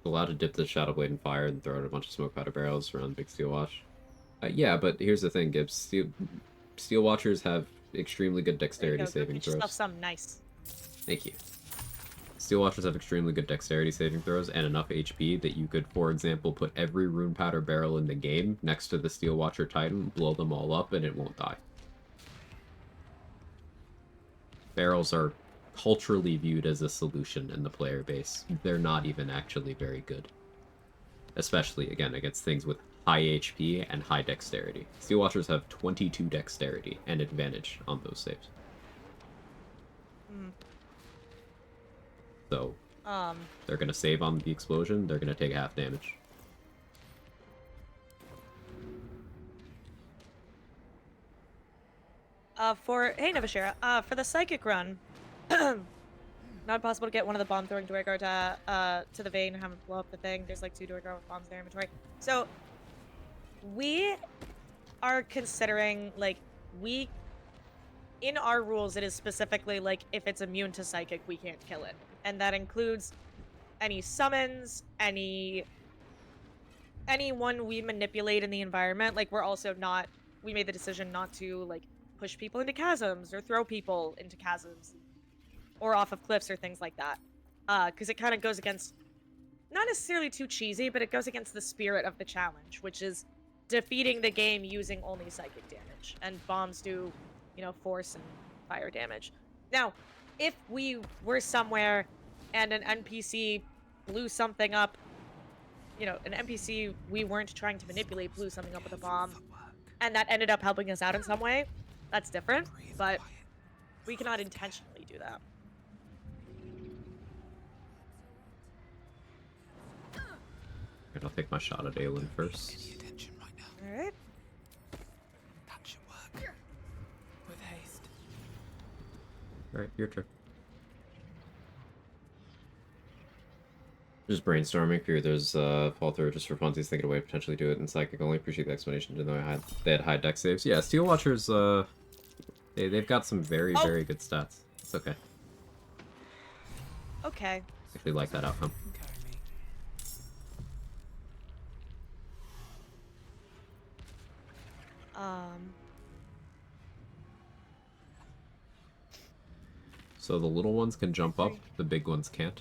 Allowed to dip the Shadow Blade in fire and throw out a bunch of smoke powder barrels around the big Steel Watch. Yeah, but here's the thing, Gibbs. Steel Watchers have extremely good There you dexterity go. Go saving get yourself throws. some nice. Thank you. Steel Watchers have extremely good dexterity saving throws and enough HP that you could, for example, put every rune powder barrel in the game next to the Steel Watcher Titan, blow them all up, and it won't die. Barrels are culturally viewed as a solution in the player base. They're not even actually very good. Especially, again, against things with high HP and high dexterity. Steel Watchers have 22 dexterity and advantage on those saves. So, they're going to save on the explosion, they're going to take half damage. Hey Novashira, for the psychic run, not possible to get one of the bomb throwing Dwargar to the vein and have him blow up the thing. There's like 2 Dwargar with bombs in their inventory. So we are considering like in our rules it is specifically like if it's immune to psychic we can't kill it, and that includes any summons, anyone we manipulate in the environment. Like we made the decision not to like push people into chasms or throw people into chasms or off of cliffs or things like that, because it kind of goes against, not necessarily too cheesy, but it goes against the spirit of the challenge, which is defeating the game using only psychic damage, and bombs do, force and fire damage. Now, if we were somewhere and an NPC blew something up, an NPC we weren't trying to manipulate blew something up with a bomb, and that ended up helping us out in some way, that's different, but we cannot intentionally do that. And I'll take my shot at Aelin first. Alright. That should work. With haste. Alright, your turn. Just brainstorming. Figure there's fall through just for funsies, thinking away, potentially do it in psychic only. Appreciate the explanation. Didn't know they had high dex saves. Yeah, Steel Watchers, they've got some very, very good stats. It's okay. Okay. Actually like that outcome. So the little ones can jump up, the big ones can't.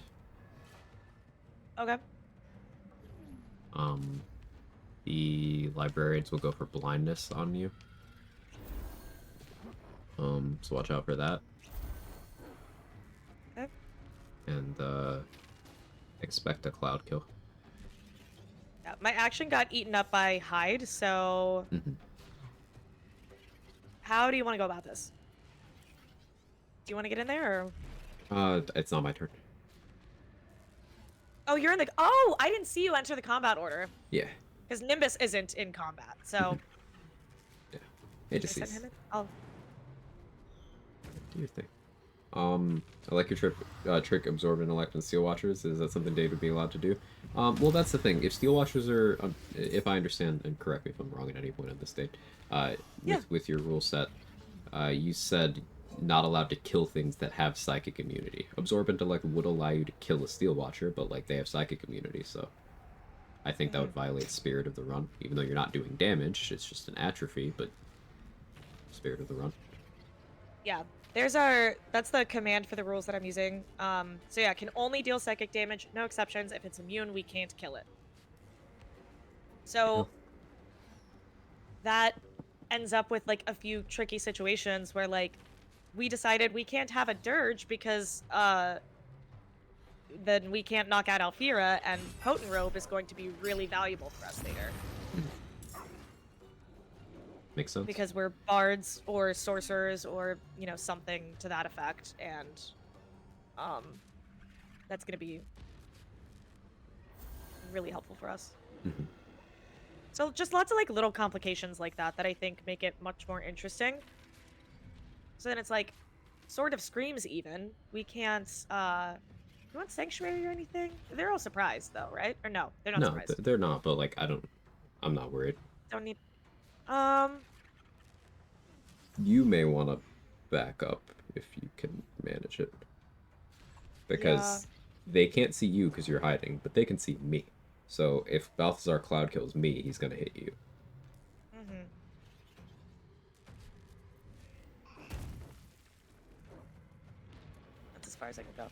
Okay. The librarians will go for blindness on you. So watch out for that. Okay. And, expect a cloud kill. Yeah, my action got eaten up by hide, so... How do you want to go about this? Do you want to get in there, or...? It's not my turn. Oh, you're in the... Oh, I didn't see you enter the combat order. Yeah. Because Nimbus isn't in combat, so... Yeah. Hey, just Can I send him in? Oh. Do your thing. I like your trick absorb intellect and Steel Watchers. Is that something Dave would be allowed to do? Well, that's the thing. If Steel Watchers are, if I understand, and correct me if I'm wrong at any point at this stage, with your rule set, you said not allowed to kill things that have psychic immunity. Absorb intellect would allow you to kill a Steel Watcher, but like they have psychic immunity, so I think that would violate Spirit of the Run. Even though you're not doing damage, it's just an atrophy, but Spirit of the Run. Yeah. That's the command for the rules that I'm using. So yeah, can only deal psychic damage, no exceptions. If it's immune, we can't kill it. So that ends up with like a few tricky situations where like we decided we can't have a dirge because then we can't knock out Alfira, and Potent Robe is going to be really valuable for us later. Makes sense. Because we're bards or sorcerers or, something to that effect, and that's going to be really helpful for us. So just lots of like little complications like that I think make it much more interesting. So then it's like sort of screams even. We can't you want Sanctuary or anything? They're all surprised though, right? Or no, they're not surprised. No, they're not, but like I'm not worried. Don't need You may want to back up if you can manage it. Because they can't see you because you're hiding, but they can see me. So if Balthazar Cloud kills me, he's gonna hit you. Mm-hmm. That's as far as I can go.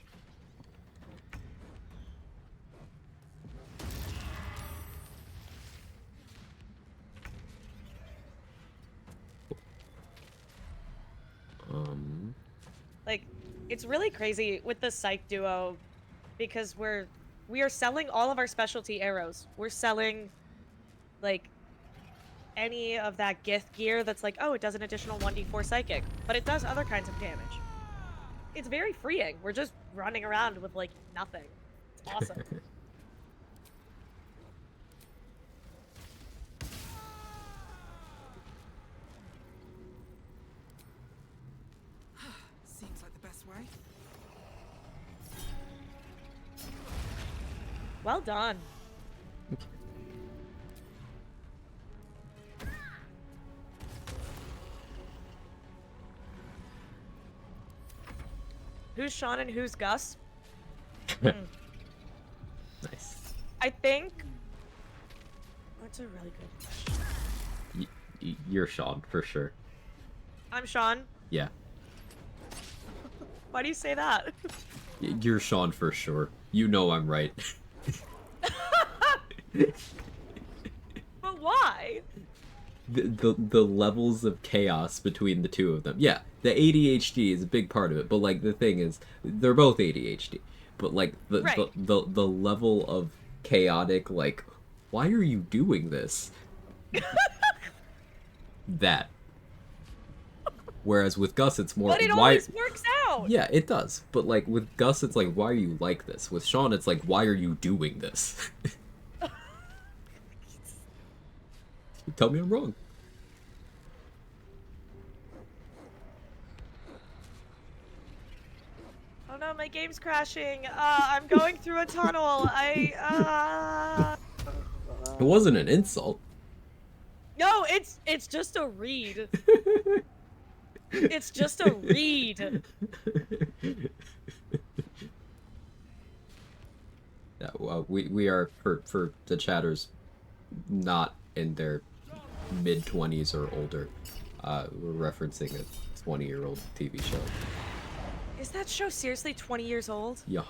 Like, it's really crazy with the Psych Duo because we are selling all of our specialty arrows. We're selling, like, any of that Gith gear that's like, oh, it does an additional 1d4 psychic, but it does other kinds of damage. It's very freeing. We're just running around with, like, nothing. It's awesome. Seems like the best way. Well done. Who's Sean and who's Gus? Nice. I think... That's a really good question. You're Sean, for sure. I'm Sean. Yeah. Why do you say that? You're Sean for sure. You know I'm right. But why? The levels of chaos between the two of them. Yeah, the ADHD is a big part of it, but like the thing is, they're both ADHD. But like the level of chaotic, like, why are you doing this? That. Whereas with Gus, it's more. But it why... always works out. Yeah, it does. But like with Gus, it's like, why are you like this? With Sean, it's like, why are you doing this? Tell me I'm wrong. Oh no, my game's crashing. I'm going through a tunnel. It wasn't an insult. No, it's just a read. It's just a read. Yeah, well, we are, for the chatters, not in their mid-20s or older. We're referencing a 20-year-old TV show. Is that show seriously 20 years old? Yeah.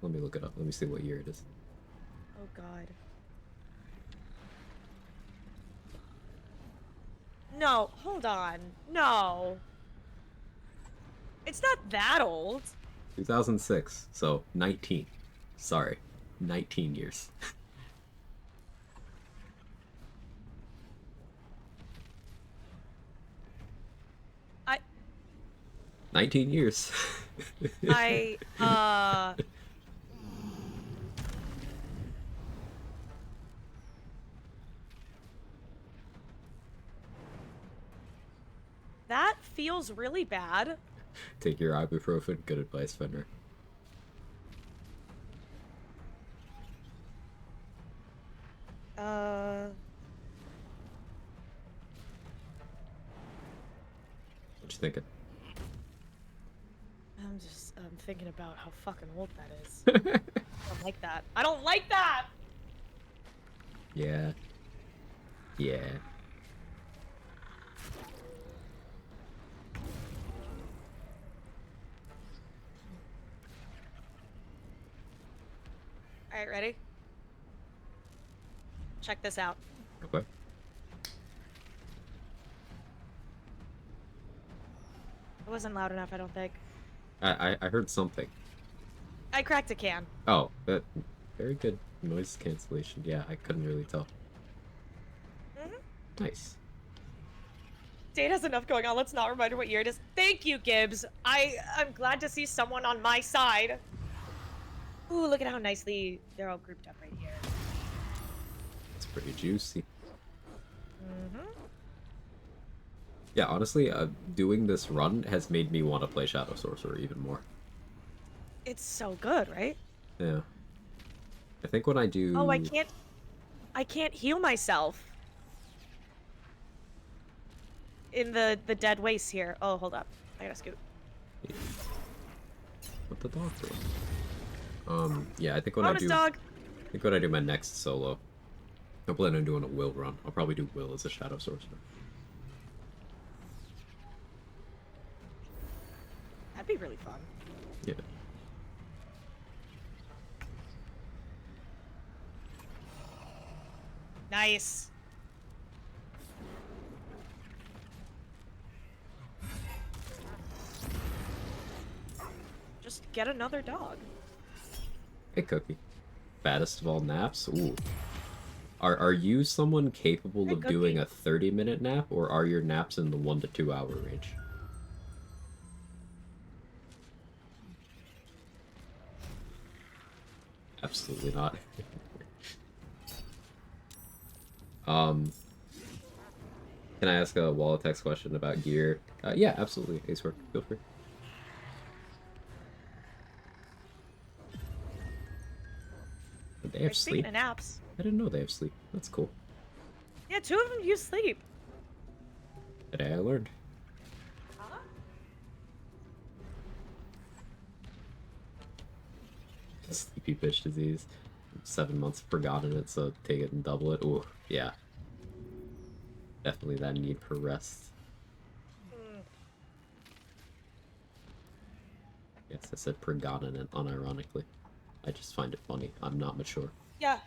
Let me look it up. Let me see what year it is. Oh god. No, hold on. No. It's not that old. 2006, so 19. Sorry, 19 years. I... 19 years. That feels really bad. Take your ibuprofen. Good advice, Fender. What you thinking? I'm thinking about how fucking old that is. I don't like that. I don't like that! Yeah. Yeah. Alright, ready? Check this out. Okay. It wasn't loud enough, I don't think. I heard something. I cracked a can. Oh, that very good noise cancellation. Yeah, I couldn't really tell. Nice. Date has enough going on. Let's not remind her what year it is. Thank you, Gibbs. I'm glad to see someone on my side. Ooh, look at how nicely they're all grouped up right here. It's pretty juicy. Mm-hmm. Yeah, honestly, doing this run has made me want to play Shadow Sorcerer even more. It's so good, right? Yeah. I think when I do... Oh, I can't heal myself. In the dead waste here. Oh, hold up. I gotta scoot. what the dog doing? Yeah, I think when Promise, dog. I think when I do my next solo, I plan on doing a Will run. I'll probably do Will as a Shadow Sorcerer. That'd be really fun. Yeah. Nice. Just get another dog. Hey, Cookie. Baddest of all naps? Ooh. Are you someone capable Hey, of doing Cookie. a 30-minute nap, or are your naps in the 1 to 2 hour range? Absolutely not. Can I ask a wall text question about gear? Yeah, absolutely. Acework, feel free. They have Speaking sleep? of naps. I didn't know they have sleep. That's cool. Yeah, 2 of them use sleep. Today I learned. Huh? Sleepy bitch disease. 7 months forgotten it, so take it and double it. Ooh, yeah. Definitely that need for rest. Yes, I said pregonant unironically. I just find it funny. I'm not mature. Yeah.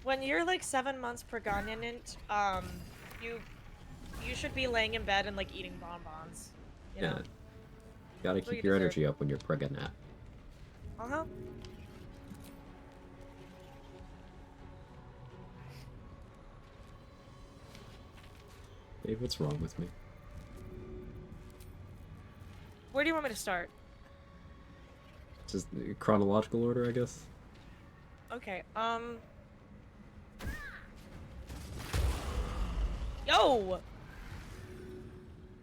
When you're like 7 months pregnant, you should be laying in bed and like eating bonbons. You Yeah. know? Gotta That's what keep you your deserve. energy up when you're pregnant. Uh-huh. Dave, what's wrong with me? Where do you want me to start? Just chronological order, I guess. Okay, Yo!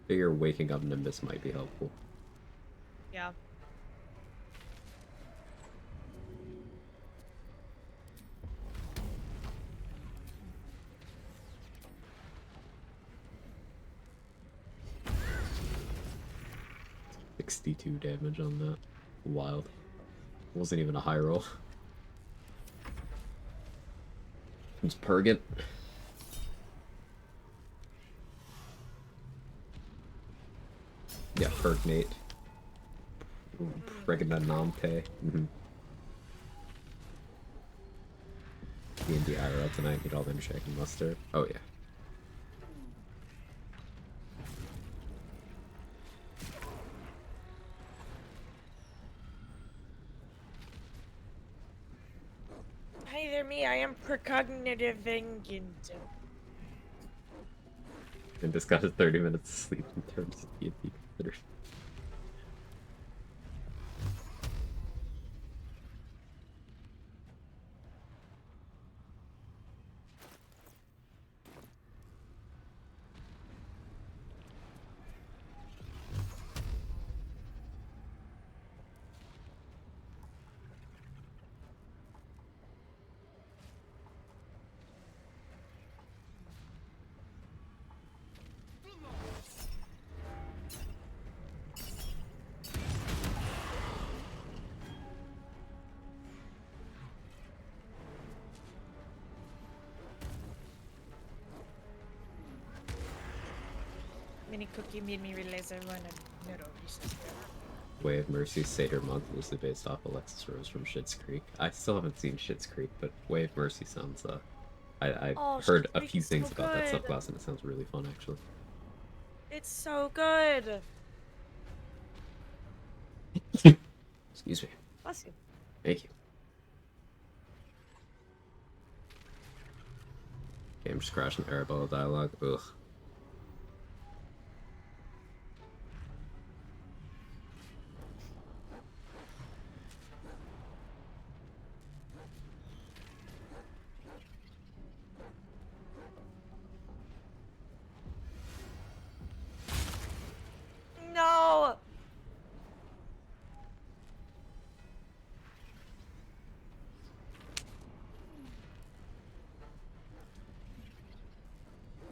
Figure waking up Nimbus might be helpful. Yeah. $62 damage on that. Wild. Wasn't even a high roll. It's Purgant. Yeah, Pergnate. Pregnante. D&D IRL tonight. Get all them shaking mustard. Oh yeah. Hi there, me. I am precognitive ingent. And just got his 30 minutes of sleep in terms of D&D considered. Mini Cookie made me realize I run a middle recess. Way of Mercy Seder Month loosely based off Alexis Rose from Schitt's Creek. I still haven't seen Schitt's Creek, but Way of Mercy sounds I've Oh, heard Schitt's a Creek few is things so about that good. subclass and it sounds really fun actually. It's so good. Excuse me. Bless you. Thank you. Okay, I'm just crashing Arabella dialogue. Ugh. No!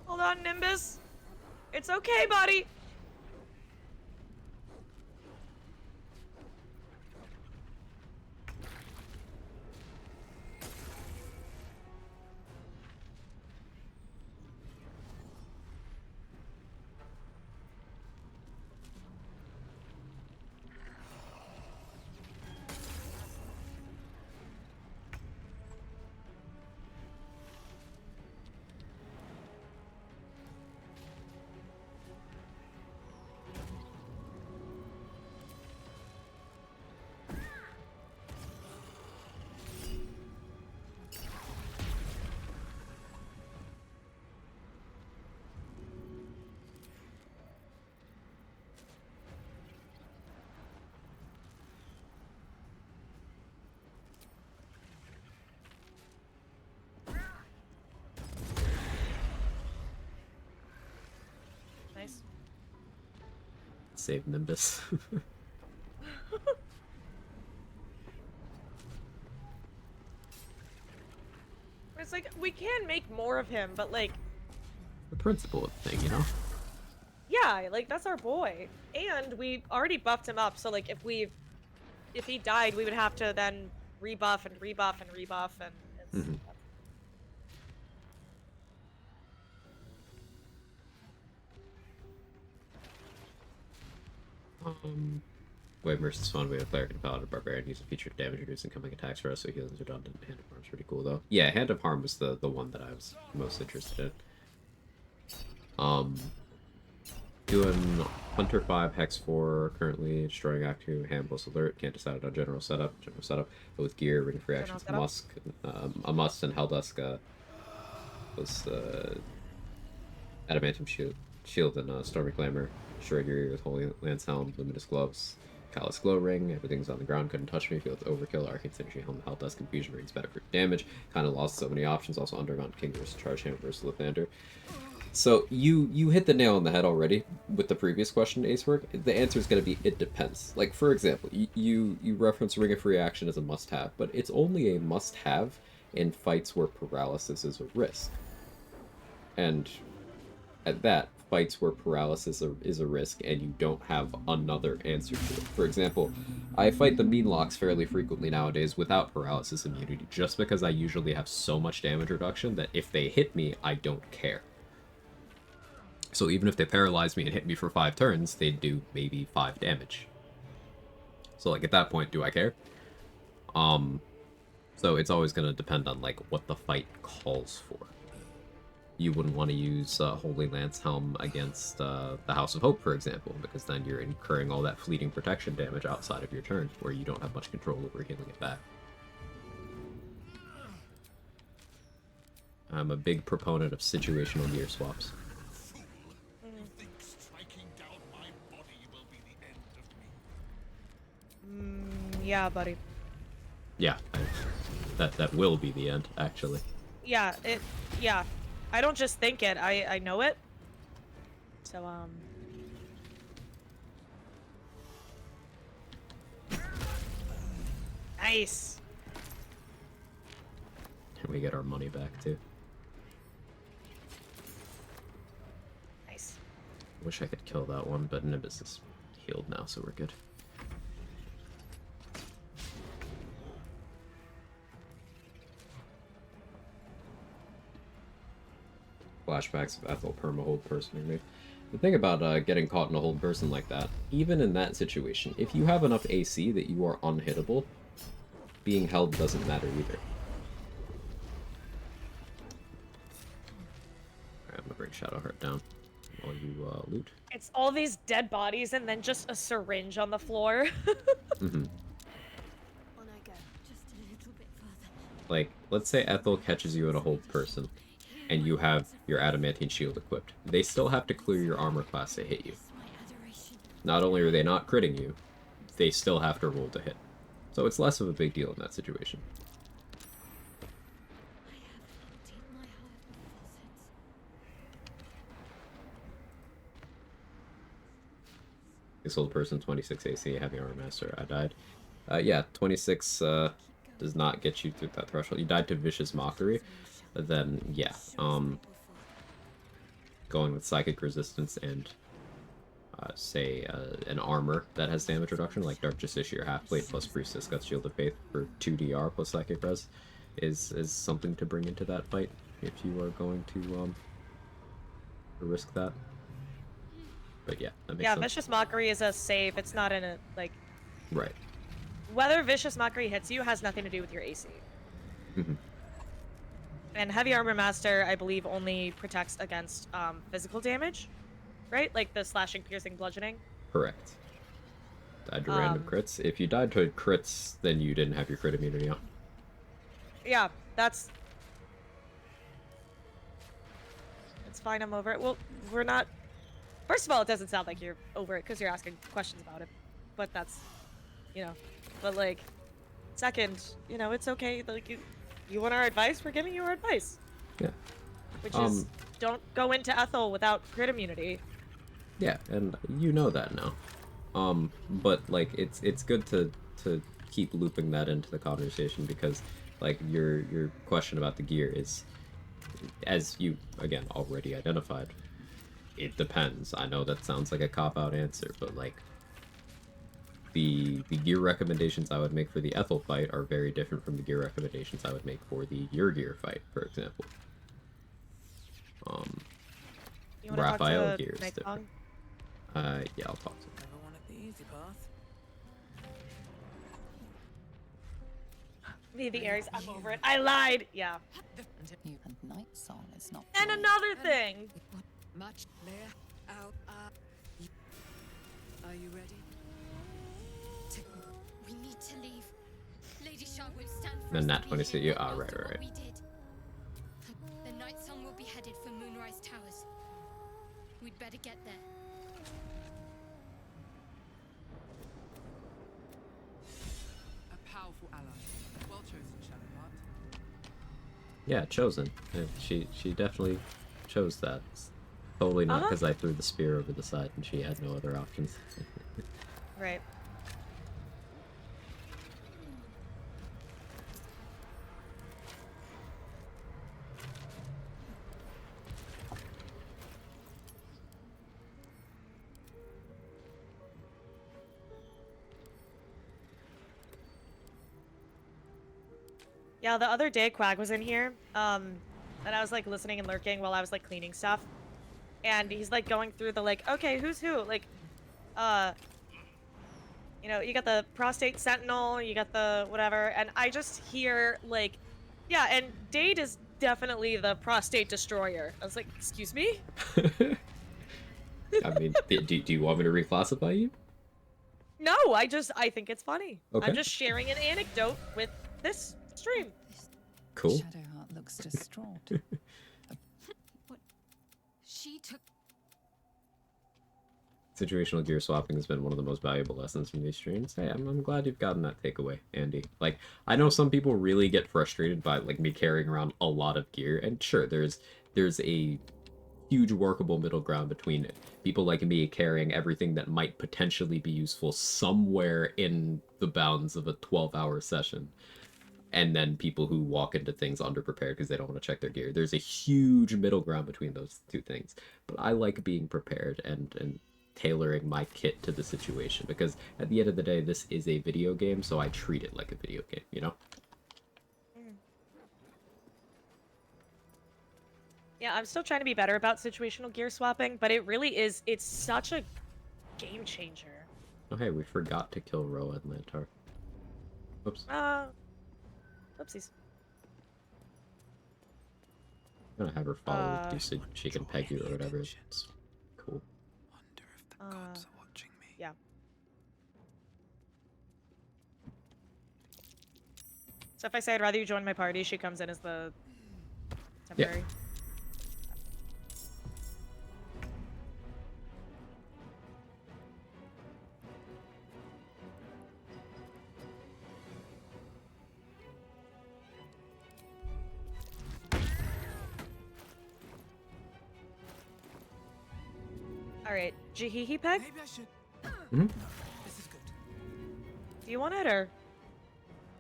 Hold on, Nimbus. It's okay, buddy. Nice. Save Nimbus. It's like, we can make more of him, but like... The principle of the thing, you know? Yeah, like, that's our boy. And we already buffed him up, so like, if he died, we would have to then rebuff and rebuff and rebuff, and it's... Mhm. Wave versus fun. We have Cleric and Paladin Barbarian. Use a feature damage reduce incoming attacks for us, so healing's redundant. Hand of Harm's pretty cool though. Yeah, Hand of Harm was the one that I was most interested in. Doing Hunter 5, Hex 4, currently destroying Act 2, Handball's Alert, can't decide on general setup, but with gear, ring free actions, Musk, a Must, and Helldusk was Adamantium Shield and Stormy Glamour, destroy gear with Holy Lance Helm, Luminous Gloves, Callous Glow Ring, everything's on the ground, couldn't touch me, feel it's overkill, Arcane Synergy Helm, Helldusk, Confusion Rings, better for damage, kind of lost so many options, also Undermount King versus Charge Hammer versus Lathander. So you hit the nail on the head already with the previous question, Acework. The answer is going to be it depends. Like, for example, you reference Ring of Free Action as a must-have, but it's only a must-have in fights where paralysis is a risk. And at that, fights where paralysis is a risk and you don't have another answer to it. For example, I fight the Meanlocks fairly frequently nowadays without paralysis immunity, just because I usually have so much damage reduction that if they hit me, I don't care. So even if they paralyze me and hit me for 5 turns, they'd do maybe 5 damage. So like at that point, do I care? So it's always going to depend on like what the fight calls for. You wouldn't want to use Holy Lance Helm against the House of Hope, for example, because then you're incurring all that fleeting protection damage outside of your turn, where you don't have much control over healing it back. I'm a big proponent of situational gear swaps. Yeah, buddy. Yeah, that will be the end, actually. Yeah, yeah. I don't just think it, I know it. So, Nice! And we get our money back, too. Nice. Wish I could kill that one, but Nimbus is healed now, so we're good. Flashbacks of Ethel perma-hold personing me. The thing about getting caught in a hold person like that, even in that situation, if you have enough AC that you are unhittable, being held doesn't matter either. Alright, I'm gonna bring Shadowheart down while you loot. It's all these dead bodies and then just a syringe on the floor. Mm-hmm. On I go, just a little bit further. Like, let's say Ethel catches you in a hold person, and you have your Adamantine Shield equipped. They still have to clear your armor class to hit you. Not only are they not critting you, they still have to roll to hit. So it's less of a big deal in that situation. This old person, 26 AC, heavy armor master. I died. Yeah, 26 does not get you through that threshold. You died to Vicious Mockery. Then, yeah. Going with Psychic Resistance and, say, an armor that has damage reduction, like Dark Justiciar Halfblade plus Priestess Guts Shield of Faith for 2 DR plus Psychic Res, is something to bring into that fight if you are going to risk that. But yeah, that makes sense. Vicious Mockery is a save. It's not in a, like... Right. Whether Vicious Mockery hits you has nothing to do with your AC. Mm-hmm. And Heavy Armor Master, I believe, only protects against physical damage, right? Like the slashing, piercing, bludgeoning? Correct. Died to random crits. If you died to crits, then you didn't have your crit immunity on. Yeah, that's... It's fine, I'm over it. Well, we're not... First of all, it doesn't sound like you're over it because you're asking questions about it. But that's, you know, but like, second, you know, it's okay. Like, you want our advice? We're giving you our advice. Yeah. Which is, don't go into Ethel without crit immunity. Yeah, and you know that now. But like it's good to keep looping that into the conversation because like your question about the gear is, as you again already identified, it depends. I know that sounds like a cop-out answer, but like the gear recommendations I would make for the Ethel fight are very different from the gear recommendations I would make for the Your Gear fight, for example. You want to talk Raphael to gear is Night different. Song? Yeah, I'll talk to him. Never wanted the easy path. Me, the Aries, I'm over it. I lied! Yeah. You and Night Song is not. And playing. another thing! Much layer out. Are you ready? We need to leave. Lady Shah won't stand for And us Nat to 20 be said here you. long Ah, right, after right, what right. we did. The Night Sun will be headed for Moonrise Towers. We'd better get there. A powerful ally. Well chosen, Shadowheart. Yeah, chosen. She definitely chose that. It's totally not because I threw the spear over the side and she had no other options. Right. Yeah, the other day Quag was in here, and I was like listening and lurking while I was like cleaning stuff. And he's like going through the like, okay, who's who? Like, you know, you got the prostate sentinel, you got the whatever, and I just hear like, yeah, and Dade is definitely the prostate destroyer. I was like, excuse me? I mean, do you want me to reclassify you? No, I think it's funny. Okay. I'm just sharing an anecdote with this stream. Cool. Shadowheart looks distraught. She took. Situational gear swapping has been one of the most valuable lessons from these streams. Hey, I'm glad you've gotten that takeaway, Andy. Like, I know some people really get frustrated by like me carrying around a lot of gear, and sure, there's a huge workable middle ground between people like me carrying everything that might potentially be useful somewhere in the bounds of a 12-hour session, and then people who walk into things underprepared because they don't want to check their gear. There's a huge middle ground between those two things. But I like being prepared and tailoring my kit to the situation because at the end of the day, this is a video game, so I treat it like a video game, you know? Yeah, I'm still trying to be better about situational gear swapping, but it really is, it's such a game changer. Oh, hey, we forgot to kill Roa and Lantar. Oops. Oopsies. I'm gonna have her follow with you so she can peg you or whatever. It's cool. Wonder if the gods are watching me. Yeah. So if I say I'd rather you join my party, she comes in as the temporary. Alright, Jihihi Peg? Maybe I should. Mhm. This is good. Do you want it, or?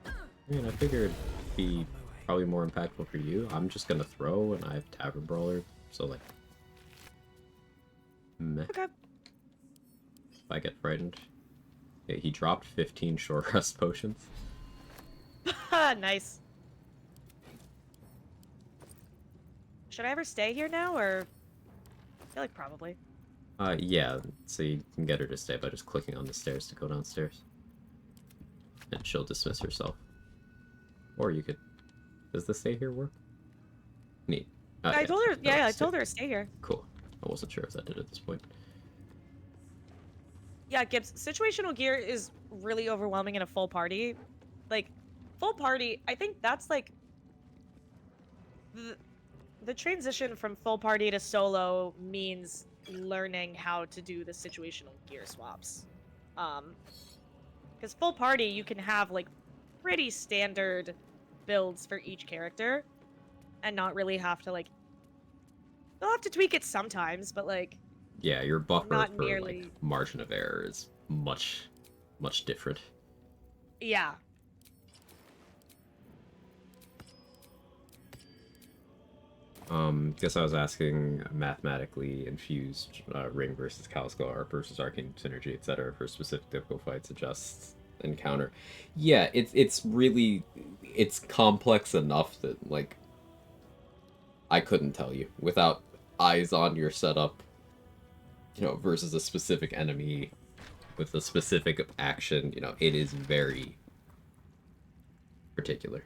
I mean, I figured it'd be probably more impactful for you. I'm just gonna throw, and I have Tavern Brawler, so like... Meh. Okay. If I get frightened. Yeah, he dropped 15 short rest potions. Nice. Should I ever stay here now, or? I feel like probably. Yeah, so you can get her to stay by just clicking on the stairs to go downstairs. And she'll dismiss herself. Or you could... Does the stay here work? Neat. I told her, yeah, I stay. told her to stay here. Cool. I wasn't sure if that did at this point. Yeah, Gibbs, situational gear is really overwhelming in a full party. Like, full party, I think that's like... The transition from full party to solo means learning how to do the situational gear swaps. Because full party, you can have, like, pretty standard builds for each character, and not really have to, like... You'll have to tweak it sometimes, but, like, Yeah, your buffer Not for nearly. like margin of error is much different. Yeah. Guess I was asking mathematically infused ring versus Calico art versus arcane synergy, etc. for specific difficult fights, adjust encounter. Yeah, it's really it's complex enough that like I couldn't tell you without eyes on your setup, you know, versus a specific enemy with a specific action. You know, it is very particular.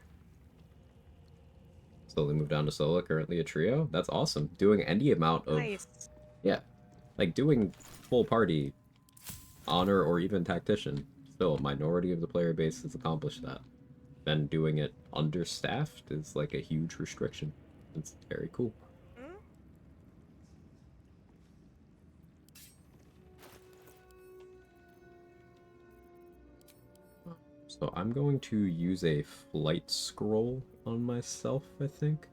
Slowly move down to solo, currently a trio. That's awesome. Doing any amount of Nice. yeah, like doing full party, honor, or even tactician. Still, a minority of the player base has accomplished that. Then doing it understaffed is like a huge restriction. It's very cool. Mm? So I'm going to use a flight scroll on myself, I think.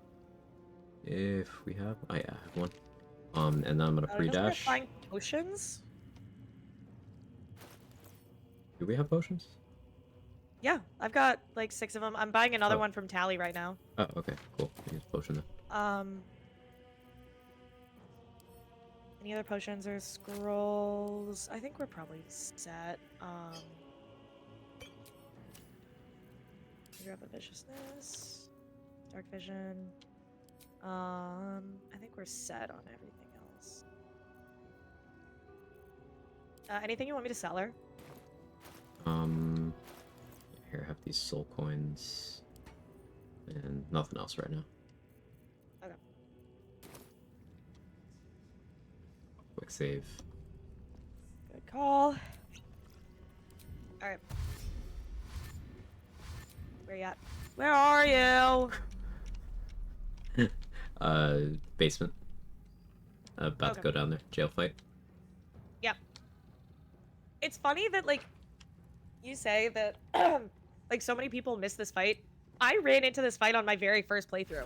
If we have, oh yeah, I have one. And then I'm gonna Doesn't it pre-dash. find potions? Do we have potions? Yeah, I've got like 6 of them. I'm buying another Oh. one from Tally right now. Oh, okay, cool. I use potion then. Any other potions or scrolls? I think we're probably set. Grab a viciousness, dark vision. I think we're set on everything else. Anything you want me to sell her? Here, I have these soul coins. And nothing else right now. Okay. Quick save. Good call. Alright. Where you at? Where are you? Basement. About to Okay. go down there. Jail fight. Yeah. It's funny that, like, you say that, like, so many people miss this fight. I ran into this fight on my very first playthrough.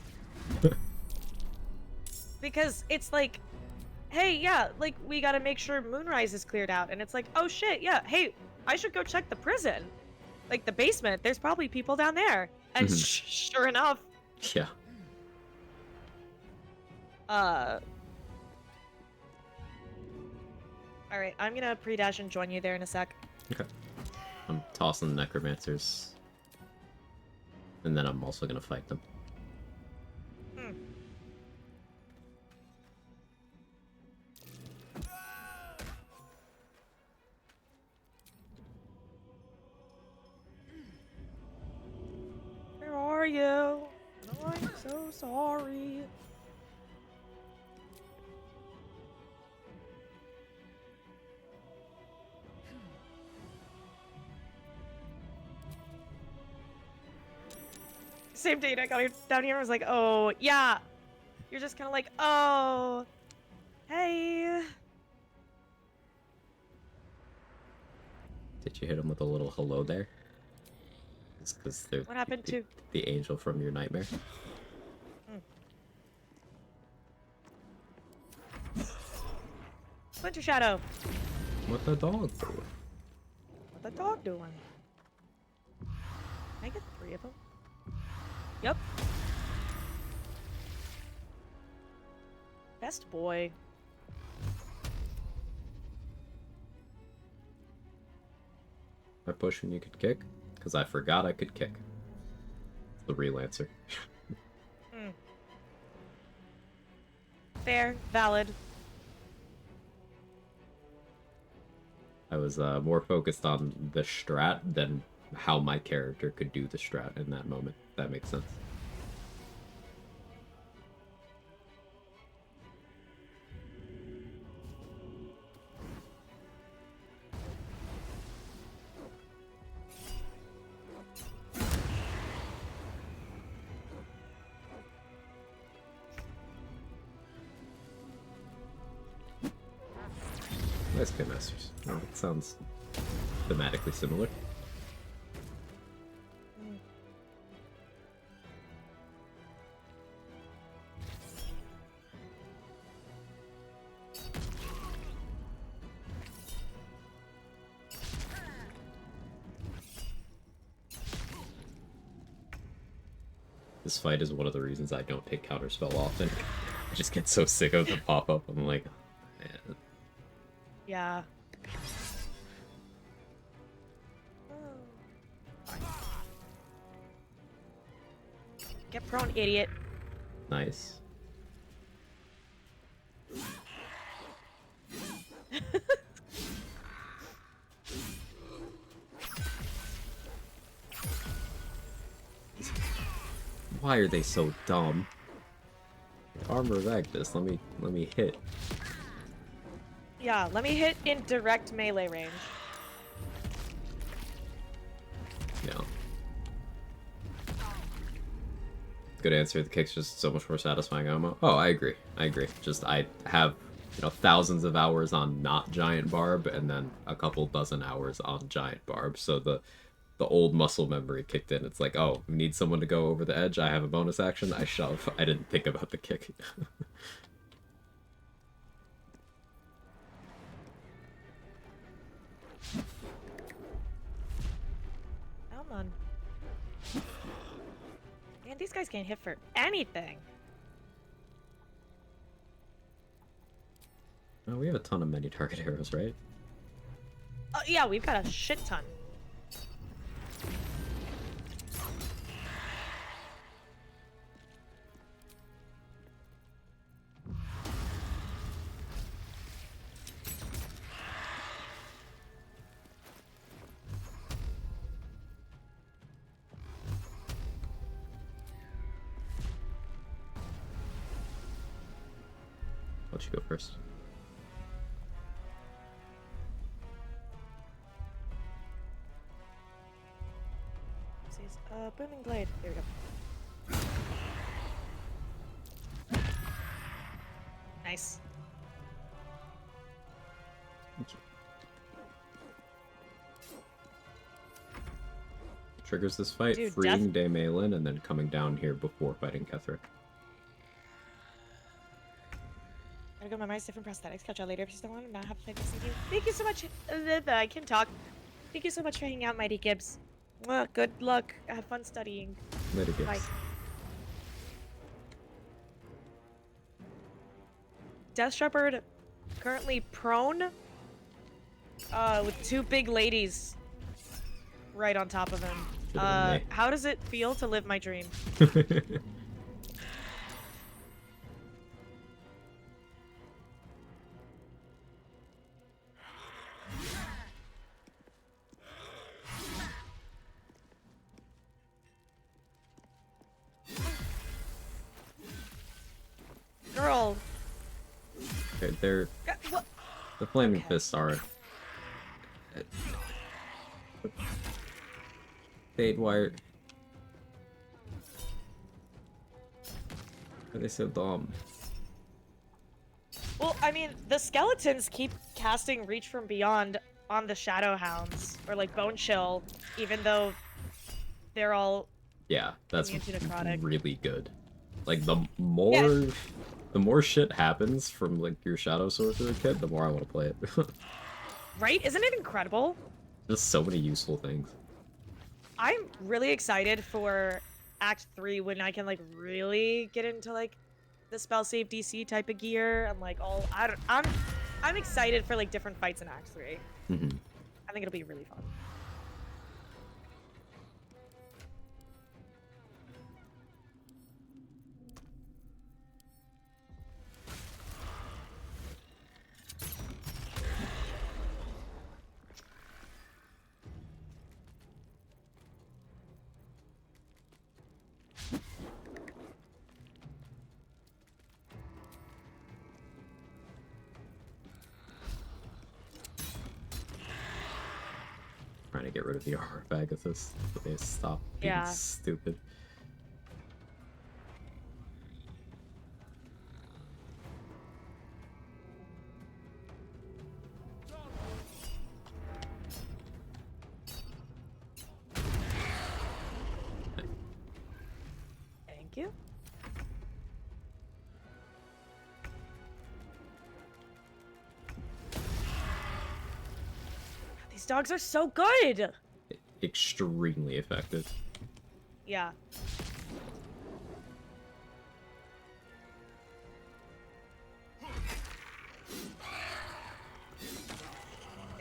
Because it's like, hey, yeah, like, we gotta make sure Moonrise is cleared out. And it's like, oh shit, yeah, hey, I should go check the prison. Like, the basement, there's probably people down there. And sure enough. Yeah. Alright, I'm gonna pre-dash and join you there in a sec. Okay. I'm tossing the necromancers. And then I'm also gonna fight them. Where are you? I'm so sorry. Same day I got down here, I was like, oh, yeah. You're just kind of like, oh, hey. Did you hit him with a little hello there? It's because they're What happened to the angel from your nightmare. Splinter Shadow? What the dog doing? What the dog doing? Can I get 3 of them? Yep. Best boy. I push when you could kick? Because I forgot I could kick. The Relancer. Fair. Valid. I was more focused on the strat than how my character could do the strat in that moment. If that makes sense. Nice Pin Masters. Oh, it sounds thematically similar. This fight is one of the reasons I don't take counterspell often. I just get so sick of the pop-up. I'm like, oh, man. Yeah. Get prone, idiot. Nice. Why are they so dumb? Armor of Agnes, let me hit. Yeah, let me hit in direct melee range. Yeah. Good answer. The kick's just so much more satisfying ammo. Oh, I agree. I agree. Just I have, thousands of hours on not giant barb, and then a couple dozen hours on giant barb. So the old muscle memory kicked in. It's like, oh, we need someone to go over the edge. I have a bonus action. I shove. I didn't think about the kick. Come on. Man, these guys can't hit for anything. Oh, we have a ton of many target arrows, right? Yeah, we've got a shit ton. Why don't you go first? Booming blade. There we go. Nice. Thank you. Triggers this fight, Dude, freeing Daemalin, and then coming down here before fighting Ketheric. Gotta go memorize different prosthetics. Catch y'all later if you still want. Now have fun. Thank you. Thank you so much. I can talk. Thank you so much for hanging out, Mighty Gibbs. Well, good luck. Have fun studying. Later, Gibbs. Bye. Death Shepherd currently prone with two big ladies right on top of him. How does it feel to live my dream? Girl. Okay, they're... What? The flaming fists are... Fade wire... Why are they so dumb? Well, I mean, the skeletons keep casting Reach from Beyond on the Shadow Hounds, or like Bone Chill, even though they're all... Yeah, that's immune to necrotic. really good. Like, the more shit happens from, like, your Shadow Sorcerer kit, the more I want to play it. Right? Isn't it incredible? Just so many useful things. I'm really excited for Act 3 when I can, like, really get into, like, the spell save DC type of gear and, like, all... I'm excited for, like, different fights in Act 3. Mm-hmm. I think it'll be really fun. Trying to get rid of the armor bag of this, but they stop being stupid. Thank you. These dogs are so good! Extremely effective. Yeah.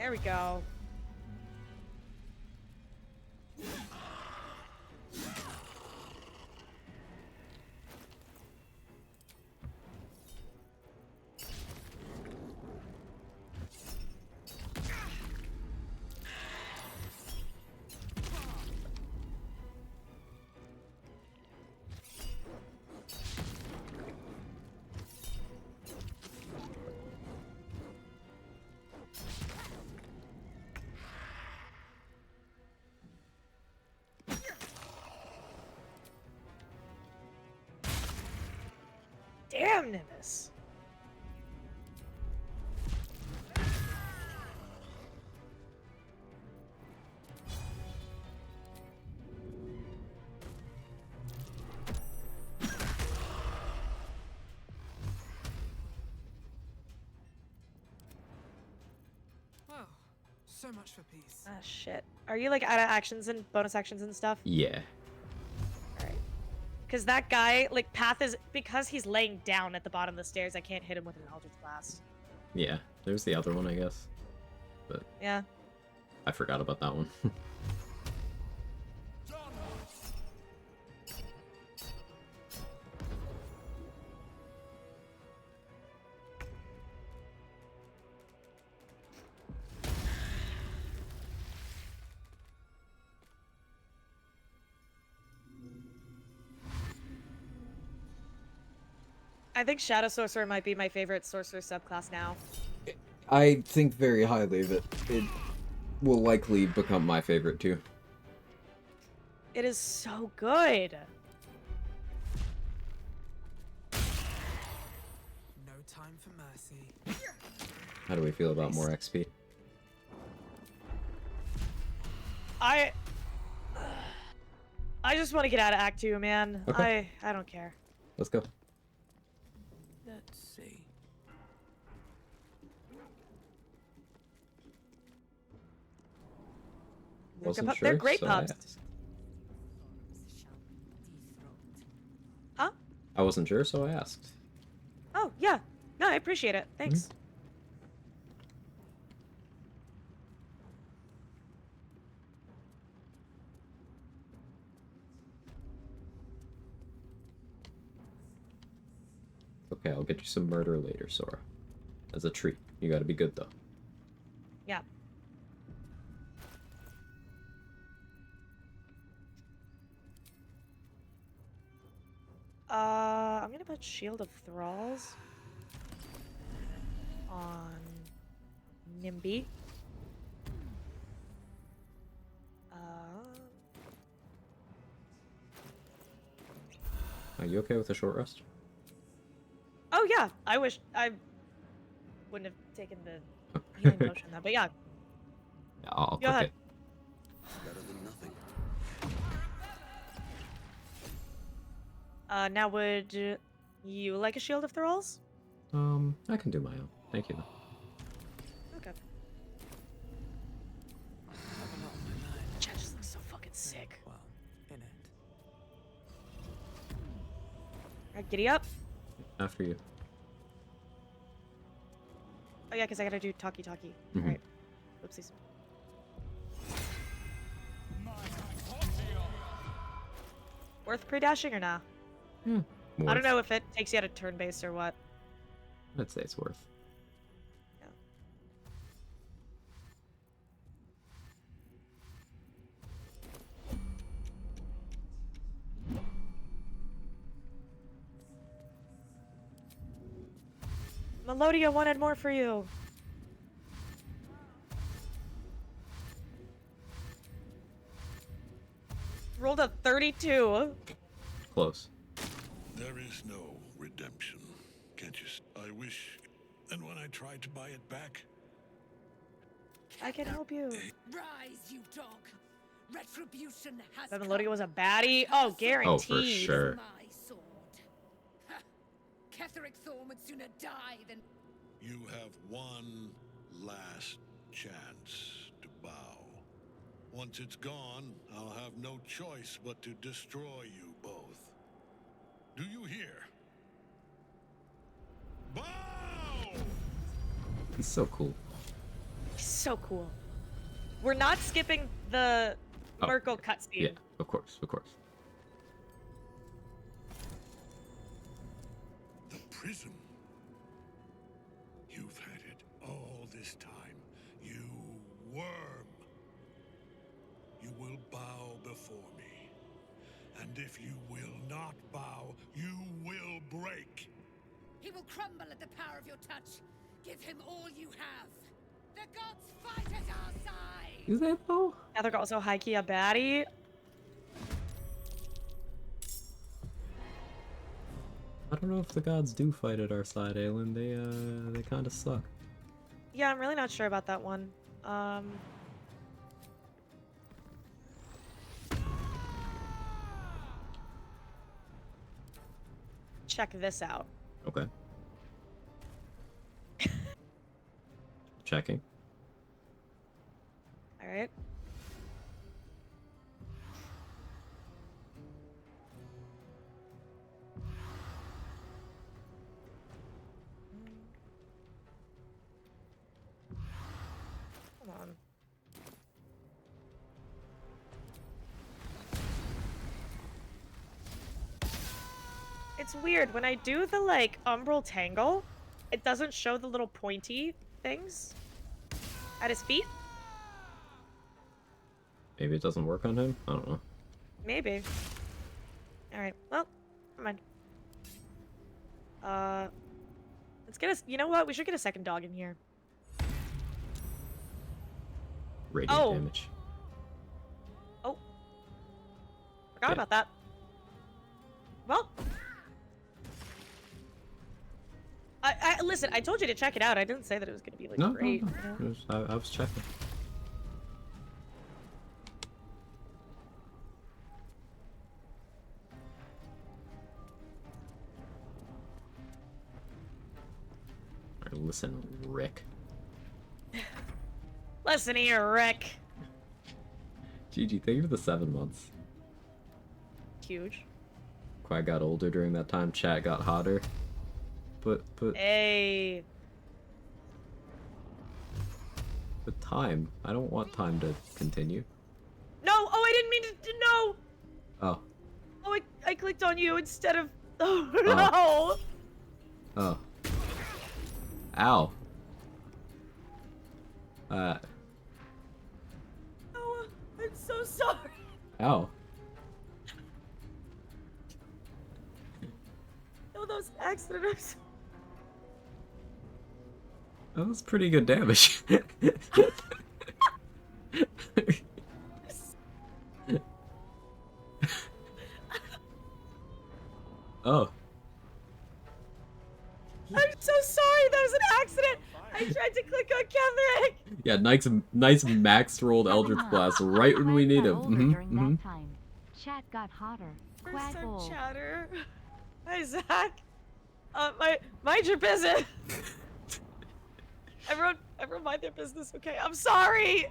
There we go. Damn, Nimbus. Well, so much for peace. Ah, shit. Are you like out of actions and bonus actions and stuff? Yeah. Alright. Because that guy, like, path is, because he's laying down at the bottom of the stairs, I can't hit him with an Eldritch Blast. Yeah. There's the other one, I guess. But Yeah. I forgot about that one. I think Shadow Sorcerer might be my favorite sorcerer subclass now. I think very highly of it. It will likely become my favorite too. It is so good. No time for mercy. How do we feel about more XP? I just want to get out of Act 2, man. Okay. I don't care. Let's go. Let's see. Wasn't They're sure, great so pups. I asked. Huh? I wasn't sure, so I asked. Oh, yeah. No, I appreciate it. Thanks. Okay, I'll get you some murder later, Sora. As a treat. You gotta be good, though. Yeah. I'm gonna put Shield of Thralls on Nimby. Are you okay with a short rest? Oh yeah, I wish I wouldn't have taken the healing potion though, but yeah. Yeah, I'll Go ahead. cook Better than nothing. Now would you like a Shield of Thralls? it. I can do my own. Thank you, though. Okay. I have a lot on my mind. Chad just looks so fucking sick. Well, in it. Alright, giddy up. After you. Oh yeah, because I gotta do talkie-talkie. Mhm. Alright. Oopsies. Worth pre-dashing or nah? I don't know if it takes you out of turn-based or what. I'd say it's worth. Yeah. Melodia wanted more for you. Rolled a 32. Close. There is no redemption. Can't you? I wish. And when I tried to buy it back, I can help you. Rise, you dog. Retribution has But Melodia was a baddie. Oh, guaranteed. Oh, for sure. my sword. Ha! Ketheric Thorn would sooner die than you have one last chance to bow. Once it's gone, I'll have no choice but to destroy you both. Do you hear? Bow! He's so cool. So cool. We're not skipping the Merkel cutscene. Yeah, of course, of course. The prism. You've had it all this time, you worm. You will bow before me. And if you will not bow, you will break. He will crumble at the power of your touch. Give him all you have. The gods fight at our side. Is that though? Yeah, they're also high-key a baddie. I don't know if the gods do fight at our side, Aelin. They kind of suck. Yeah, I'm really not sure about that one. Check this out. Okay. Checking. All right. Hold on. It's weird when I do the like umbral tangle, it doesn't show the little pointy things at his feet. Maybe it doesn't work on him? I don't know. Maybe. Alright, well, never mind. Let's get us. You know what? We should get a second dog in here. Radiant damage. Oh. Forgot about that. Well. Listen, I told you to check it out. I didn't say that it was gonna be like great. No. You know? I was checking. Alright, listen, Rick. Listen here, Rick. GG, thank you for the 7 months. Huge. Quag got older during that time, chat got hotter. But Hey. But time. I don't want time to continue. No! Oh, I didn't mean to no! Oh. Oh, I clicked on you instead of... Oh, no! Oh. Ow. Oh, I'm so sorry. Ow. No, that was an accident. I'm so... That was pretty good damage. Oh. I'm so sorry. That was an accident. I tried to click on Kendrick. Yeah, nice max rolled Eldritch Blast right when we need him. During that time, chat got hotter. First Quag time old. chatter. Hi, Zach. Mind your business. Everyone mind their business, okay? I'm sorry.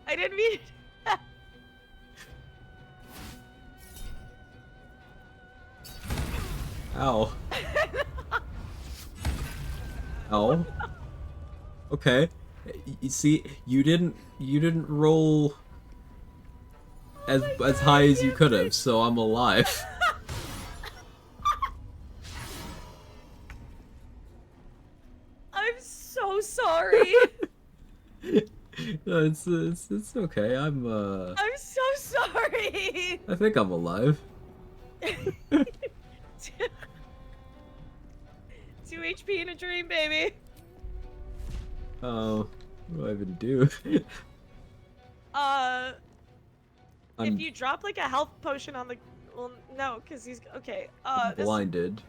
I didn't mean. Ow. Ow. Okay. You see, you didn't roll as high as you could have, so I'm alive. I'm so sorry. No, it's okay. I'm so sorry. I think I'm alive. 2 HP in a dream, baby. Oh, what do I even do? If you drop like a health potion on the, well, no, because he's okay. I'm blinded.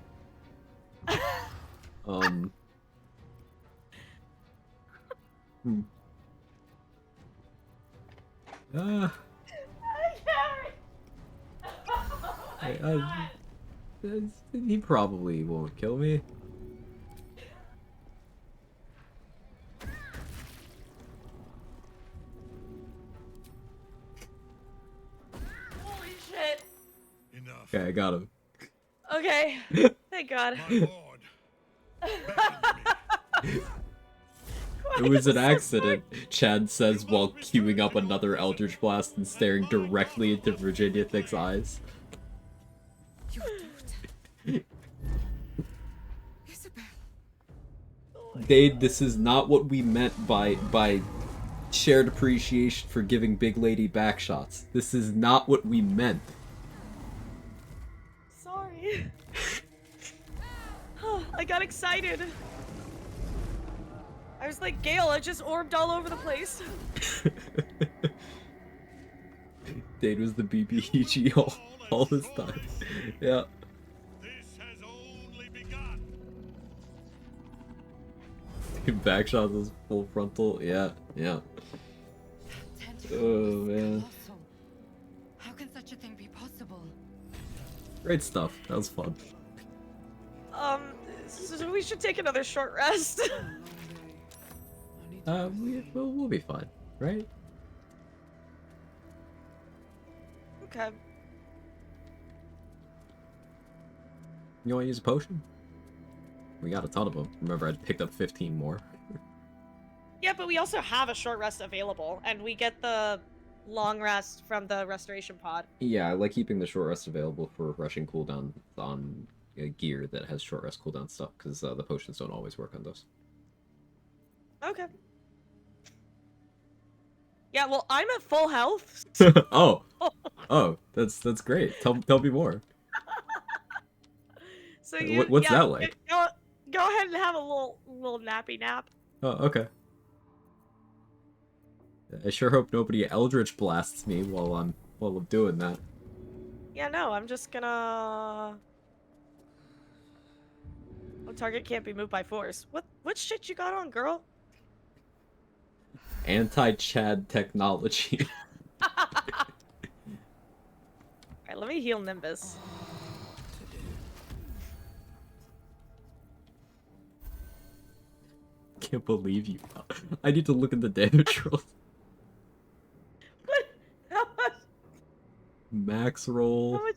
He probably won't kill me. Holy shit. Enough. Okay, I got him. Okay. Thank God. My lord. It was an accident, Chad says while queuing up another Eldritch Blast and staring directly into Virginia Thick's eyes. Your daughter. Isabel. Dade, this is not what we meant by shared appreciation for giving Big Lady backshots. This is not what we meant. Sorry. I got excited. I was like, Gale, I just orbed all over the place. Dade was the BBEG all this time. Yeah. This has only begun. Backshot was full frontal. Yeah, yeah. Oh man. How can such a thing be possible? Great stuff. That was fun. So we should take another short rest. We'll be fine, right? Okay. You want to use a potion? We got a ton of them. Remember, I picked up 15 more. Yeah, but we also have a short rest available, and we get the long rest from the restoration pod. Yeah, I like keeping the short rest available for rushing cooldown on gear that has short rest cooldown stuff, because the potions don't always work on those. Okay. Yeah, well, I'm at full health. Oh, that's great. Tell me more. So you, What's that like? Go ahead and have a little nappy nap. Oh, okay. I sure hope nobody Eldritch blasts me while I'm doing that. Yeah, no, I'm just gonna. Oh, target can't be moved by force. What shit you got on, girl? Anti-Chad technology. Alright, let me heal Nimbus. Can't believe you. I need to look at the damage rolls. What? How much? Max roll. How much?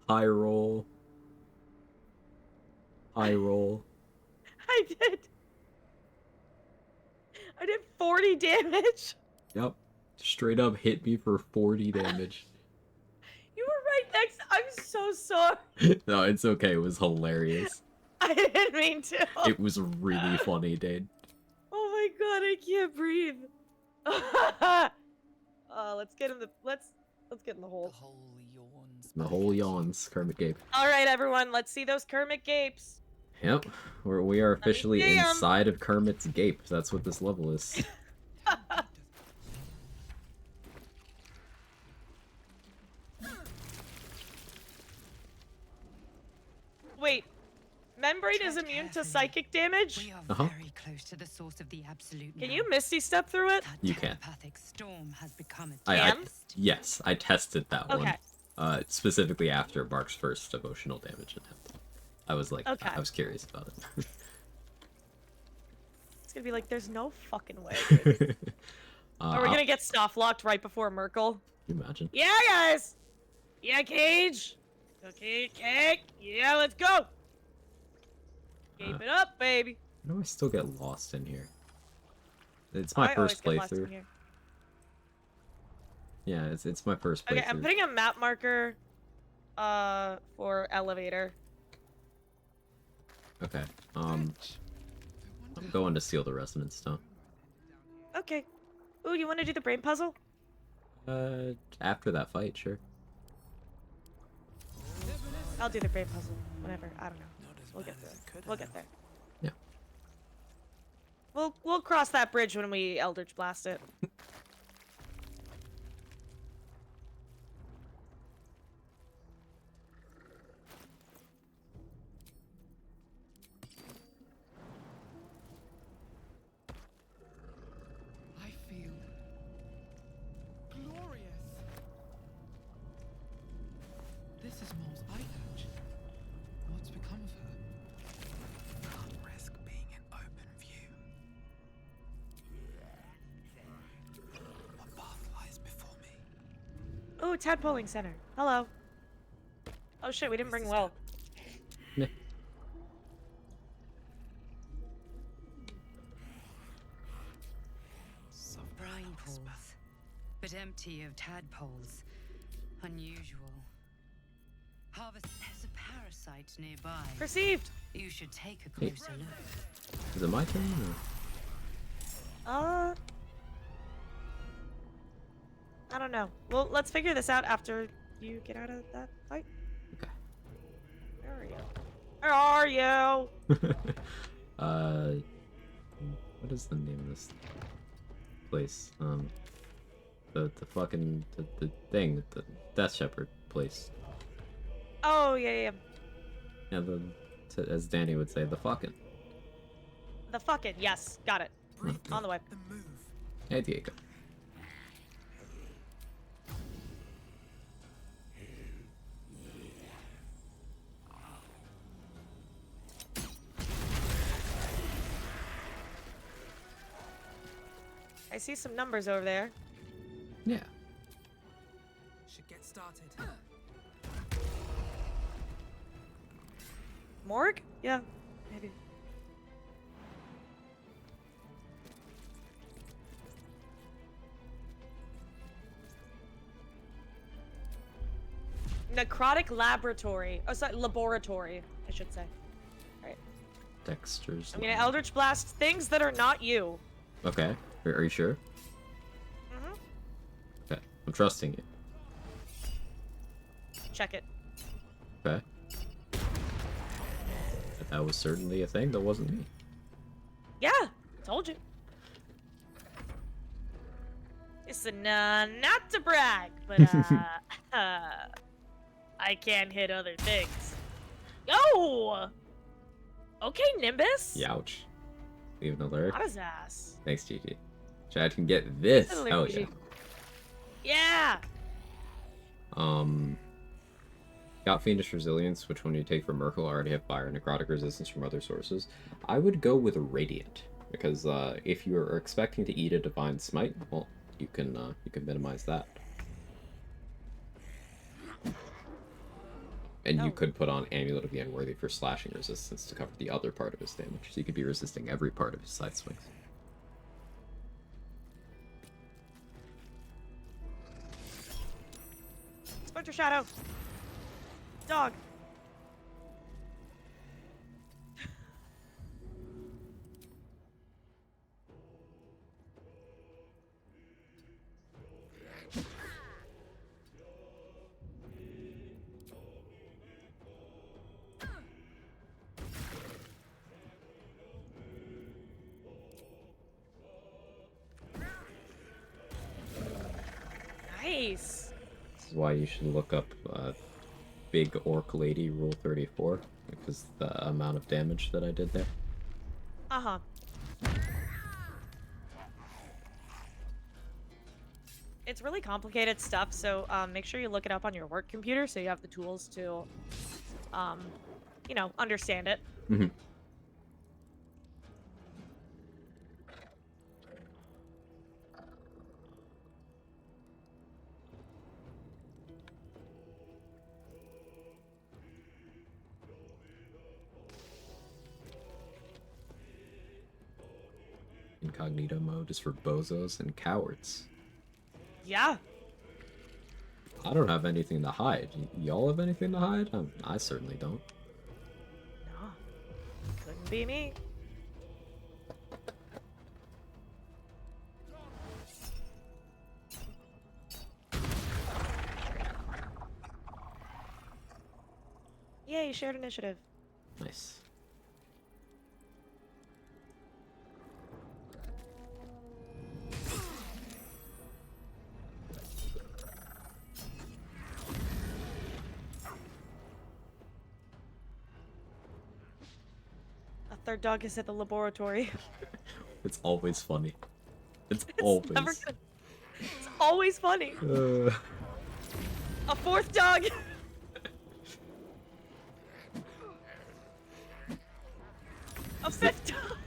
High roll. High roll. I did 40 damage. Yep. Straight up hit me for 40 damage. You were right next. I'm so sorry. No, it's okay. It was hilarious. I didn't mean to. It was really funny, Dade. Oh my god, I can't breathe. Let's get in the hole. The hole yawns. The whole yawns, Kermit Gape. All right, everyone, let's see those Kermit Gapes. Yep, we are officially see 'em. inside of Kermit's Gape. That's what this level is. Wait, Membrane is Tread immune to carefully. psychic damage? We are Uh-huh. very close to the source of the absolute. Can now. you Misty Step through it? That You can. telepathic storm has become a I test. yes, I tested that Okay. one. Specifically after Mark's first emotional damage attempt. I was like, Okay. I was curious about it. It's gonna be like, there's no fucking way. Dude. Are we I'll- gonna get stuff locked right before Merkel? Can you imagine? Yeah, guys! Yeah, Cage! Okay, Cake! Yeah, let's go! Keep it up, baby! How do I still get lost in here? It's my I always first get lost in playthrough. here. Yeah, it's my first playthrough. Okay, I'm putting a map marker, for elevator. Okay, I'm going to seal the resonance stone. Okay. Ooh, you want to do the brain puzzle? After that fight, sure. I'll do the brain puzzle whenever. I don't know. We'll get there. We'll get there. Yeah. We'll cross that bridge when we Eldritch Blast it. I feel glorious. This is Mole's eye patch. What's become of her? Can't risk being in open view. A path lies before me. Ooh, Tadpoling Center. Hello. Oh shit, we didn't bring Will. Nah. but empty of tadpoles. Unusual. Harvest. There's a parasite nearby. Perceived. You should take a closer look. Is it my turn? Or? I don't know. Well, let's figure this out after you get out of that fight. Okay. Where are you? Where are you? What is the name of this place? The fucking the thing, the Death Shepherd place. Oh yeah. Yeah, as Danny would say, the fucking. The fucking yes, got it. On the way. Hey, Diego. I see some numbers over there. Yeah. Should get started. Morgue? Yeah, maybe. Necrotic laboratory. Oh, sorry, laboratory, I should say. Alright. Dexter's. I'm gonna Eldritch Blast things that are not you. Okay. Are you sure? Mm-hmm. Okay. I'm trusting you. Check it. Okay. That was certainly a thing. That wasn't me. Yeah, told you. Listen, not to brag, but I can hit other things. Yo! Okay, Nimbus. Youch. Leave an alert. Not his ass. Thanks, Gigi. Chad can get this. Alert, Hell Gigi. yeah. Yeah! Got Fiendish Resilience, which when you take from Merkel, I already have fire and necrotic resistance from other sources. I would go with Radiant, because if you are expecting to eat a Divine Smite, well, you can minimize that. And you could put on Amulet of the Unworthy for slashing resistance to cover the other part of his damage, so you could be resisting every part of his side swings. Splinter Shadow. Dog. Nice. This is why you should look up Big Orc Lady Rule 34, because the amount of damage that I did there. Uh-huh. It's really complicated stuff, so make sure you look it up on your work computer so you have the tools to, you know, understand it. Mm-hmm. Incognito mode is for bozos and cowards. Yeah. I don't have anything to hide. Y'all have anything to hide? I certainly don't. No. Couldn't be me. Yay, shared initiative. Nice. A third dog is at the laboratory. It's always funny. It's Never good. It's always funny. A fourth dog. A fifth dog.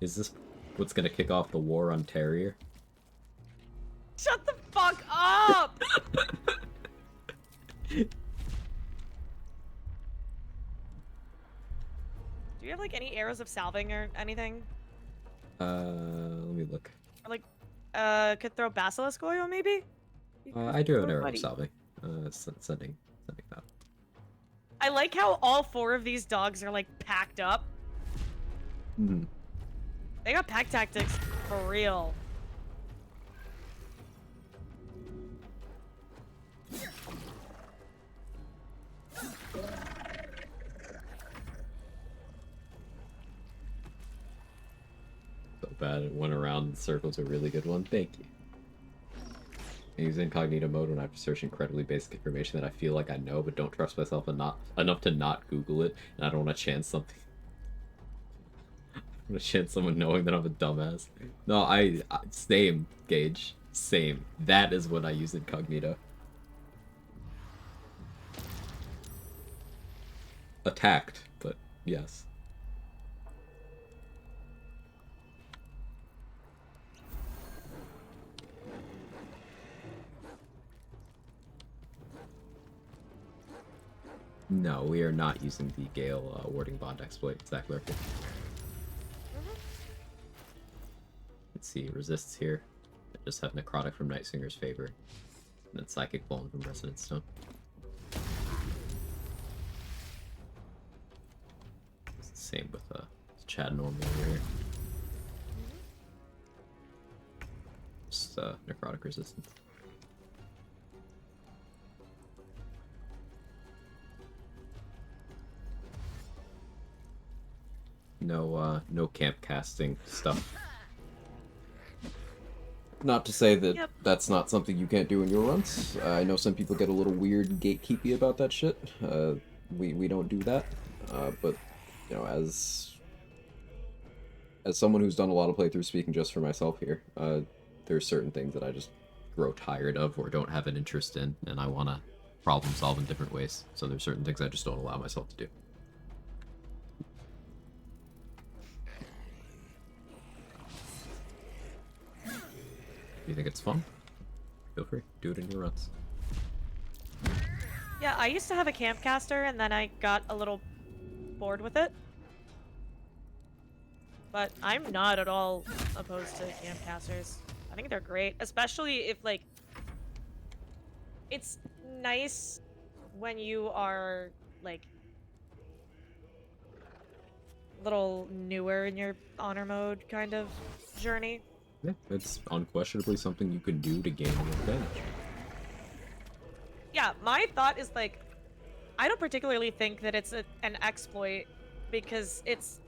Is this what's gonna kick off the war on Terrier? Shut the fuck up. Do you have like any arrows of salving or anything? Let me look. Or like could throw basilisk oil maybe? I do have an arrow Buddy. salving. Sending that. I like how all 4 of these dogs are like packed up. Hmm. They got pack tactics for real. So bad it went around in circles. A really good one. Thank you. I use incognito mode when I have to search incredibly basic information that I feel like I know, but don't trust myself enough to not Google it, and I don't want to chance something. I want to chance someone knowing that I'm a dumbass. No, same, Gage. Same. That is when I use incognito. Attacked, but yes. No, we are not using the Gale warding bond exploit. Exactly. Let's see, resists here. I just have necrotic from Nightsinger's favor. And then psychic bone from Resonance Stone. It's the same with Chad normal over here. Just necrotic resistance. No camp casting stuff. Not to say that that's not something you can't do in your runs. I know some people get a little weird and gatekeepy about that shit. We don't do that. But, you know, as someone who's done a lot of playthroughs, speaking just for myself here, there's certain things that I just grow tired of or don't have an interest in, and I want to problem solve in different ways. So there's certain things I just don't allow myself to do. You think it's fun? Feel free. Do it in your runs. Yeah, I used to have a camp caster, and then I got a little bored with it. But I'm not at all opposed to camp casters. I think they're great, especially if, like, it's nice when you are, like, a little newer in your honor mode kind of journey. Yeah, it's unquestionably something you can do to gain an advantage. Yeah, my thought is, like, I don't particularly think that it's an exploit because it's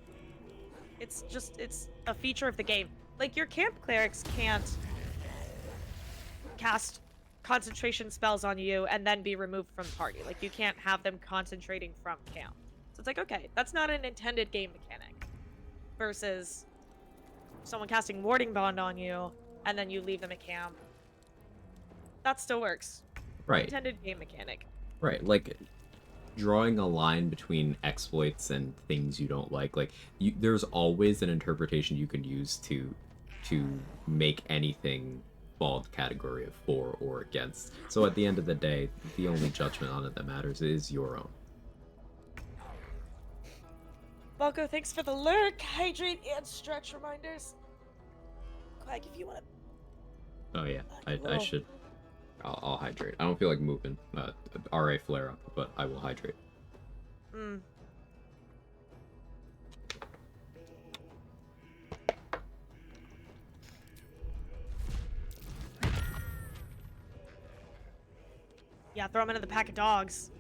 a feature of the game. Like, your camp clerics can't cast concentration spells on you and then be removed from the party. Like, you can't have them concentrating from camp. So it's like, okay, that's not an intended game mechanic. Versus someone casting warding bond on you and then you leave them at camp. That still works. Right. Intended game mechanic. Right, like drawing a line between exploits and things you don't like there's always an interpretation you can use to make anything fall the category of for or against. So at the end of the day, the only judgment on it that matters is your own. Balco, thanks for the lurk, hydrate, and stretch reminders. Quag, if you want to... Oh yeah, I should. I'll hydrate. I don't feel like moving. RA flare up, but I will hydrate. Yeah, throw them into the pack of dogs.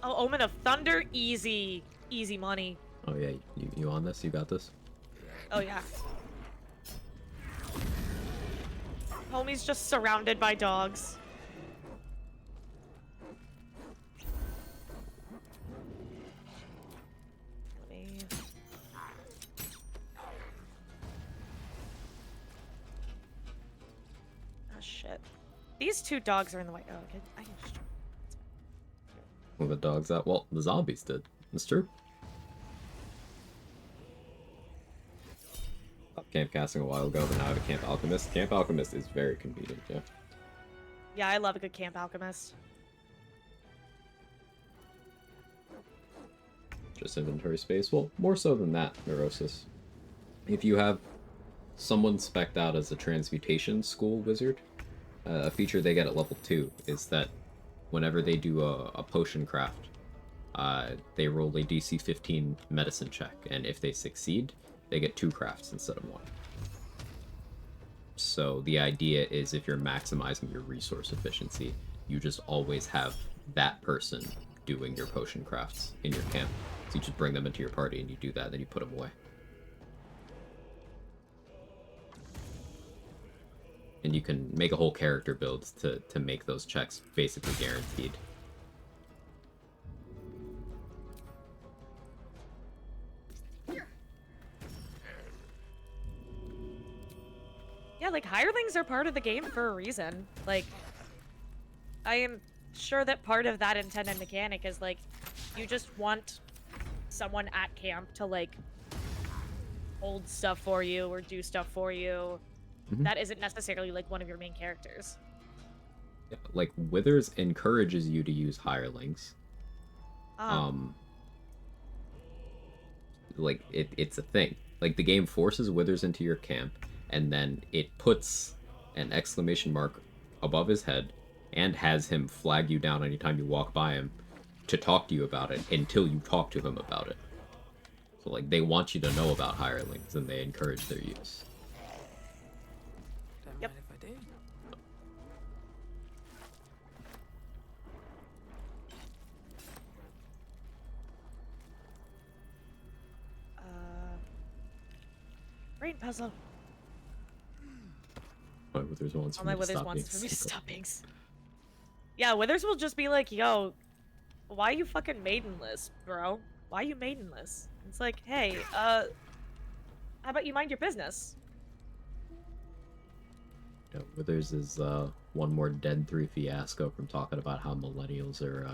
Oh, Omen of Thunder, easy. Easy money. Oh yeah, you on this? You got this? Oh yeah. Homie's just surrounded by dogs. Let me... Oh shit. These 2 dogs are in the way. Oh, okay. I can just... Well, the dogs out. Well, the zombies did. That's true. Camp casting a while ago, but now I have a Camp Alchemist. Camp Alchemist is very convenient, yeah. Yeah, I love a good Camp Alchemist. Just inventory space. Well, more so than that, Neurosis. If you have someone spec'd out as a transmutation school wizard. A feature they get at level 2 is that whenever they do a potion craft, they roll a DC 15 medicine check, and if they succeed, they get 2 crafts instead of 1. So the idea is if you're maximizing your resource efficiency, you just always have that person doing your potion crafts in your camp. So you just bring them into your party and you do that, then you put them away. And you can make a whole character build to make those checks basically guaranteed. Yeah, like, hirelings are part of the game for a reason. Like, I am sure that part of that intended mechanic is, like, you just want someone at camp to, like, hold stuff for you or do stuff for you. Mm-hmm. That isn't necessarily, like, one of your main characters. Yeah, like, Withers encourages you to use hirelings. Like, it's a thing. Like, the game forces Withers into your camp, and then it puts an exclamation mark above his head and has him flag you down anytime you walk by him to talk to you about it until you talk to him about it. So, like, they want you to know about hirelings, and they encourage their use. Don't mind if I do. Brain puzzle. But Withers wants All for my me to Withers stop wants being for me to single. stop being. Yeah, Withers will just be like, yo, why are you fucking maidenless, bro? Why are you maidenless? It's like, hey, how about you mind your business? Yeah, Withers is one more Dead 3 fiasco from talking about how millennials are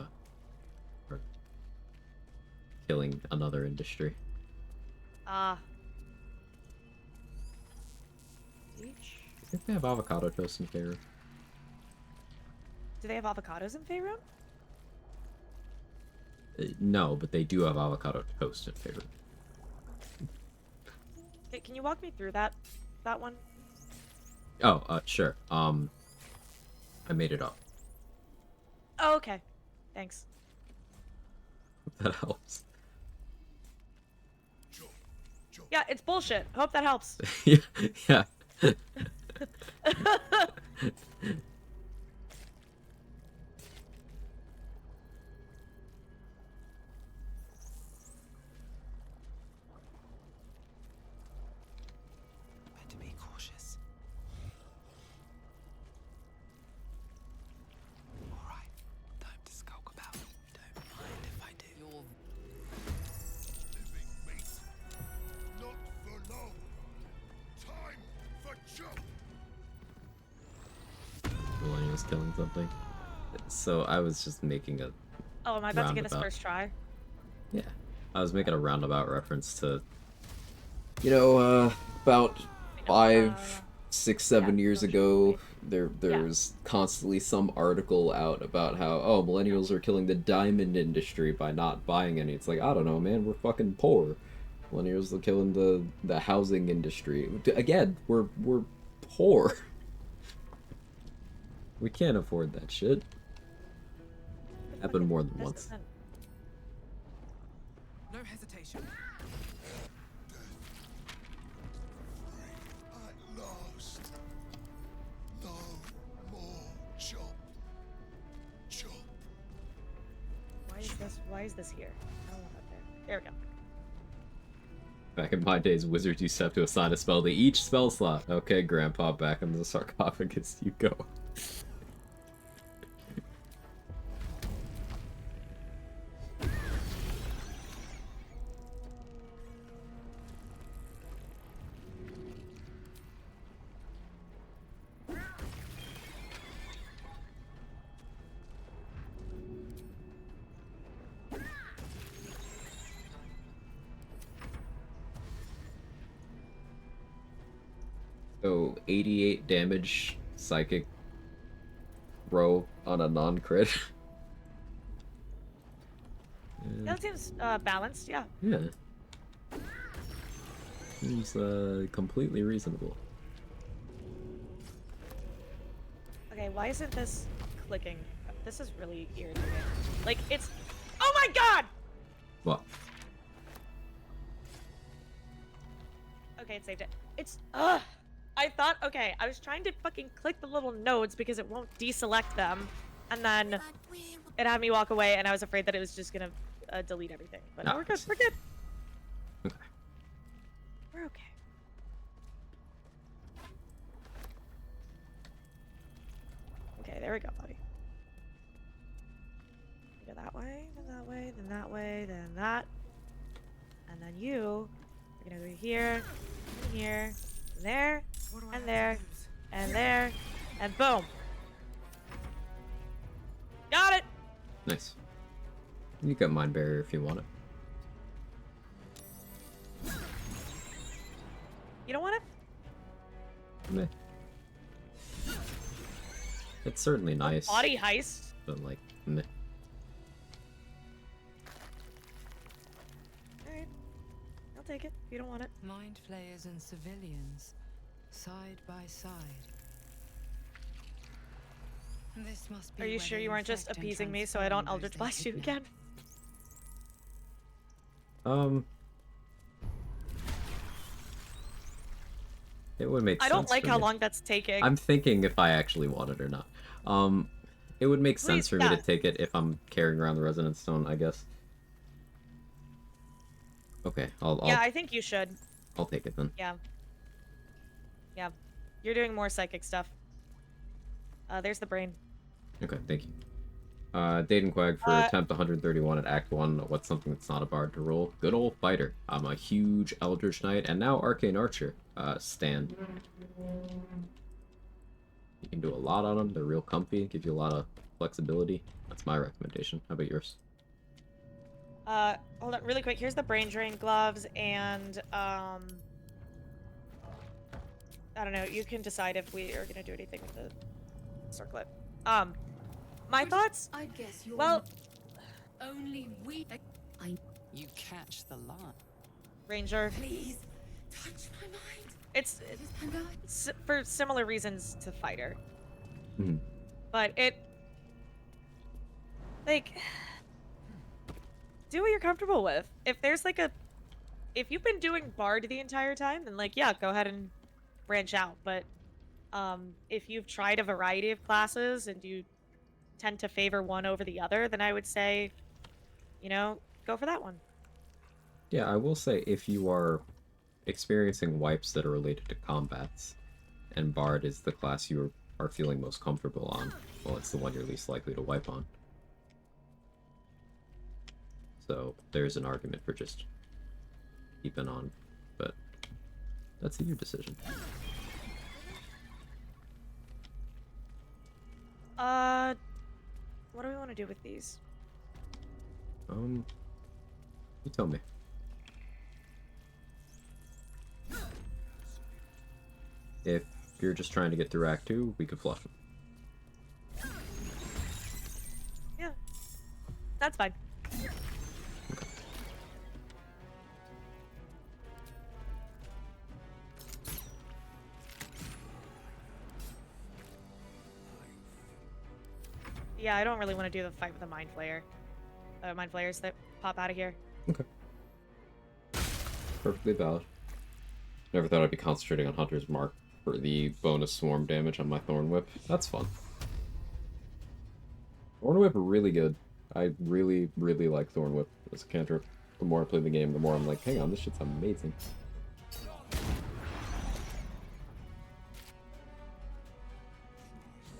killing another industry. Each? I think they have avocado toast in Faerun. Do they have avocados in Faerun? No, but they do have avocado toast in Faerun. Hey, can you walk me through that one? Oh, sure. I made it up. Oh, okay. Thanks. If that helps. Yeah, it's bullshit. Hope that helps. yeah. Better be cautious. Alright, time to skulk about. Don't mind if I do. Living meat. Not for long. Time for jump. Millennials killing something. So I was just making a Oh, am I about to get this roundabout. first try? Yeah. I was making a roundabout reference to, you know, about 5, 6, 7 years ago, there was constantly some article out about how, oh, millennials are killing the diamond industry by not buying any. It's like, I don't know, man, we're fucking poor. Millennials are killing the housing industry. Again, we're poor. We can't afford that shit. Happened more than once. No hesitation. At last. No more chop. Chop. Why is this here? I don't want that there. There we go. Back in my days, wizards used to have to assign a spell to each spell slot. Okay, Grandpa, back in the sarcophagus you go. So 88 damage psychic row on a non-crit. That seems balanced, yeah. Yeah. Seems completely reasonable. Okay, why isn't this clicking? This is really irritating. Like, it's... Oh my god! What? Okay, it saved it. It's... Ugh! I thought... Okay, I was trying to fucking click the little nodes because it won't deselect them. And then it had me walk away, and I was afraid that it was just gonna delete everything. But no, we're good. We're good. Okay. We're okay. Okay, there we go, buddy. Go that way, then that way, then that way, then that. And then you are gonna go here, and here, and there, and there, and there, and boom. Got it! Nice. You got Mind Barrier if you want it. You don't want it? Meh. It's certainly nice. Body heist. But like, meh. Alright. I'll take it if you don't want it. Mind flayers and civilians, side by side. This must be. Are you sure you weren't just appeasing me so I don't Eldritch Blast you again? It would make sense. I don't like for how me. long that's taking. I'm thinking if I actually want it or not. It would make sense for me to take it if I'm carrying around the Resonance Stone, I guess. Okay, Yeah, I think you should. I'll take it then. Yeah. Yeah. You're doing more psychic stuff. There's the brain. Okay, thank you. Dayton Quag for attempt 131 at Act 1. What's something that's not a bard to roll? Good old fighter. I'm a huge Eldritch Knight and now Arcane Archer. Stand. You can do a lot on them. They're real comfy. Give you a lot of flexibility. That's my recommendation. How about yours? Hold on, really quick. Here's the brain drain gloves, and I don't know. You can decide if we are gonna do anything with the circlet. My thoughts? I guess you're Well, only we. You catch the line. Ranger. Please touch my mind. It's for similar reasons to fighter. Mm-hmm. But it, like, do what you're comfortable with. If there's like if you've been doing bard the entire time, then like, yeah, go ahead and branch out. But if you've tried a variety of classes and you tend to favor one over the other, then I would say, you know, go for that one. Yeah, I will say if you are experiencing wipes that are related to combats, and Bard is the class you are feeling most comfortable on, well, it's the one you're least likely to wipe on. So there's an argument for just keeping on, but that's your decision. What do we want to do with these? You tell me. If you're just trying to get through Act 2, we could flush them. Yeah. That's fine. Okay. Yeah, I don't really want to do the fight with the mind flayer. Mind flayers that pop out of here. Okay. Perfectly valid. Never thought I'd be concentrating on Hunter's Mark for the bonus swarm damage on my Thorn Whip. That's fun. Thorn Whip really good. I really, really like Thorn Whip as a cantrip. The more I play the game, the more I'm like, hang on, this shit's amazing.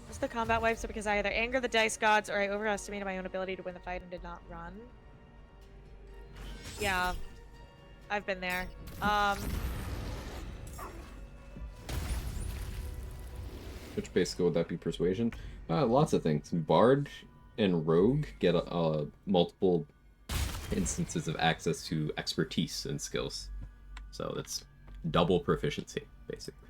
Just the combat wipes are because I either anger the dice gods or I overestimated my own ability to win the fight and did not run. Yeah. I've been there. Which base skill would that be? Persuasion? Lots of things. Bard and Rogue get multiple instances of access to expertise and skills. So that's double proficiency, basically.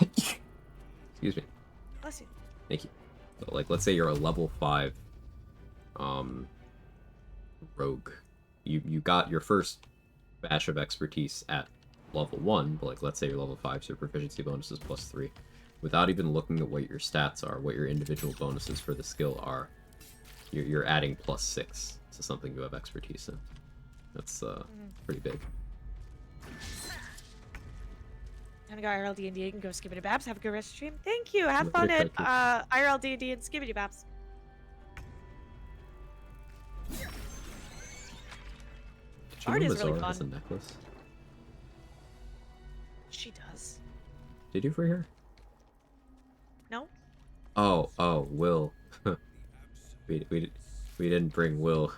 Excuse me. Bless you. Thank you. So, like, let's say you're a level 5 rogue, you got your first batch of expertise at level 1, but like let's say you're level 5, so your proficiency bonus is +3. Without even looking at what your stats are, what your individual bonuses for the skill are, you're adding +6 to something you have expertise in. That's pretty big. Time to go IRL D&D and go Skibbity Babs. Have a good rest of the stream. Thank you. Have fun Later, at IRL D&D and Skibbity Babs. Did you Art know is really Mazora has a fun. necklace? She does. Did you for her? No? Oh, Will. we didn't bring Will,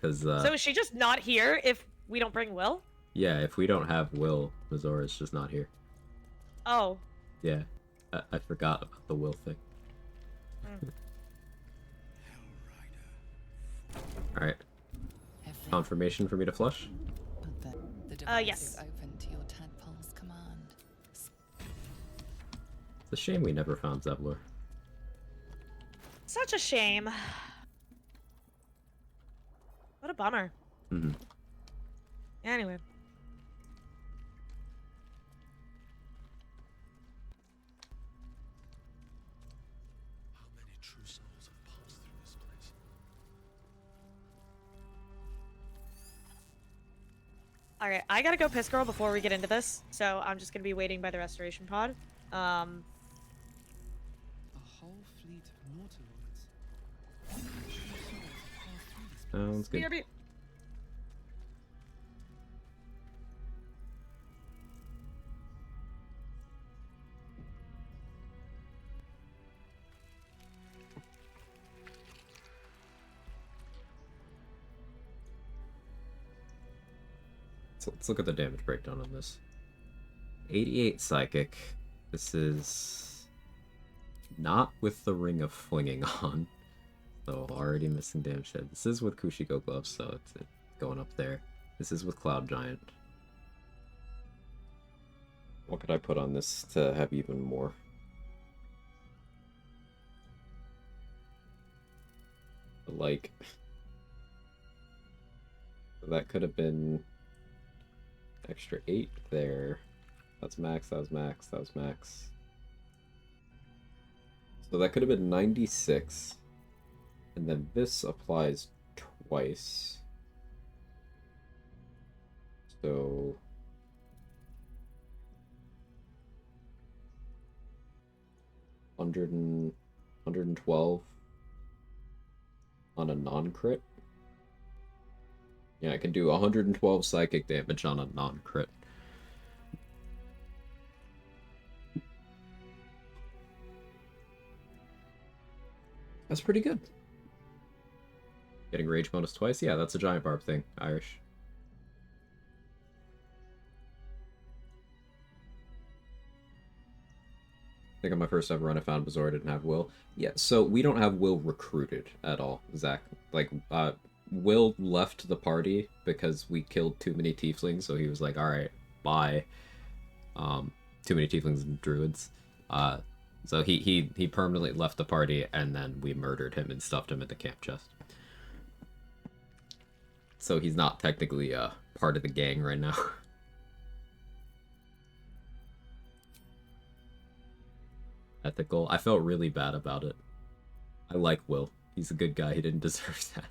cause So is she just not here if we don't bring Will? yeah, if we don't have Will, Mazora's just not here. Oh. Yeah, I forgot about the Will thing. All right. Confirmation for me to flush? The device yes. is open to your tadpole's command. It's a shame we never found Zevlor. Such a shame. What a bummer. Mm-hmm. Anyway. How many true souls have passed through this place? Alright, I gotta go piss girl before we get into this, so I'm just gonna be waiting by the restoration pod. A whole fleet of Nautiloids. Sounds good. BRB. So let's look at the damage breakdown on this. 88 psychic. This is not with the Ring of Flinging on. So already missing damage head. This is with Kushiko gloves, so it's going up there. This is with Cloud Giant. What could I put on this to have even more? Like, that could have been extra 8 there. That's max, that was max, that was max. So that could have been 96. And then this applies twice. So 112 on a non-crit. Yeah, I can do 112 psychic damage on a non-crit. That's pretty good. Getting rage bonus twice? Yeah, that's a giant barb thing. Irish. I think on my first ever run I found Bazora didn't have Will. Yeah, so we don't have Will recruited at all, Zach. Like, Will left the party because we killed too many tieflings, so he was like, alright, bye. Too many tieflings and druids. So he permanently left the party, and then we murdered him and stuffed him in the camp chest. So he's not technically part of the gang right now. Ethical. I felt really bad about it. I like Will. He's a good guy. He didn't deserve that.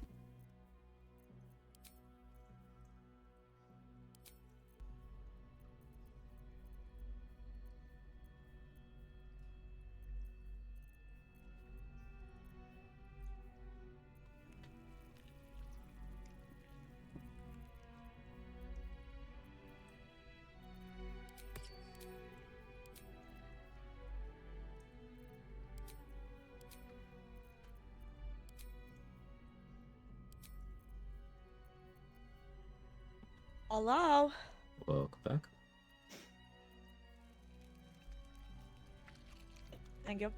Hello. Welcome back. Thank you.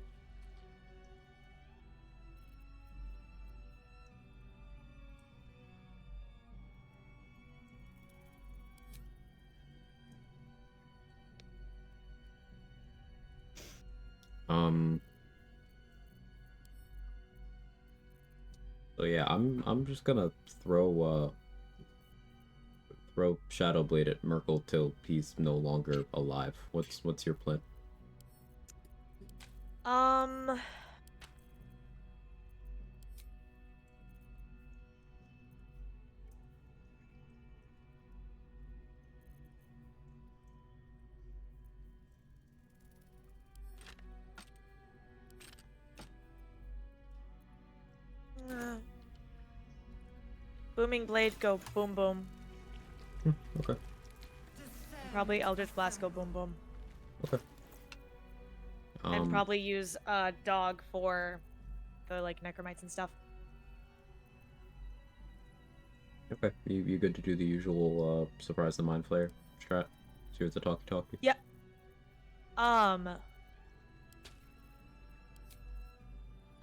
So yeah, I'm just gonna throw throw Shadow Blade at Merkel till he's no longer alive. What's your plan? Booming Blade go boom boom. Okay. Probably Eldritch Blast go boom boom. Okay. And probably use dog for the like necromites and stuff. Okay. You good to do the usual surprise the mind flayer strat? See what's the talkie. Yep. I'm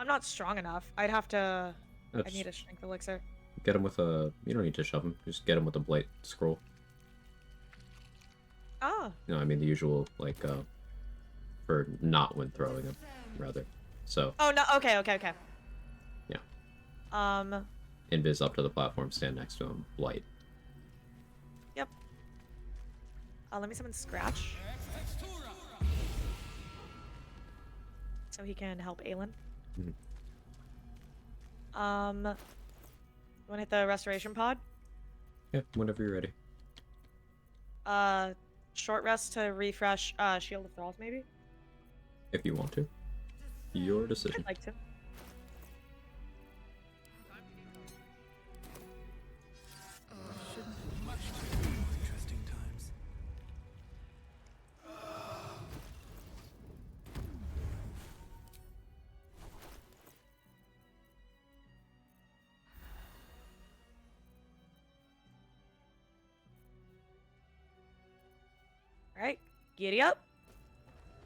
not strong enough. I'd have to. I need a strength elixir. Get him with a. You don't need to shove him. Just get him with a blight scroll. Ah. No, I mean the usual like for not when throwing him, rather. So. Oh no. Okay. Yeah. Invis up to the platform. Stand next to him. Blight. Yep. Let me summon Scratch. So he can help Aelin. Mm-hmm. You wanna hit the restoration pod? Yeah, whenever you're ready. Short rest to refresh Shield of Thralls, maybe? If you want to. Your decision. I'd like to. Interesting times. Alright, giddy up.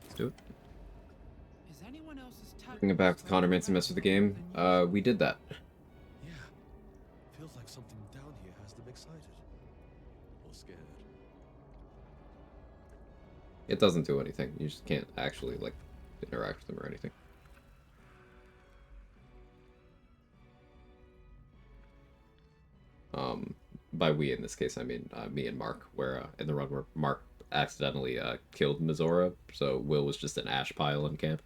Let's do it. Is anyone else's Bring it back to Connor Manson mess with the game. We did that. Yeah. Feels like something down here has them excited. Or scared. It doesn't do anything. You just can't actually, like, interact with them or anything. By we in this case, I mean me and Mark, where in the run where Mark accidentally killed Mizora, so Will was just an ash pile in camp.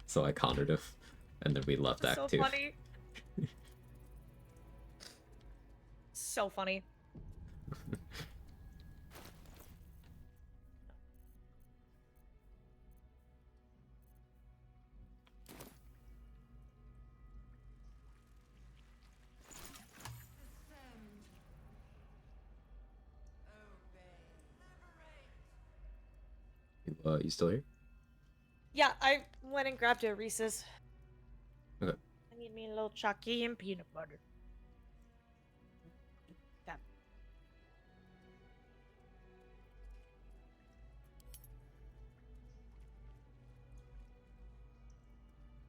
So I countered him, and then we left That's Act so 2. funny. So funny. You still here? Yeah, I went and grabbed a Reese's. Okay. I need me a little chalky and peanut butter. That.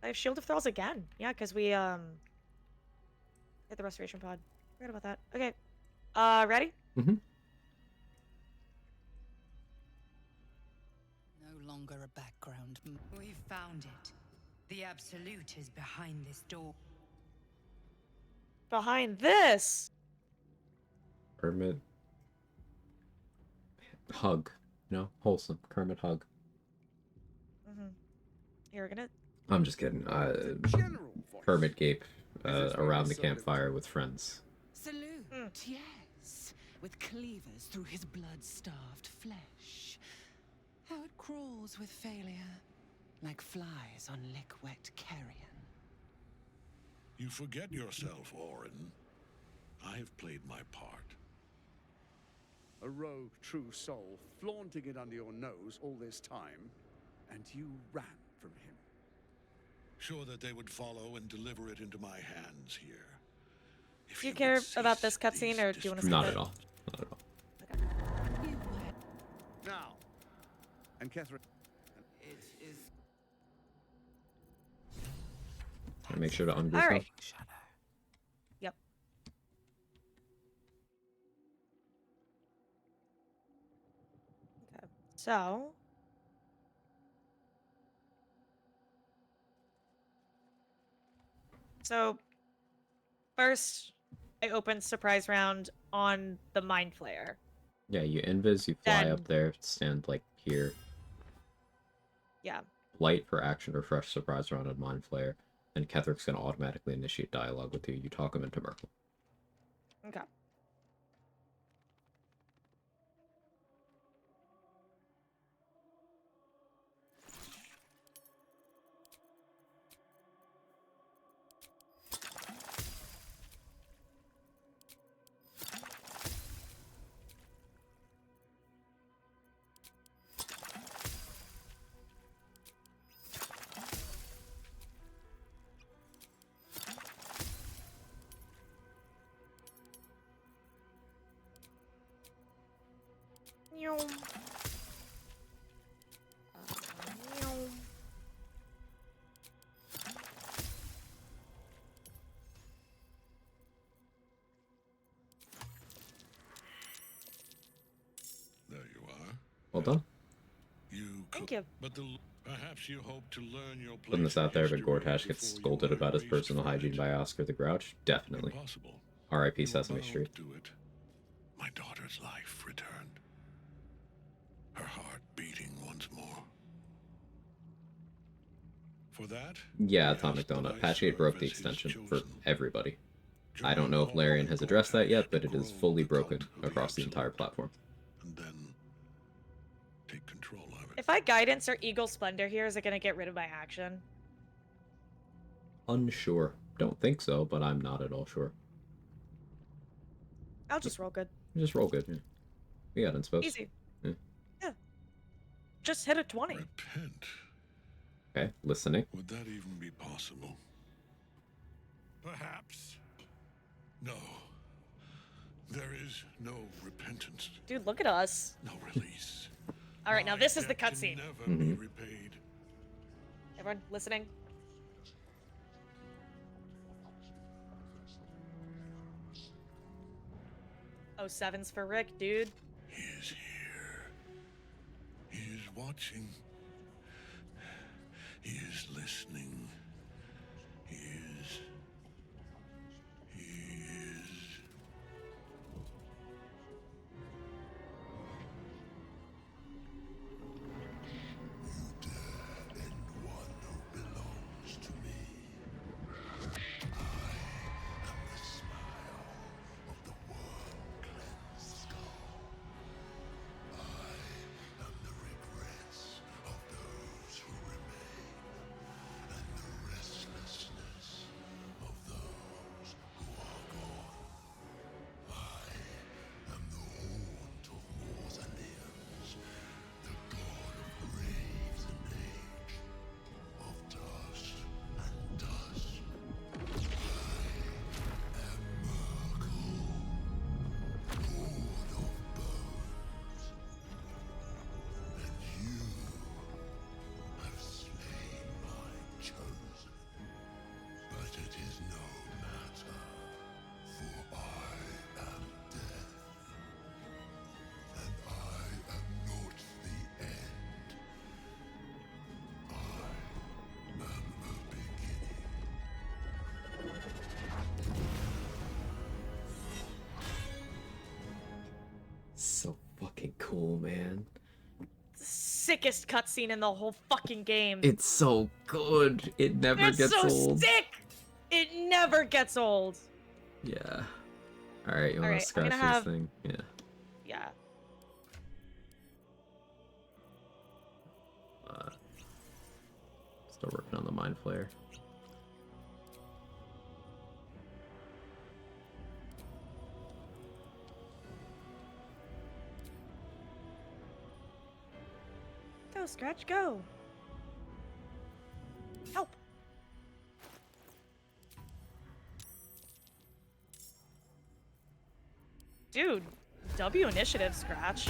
I have Shield of Thralls again. Yeah, because we hit the restoration pod. Forgot about that. Okay. Ready? Mm-hmm. No longer a background. We've found it. The Absolute is behind this door. Behind this. Kermit. Hug. No? Wholesome. Kermit hug. You're gonna. I'm just kidding. Kermit gape around the campfire with friends. Salute, yes, with cleavers through his blood-starved flesh. How it crawls with failure, like flies on lick-wet carrion. You forget yourself, Orin. I have played my part. A rogue true soul flaunting it under your nose all this time, and you ran from him. Sure that they would follow and deliver it into my hands here. Do you care about this cutscene, or do you want to skip Not it? at all. Not at all. Now, and Catherine. It is. I make sure to ungroup All right. them. Yep. Okay. So. First, I open surprise round on the mind flayer. Yeah, you invis, you fly Then- up there, stand like here. Yeah. Light for action or fresh surprise round on mind flayer. And Kethric's gonna automatically initiate dialogue with you. You talk him into Merkle. Okay. There you are. Well done. Thank you. But perhaps you hope to learn your Putting this place out there, in but history Gortash gets before you scolded are about his erased personal from hygiene it. by Oscar the Grouch. Definitely. Impossible. R.I.P. You are Sesame bound Street. to do it. My daughter's life returned. Her heart beating once more. For that, Yeah, Atomic Donut. Patchgate broke the extension for everybody. I don't know if Larian has addressed that yet, but it is fully broken across the entire platform. and then take control of it. If I guidance or Eagle Splendor here, is it gonna get rid of my action? Unsure. Don't think so, but I'm not at all sure. I'll just roll good. Just roll good. Yeah. We got inspos. Easy. Yeah. Yeah. Just hit a 20. Repent. Okay, listening. Would that even be possible? Perhaps. No. There is no repentance. Dude, look at us. No release. All right, now My this is the debt can cutscene. never be repaid. Everyone listening? Oh, sevens for Rick, dude. He is here. He is watching. He is listening. He is. He is. You dare end one who belongs to me. I am the smile of the worm-cleansed skull. I am the regrets of those who remain, and the restlessness of those who are gone. I am the haunt of mausoleums, the god of graves and age, of dust and dust. I am Merkle, lord of bones, and you have slain my chosen. But it is no matter, for I am death, and I am not the end. I am a beginning. So fucking cool, man. Sickest cutscene in the whole fucking game. It's so good. It never It's gets so old. sick! It never gets old. Yeah. Alright, you wanna Alright, I'm scratch gonna this have- thing? Yeah. Yeah. Still working on the mind flare. Go, Scratch, go. Help. Dude, W initiative, Scratch.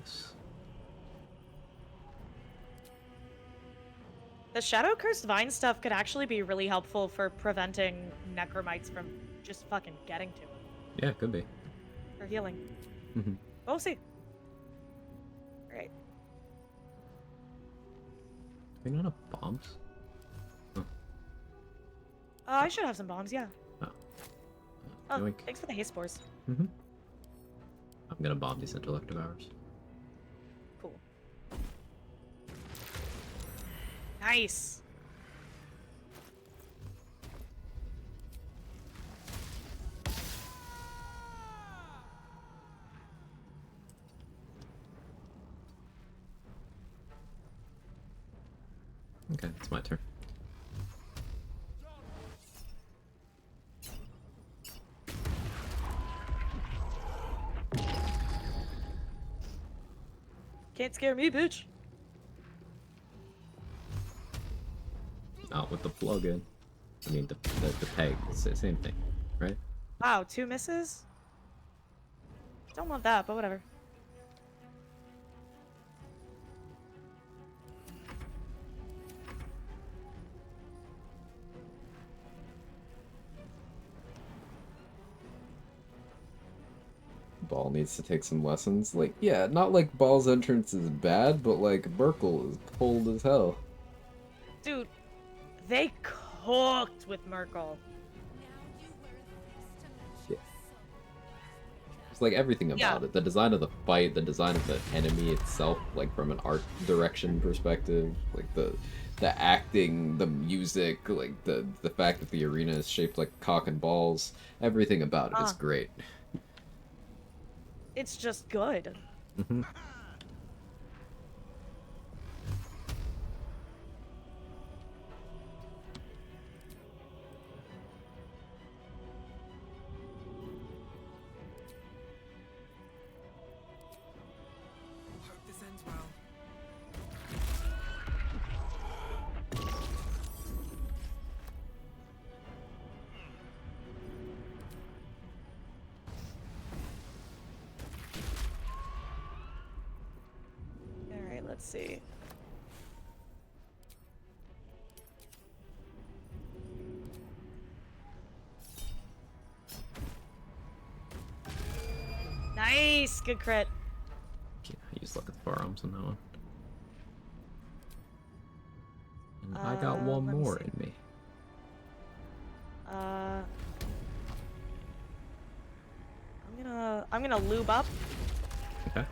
Nice. The Shadow Cursed Vine stuff could actually be really helpful for preventing necromites from just fucking getting to him. Yeah, it could be. For healing. Mm-hmm. We'll see. Alright. Do we not have bombs? I should have some bombs, yeah. Oh. Oh, Yoink. thanks for the haste spores. Mm-hmm. I'm gonna bomb these intellect devours. Cool. Nice. Okay, it's my turn. Can't scare me, bitch. Not with the plug-in. I mean, the peg. It's the same thing, right? Wow, 2 misses? Don't love that, but whatever. Ball needs to take some lessons. Like, yeah, not like Ball's entrance is bad, but like Merkel is cold as hell. Dude, they cooked with Merkel. Yeah. It's like everything about it. The design of the fight, the design of the enemy itself, like from an art direction perspective, like the acting, the music, like the fact that the arena is shaped like cock and balls, everything about it is great. It's just good. Mm-hmm. Hope this ends well. Alright, let's see. Nice! Good crit. Yeah, I used luck at the firearms on that one. And I got one let me more see. in me. I'm gonna lube up. Okay.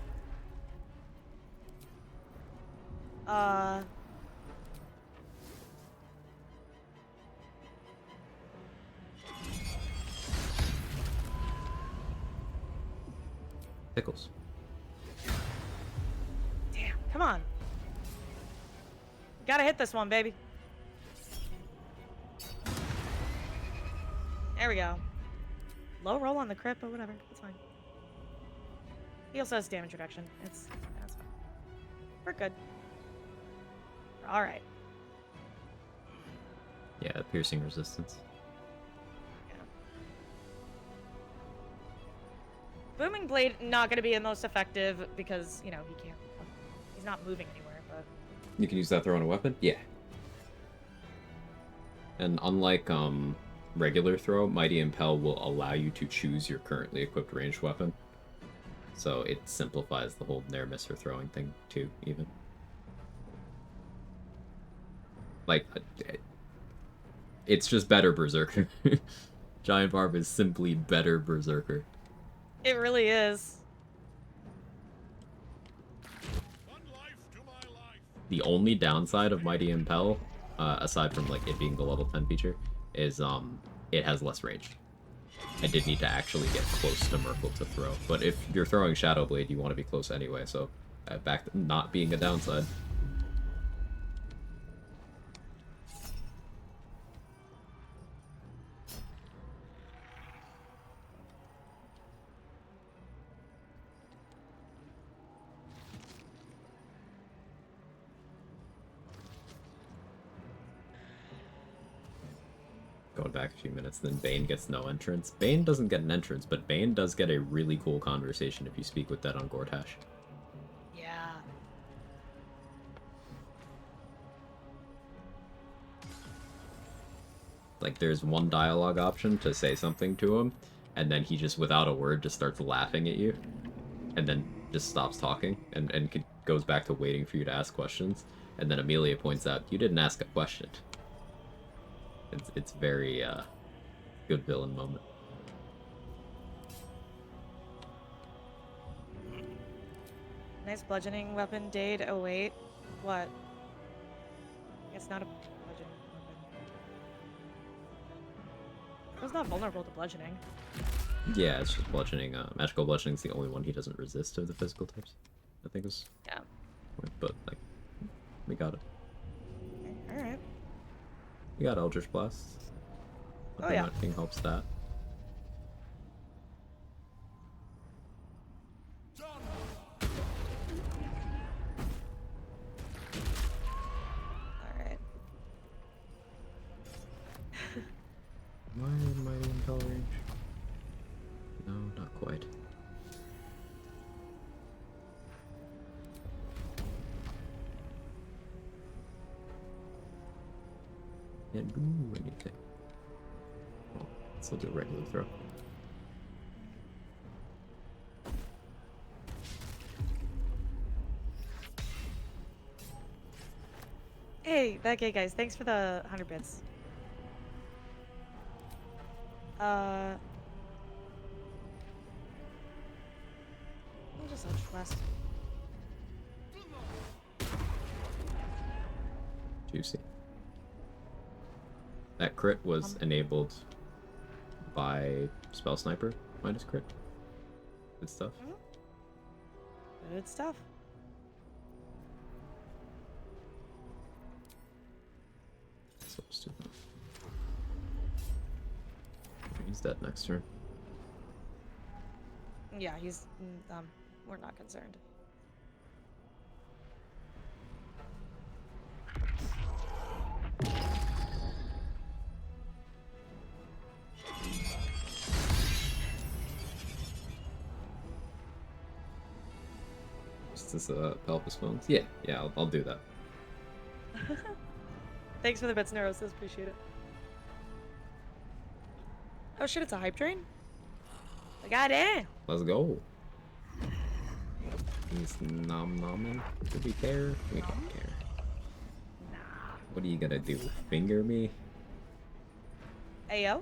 Pickles. Damn, come on. Gotta hit this one, baby. There we go. Low roll on the crit, but whatever. It's fine. He also has damage reduction. That's fine. We're good. We're alright. Yeah, piercing resistance. Booming Blade not gonna be the most effective because, you know, he's not moving anywhere, but You can use that throw on a weapon? Yeah. And unlike regular throw, Mighty Impel will allow you to choose your currently equipped ranged weapon. So it simplifies the whole near miss or throwing thing too, even. Like, it's just better Berserker. Giant Barb is simply better Berserker. it really is. The only downside of Mighty Impel, aside from like it being the level 10 feature, is it has less range. I did need to actually get close to Merkel to throw, but if you're throwing Shadow Blade, you want to be close anyway, so back to not being a downside. Going back a few minutes, then Bane gets no entrance. Bane doesn't get an entrance, but Bane does get a really cool conversation if you speak with Dead on Gortash. like there's one dialogue option to say something to him, and then he just without a word just starts laughing at you, and then just stops talking and goes back to waiting for you to ask questions, and then Amelia points out you didn't ask a question. It's very good villain moment. Nice bludgeoning weapon, Dade. Oh wait, what? It's not a bludgeoning weapon. It was not vulnerable to bludgeoning. Yeah, it's just bludgeoning. Magical bludgeoning's the only one he doesn't resist of the physical types. I think was. Yeah. But like, we got it. All right. We got Eldritch Blast. Oh yeah. Nothing helps that. Alright. Am I in bell range? No, not quite. Can't do anything. Oh, still do a regular throw. Hey, okay, guys. Thanks for the 100 bits. I'll just Eldritch Blast. Juicy. That crit was enabled by Spell Sniper minus crit. Good stuff. Good stuff. So stupid. He's dead next turn. Yeah, he's we're not concerned. Is this Pelvis Bones? Yeah, I'll do that. Thanks for the bits, Neurosis. Appreciate it. Oh shit, it's a hype train? Goddamn! Let's go. He's nom-nomming. Do we care? We don't care. Nah. What are you gonna do? Finger me? Ayo?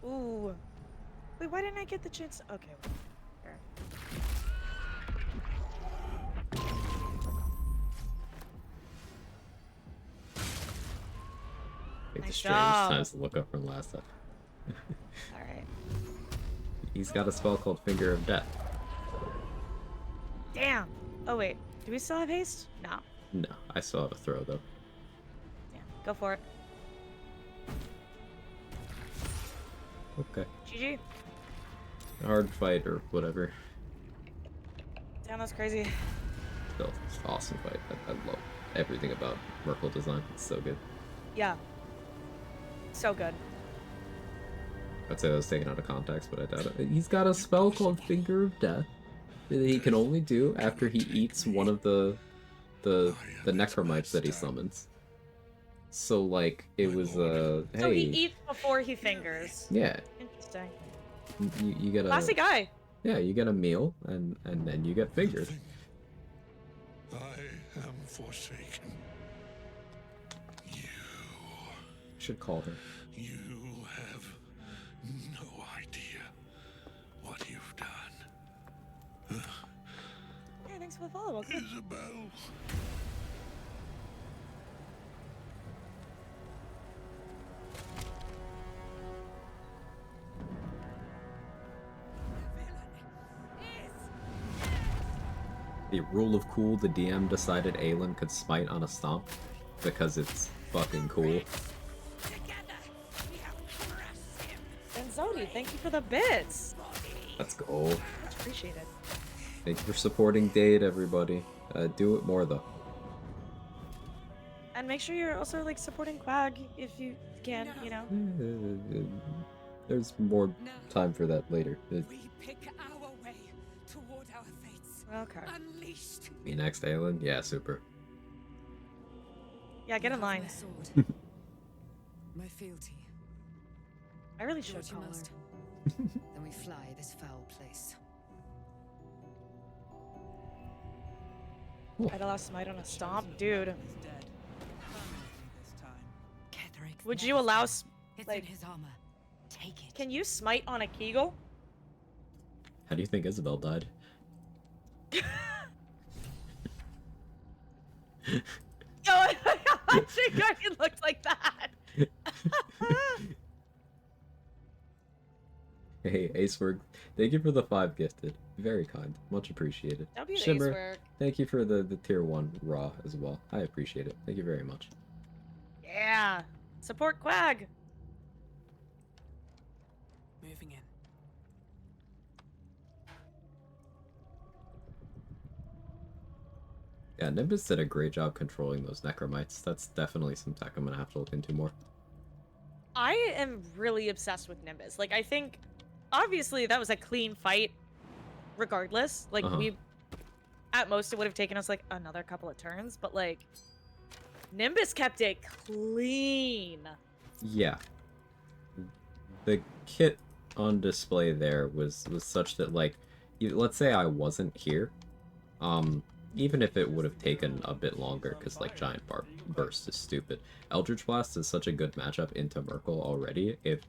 Ooh. Wait, why didn't I get the chance? Okay, well, here. Take the Nice strange job. times to look up from last time. Alright. He's got a spell called Finger of Death. Damn! Oh wait, do we still have haste? No. No, I still have a throw though. Damn. Go for it. Okay. GG. Hard fight or whatever. Damn, that's crazy. Still, it's an awesome fight. I love everything about Merkle design. It's so good. Yeah. So good. I'd say that was taken out of context, but I doubt it. He's got a spell called Finger of Death that he can only do after he eats one of the necromites that he summons. So like it was hey. So he eats before he fingers. Yeah. Interesting. You get a Classy guy. Yeah, you get a meal and then you get fingers. I am forsaken. Should call her. You have no idea what you've done. Yeah, thanks for the follow. Okay. Isabel. The rule of cool, the DM decided Aelin could smite on a stomp because it's fucking cool. And Zodi, thank you for the bits. Let's go. Much appreciated. Thank you for supporting Dade, everybody. Do it more though. And make sure you're also like supporting Quag if you can, you know. There's more time for that later. We pick our way toward our fates. Okay. Unleashed. Me next, Aelin? Yeah, super. Yeah, get in line. My sword. My fealty. I really Do should what you call her. must. Then we fly this foul place. I'd have lost smite on a stomp, dude. Would you allow It's like? in his armor. Take it. Can you smite on a Kegel? How do you think Isabel died? Yo, I think it looked like that. Hey, Acework, thank you for the 5 gifted. Very kind. Much appreciated. That'd be the Shimmer, Acework. thank you for the tier 1 raw as well. I appreciate it. Thank you very much. Yeah. Support Quag. Moving in. Yeah, Nimbus did a great job controlling those Necromites. That's definitely some tech I'm gonna have to look into more. I am really obsessed with Nimbus. Like, I think, obviously, that was a clean fight, regardless. Like, we, at most, it would have taken us, like, another couple of turns, but, like, Nimbus kept it clean. Yeah. The kit on display there was such that, like, let's say I wasn't here, even if it would have taken a bit longer, because, like, Giant Burst is stupid. Eldritch Blast is such a good matchup into Merkle already. If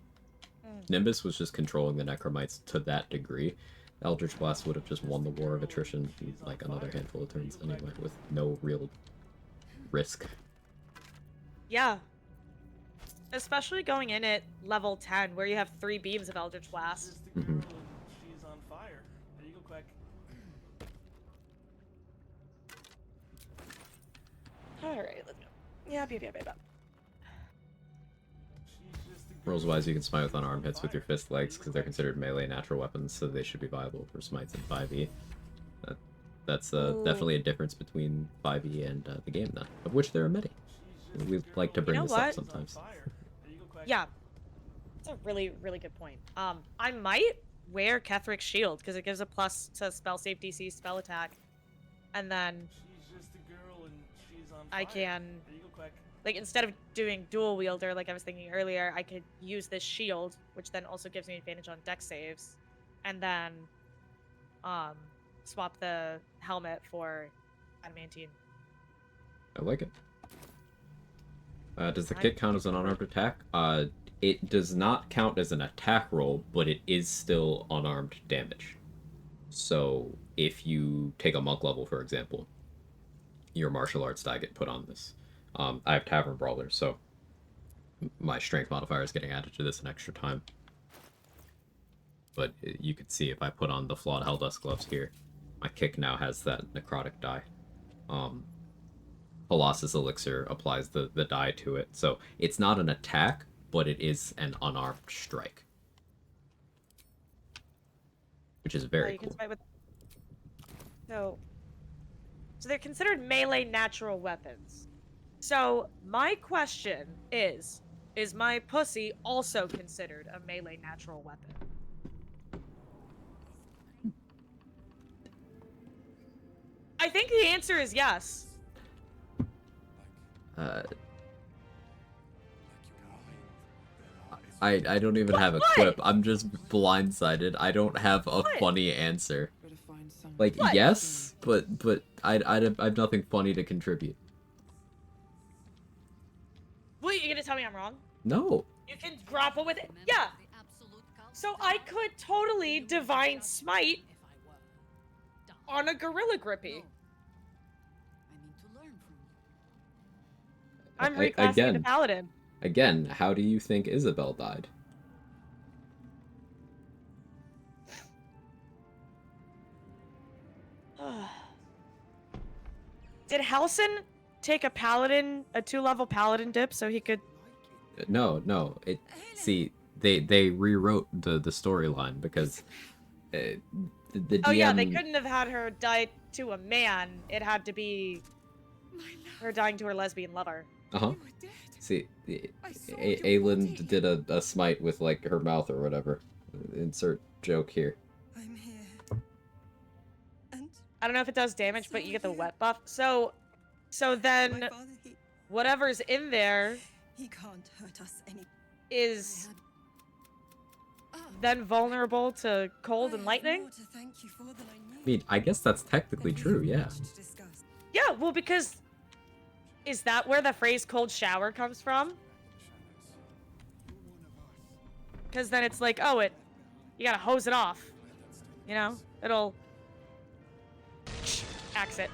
Nimbus was just controlling the Necromites to that degree, Eldritch Blast would have just won the War of Attrition in, like, another handful of turns anyway, with no real risk. Yeah. Especially going in at level 10, where you have 3 beams of Eldritch Blast. She's on fire. There you go, Quag. Alright, let's go. Yep. Rules-wise, you can smite with unarmed hits with your fist legs, because they're considered melee natural weapons, so they should be viable for smites in 5e. That's definitely a difference between 5e and the game, then, of which there are many. We like to bring this up sometimes. Yeah. That's a really, really good point. I might wear Kethric's shield, because it gives a plus to spell save DC, spell attack. And then I can, like, instead of doing dual wielder, like I was thinking earlier, I could use this shield, which then also gives me advantage on dex saves, and then swap the helmet for adamantine. I like it. Does the kit count as an unarmed attack? It does not count as an attack roll, but it is still unarmed damage. So if you take a monk level, for example, your martial arts die get put on this. I have Tavern Brawler, so my strength modifier is getting added to this an extra time. But you can see if I put on the Flawed Helldust gloves here, my kick now has that necrotic die. Colossus Elixir applies the die to it, so it's not an attack, but it is an unarmed strike. Which is very cool. So they're considered melee natural weapons. So my question is my pussy also considered a melee natural weapon? I think the answer is yes. I don't even have a quip. I'm just blindsided. I don't have a funny answer. Like, yes, but I have nothing funny to contribute. Wait, you gonna tell me I'm wrong? No. You can grapple with it. Yeah. So I could totally divine smite on a gorilla grippy. I'm reclassing the paladin. Again, how do you think Isabel died? Did Halson take a 2-level paladin dip so he could... No. See, they rewrote the storyline because the DM. Oh yeah, they couldn't have had her die to a man. It had to be her dying to her lesbian lover. Uh-huh. See, Ayland did a smite with, like, her mouth or whatever. Insert joke here. I'm here. And I don't know if it does damage, but you get the wet buff. So then, my father, whatever's in there he can't hurt us any. is then vulnerable to cold and lightning? More to thank you for than I knew. I mean, I guess that's technically true, yeah. Yeah, well, because is that where the phrase cold shower comes from? Because then it's like, oh, you gotta hose it off. You know? It'll axe it.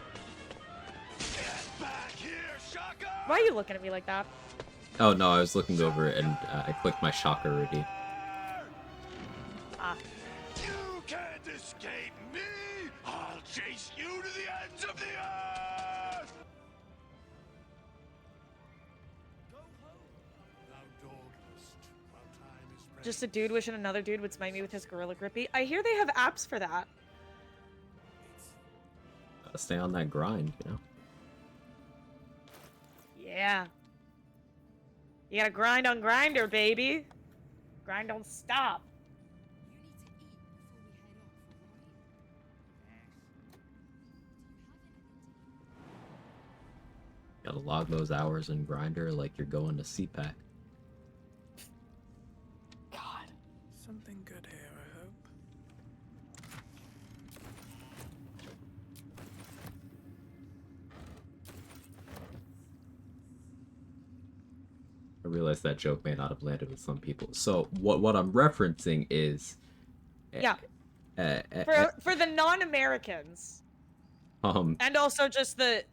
Why are you looking at me like that? Oh, no, I was looking over it and I clicked my shocker already. Ah. You can't escape me! I'll chase you to the ends of the earth! Just a dude wishing another dude would smite me with his gorilla grippy. I hear they have apps for that. Stay on that grind, you know? Yeah. You gotta grind on Grinder, baby. Grind don't stop. Gotta log those hours in Grinder like you're going to CPAC. God. Something good here, I hope. I realize that joke may not have landed with some people. So what I'm referencing is, Yeah. For the non-Americans. And also just the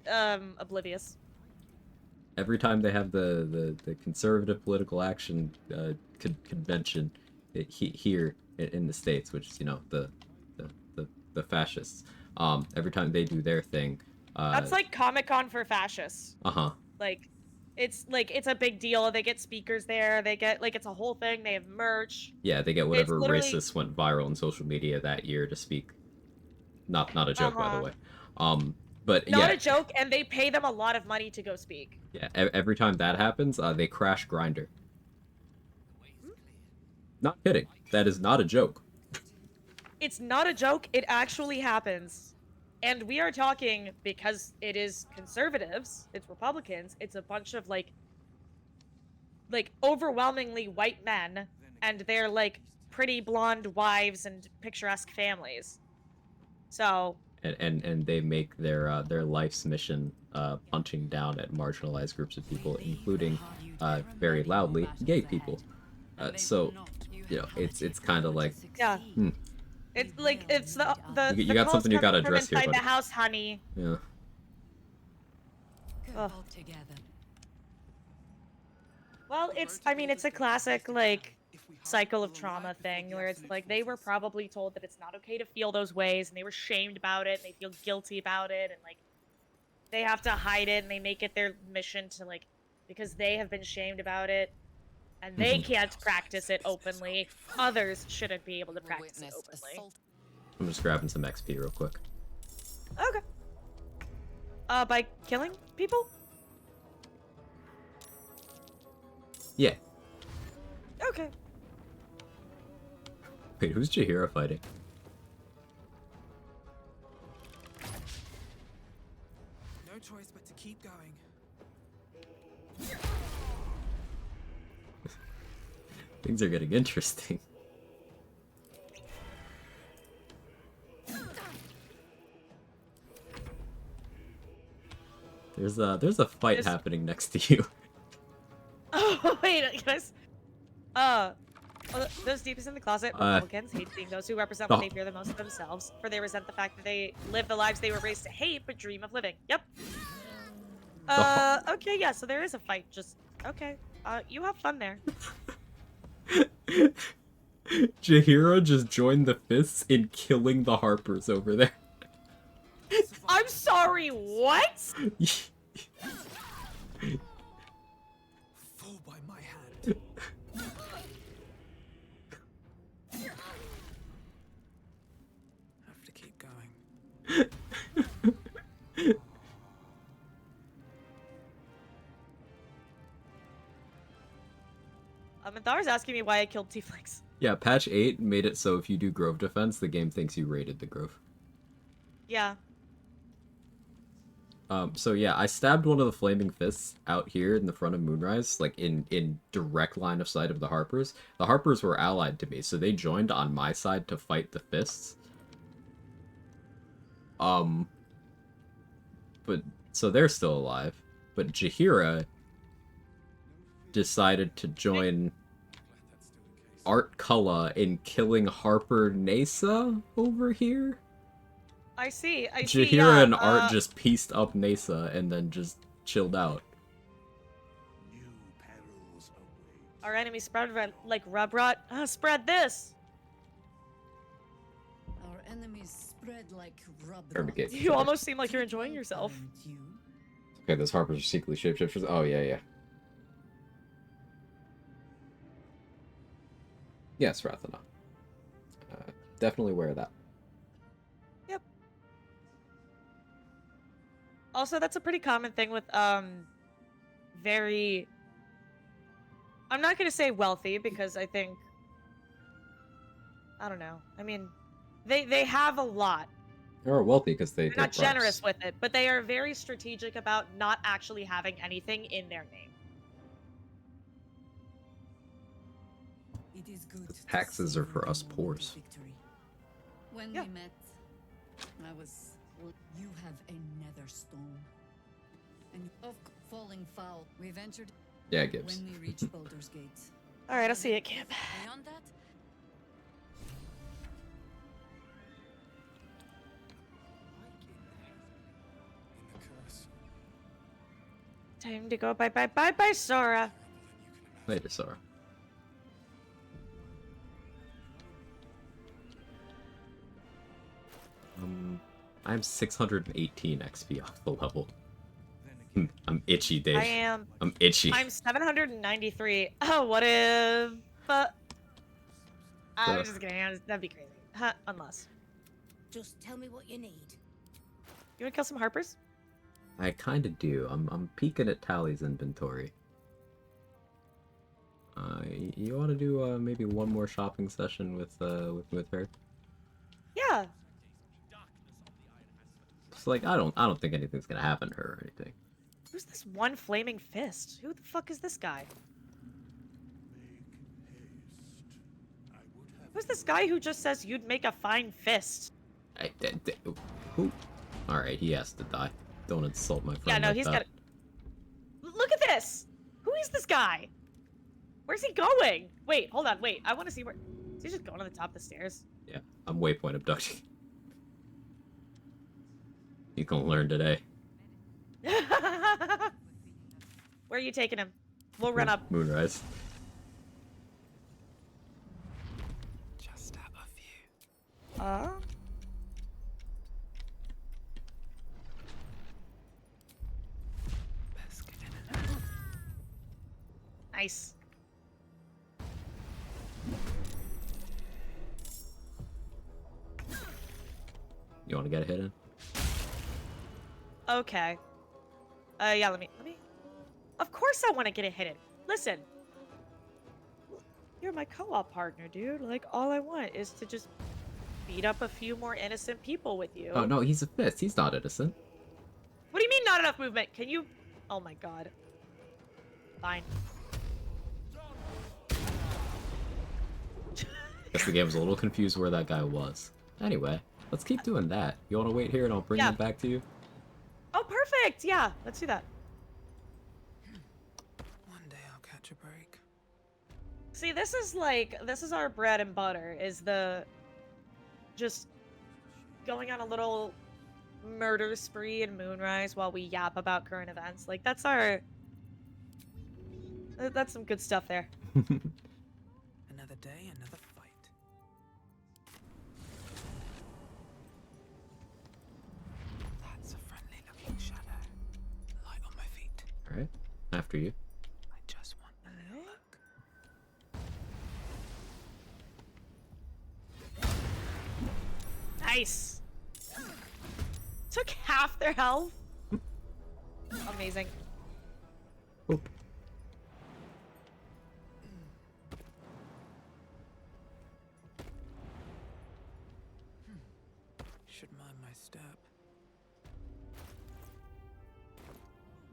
oblivious. Every time they have the conservative political action convention here in the States, which is, you know, the fascists. Every time they do their thing. That's like Comic-Con for fascists. Uh-huh. It's a big deal. They get speakers there. They get, like, it's a whole thing. They have merch. Yeah, they get whatever It's literally... racists went viral on social media that year to speak. Not a joke, by the way. But not yeah, a joke, and they pay them a lot of money to go speak. Yeah, every time that happens, they crash Grinder. Not kidding. That is not a joke. It's not a joke. It actually happens. And we are talking, because it is conservatives, it's Republicans, it's a bunch of, like overwhelmingly white men, and they're, like, pretty blonde wives and picturesque families. So... And they make their life's mission punching down at marginalized groups of people, including very loudly gay people. So, you know, it's kind of like yeah. It's like it's the you got something you got to address here, inside buddy. the house, honey. Yeah. Well, it's a classic, like, cycle of trauma thing, where it's like they were probably told that it's not okay to feel those ways, and they were shamed about it, and they feel guilty about it, and, like, they have to hide it, and they make it their mission to, like, because they have been shamed about it, and they can't practice it openly, others shouldn't be able to practice it openly. I'm just grabbing some XP real quick. Okay. By killing people? Yeah. Okay. Wait, who's Jaheira fighting? No choice but to keep going. Things are getting interesting. There's a fight happening next to you. Oh, wait, guys. Those deepest in the closet, Republicans hate seeing those who represent what they fear the most of themselves, for they resent the fact that they live the lives they were raised to hate, but dream of living. Yep. Okay, yeah, so there is a fight, just... Okay. You have fun there. Jaheira just joined the fists in killing the Harpers over there. I'm sorry, what? Fall by my hand. Minthar's asking me why I killed tieflings. Yeah, patch 8 made it so if you do grove defense, the game thinks you raided the grove. Yeah. So yeah, I stabbed one of the flaming fists out here in the front of Moonrise, like in direct line of sight of the Harpers. The Harpers were allied to me, so they joined on my side to fight the fists. But so they're still alive. But Jaheira decided to join Art Cullah in killing Harper Nasa over here. I see. Jaheira yeah, and Art just pieced up Nasa and then just chilled out. Our enemy spread like rub rot. Spread this. Our enemies spread like rub. You almost seem like you're enjoying yourself. Okay, those Harpers are secretly shapeshifters. Oh yeah, yeah. Yes, Rathana. Definitely wear that. Yep. Also, that's a pretty common thing with very. I'm not gonna say wealthy because I think. I don't know. I mean, they have a lot. They're wealthy because they're not generous with it, but they are very strategic about not actually having anything in their name. It is good. The taxes are for us poors. When we met, I was. You have a nether stone, and of falling foul, we ventured. Yeah, Gibbs. When we reach Baldur's Gate. All right, I'll see you at camp. Beyond that. Time to go. Bye, Sora. Later, Sora. I'm 618 XP off the level. I'm itchy, Dave. I am. I'm itchy. I'm 793. Oh, what if? I'm just kidding. That'd be crazy. Huh, unless. Just tell me what you need. You wanna kill some Harpers? I kind of do. I'm peeking at Tally's inventory. You want to do maybe one more shopping session with her? Yeah. It's like I don't think anything's gonna happen to her or anything. Who's this one flaming fist? Who the fuck is this guy? Who's this guy who just says you'd make a fine fist? Who? All right, he has to die. Don't insult my friend. Yeah, no, like he's that. got. Look at this. Who is this guy? Where's he going? Wait, hold on. Wait, I want to see where. Is he just going to the top of the stairs? Yeah, I'm waypoint abducting. You can learn today. Where are you taking him? We'll run up. Moonrise. Just out of view. Let's get in and out. Nice. You want to get a hit in? Okay. Yeah, let me. Of course I want to get a hit in. Listen. You're my co-op partner, dude. Like, all I want is to just beat up a few more innocent people with you. Oh no, he's a fist. He's not innocent. What do you mean not enough movement? Can you... Oh my god. Fine. Guess the game was a little confused where that guy was. Anyway, let's keep doing that. You want to wait here and I'll bring him back to you? Oh, perfect! Yeah, let's do that. One day I'll catch a break. See, this is our bread and butter, is the... Just going on a little murder spree in Moonrise while we yap about current events. Like, that's our... That's some good stuff there. Another day, another fight. That's a friendly looking shadow. Light on my feet. Alright, after you. I just want a little look. Nice! Took half their health. Amazing. Oop. nice step.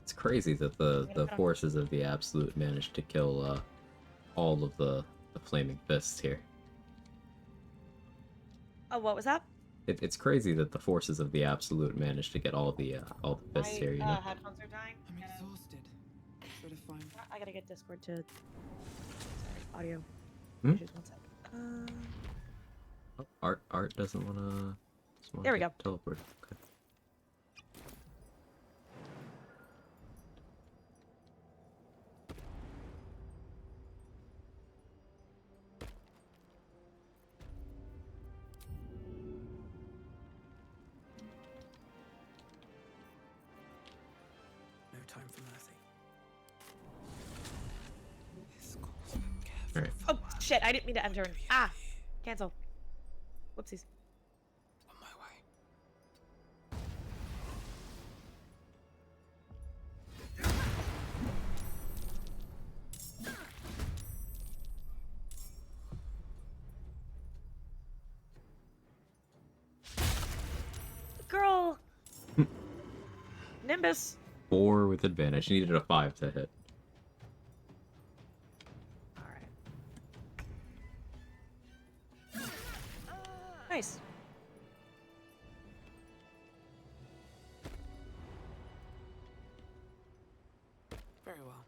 It's crazy that the forces of the Absolute managed to kill all of the flaming fists here. Oh, what was that? It's crazy that the forces of the Absolute managed to get all the fists here, you know? Headphones are dying. I'm exhausted. Should have found. I gotta get Discord to. Sorry, audio. Hmm? Just 1 sec. Oh, Art doesn't wanna. There we go. Teleport. Okay. No time for mercy. All right. Oh shit! I didn't mean to enter. Ah, cancel. Whoopsies. On my way. Girl. Nimbus. 4 with advantage. Needed a 5 to hit. Nice. Very well.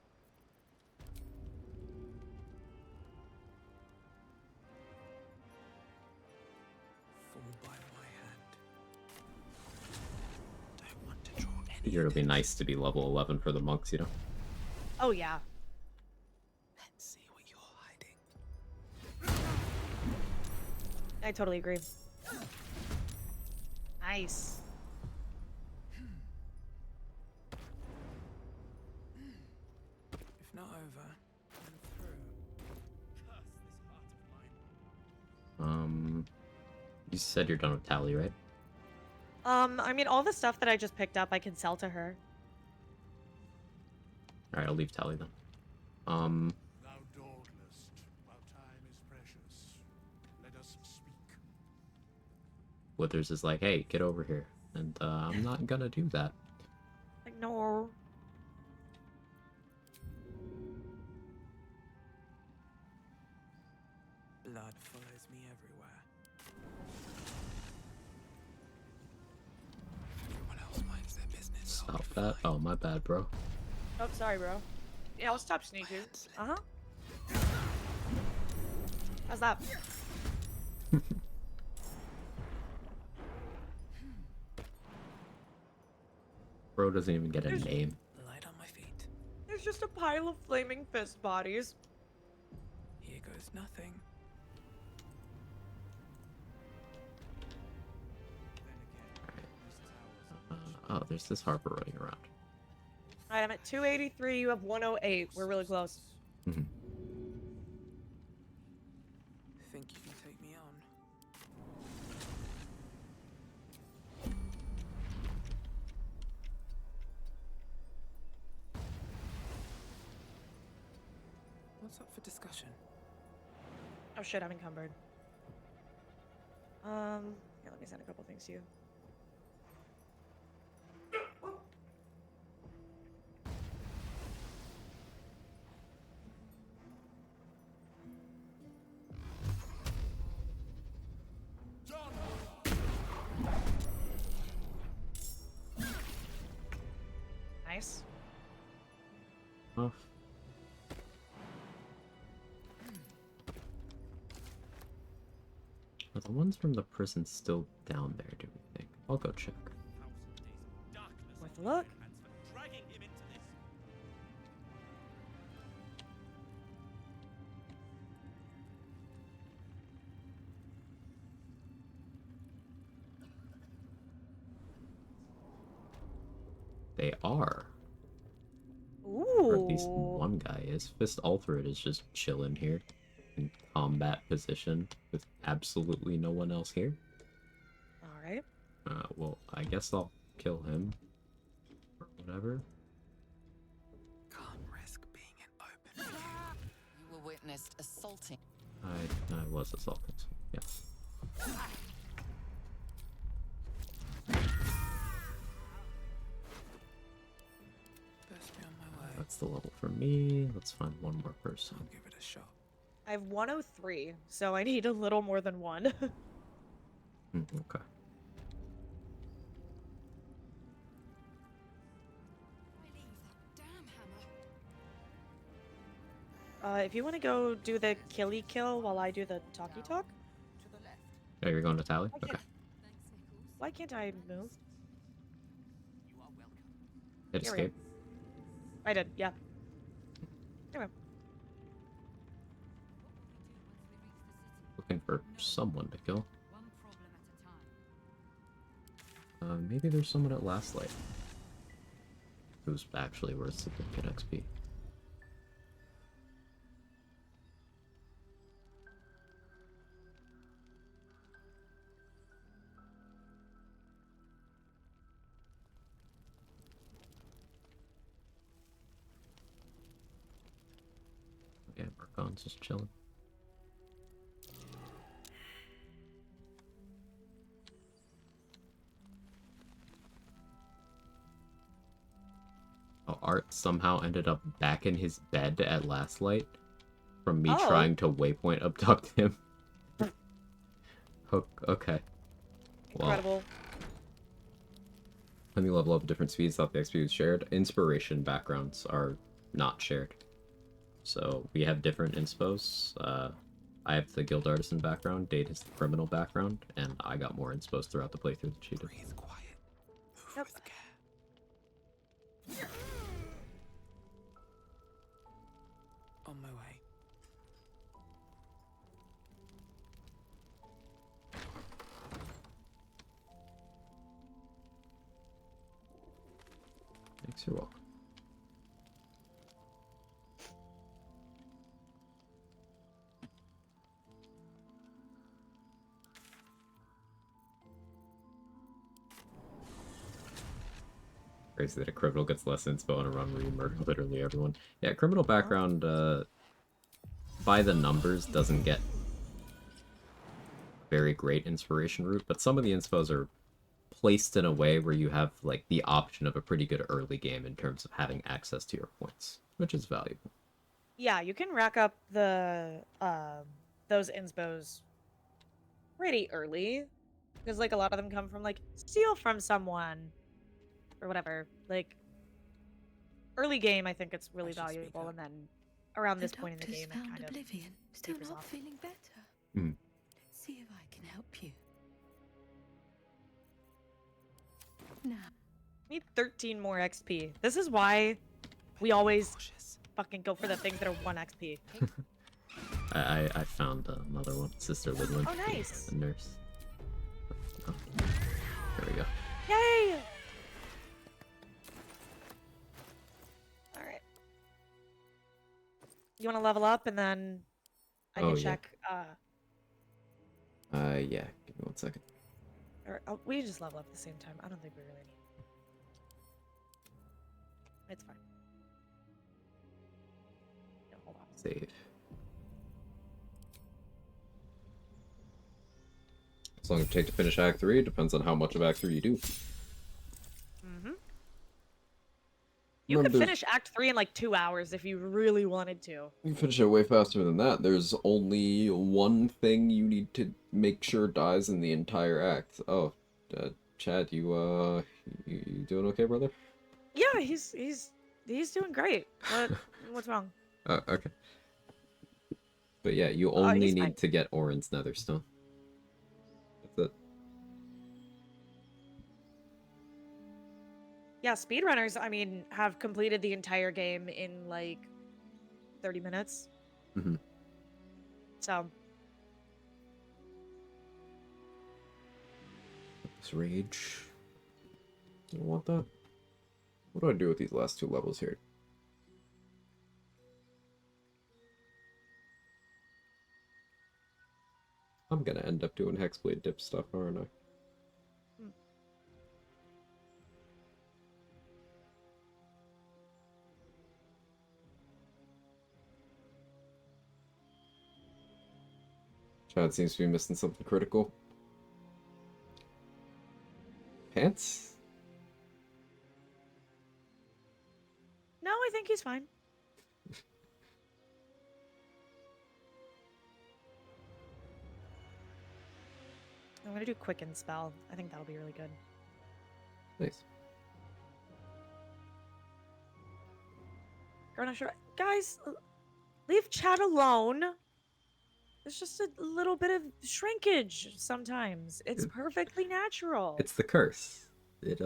Fall by my hand. Don't want to draw any. Figure it'll be nice to be level 11 for the monks, you know? Oh yeah. Let's see what you're hiding. I totally agree. Nice. If not over, then through. Curse this heart of mine. You said you're done with Tally, right? I mean, all the stuff that I just picked up, I can sell to her. Alright, I'll leave Tally then. Thou dawdlest, while time is precious. Let us speak. Withers is like, hey, get over here. And I'm not gonna do that. Like, no. Blood follows me everywhere. Everyone else minds their business. Stop that. Oh, my bad, bro. Oh, sorry, bro. Yeah, I'll stop sneaking. Uh-huh. How's that? Bro doesn't even get a name. Light on my feet. There's just a pile of flaming fist bodies. Here goes nothing. Oh, there's this Harper running around. Alright, I'm at 283, you have 108. We're really close. Mhm. Think you can take me on? What's up for discussion? Oh shit, I'm encumbered. Yeah, let me send a couple things to you. Nice. Oh. Are the ones from the prison still down there, do we think? I'll go check. Worth a look. They are. Ooh. Or at least one guy is. Fist Altered is just chilling here in combat position with absolutely no one else here. Alright. Well, I guess I'll kill him. Or whatever. Can't risk being an open. You were witnessed assaulting. I was assaulted, so yes. me. Let's find one more person. I'll give it a shot. I have 103, so I need a little more than one. Okay. If you want to go do the killy kill while I do the talky talk. Oh, you're going to tally? Okay. Why can't I move? Hit Here we go. escape. I did, yeah. There we go. Looking for someone to kill. Maybe there's someone at Last Light who's actually worth significant XP. Yeah, Marcon's just chilling. Oh, Art somehow ended up back in his bed at Last Light from me trying to waypoint abduct him. Okay. Incredible. Well, let me level up different speeds. Thought the XP was shared. Inspiration backgrounds are not shared. So we have different inspos. I have the guild artisan background, Date is the criminal background, and I got more inspos throughout the playthrough than she did. Breathe quiet. Move with care. On my way. Thanks, you're welcome. Crazy that a criminal gets less inspo on a run where you murder literally everyone. Yeah, criminal background, by the numbers, doesn't get very great inspiration route, but some of the inspos are placed in a way where you have, like, the option of a pretty good early game in terms of having access to your points, which is valuable. Yeah, you can rack up the those inspos pretty early, because like a lot of them come from like steal from someone or whatever. Like early game, I think it's really valuable, and then around this point in the game, it kind of Oblivion. Still tapers not off. feeling better. Mm. Let's see if I can help you. Now. Need 13 more XP. This is why we always fucking go for the things that are 1 XP. I found another one, Sister Lidwin. Oh, nice. The nurse. Oh, there we go. Yay! Alright. You want to level up and then I can check. Yeah, give me 1 second. Or we can just level up at the same time. I don't think we really need. It's fine. No, hold on. Save. As long as it takes to finish Act 3, depends on how much of Act 3 you do. Mm-hmm. You could finish Act 3 in like 2 hours if you really wanted to. You can finish it way faster than that. There's only one thing you need to make sure dies in the entire act. Oh, Chad, you doing okay, brother? Yeah, he's doing great. What's wrong? Okay. But yeah, you only need to get Orin's Netherstone. That's it. Yeah, speedrunners, I mean, have completed the entire game in like 30 minutes. Mm-hmm. So. This rage. I don't want that. What do I do with these last 2 levels here? I'm gonna end up doing Hexblade dip stuff, aren't I? Chad seems to be missing something critical. Pants? No, I think he's fine. I'm gonna do Quicken Spell. I think that'll be really good. Nice. Guys, leave chat alone. It's just a little bit of shrinkage sometimes. It's perfectly natural. It's the curse. It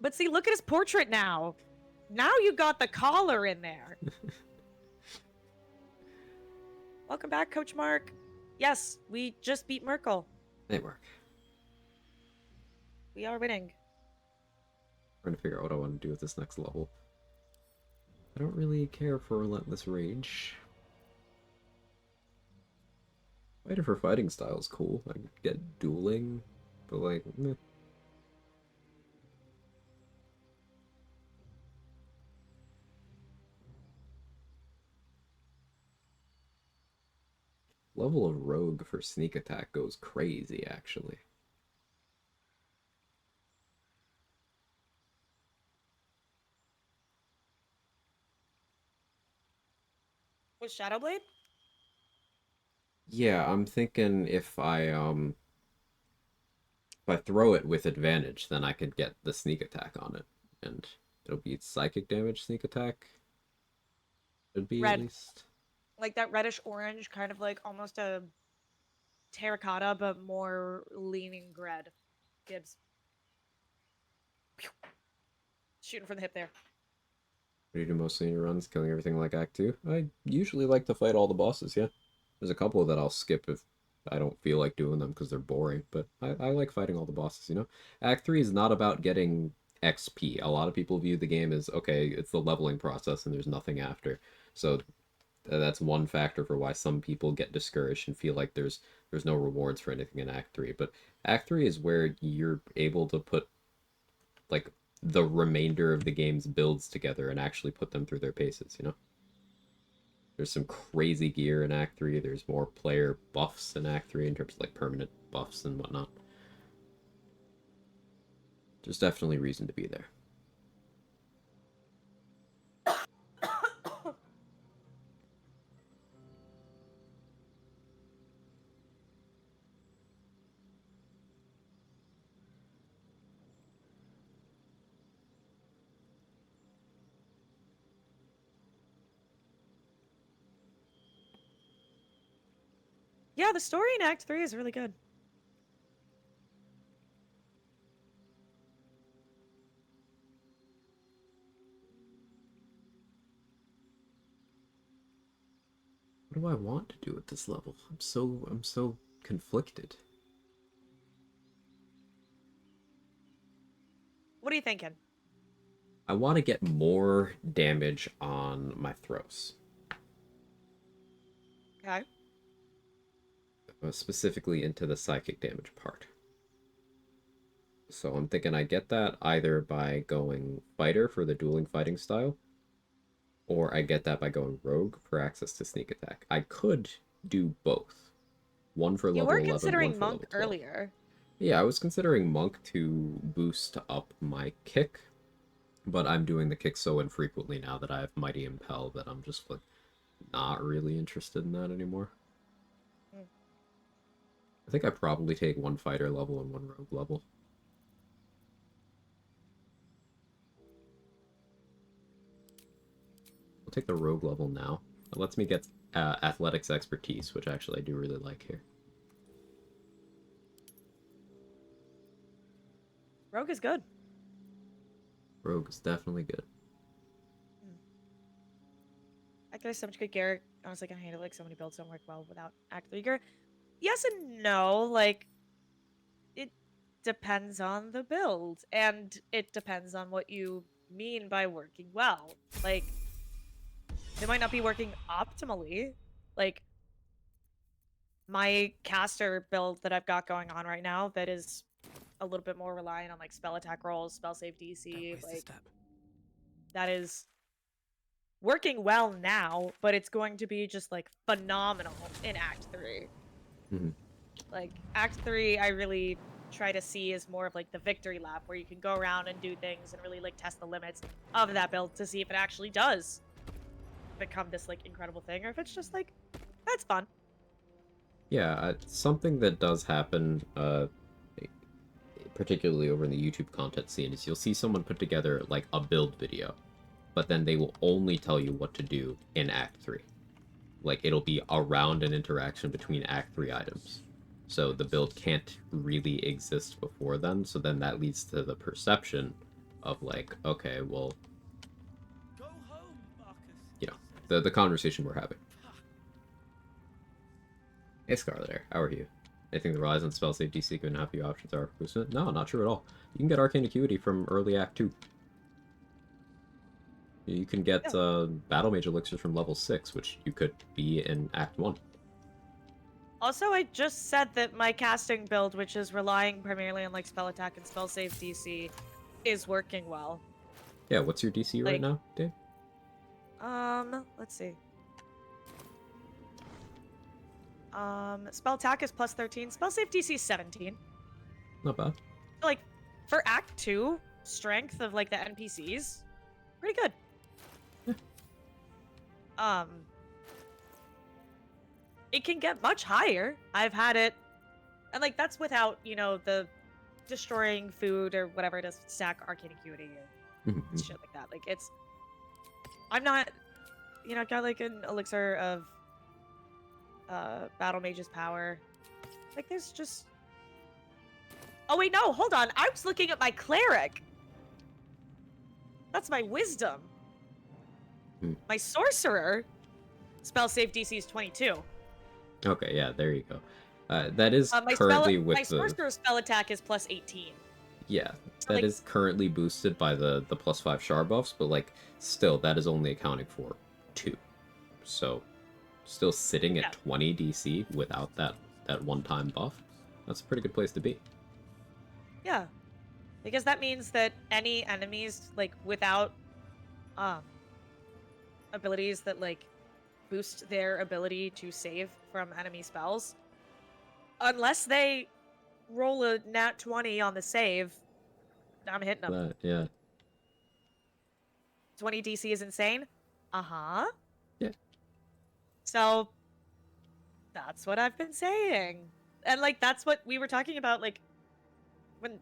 But see, look at his portrait now. Now you got the collar in there. Welcome back, Coach Mark. Yes, we just beat Merkel. Hey, Mark. We are winning. Trying to figure out what I want to do with this next level. I don't really care for Relentless Rage. Fighter for fighting style is cool. I get dueling, but like, meh. Level of rogue for sneak attack goes crazy, actually. With Shadowblade? Yeah, I'm thinking if I throw it with advantage, then I could get the sneak attack on it. And it'll be psychic damage sneak attack. Should be Red. at least. Like that reddish orange, kind of like almost a terracotta, but more leaning red. Gibbs. Shooting from the hip there. What do you do mostly in your runs? Killing everything like Act 2? I usually like to fight all the bosses, yeah. There's a couple that I'll skip if I don't feel like doing them because they're boring, but I like fighting all the bosses, you know? Act 3 is not about getting XP. A lot of people view the game as, okay, it's the leveling process and there's nothing after. So that's one factor for why some people get discouraged and feel like there's no rewards for anything in Act 3. But Act 3 is where you're able to put, like, the remainder of the game's builds together and actually put them through their paces, you know? There's some crazy gear in Act 3. There's more player buffs in Act 3 in terms of like permanent buffs and whatnot. There's definitely reason to be there. Yeah, the story in Act 3 is really good. What do I want to do with this level? I'm so conflicted. What are you thinking? I want to get more damage on my throws. Okay. Specifically into the psychic damage part. So I'm thinking I get that either by going fighter for the dueling fighting style, or I get that by going rogue for access to sneak attack. I could do both. One for level 11, You were considering one for Monk level 12. earlier. Yeah, I was considering Monk to boost up my kick, but I'm doing the kick so infrequently now that I have Mighty Impel that I'm just like not really interested in that anymore. I think I probably take one fighter level and one rogue level. I'll take the rogue level now. It lets me get athletics expertise, which actually I do really like here. Rogue is good. Rogue is definitely good. I there's so much good gear. Honestly, I can handle like so many builds don't work well without Act 3 gear. Yes and no. Like, it depends on the build, and it depends on what you mean by working well. Like, they might not be working optimally. Like, my caster build that I've got going on right now that is a little bit more reliant on like spell attack rolls, spell save DC, like that is working well now, but it's going to be just like phenomenal in Act 3. Mm-hmm. Like Act 3 I really try to see as more of like the victory lap where you can go around and do things and really like test the limits of that build to see if it actually does become this like incredible thing or if it's just like that's fun. Yeah, something that does happen, particularly over in the YouTube content scene, is you'll see someone put together, like, a build video, but then they will only tell you what to do in Act 3. Like, it'll be around an interaction between Act 3 items. So the build can't really exist before then, so then that leads to the perception of, like, okay, well, you know, the conversation we're having. Hey, Scarlet Air, how are you? Anything that relies on spell save DC given how few options are boosted? No, not true at all. You can get Arcane Acuity from early Act 2. You can get Battle Mage Elixirs from level 6, which you could be in Act 1. Also, I just said that my casting build, which is relying primarily on like spell attack and spell save DC, is working well. Yeah, what's your DC right now, Dave? Let's see. Spell attack is plus 13. Spell save DC is 17. Not bad. Like, for Act 2, strength of, like, the NPCs, pretty good. It can get much higher. I've had it, and, like, that's without, you know, the destroying food or whatever it is, stack Arcane Acuity or shit like that. Like, it's... I'm not... You know, got, like, an elixir of Battle Mage's power. Like, there's just... Oh, wait, no, hold on. I was looking at my Cleric. That's my Wisdom. My Sorcerer, spell save DC is 22. Okay, yeah, there you go. That is currently with my Sorcerer's spell attack is plus 18. Yeah, that is currently boosted by the +5 Char buffs, but, like, still, that is only accounting for 2. So... still sitting at 20 DC without that one-time buff. That's a pretty good place to be. Yeah. Because that means that any enemies, like, without abilities that, like, boost their ability to save from enemy spells, unless they roll a nat 20 on the save, I'm hitting them. Yeah. 20 DC is insane? Uh-huh. Yeah. So, that's what I've been saying. And, like, that's what we were talking about, like, when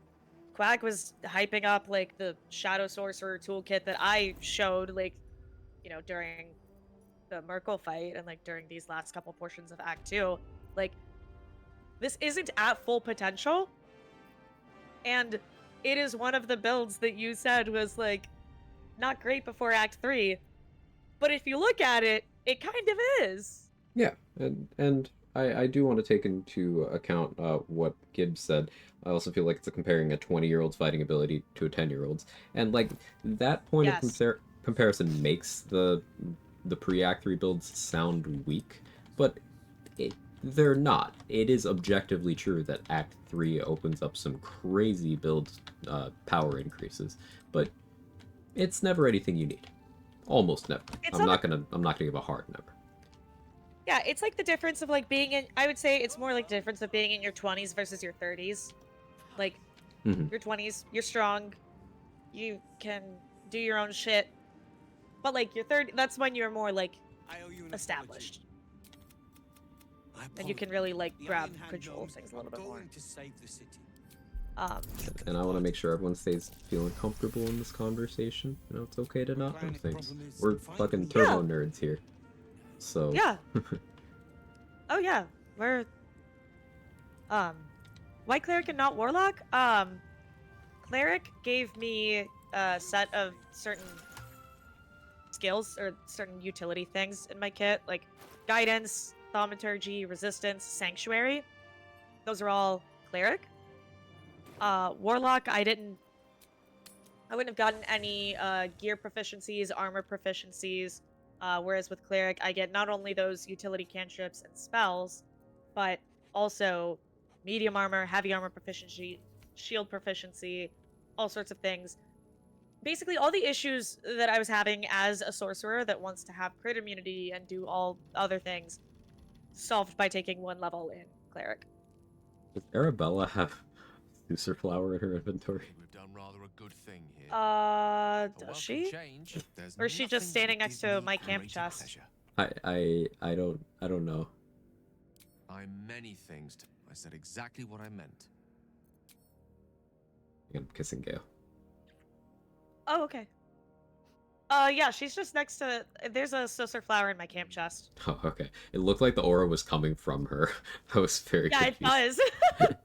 Quag was hyping up, like, the Shadow Sorcerer toolkit that I showed, like, you know, during the Merkel fight and, like, during these last couple portions of Act 2. Like, this isn't at full potential. And it is one of the builds that you said was, like, not great before Act 3. But if you look at it, it kind of is. Yeah, and I do want to take into account what Gibbs said. I also feel like it's comparing a 20-year-old's fighting ability to a 10-year-old's. And, like, that point of comparison makes the pre-Act 3 builds sound weak, but they're not. It is objectively true that Act 3 opens up some crazy build power increases, but it's never anything you need. Almost never. I'm not gonna give a hard number. Yeah, it's like the difference of, like, being in... I would say it's more like the difference of being in your 20s versus your 30s. Like, your 20s, you're strong, you can do your own shit. But, like, your 30s, that's when you're more, like, established. And you can really, like, grab control of things a little bit more. And I want to make sure everyone stays feeling comfortable in this conversation. You know, it's okay to not know things. We're fucking turbo nerds here. So... Yeah. Oh, yeah. We're... White Cleric and not Warlock? Cleric gave me a set of certain skills, or certain utility things in my kit, like Guidance, Thaumaturgy, Resistance, Sanctuary. Those are all Cleric. Warlock, I wouldn't have gotten any gear proficiencies, armor proficiencies, whereas with Cleric, I get not only those utility cantrips and spells, but also medium armor, heavy armor proficiency, shield proficiency, all sorts of things. Basically, all the issues that I was having as a sorcerer that wants to have crit immunity and do all other things, solved by taking one level in Cleric. Does Arabella have Lucer Flower in her inventory? We've done rather a good thing here. Does she? Or is she just standing next to my camp chest? I don't know. I'm many things to... I said exactly what I meant. I'm kissing Gale. Oh, okay. Yeah, she's just next to... There's a Sosser flower in my camp chest. Oh, okay. It looked like the aura was coming from her. I was very Yeah, confused. it does.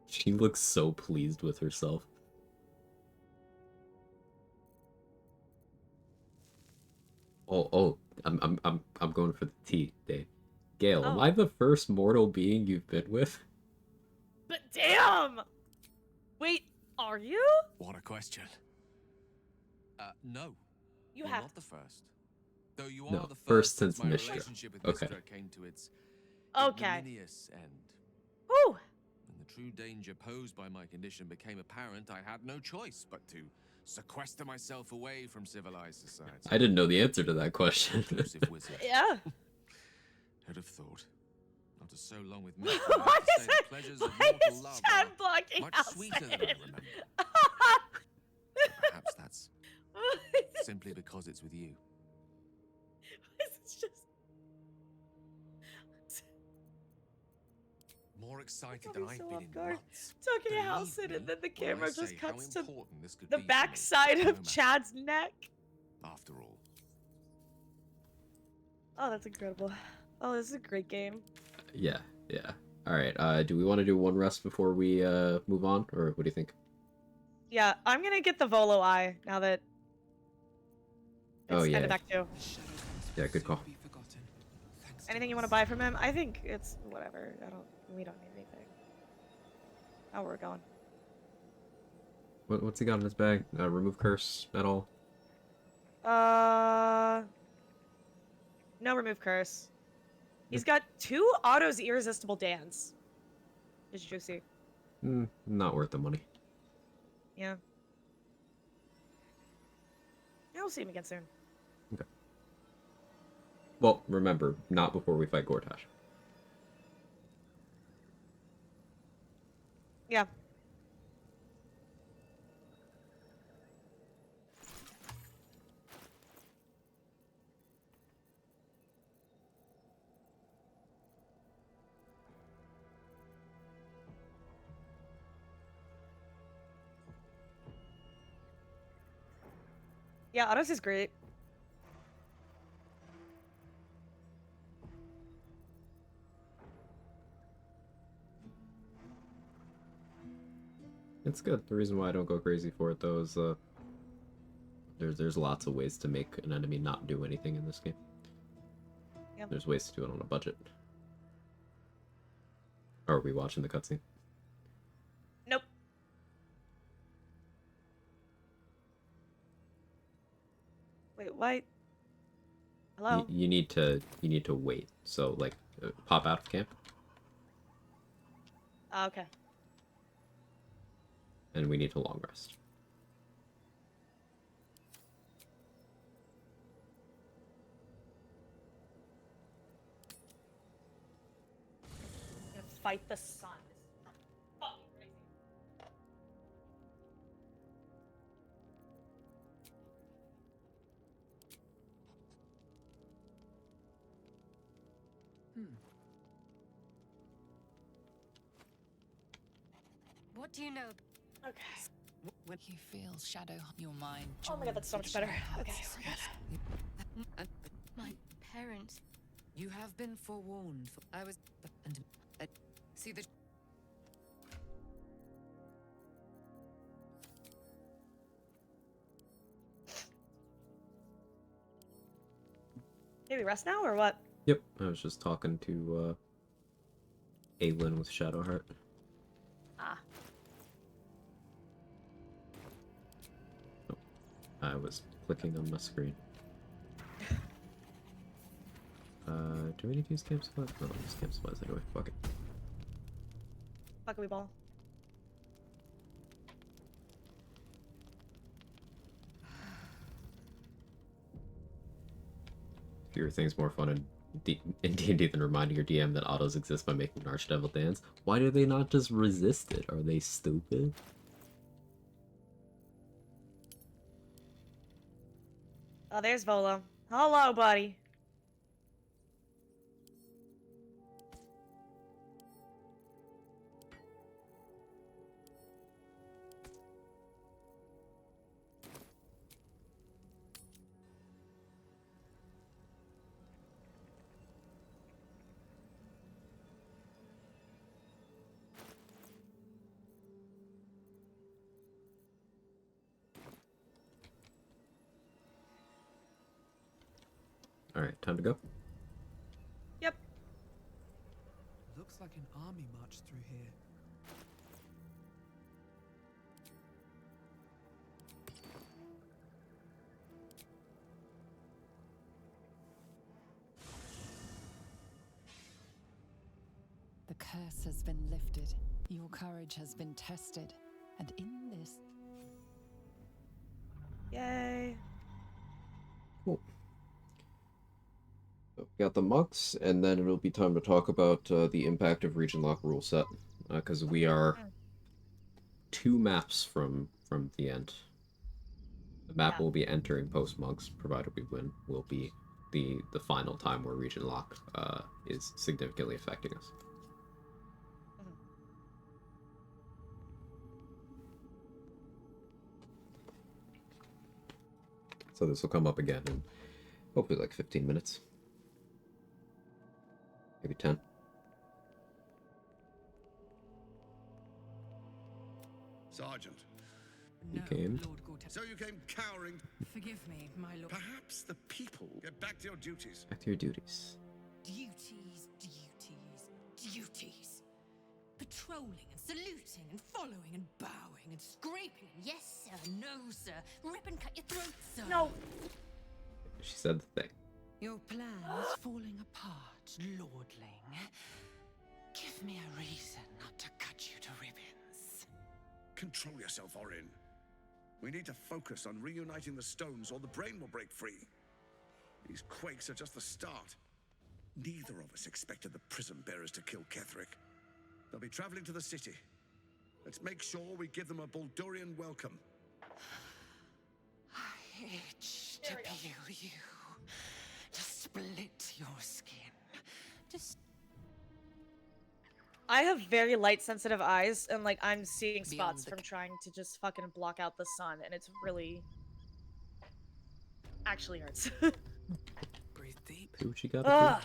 She looks so pleased with herself. Oh, I'm going for the tea, Dave. Gale, am Oh. I the first mortal being you've been with? But damn! Wait, are you? What a question. No. You You're have not the first. Though you No, are the first first since my Mishra. relationship with Okay. Mishra came to its Okay. ignominious end. Woo! When the true danger posed by my condition became apparent, I had no choice but to sequester myself away from civilized society. I didn't know the answer to that question. Elusive wizard. Yeah. Who'd have thought? After so long with Mishra, I Why have to is say the pleasures of Why mortal is love Chad are blocking much outside? sweeter than I remember. Perhaps that's simply because it's with you. It's just... More excited Got than me I've so been off in guard. months. Talking Believe house in me and then the when I camera just say how cuts to important this could the be to me, backside no of matter. Chad's neck. After all, Oh, that's incredible. Oh, this is a great game. Yeah. Alright, do we want to do one rest before we move on? Or what do you think? Yeah, I'm gonna get the Volo Eye now that Oh, it's yeah. end of Act 2. Yeah, good call. Anything you want to buy from him? I think it's whatever. We don't need anything. Oh, we're going. What's he got in his bag? Remove curse at all? No remove curse. He's got 2 autos irresistible dance. Did you see? Not worth the money. Yeah. Yeah, we'll see him again soon. Okay. Well, remember, not before we fight Gortash. Yeah. Yeah, autos is great. It's good. The reason why I don't go crazy for it, though, is there's lots of ways to make an enemy not do anything in this game. Yep. There's ways to do it on a budget. Are we watching the cutscene? Nope. Wait, what? Hello? You need to wait. So like, pop out of camp, Okay. and we need to long rest. I'm gonna fight the sun. This is fucking crazy. What do you know? Okay. When you feel shadow your mind. Oh my god, that's so much better. Okay, we're good. My parents. You have been forewarned. I was... see the... Maybe rest now or what? Yep, I was just talking to Aelin with Shadowheart. Ah. Oh, I was clicking on my screen. Do we need to use camp supplies? No, I'll use camp supplies anyway. Fuck it. Fuck we ball. Fewer things more fun in D&D than reminding your DM that autos exist by making an Archdevil dance. Why do they not just resist it? Are they stupid? Oh, there's Volo. Hello, buddy. All right, time to go. Yep. Looks like an army marched through here. The curse has been lifted. Your courage has been tested. And in this... Yay. Cool. So, got the monks, and then it'll be time to talk about the impact of Regionlock rule set, because we are 2 maps from the end. The map we'll be entering post monks, provided we win, will be the final time where Regionlock is significantly affecting us. So this will come up again in hopefully like 15 minutes. Maybe 10. Sergeant. He came. So you came cowering. Forgive me, my lord. Perhaps the people get back to your duties. Back to your duties. Duties, duties, duties. Patrolling and saluting and following and bowing and scraping. Yes, sir. No, sir. Rip and cut your throat, sir. No. She said the thing. Your plan is falling apart, lordling. Give me a reason not to cut you to ribbons. Control yourself, Orin. We need to focus on reuniting the stones or the brain will break free. These quakes are just the start. Neither of us expected the prison bearers to kill Ketherick. They'll be traveling to the city. Let's make sure we give them a Baldurian welcome. I itch to peel you, to split your skin. Just I have very light sensitive eyes, and like I'm seeing spots from trying to just fucking block out the sun, and it's really actually hurts. Breathe deep. See what you got.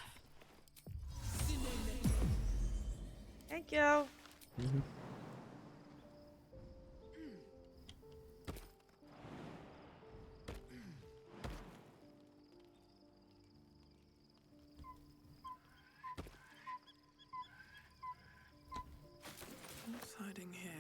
Thank you. Who's hiding here?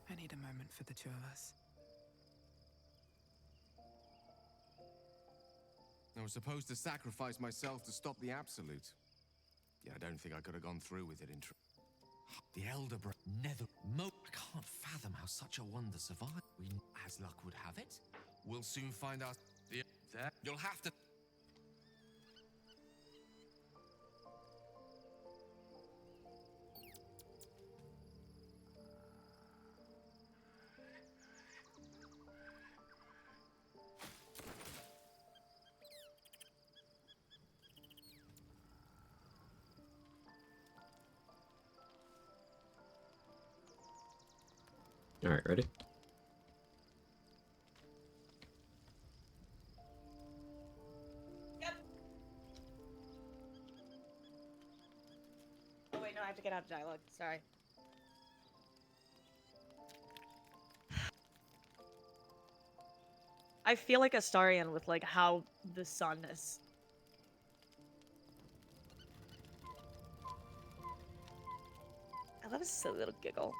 I need a moment for the two of us. I was supposed to sacrifice myself to stop the Absolute. Yeah, I don't think I could have gone through with it in truth. The Elder Nether I can't fathom how such a wonder survived. We, as luck would have it, we'll soon find out. There, you'll have to. All right, ready? Yep. Oh wait, no, I have to get out of dialogue. Sorry. I feel like Astarion with like how the sun is. I love his silly little giggle.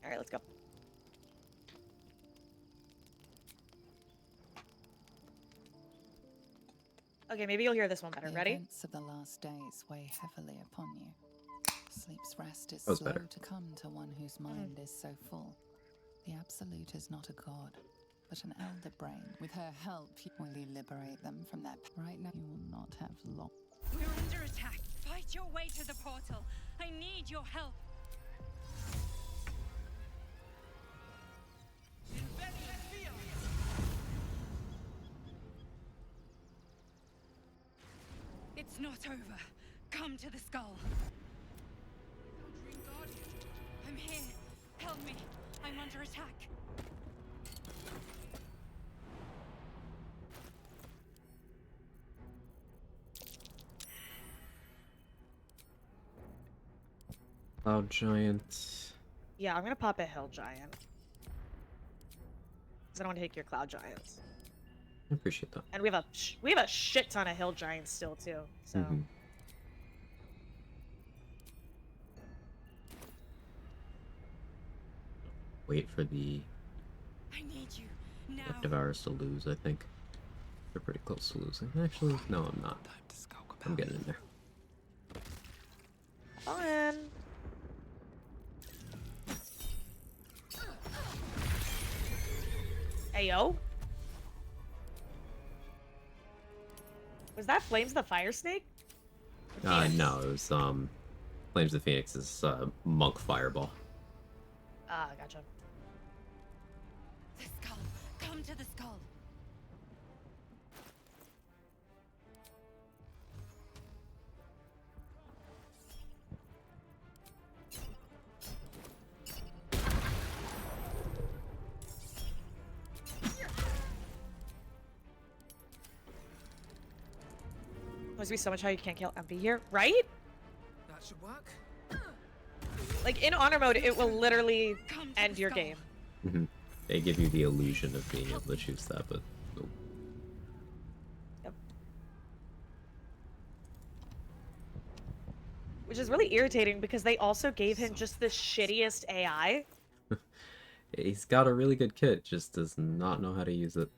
All right, let's go. Okay, maybe you'll hear this one better. The Ready? events of the last days weigh heavily upon you. Sleep's rest is That was slow better. to come to one whose mind is so full. The Absolute is not a god, but an elder brain. With her help, will you liberate them from that? Right now, you will not have long. We're under attack. Fight your way to the portal. I need your help. It's not over. Come to the skull. I'm here. Help me. I'm under attack. Cloud Giant. Yeah, I'm gonna pop a hill giant. Because I don't want to take your cloud giants. I appreciate that. And we have a shit ton of hill giants still too. So. Mhm. Wait for the I need you now. Devourers to lose, I think. They're pretty close to losing. Actually, no, I'm not. I'm getting in there. Fun. Ayo. Was that Flames the Fire Snake? No, it was Flames of Phoenix's Monk Fireball. Ah, gotcha. The skull. Come to the skull. Must be so much how you can't kill MP here, right? That should work. Like in honor mode, it will literally end your game. Mm-hmm. They give you the illusion of being able to choose that, but nope. Yep. Which is really irritating because they also gave him just the shittiest AI. He's got a really good kit, just does not know how to use it.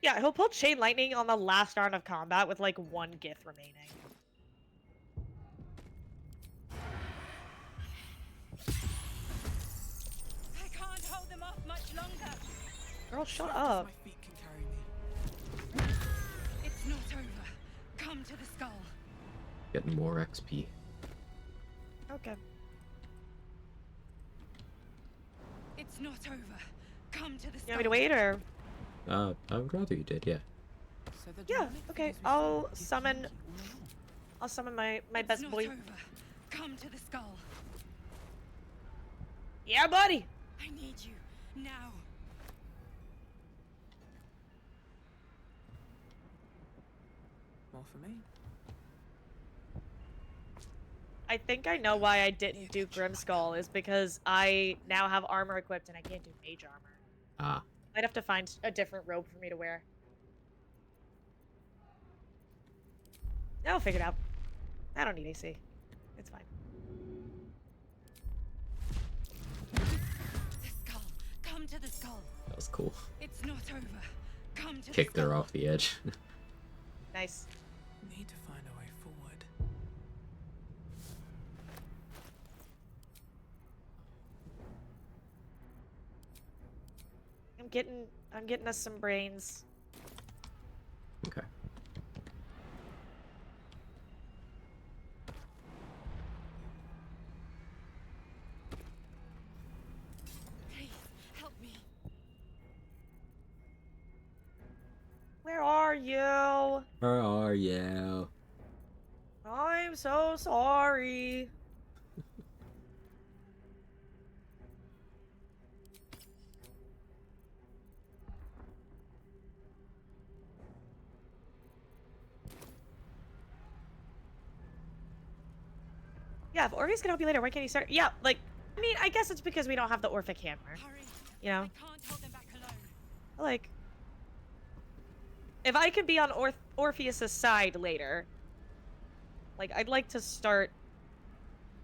Yeah, he'll pull Chain Lightning on the last round of combat with like one Gith remaining. I can't hold them off much longer. Girl, shut up. My feet can carry me. It's not over. Come to the skull. Getting more XP. Okay. It's not over. Come to the skull. You want me to wait or? I would rather you did, yeah. Yeah, okay. I'll summon my best not boy. Over. Come to the skull. Yeah, buddy. I need you now. More for me. I think I know why I didn't do Grimskull is because I now have armor equipped and I can't do mage armor. Ah. I'd have to find a different robe for me to wear. I'll figure it out. I don't need AC. It's fine. The skull. Come to the skull. That was cool. It's not over. Come to Kicked the skull. her off the edge. Nice. Need to find a way forward. I'm getting us some brains. Okay. Please help me. Where are you? Where are you? I'm so sorry. Yeah, if Orpheus can help you later, why can't you start? Yeah, like, I mean, I guess it's because we don't have the Orphic hammer. Hurry. You know? I can't hold them back alone. Like, if I could be on Orpheus's side later, like, I'd like to start.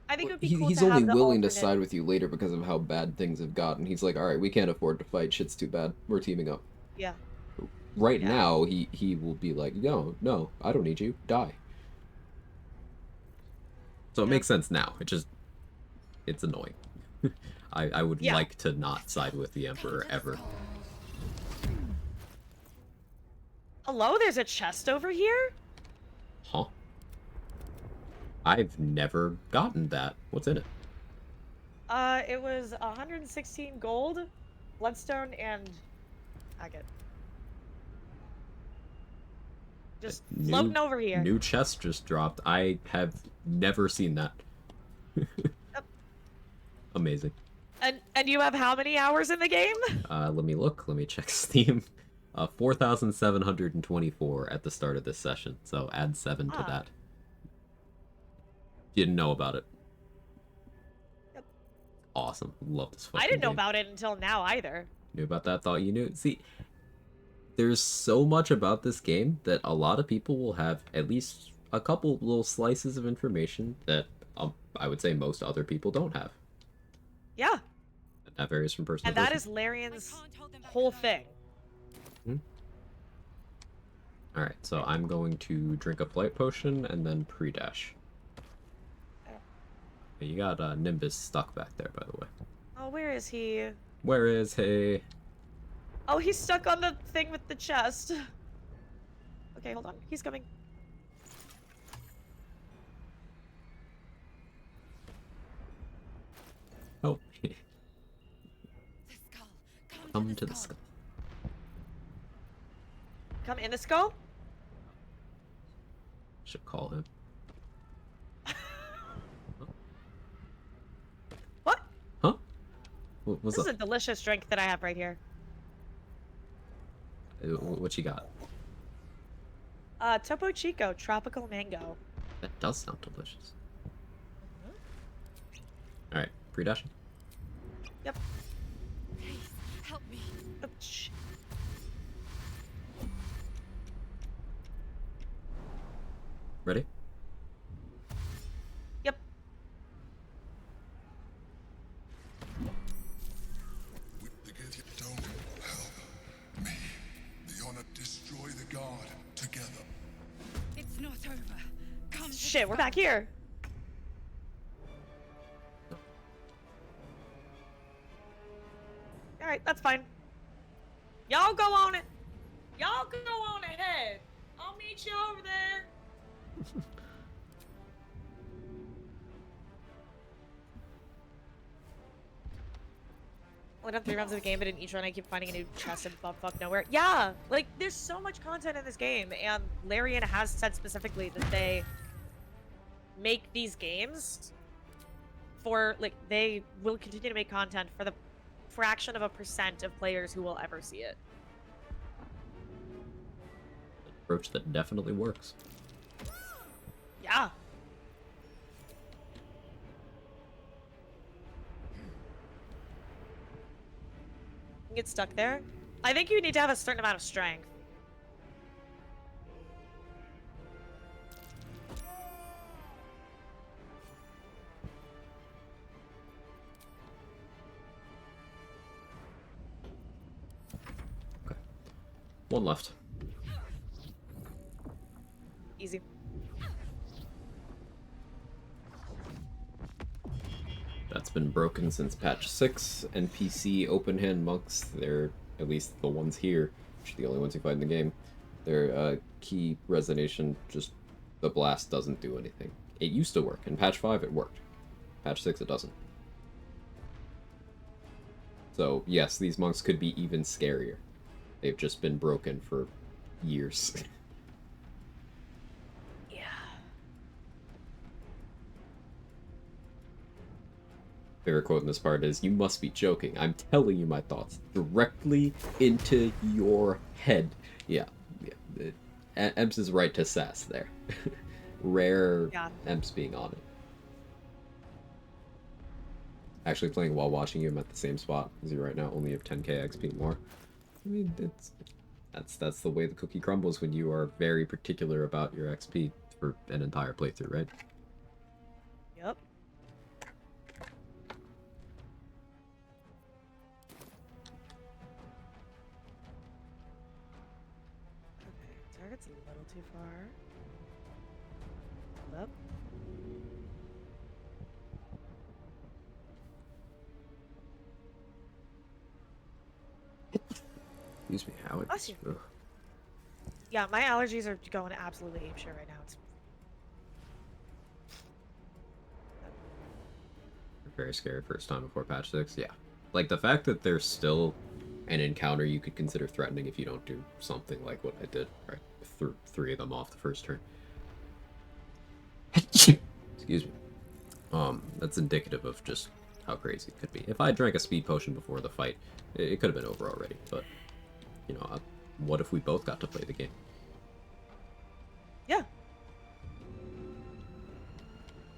I think it would be cool He's to only have the willing to alternate- side with you later because of how bad things have gotten. He's like, all right, we can't afford to fight. Shit's too bad. We're teaming up. Yeah. Right now, he will be like, no, I don't need you. Die. So it makes sense now. It's annoying. I would like to not side with the Emperor ever. Hello, there's a chest over here? Huh? I've never gotten that. What's in it? It was 116 gold, bloodstone, and agate. Just floating over here. New chest just dropped. I have never seen that. Amazing. And you have how many hours in the game? Let me look. Let me check Steam. 4,724 at the start of this session. So add 7 to that. Didn't know about it. Yep. Awesome. Love this fucking I didn't know game. about it until now either. Knew about that, thought you knew. See, there's so much about this game that a lot of people will have at least a couple little slices of information that I would say most other people don't have. Yeah. That varies from person And to person. that is Larian's whole thing. Alright, so I'm going to drink a flight potion and then pre-dash. Okay, you got Nimbus stuck back there, by the way. Oh, where is he? Where is he? Oh, he's stuck on the thing with the chest. Okay, hold on. He's coming. Oh. Come to the skull. Come in the skull? Should call him. What? Huh? What's This up? is a delicious drink that I have right here. What you got? Topo Chico Tropical Mango. That does sound delicious. Alright, pre-dashing. Yep. Please, help me. Oh, shit. Ready? Yep. Don't help me. The honor destroy the guard together. It's not over. Come to Shit, the we're back here. Alright, that's fine. Y'all go on it. Y'all go on ahead. I'll meet you over there. Only done 3 rounds of the game, but in each run I keep finding a new chest and fuck nowhere. Yeah, like there's so much content in this game, and Larian has said specifically that they make these games for, like, they will continue to make content for the fraction of a % of players who will ever see it. Approach that definitely works. Yeah. You get stuck there. I think you need to have a certain amount of strength. One left. Easy. That's been broken since patch 6. NPC open hand monks, they're at least the ones here, which are the only ones you find in the game. Their key resonation, just the blast doesn't do anything. It used to work. In patch 5 it worked. Patch 6 it doesn't. So yes, these monks could be even scarier. They've just been broken for years. Favorite quote in this part is, "You must be joking. I'm telling you my thoughts directly into your head." Yeah. Emps is right to sass there. Rare Emps being on it. Actually playing while watching you, I'm at the same spot as you right now, only have 10k XP more. I mean, that's the way the cookie crumbles when you are very particular about your XP for an entire playthrough, right? Yep. Okay, target's a little too far. Hold up. Excuse me, how Bless you. Ugh. Yeah, my allergies are going absolutely apeshit right now. It's Very scary first time before patch 6. Yeah. Like, the fact that there's still an encounter you could consider threatening if you don't do something like what I did. Right? Threw 3 of them off the first turn. Excuse me. That's indicative of just how crazy it could be. If I drank a speed potion before the fight, it could have been over already. But, you know, what if we both got to play the game? Yeah.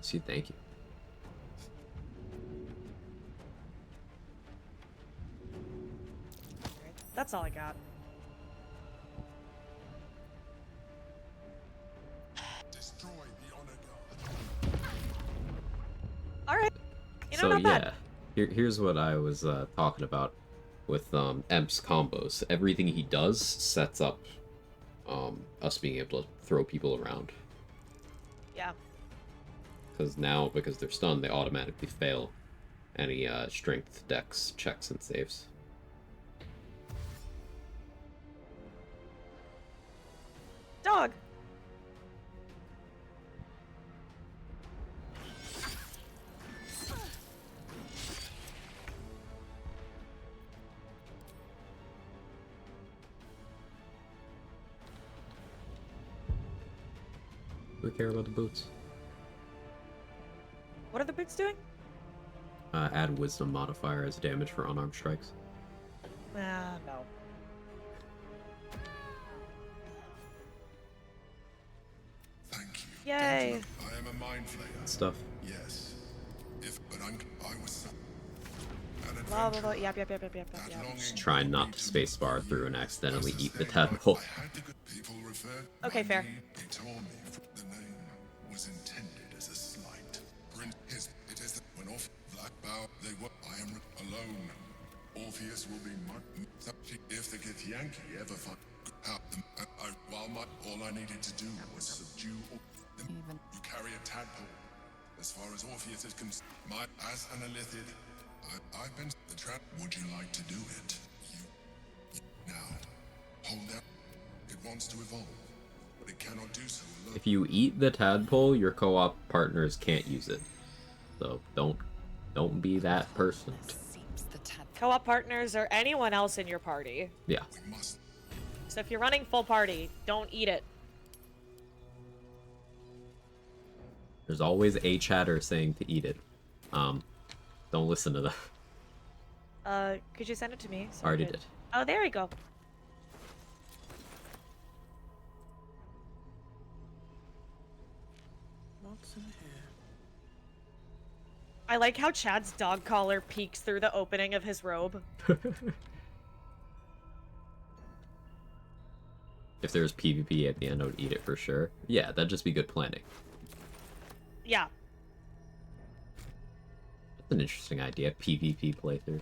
See, thank you. That's all I got. Destroy the honor guard. All right. You know, So not yeah, bad. here's what I was talking about with Emp's combos. Everything he does sets up us being able to throw people around. Yeah. Because now, because they're stunned, they automatically fail any strength, dex, checks, and saves. Dog. Do we care about the boots? What are the boots doing? Add wisdom modifier as damage for unarmed strikes. No. Thank you. Yay. I am a mind flayer. Stuff. Yes. But I was Blah blah blah. Yep. Just try not to spacebar through and accidentally eat the tadpole. People referred. Okay, fair. He told me the name was intended as a slight. It is when off Black Bow they were. I am alone. Orpheus will be my. If the Githyanki ever find out them, all I needed to do was subdue them. You carry a tadpole. As far as Orpheus is concerned, as an Illithid, I've been the trap. Would you like to do it? Now, hold that. It wants to evolve, but it cannot do so alone. If you eat the tadpole, your co-op partners can't use it. So don't be that person. Co-op partners or anyone else in your party. Yeah. So if you're running full party, don't eat it. There's always a chatter saying to eat it. Don't listen to that. Could you send it to me? So Already did. Oh, there we go. What's in here? I like how Chad's dog collar peeks through the opening of his robe. If there's PvP at the end, I would eat it for sure. Yeah, that'd just be good planning. Yeah. That's an interesting idea. PvP playthrough.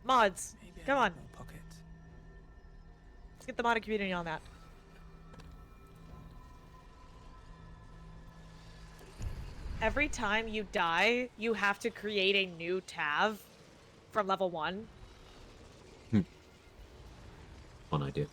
Mods, come on. Let's get the modded community on that. Every time you die, you have to create a new tab from level 1. Fun idea.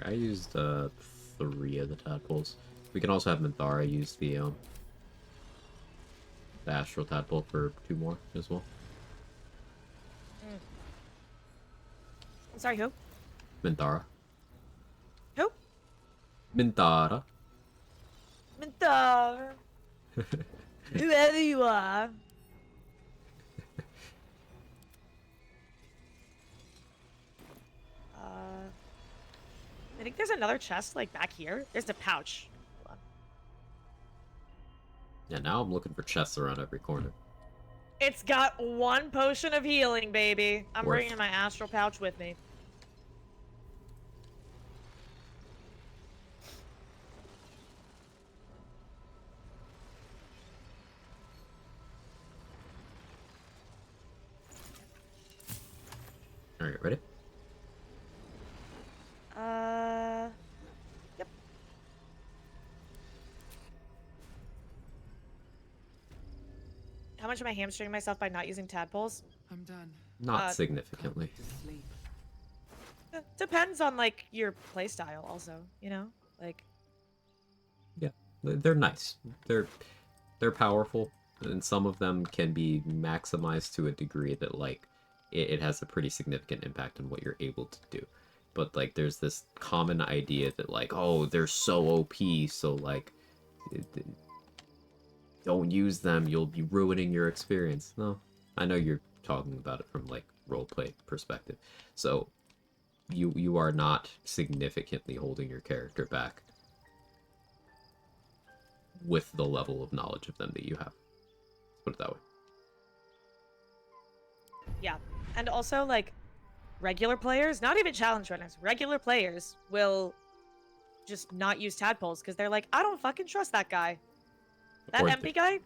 I used 3 of the tadpoles. We can also have Minthara use the astral tadpole for 2 more as well. Sorry, who? Minthara. Who? Minthara. Mentor. Whoever you are. I think there's another chest, like, back here. There's a pouch. Hold on. Yeah, now I'm looking for chests around every corner. It's got 1 potion of healing, baby. I'm Worth. bringing my astral pouch with me. Alright, ready? How much am I hamstringing myself by not using tadpoles? I'm done. Not significantly. Depends on like your playstyle, also. You know, like. Yeah, they're nice. They're powerful, and some of them can be maximized to a degree that like it has a pretty significant impact on what you're able to do. But like, there's this common idea that like, oh, they're so OP, so like, don't use them. You'll be ruining your experience. No, I know you're talking about it from like roleplay perspective, so you are not significantly holding your character back with the level of knowledge of them that you have. Let's put it that way. Yeah, and also like regular players, not even challenge runners, regular players will just not use tadpoles because they're like, I don't fucking trust that guy. That Or MP guy,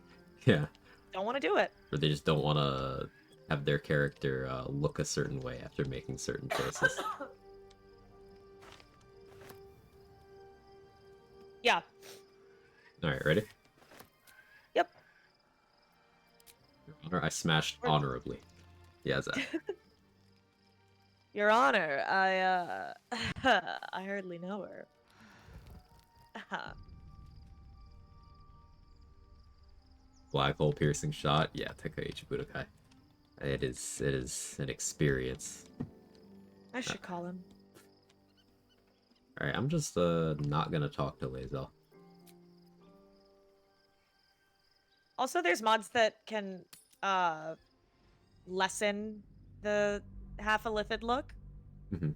Yeah. don't want to do it. Or they just don't want to have their character look a certain way after making certain choices. Yeah. Alright, ready? Yep. Your Honor, I smashed honorably. Yeah, Zach. Your Honor, I I hardly know her. Black hole piercing shot. Yeah, Takaichi Budokai. It is an experience. I should call him. Alright, I'm just not gonna talk to Lae'zel. Also, there's mods that can lessen the half a lithid look. Mhm.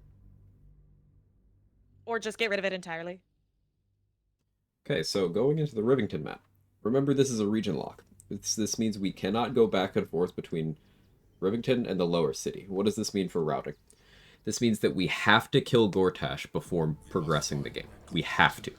Or just get rid of it entirely. Okay, so going into the Rivington map. Remember, this is a region lock. This means we cannot go back and forth between Rivington and the lower city. What does this mean for routing? This means that we have to kill Gortash before progressing the game. We have to.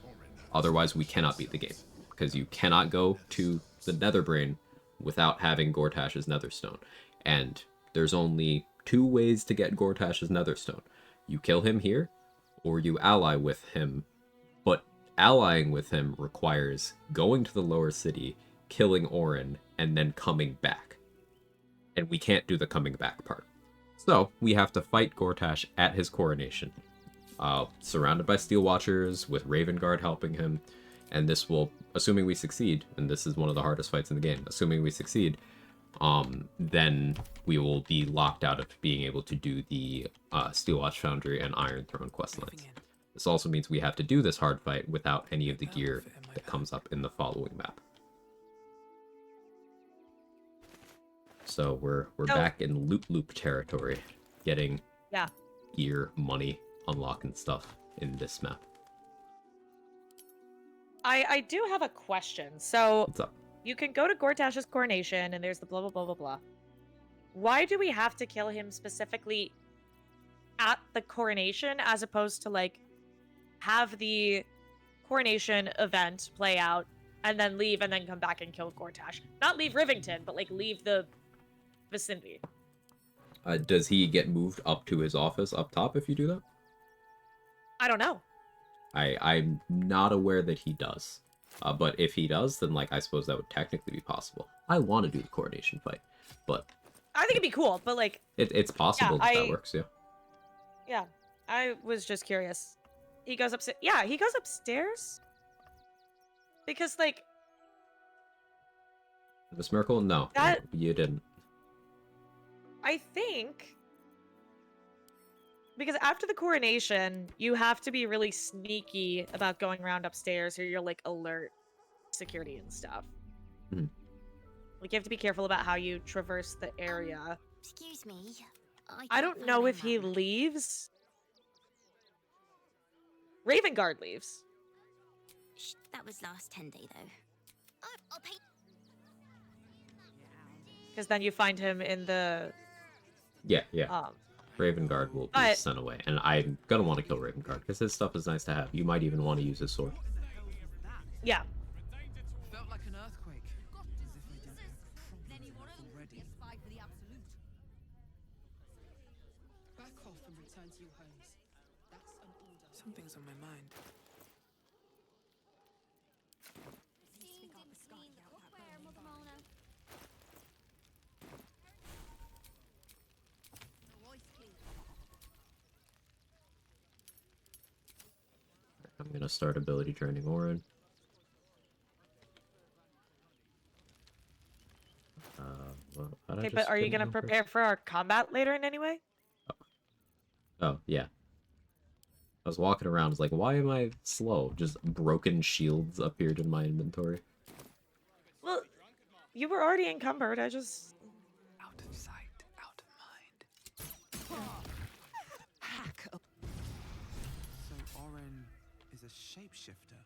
Otherwise, we cannot beat the game. Because you cannot go to the Netherbrain without having Gortash's Netherstone. And there's only 2 ways to get Gortash's Netherstone. You kill him here, or you ally with him. But allying with him requires going to the lower city, killing Orin, and then coming back. And we can't do the coming back part. So, we have to fight Gortash at his coronation. Surrounded by Steel Watchers, with Raven Guard helping him. And this will, assuming we succeed, and this is one of the hardest fights in the game, assuming we succeed, then we will be locked out of being able to do the Steelwatch Foundry and Iron Throne questlines. This also means we have to do this hard fight without any of the gear that comes up in the following map. So we're back in loop territory, getting gear, money, unlocking stuff in this map. I do have a question. So What's up? You can go to Gortash's coronation and there's the blah blah blah blah blah. Why do we have to kill him specifically at the coronation as opposed to like have the coronation event play out and then leave and then come back and kill Gortash? Not leave Rivington, but like leave the vicinity. Does he get moved up to his office up top if you do that? I don't know. I'm not aware that he does. But if he does, then like I suppose that would technically be possible. I want to do the coronation fight, but I think it'd be cool, but like it's possible that works, yeah. Yeah, I was just curious. He goes upstairs. Yeah, he goes upstairs because like Miss Miracle? No, you didn't. I think because after the coronation, you have to be really sneaky about going around upstairs or you'll like alert security and stuff. Hmm. Like you have to be careful about how you traverse the area. Excuse me. I don't know if he leaves. Raven Guard leaves. Shh, that was last 10 day though. I'll pay. Because then you find him in the Yeah. Raven Guard will be sent away, and I'm gonna want to kill Raven Guard because his stuff is nice to have. You might even want to use his sword. Yeah. Felt like an earthquake. As if we didn't already. Back off and return to your homes. That's an order. Something's on my mind. I'm gonna start ability training Orin. Well, how'd I Okay, but just are you get gonna no first? prepare for our combat later in any way? Oh, yeah. I was walking around, I was like, why am I slow? Just broken shields appeared in my inventory. Well, you were already encumbered. I just... Out of sight, out of mind. Hack. So Oren is a shapeshifter.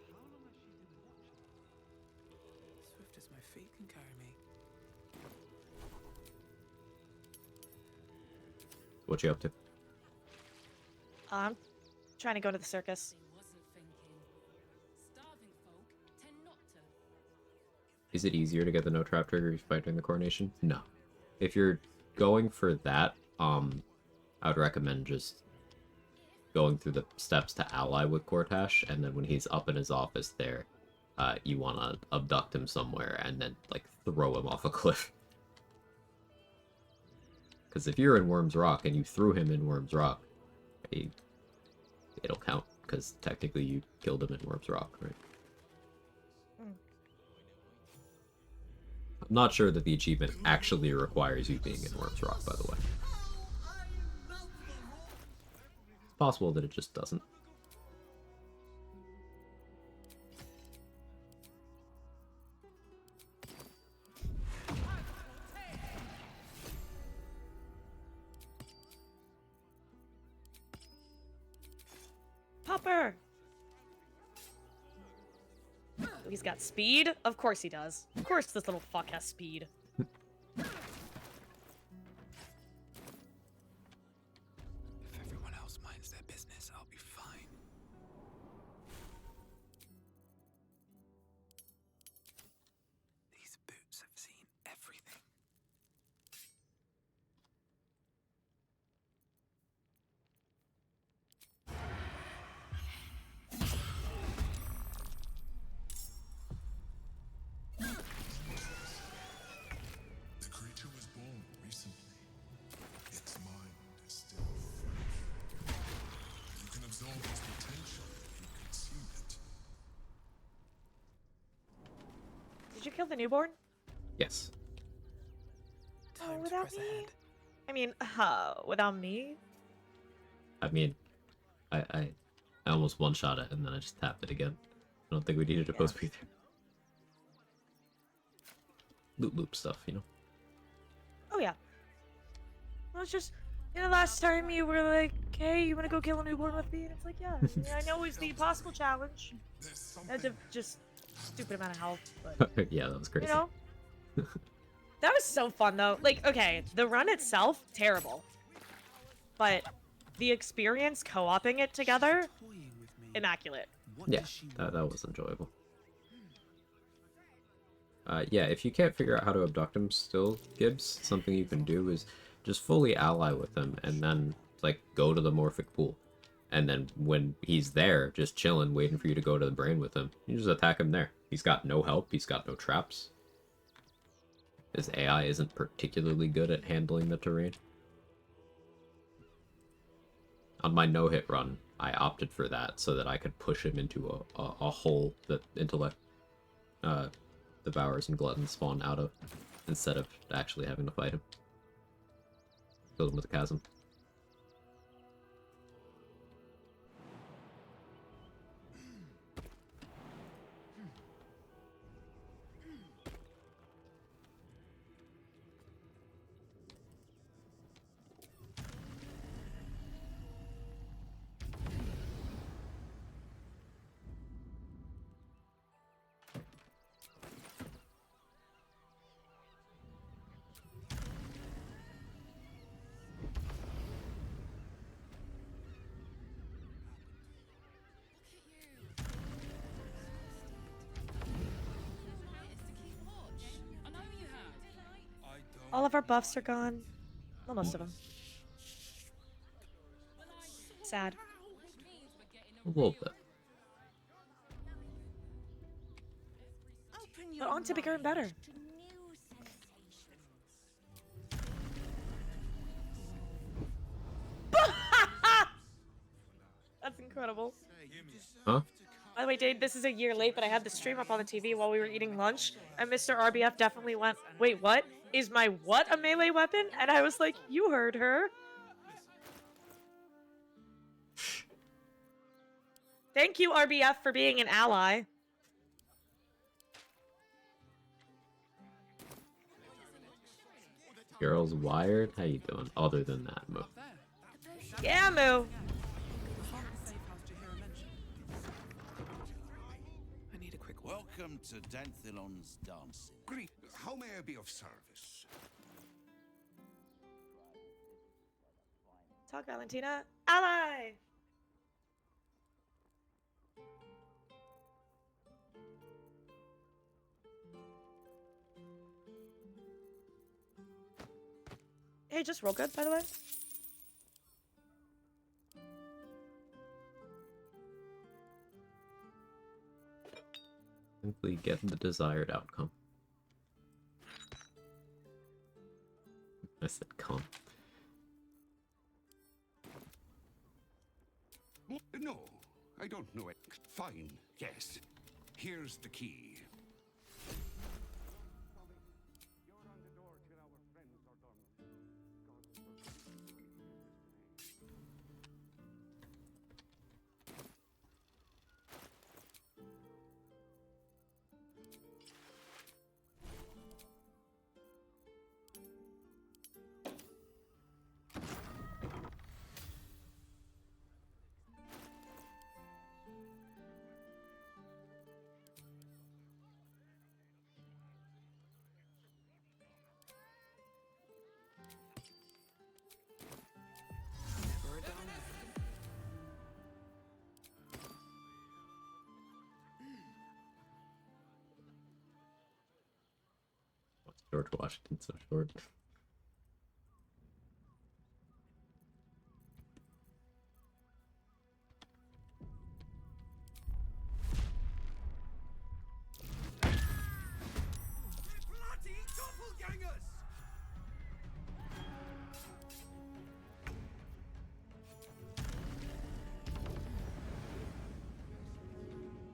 How long has she been watching? Swift as my feet can carry me. What you up to? I'm trying to go to the circus. Is it easier to get the no trap trigger if you fight during the coronation? No. If you're going for that, I would recommend just going through the steps to ally with Cortash, and then when he's up in his office there, you want to abduct him somewhere and then, like, throw him off a cliff. Because if you're in Worm's Rock and you threw him in Worm's Rock, it'll count, because technically you killed him in Worm's Rock, right? I'm not sure that the achievement actually requires you being in Worm's Rock, by the way. It's possible that it just doesn't. Popper! He's got speed? Of course he does. Of course this little fuck has speed. If everyone else minds their business, I'll be fine. These boots have seen everything. The creature was born recently. Its mind is still fresh. You can absorb its potential if you consume it. Did you kill the newborn? Yes. Oh, without me? I mean, without me? I mean, I almost one-shot it, and then I just tapped it again. I don't think we needed to post be there. Loop stuff, you know? Oh, yeah. Well, it's just, last time you were like, hey, you wanna go kill a newborn with me? And it's like, yeah. I mean, I know it's the impossible challenge. That's a just stupid amount of health, but... Yeah, that was crazy. You know? That was so fun, though. Like, okay, the run itself, terrible. But the experience co-oping it together, immaculate. Yeah, that was enjoyable. Yeah, if you can't figure out how to abduct him still, Gibbs, something you can do is just fully ally with him and then, like, go to the Morphic Pool. And then when he's there, just chilling, waiting for you to go to the brain with him, you just attack him there. He's got no help, he's got no traps. His AI isn't particularly good at handling the terrain. On my no-hit run, I opted for that so that I could push him into a hole that intellect devours and gluttons spawn out of, instead of actually having to fight him. Fill him with a chasm. All of our buffs are gone. Well, most of them. Sad. A little bit. But on to bigger and better. That's incredible. incredible. Huh? By the way, Dade, this is a year late, but I had the stream up on the TV while we were eating lunch, and Mr. RBF definitely went, "Wait, what? Is my what a melee weapon?" And I was like, "You heard her." Thank you, RBF, for being an ally. Girls wired? How you doing? Other than that, Mo. Yeah, Moo. I need a quick one. Welcome to Danthilon's dancing. Greet. How may I be of service? Talk, Valentina. Ally! Hey, just roll good, by the way. Simply get the desired outcome. I said come. No, I don't know it. Fine, yes. Here's the key. Never a done. What's George Washington so short? Bloody doppelgangers!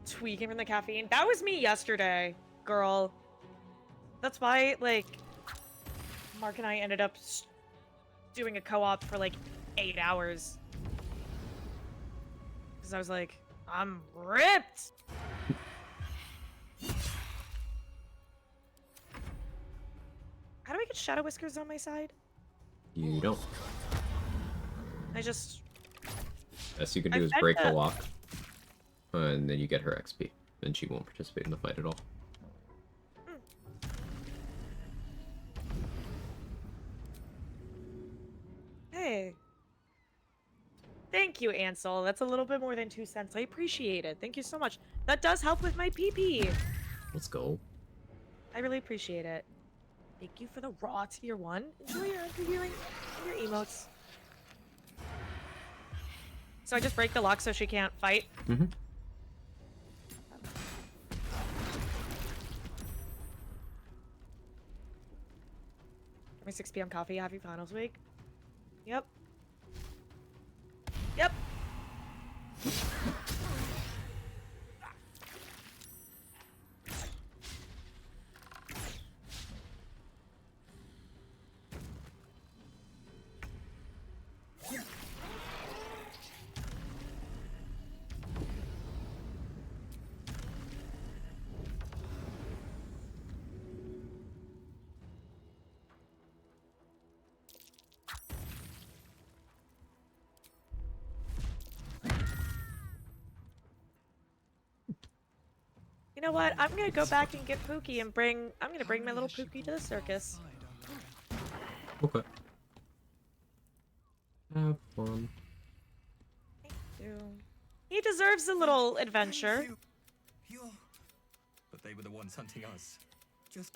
Tweaking from the caffeine. That was me yesterday, girl. That's why, like, Mark and I ended up doing a co-op for like 8 hours. Because I was like, I'm ripped! How do I get Shadow Whiskers on my side? You don't. I just... Best you can I do is bet break the that- lock. And then you get her XP. Then she won't participate in the fight at all. Hey. Thank you, Ansel. That's a little bit more than 2 cents. I appreciate it. Thank you so much. That does help with my PP. Let's go. I really appreciate it. Thank you for the raw tier 1. Enjoy your interviewing and your emotes. So I just break the lock so she can't fight? Mm-hmm. My 6 p.m. coffee. Happy finals week. Yep. Yep. You know what? I'm gonna go back and get Pookie and I'm gonna bring my little Pookie to the circus. Okay. Have fun. He deserves a little adventure. But they were the ones hunting us. Just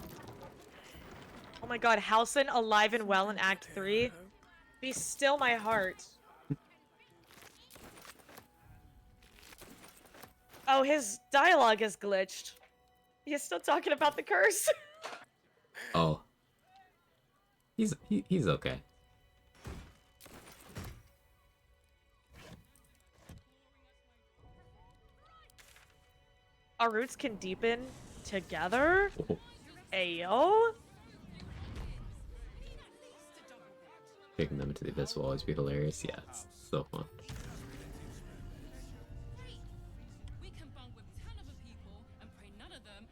Oh my god, Halcyon alive and well in Act 3. Be still my heart. Oh, his dialogue is glitched. He's still talking about the curse. Oh. He's okay. our roots can deepen together. Ayo. Taking them into the abyss will always be hilarious. Yeah, it's so fun.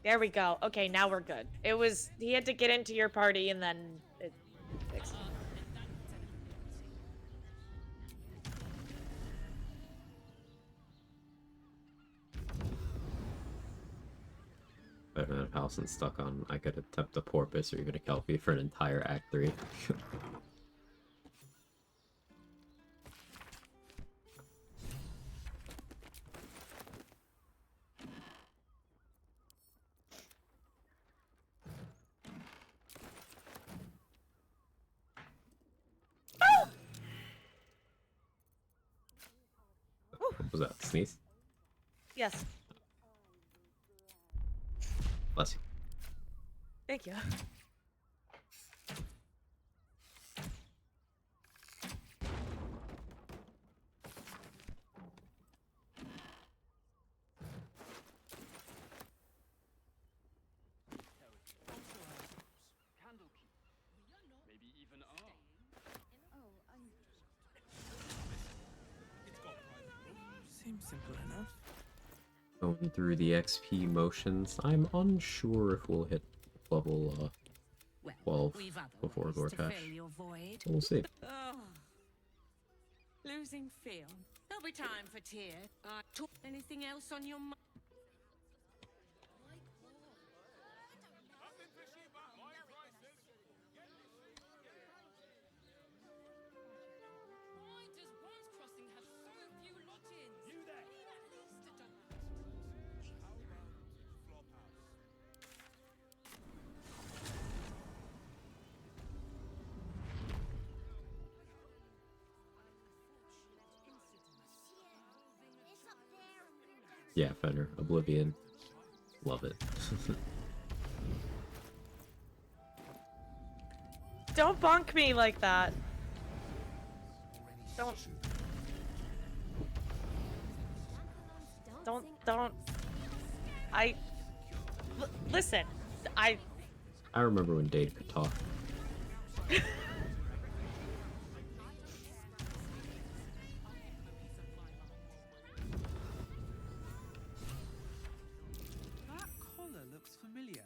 There we go. Okay, now we're good. It was he had to get into your party and then it fixed it. If I had Halcyon stuck on, I could attempt a porpoise or even a kelpie for an entire Act 3. What was that? Sneeze? Yes. Bless you. Thank you. Maybe even Seems simple enough. Going through the XP motions, I'm unsure if we'll hit level 12 before Gortash. We'll see. Oh. Losing feel. There'll be time for tears. Anything else on your mind? Yeah, Fenner, Oblivion. Love it. Don't bonk me like that. Don't. Listen, I remember when Dade could talk. That collar looks familiar.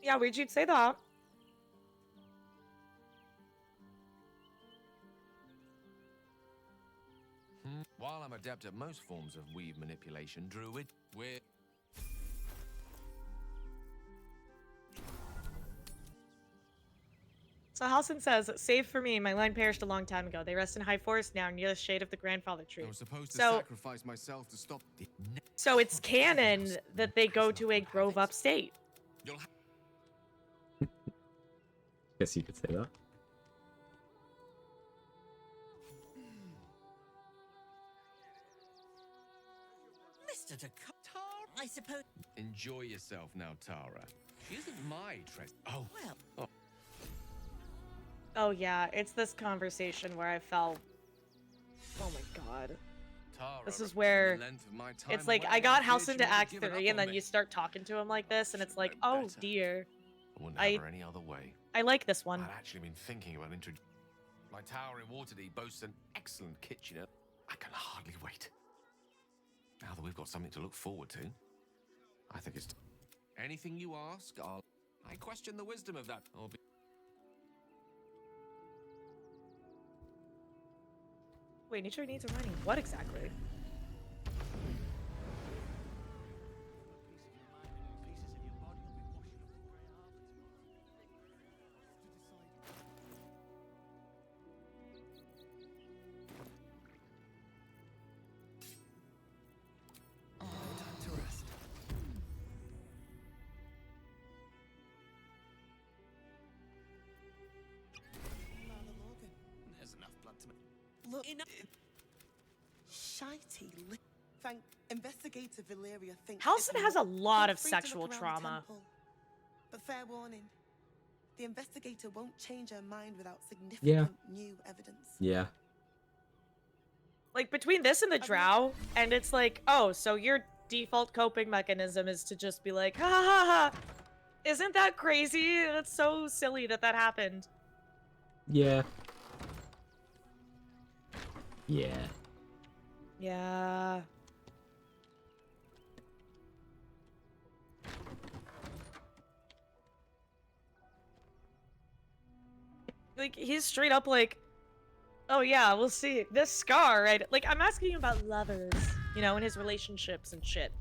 Yeah, where'd you say that? While I'm adept at most forms of weave manipulation, Druid, we're... So Halcyon says, "Save for me. My line perished a long time ago. They rest in high forest now, near the shade of the grandfather tree." I was supposed to So, sacrifice myself to stop the... so it's canon that they go to a grove upstate. You'll Guess you could say that. Mr. Dakota, I suppose. enjoy yourself now, Tara. She isn't my treasure. Oh, well. Oh. Oh yeah, it's this conversation where I fell. Oh my god. Tara, This is where the length of my time it's like away, I got feared Halcyon you to would have Act given 3 up and on then me. you start talking to him like this and it's like, oh dear. I wouldn't have her any other way. I like this one. I'd actually been thinking about introducing... My tower in Waterdeep boasts an excellent kitchen. I can hardly wait. Now that we've got something to look forward to, I think it's... Anything you ask, I'll... I question the wisdom of that. I'll be... Wait, nature needs a running. What exactly? Time to rest. There's enough blood to make. Look, shitey. Thank Investigator Valeria thinks. Halcyon it's has a lot Feel of free to look sexual around the trauma. temple. But fair warning, the investigator won't change her mind without significant Yeah. new evidence. Yeah. Like, between this and the drow, and it's like, oh, so your default coping mechanism is to just be like, ha ha ha ha! Isn't that crazy? That's so silly that that happened. Yeah. Yeah. Yeah. Like, he's straight up like, oh yeah, we'll see. This scar, right? Like, I'm asking about lovers, you know, and his relationships and shit.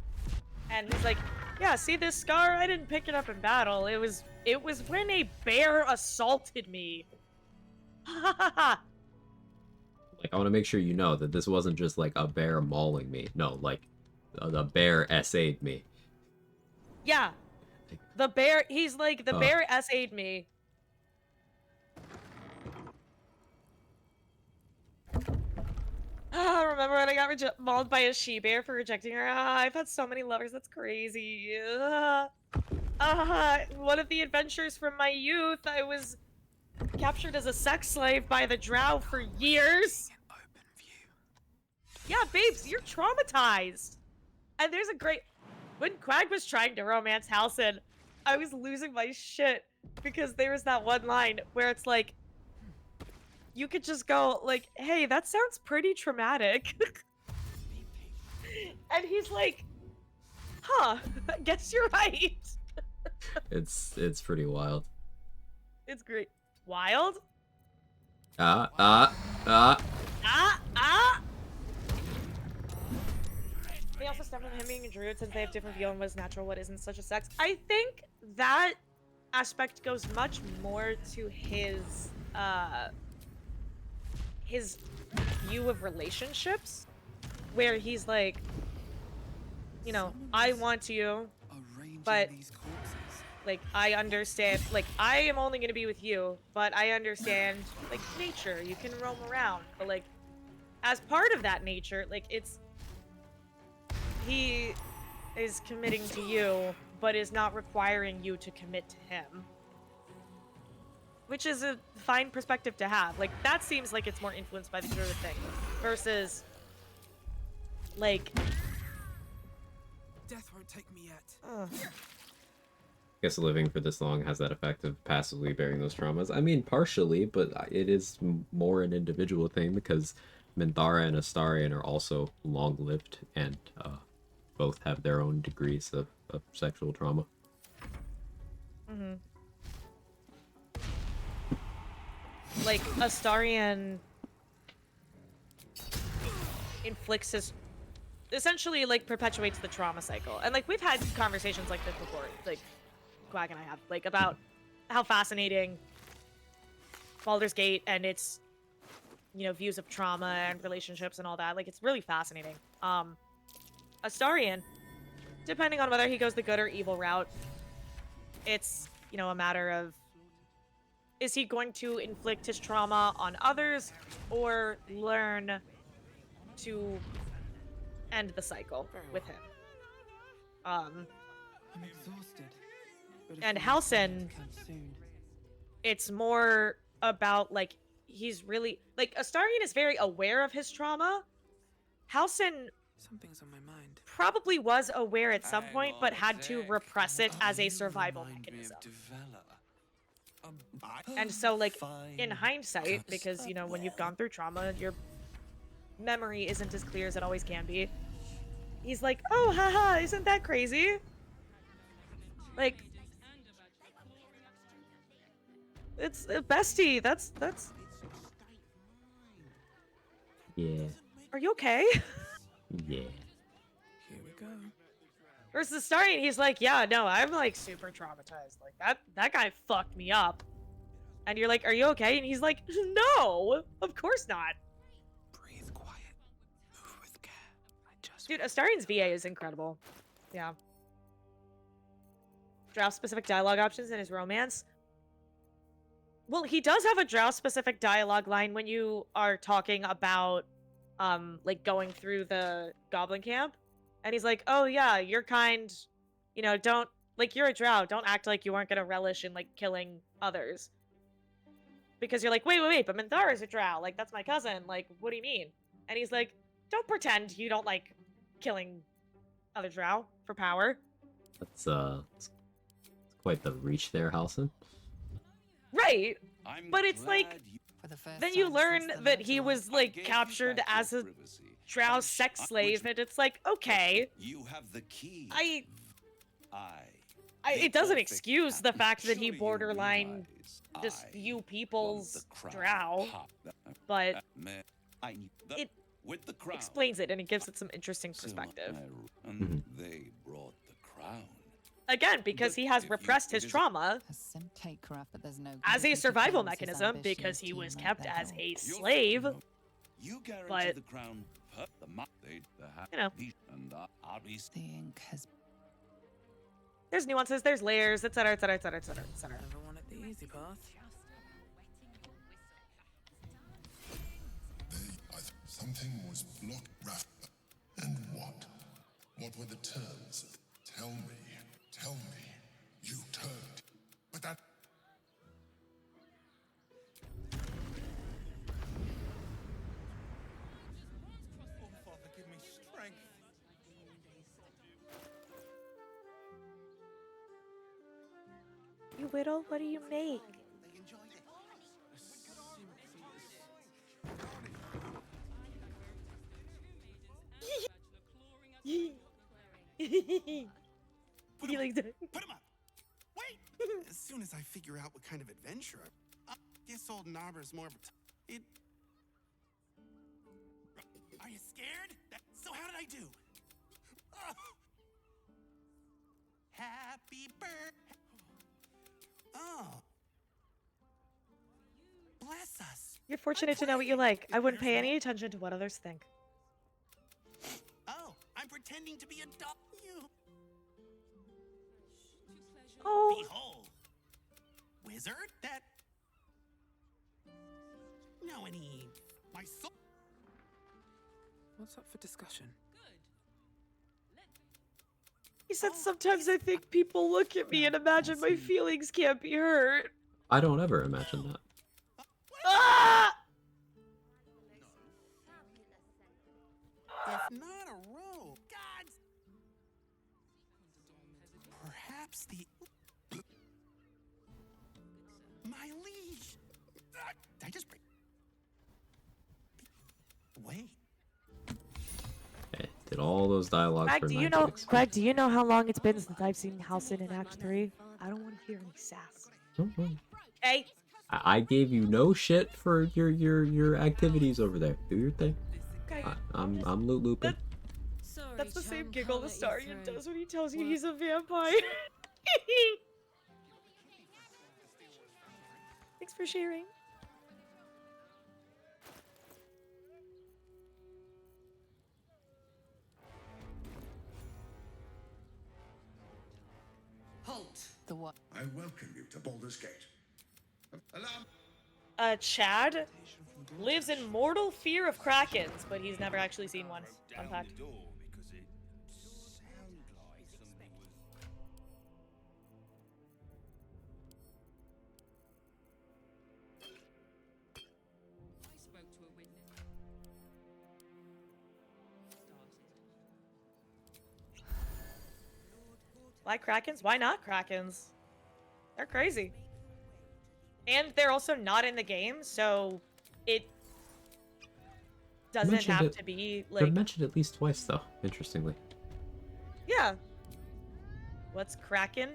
And he's like, yeah, see this scar? I didn't pick it up in battle. It was when a bear assaulted me. Ha ha ha! Like, I want to make sure you know that this wasn't just like a bear mauling me. No, like, the bear SA'd me. Yeah. The bear, he's like, the Oh. bear SA'd me. Ah, remember when I got mauled by a she-bear for rejecting her? Ah, I've had so many lovers, that's crazy. One of the adventures from my youth, I was captured as a sex slave by the drow for years. Yeah, babes, you're traumatized. And there's a great... When Quag was trying to romance Halcyon, I was losing my shit because there was that one line where it's like, you could just go like, hey, that sounds pretty traumatic. And he's like, huh, I guess you're right. It's pretty wild. It's great. Wild? Ah. They also stem from him being a druid since they have different view on what is natural, what isn't, such a sex. I think that aspect goes much more to his view of relationships, where he's like, you know, I want you, but like, I understand, like, I am only gonna be with you, but I understand, like, nature, you can roam around, but like, as part of that nature, like, he is committing to you, but is not requiring you to commit to him. Which is a fine perspective to have. Like, that seems like it's more influenced by the druid thing. Versus, like... Death won't take me yet. I guess living for this long has that effect of passively bearing those traumas. I mean, partially, but it is more an individual thing because Minthara and Astarion are also long-lived and both have their own degrees of sexual trauma. Mm-hmm. Like, Astarion inflicts his... essentially, like, perpetuates the trauma cycle. And, like, we've had conversations like this before, like, Quag and I have, like, about how fascinating Baldur's Gate and its, you know, views of trauma and relationships and all that. Like, it's really fascinating. Astarion, depending on whether he goes the good or evil route, it's, you know, a matter of, is he going to inflict his trauma on others or learn to end the cycle with him? I'm exhausted. But if And we Halcyon, come soon. it's more about, like, he's really, like, Astarion is very aware of his trauma. Halcyon Something's on my mind. probably was aware at some point, but had to repress it as a survival mechanism. And so, like, in hindsight, because, you know, when you've gone through trauma, your memory isn't as clear as it always can be. He's like, oh, haha, isn't that crazy? Like, it's a bestie. That's. Yeah. Are you okay? Yeah. Here we go. Versus Astarion, he's like, yeah, no, I'm like super traumatized. Like that guy fucked me up. And you're like, are you okay? And he's like, no, of course not. Breathe quiet. Move with care. Dude, Astarion's VA is incredible. Yeah. Drow-specific dialogue options in his romance. Well, he does have a Drow-specific dialogue line when you are talking about, like, going through the goblin camp. And he's like, oh, yeah, your kind, you know, don't Like, you're a drow. Don't act like you aren't gonna relish in, like, killing others. Because you're like, wait, but Minthara's a drow. Like, that's my cousin. Like, what do you mean? And he's like, don't pretend you don't like killing other drow for power. That's it's quite the reach there, Halson. Right. But it's like, then you learn that he was, like, captured as a drow sex slave, and it's like, okay. You have the key. It doesn't excuse the fact that he borderline just few people's drow, but it explains it and it gives it some interesting perspective. They brought the crown. Again, because he has repressed his trauma as a survival mechanism because he was kept as a slave. You guarantee But, the crown. you know, The ink has there's nuances, there's layers, etc., etc., etc., etc., etc. Never wanted the easy path. Something was blocked. And what? What were the terms? Tell me. You turned. But that... Oh, Father, give me strength. You whittle? What do you make? He like that. Put him up. Wait. As soon as I figure out what kind of adventure I guess old Knobber's more of a it. Are you scared? So how did I do? Oh. Happy birthday. Oh. Bless us. You're fortunate to know what you like. I wouldn't pay any attention to what others think. Oh, I'm pretending to be a dog. You. Oh. Behold. Wizard that. No, any. My soul. What's up for discussion? He said, sometimes I think people look at me and imagine my feelings can't be hurt. I don't ever imagine that. Ah! If not a robe, gods. Perhaps the. My liege. Did I just break? Wait. Okay, did all those dialogues Quag, for do you 9 know? ticks. Quag, do you know how long it's been since I've seen Halson in Act 3? I don't want to hear any sass. Hey. I gave you no shit for your activities over there. Do your thing. Okay. I'm loot looping. That's the same giggle the Starian does when he tells you he's a vampire. Thanks for sharing. Halt. The what? I welcome you to Baldur's Gate. Alarm! Chad lives in mortal fear of krakens, but he's never actually seen one. Fun fact. Why krakens? Why not krakens? They're crazy. And they're also not in the game, so it doesn't Mentioned have it- to be They're like, mentioned at least twice though, interestingly. yeah. What's kraken?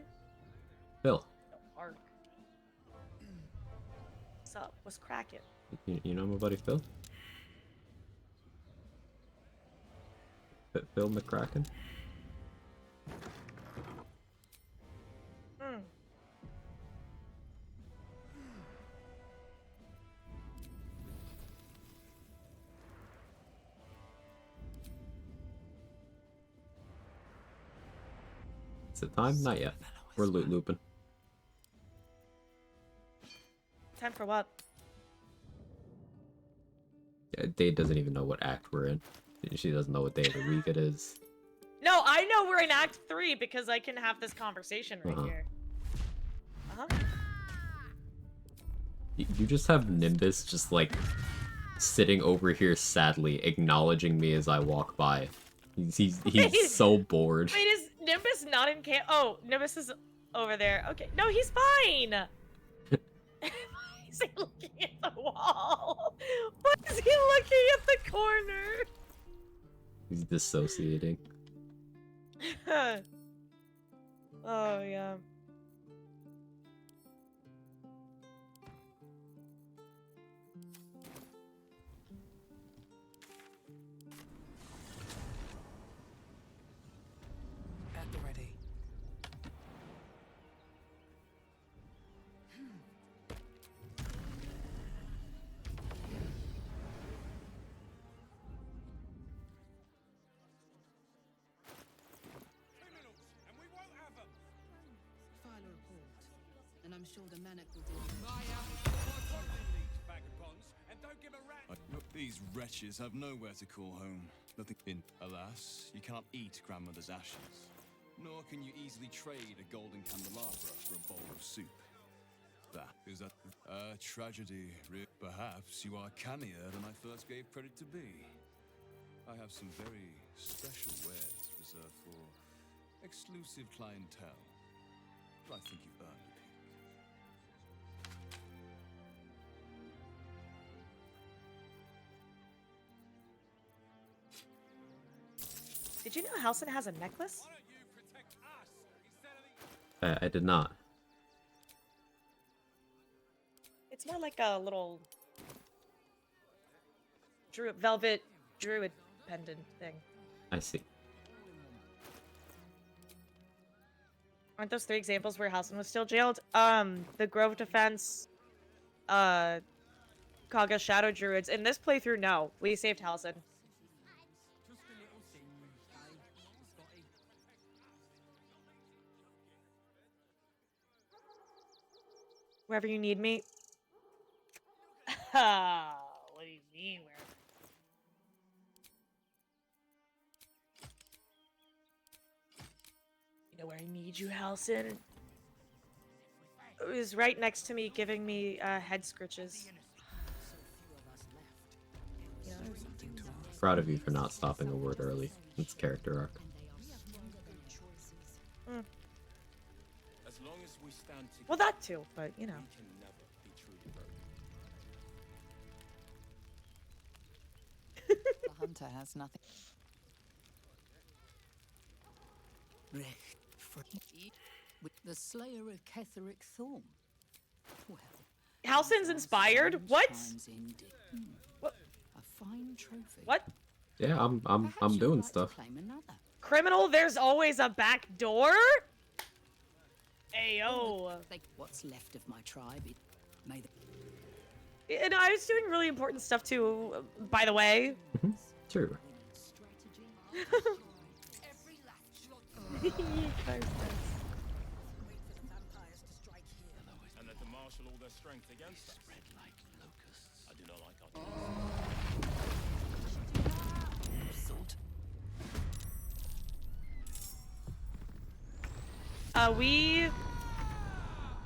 Phil, Ark. What's up? What's kraken? you know my buddy Phil? Phil McCracken? Hmm. Is it time? Not yet. We're loot looping. Time for what? Yeah, Dade doesn't even know what act we're in. She doesn't know what day of the week it is. No, I know we're in Act 3 because I can have this conversation right here. You just have Nimbus just like sitting over here sadly, acknowledging me as I walk by. He's so bored. Wait, is Nimbus not in camp? Oh, Nimbus is over there. Okay, no, he's fine. He's like looking at the wall. Why is he looking at the corner? He's dissociating. Oh yeah. At the ready. File a report, and I'm sure the Manic will do These wretches have nowhere to call home. Nothing in. Alas, you cannot eat grandmother's ashes, nor can you easily trade a golden candelabra for a bowl of soup. That is a tragedy. Perhaps you are cannier than I first gave credit to be. I have some very special wares reserved for exclusive clientele. But I think you've earned a peek. Did you know Halsin has a necklace? I did not. It's more like a little velvet druid pendant thing. I see. Aren't those 3 examples where Halsin was still jailed? The Grove Defense, Kaga Shadow Druids. In this playthrough, no. We saved Halsin. Wherever you need me. What do you mean, where? You know where I need you, Halsin? It was right next to me, giving me head scritches. Yeah. Proud of you for not stopping a word early. It's character arc. Mm. As long as we stand together, Well, that too, but you know. we can never be truly broken. The hunter has nothing. With the slayer of Ketheric Thorn. Well, Halsin's inspired? What? What? A fine trophy. What? Yeah, I'm doing stuff. Criminal, there's always a back door? Ayo. What's left of my tribe, it may the And I was doing really important stuff too, by the way. True. And let them marshal all their strength against us. Spread like locusts. I do not like we...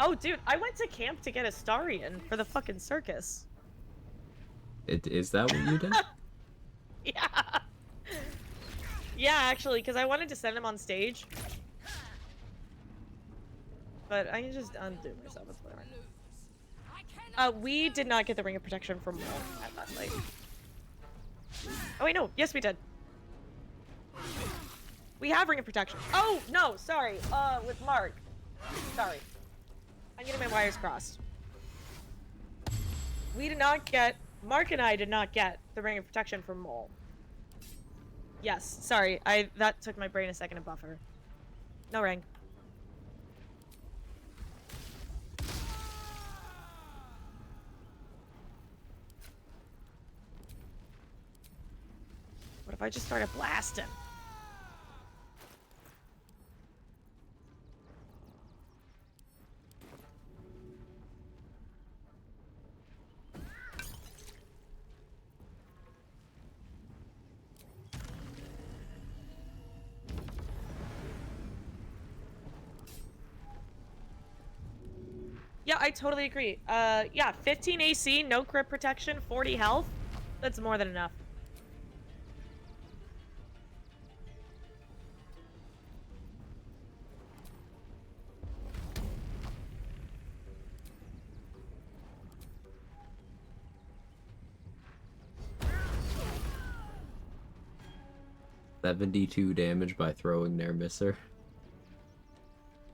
Oh, dude, I went to camp to get Astarion for the fucking circus. Is that what you did? Yeah. Yeah, actually, because I wanted to send him on stage. But I can just undo myself, it's whatever. We did not get the Ring of Protection from Wall at last night. Oh wait, no, yes we did. We have Ring of Protection. Oh, no, sorry, with Mark. Sorry. I'm getting my wires crossed. We did not get, Mark and I did not get the Ring of Protection from Mole. Yes, sorry, that took my brain a second to buffer. No ring. What if I just started blasting? Yeah, I totally agree. Yeah, 15 AC, no crit protection, 40 health. That's more than enough. $72 damage by throwing their misser.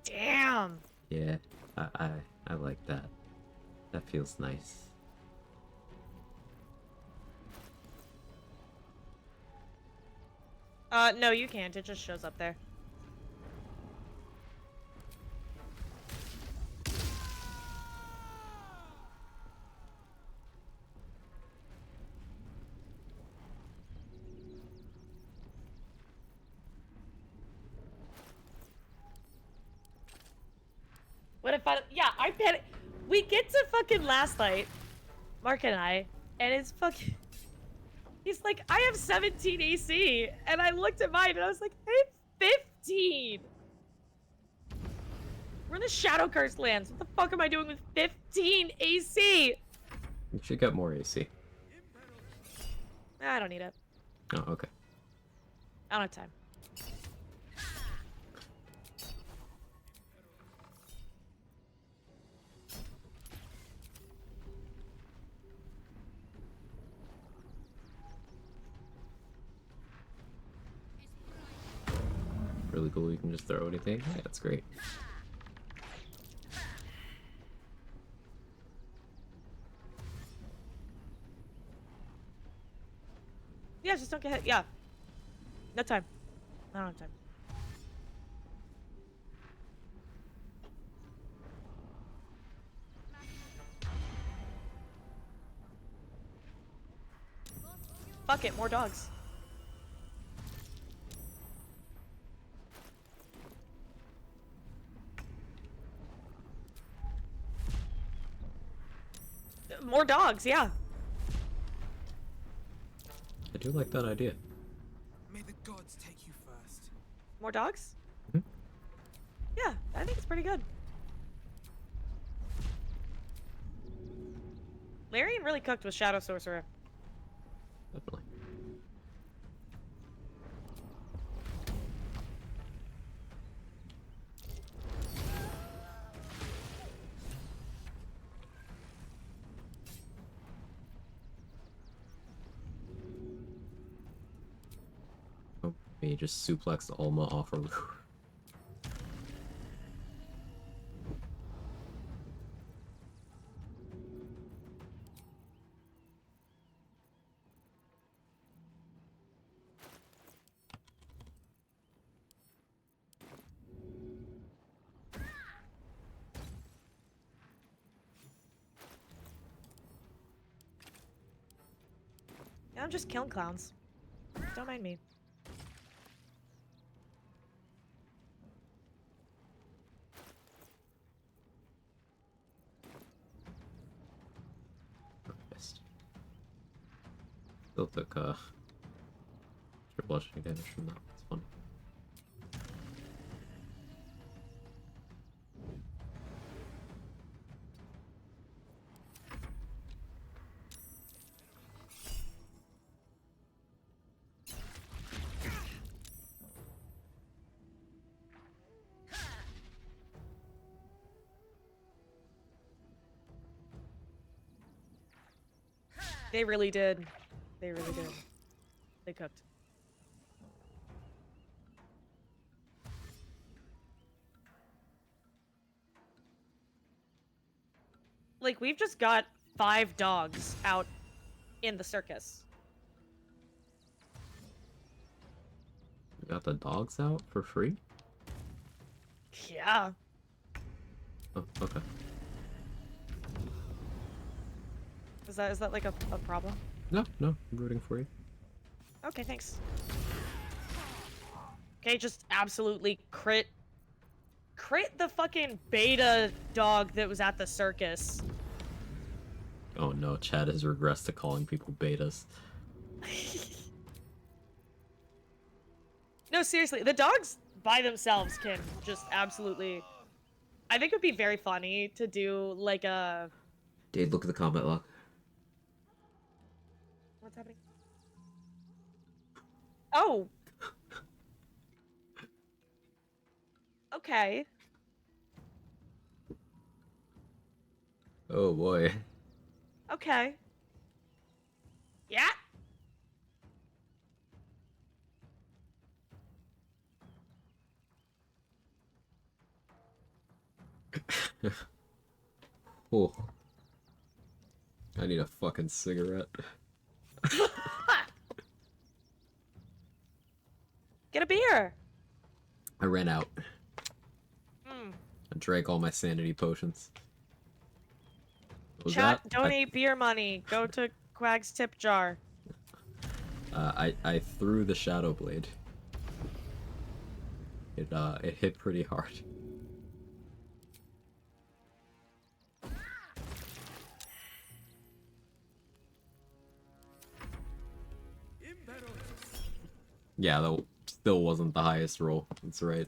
Damn. Yeah, I like that. That feels nice. No, you can't. It just shows up there. What if I... Yeah, I bet... We get to fucking last night, Mark and I, and it's fucking... He's like, I have 17 AC, and I looked at mine, and I was like, I have 15! We're in the Shadow Curse lands. What the fuck am I doing with 15 AC? You should get more AC. I don't need it. Oh, okay. I don't have time. Really cool, you can just throw anything. Yeah, that's great. Yeah, just don't get hit. Yeah. No time. I don't have time. Fuck it, more dogs. More dogs, yeah. I do like that idea. May the gods take you first. More dogs? Mhm. Yeah, I think it's pretty good. Larian really cooked with Shadow Sorcerer. Definitely. Oh, he just suplexed Alma off a roof. Yeah, I'm just killing clowns. Don't mind me. Still took bludgeoning damage from that. It's fun. They really did. They really did. They cooked. Like, we've just got 5 dogs out in the circus. You got the dogs out for free? Yeah. Oh, okay. Is that like a problem? No, I'm rooting for you. Okay, thanks. Okay, just absolutely crit the fucking beta dog that was at the circus. Oh no, Chad has regressed to calling people betas. No, seriously, the dogs by themselves can just absolutely I think it would be very funny to do like a. Dude, look at the combat log. What's happening? Oh. Okay. Oh boy. Okay. Yeah. Oh. I need a fucking cigarette. Get a beer. I ran out. Mm. I drank all my sanity potions. What was Chat, that? donate beer money. Go to Quag's tip jar. I threw the Shadow Blade. It hit pretty hard. Yeah, that still wasn't the highest roll. That's right.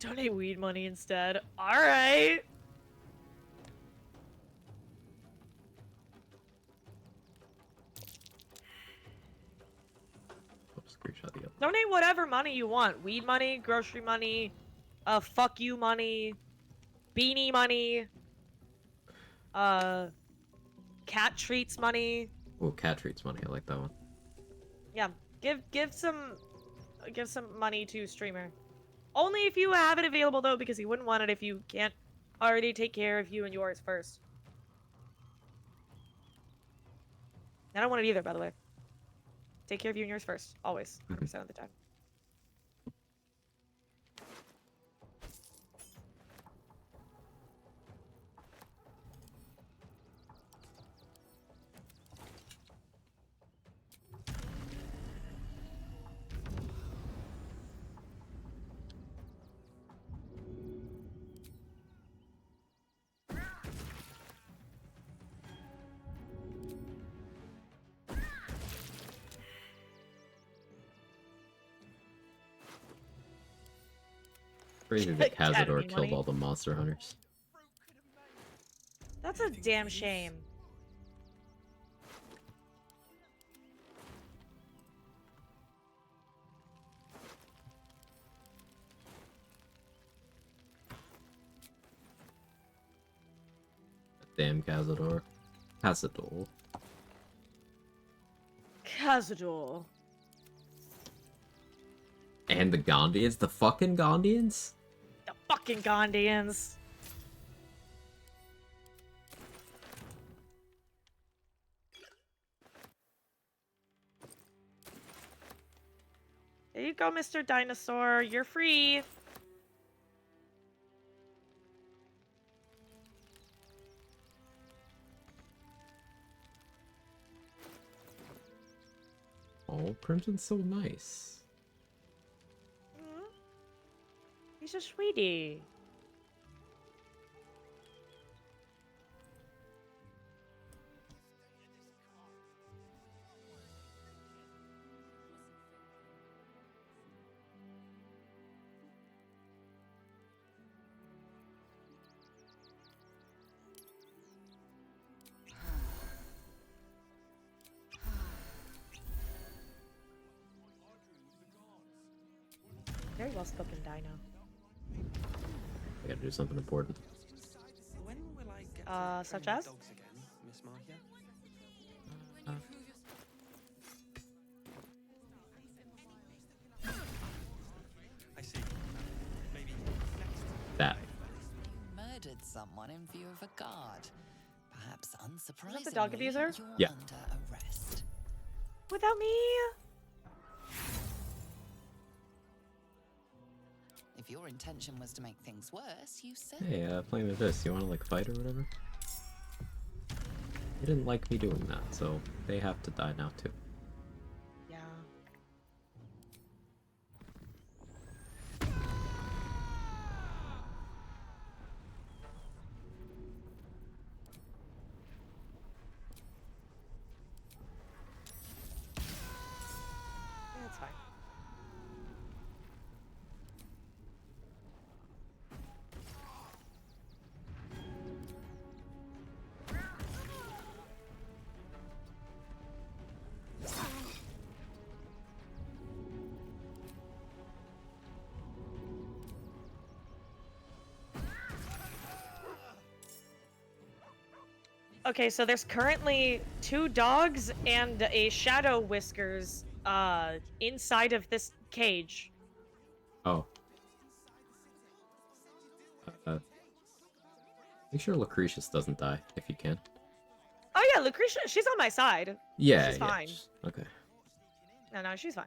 Donate weed money instead. Alright. Screenshot the other. Donate whatever money you want. Weed money, grocery money, fuck you money, beanie money, cat treats money. Oh, cat treats money. I like that one. Yeah, give some money to streamer. Only if you have it available though, because he wouldn't want it if you can't already take care of you and yours first. I don't want it either, by the way. Take care of you and yours first, always, 100% of the time. Crazy that Academy Cazador killed money. all the monster hunters. That's a damn shame. Damn Cazador. Cazador. Cazador. And the Gondians? The fucking Gondians? The fucking Gondians. There you go, Mr. Dinosaur. You're free. Oh, Crimson's so nice. He's a sweetie. Very well spoken, Dino. I gotta do something important. When will I get Such as? dogs again, Miss Marcia? I see. Maybe That. Murdered someone in view of a guard. Perhaps unsurprisingly, Is that the dog abuser? you're Yeah. under arrest. Without me? If your intention was to make things worse, you said. Hey, playing with this. You wanna, like, fight or whatever? They didn't like me doing that, so they have to die now, too. Yeah. Okay, so there's currently 2 dogs and a shadow whiskers inside of this cage. Oh. Make sure Lucretius doesn't die, if you can. Oh yeah, Lucretia, she's on my side. Yeah, She's fine. Okay. No, she's fine.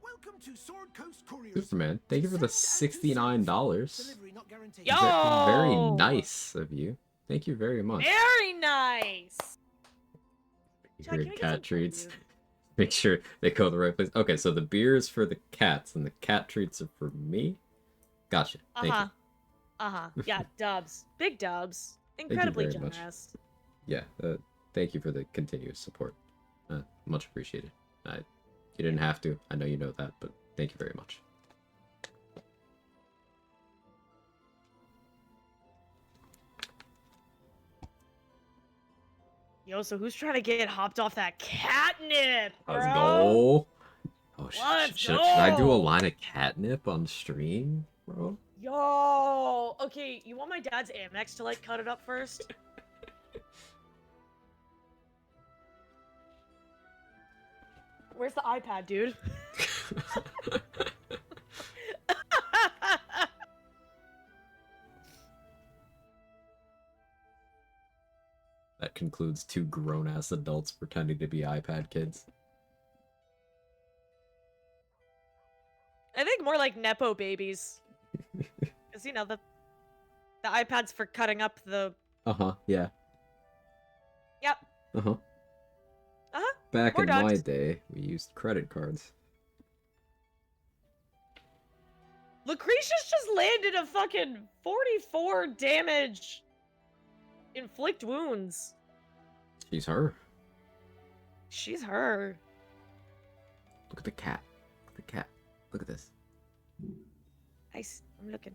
Welcome to Sword Coast Couriers. Superman, thank you for the $69. Yo! Very nice of you. Thank you very much. Very nice. Jack, Weird can we get cat some treats. food? Make sure they go to the right place. Okay, so the beer is for the cats and the cat treats are for me. Gotcha. Thank you. Yeah, dubs. Big dubs. you Incredibly very much. generous. Yeah, thank you for the continuous support. Much appreciated. You didn't have to. I know you know that, but thank you very much. Yo, so who's trying to get hopped off that catnip, bro? Let's go. Oh, Let's should I do a go. line of catnip on stream, bro? Yo, okay, you want my dad's Amex to like cut it up first? Where's the iPad, dude? That concludes 2 grown-ass adults pretending to be iPad kids. I think more like Nepo babies. Because, you know, the iPad's for cutting up the... Uh-huh, yeah. Yep. Uh-huh. Uh-huh. Back More in my dogs. day, we used credit cards. Lucretius just landed a fucking 44 damage inflict wounds. She's her. She's her. Look at the cat. Look at the cat. Look at this. Nice. I'm looking.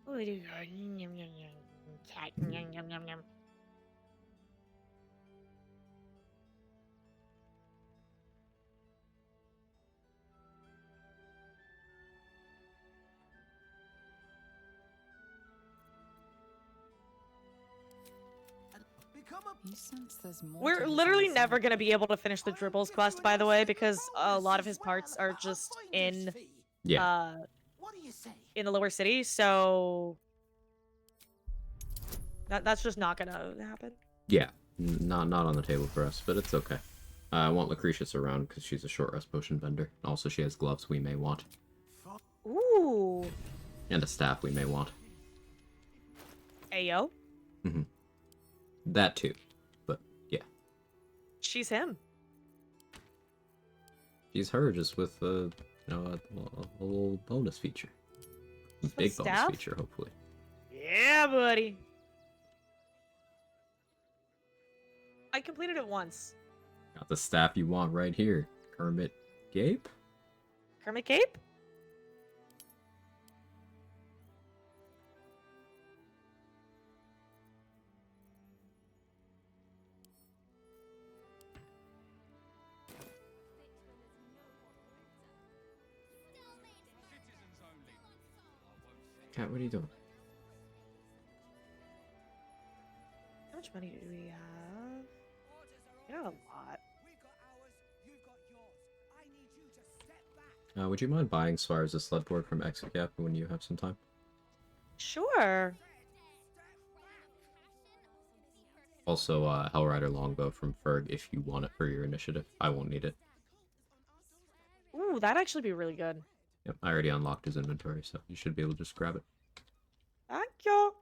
Oh, it is cat. Yum, yum, yum, yum. You sense there's more We're to this literally than never gonna be able to finish the Dribbles quest, by the way, because a lot of his parts are just in in the lower city, so that's just not gonna happen. Yeah, not on the table for us, but it's okay. I want Lucretius around because she's a short rest potion vendor. Also, she has gloves we may want. Ooh. And a staff we may want. Ayo. Mm-hmm. That too. But, yeah. She's him. She's her, just with, a little bonus feature. A big bonus staff? feature, hopefully. Yeah, buddy. I completed it once. Got the staff you want right here. Kermit Gape? Kermit Cape? Cat, what are you doing? How much money do we have? We have a lot. Would you mind buying Swires a sled board from Exocap when you have some time? Sure. Also, Hellrider Longbow from Ferg if you want it for your initiative. I won't need it. Ooh, that'd actually be really good. Yep, I already unlocked his inventory, so you should be able to just grab it. Thank you.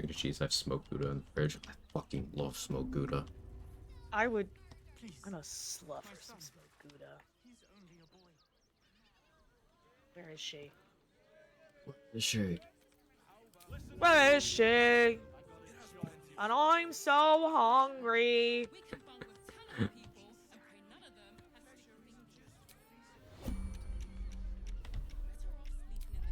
Speaking of cheese, I have smoked Gouda in the fridge. I fucking love smoked Gouda. I'm a slut for some smoked Gouda. Where is she? The shade. Where is she? And I'm so hungry.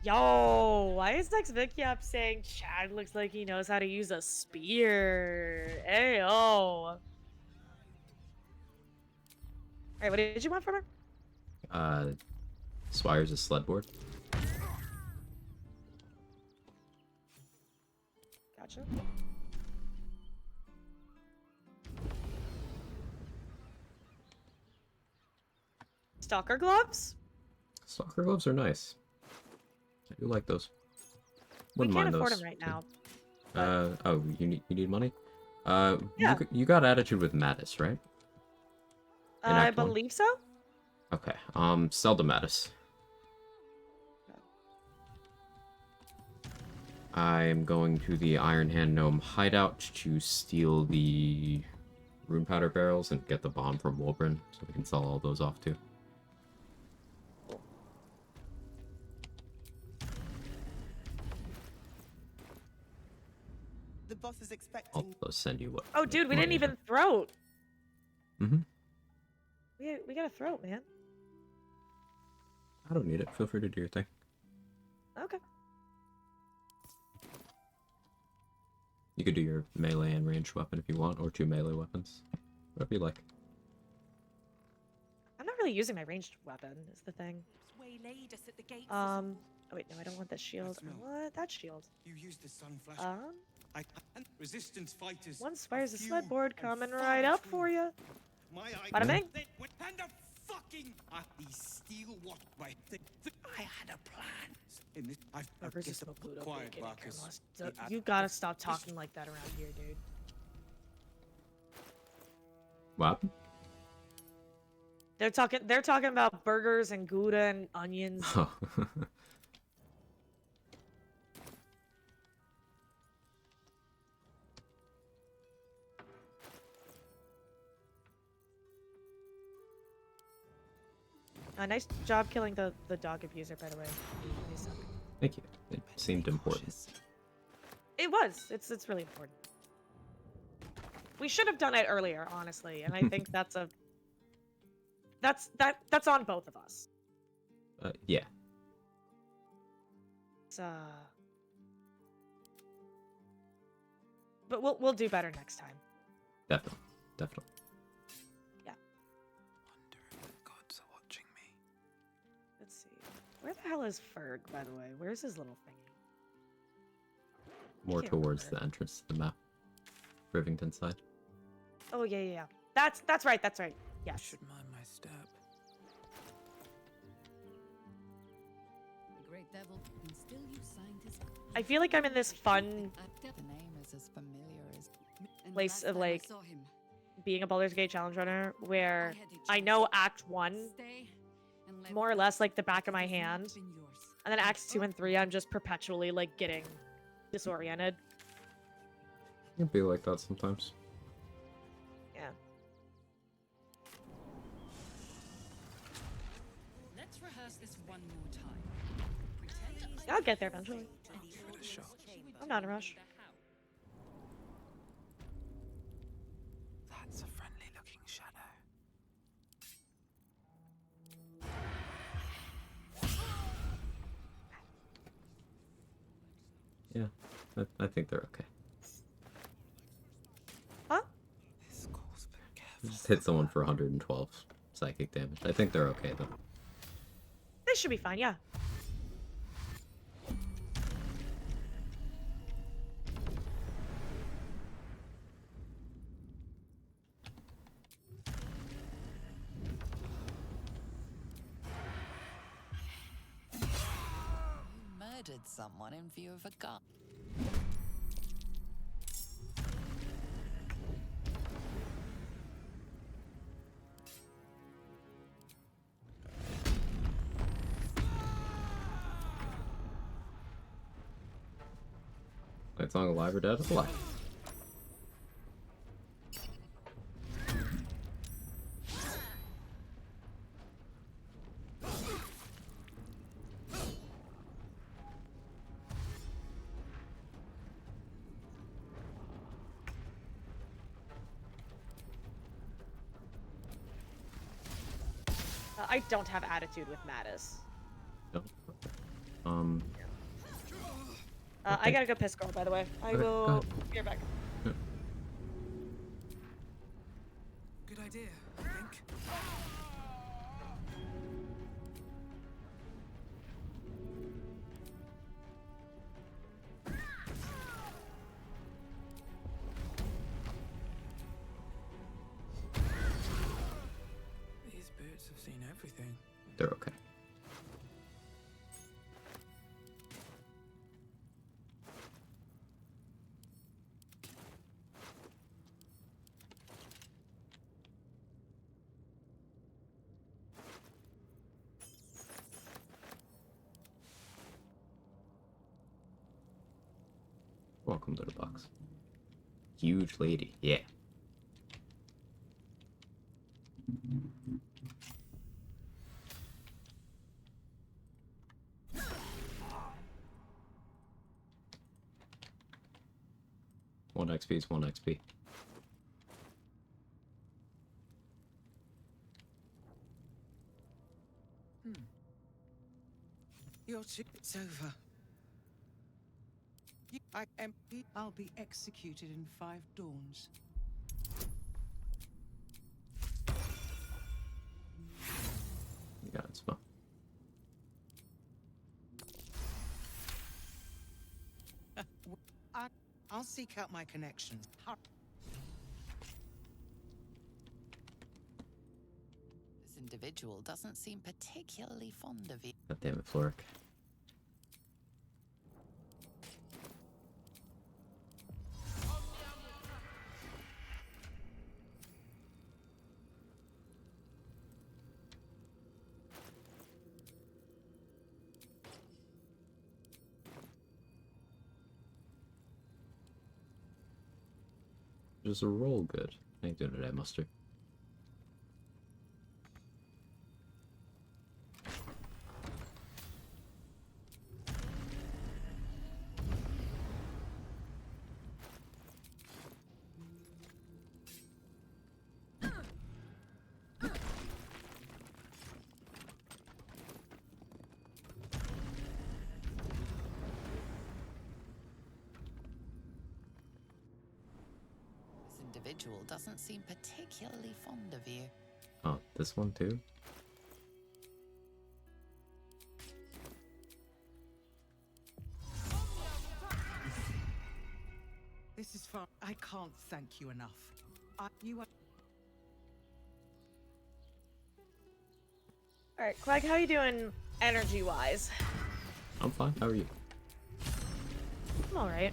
Yo, why is Next Vicky up saying Chad looks like he knows how to use a spear? Ayo. Alright, what did you want from her? Swire's a sled board. Gotcha. Stalker gloves? Stalker gloves are nice. I do like those. We Wouldn't can't mind afford those. them right now. Oh, you need money? Yeah. You got attitude with Mattis, right? In I Act 1? believe so. Okay. Sell to Mattis. I'm going to the Iron Hand Gnome hideout to steal the rune powder barrels and get the bomb from Wolbrin, so we can sell all those off too. The boss is expecting. I'll send you what. Oh, dude, we didn't even throat. We got a throat, man. I don't need it. Feel free to do your thing. Okay. You could do your melee and ranged weapon if you want, or 2 melee weapons. Whatever you like. I'm not really using my ranged weapon, is the thing. Oh wait, no, I don't want this shield. I want that shield. You use the sun flash. Resistance fighters. One Spire's a sled board coming right up for you. Bada bing. And a fucking these steel what my I had a plan. In this, I've quiet Marcus. You gotta stop talking like that around here, dude. What? They're talking about burgers and Gouda and onions. Oh. Nice job killing the dog abuser, by the way. Thank you. It seemed important. It was. It's really important. We should have done it earlier, honestly, and I think that's on both of us. Yeah. It's, but we'll do better next time. Definitely. Definitely. Yeah. Let's see. Where the hell is Ferg, by the way? Where's his little thingy? More Can't towards remember. the entrance to the map. Rivington side. Oh yeah. That's right. Yes. Should mind my step. The great devil can still use scientists. I feel like I'm in this fun The name is as familiar as. place of like being a Baldur's Gate challenge runner where I know Act 1 more or less like the back of my hand, and then Acts 2 and 3 I'm just perpetually like getting disoriented. It'd be like that sometimes. Yeah. Let's rehearse this one more time. I'll get there eventually. I'm not in a rush. That's a friendly looking shadow. Yeah, I think they're okay. Huh? Just hit someone for 112 psychic damage. I think they're okay though. This should be fine, yeah. You murdered someone in view of a gun. That song alive or dead? Alive. I don't have attitude with Mattis. No. I gotta go piss girl, by the way. I Okay, go will ahead. be right back. Good idea, I think. These boots have seen everything. They're okay. Welcome to the box. Huge lady, yeah. One XP is 1 XP. Your it's over. I'll be executed in 5 dawns. Yeah, it's fine. I'll seek out my connections. This individual doesn't seem particularly fond of you. God damn it, Floric. Just a roll good. How you doing today, Mustard? Individual doesn't seem particularly fond of you. Oh, this one too? This is far. I can't thank you enough. You are. Alright, Quag, how you doing energy-wise? I'm fine. How are you? I'm alright.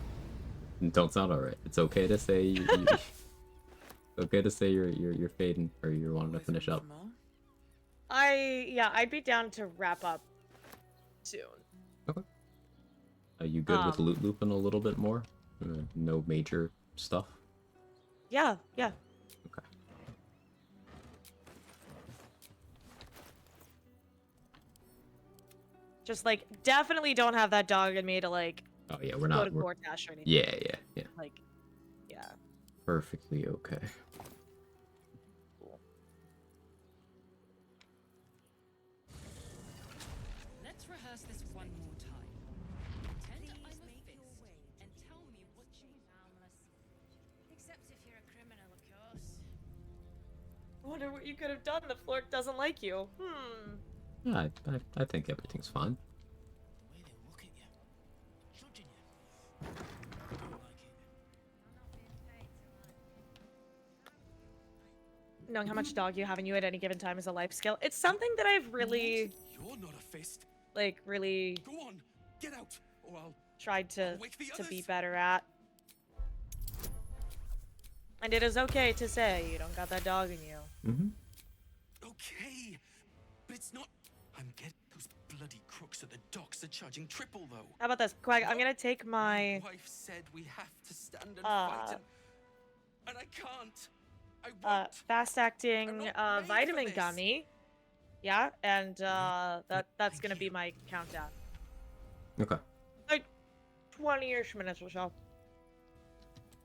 Don't sound alright. It's okay to say okay to say you're fading or you're wanting to finish up. I'd be down to wrap up soon. Okay. Are you good with loot looping a little bit more? No major stuff? Yeah. Okay. Just like definitely don't have that dog in me to like Oh yeah, we're go not. to Gortash or anything. Yeah. Like, yeah. Perfectly okay. Let's rehearse this one more time. Pretend I'm a fist and tell me what you... Harmless. Except if you're a criminal, of course. I wonder what you could have done. The Flork doesn't like you. Yeah, I think everything's fine. Knowing how much dog you have in you at any given time is a life skill. It's something that I've really, You're not a fist. like, really Go on, get out, or I'll tried to wake the be others. better at. And it is okay to say you don't got that dog in you. Mm-hmm. Okay, but it's not. I'm getting those bloody crooks at the docks are charging triple, though. How about this, Quag? I'm gonna take my wife said we have to stand and fight, and I can't. I won't. fast-acting made for vitamin this. gummy. Yeah, and that's gonna be my countdown. Okay. Like 20-ish minutes or so.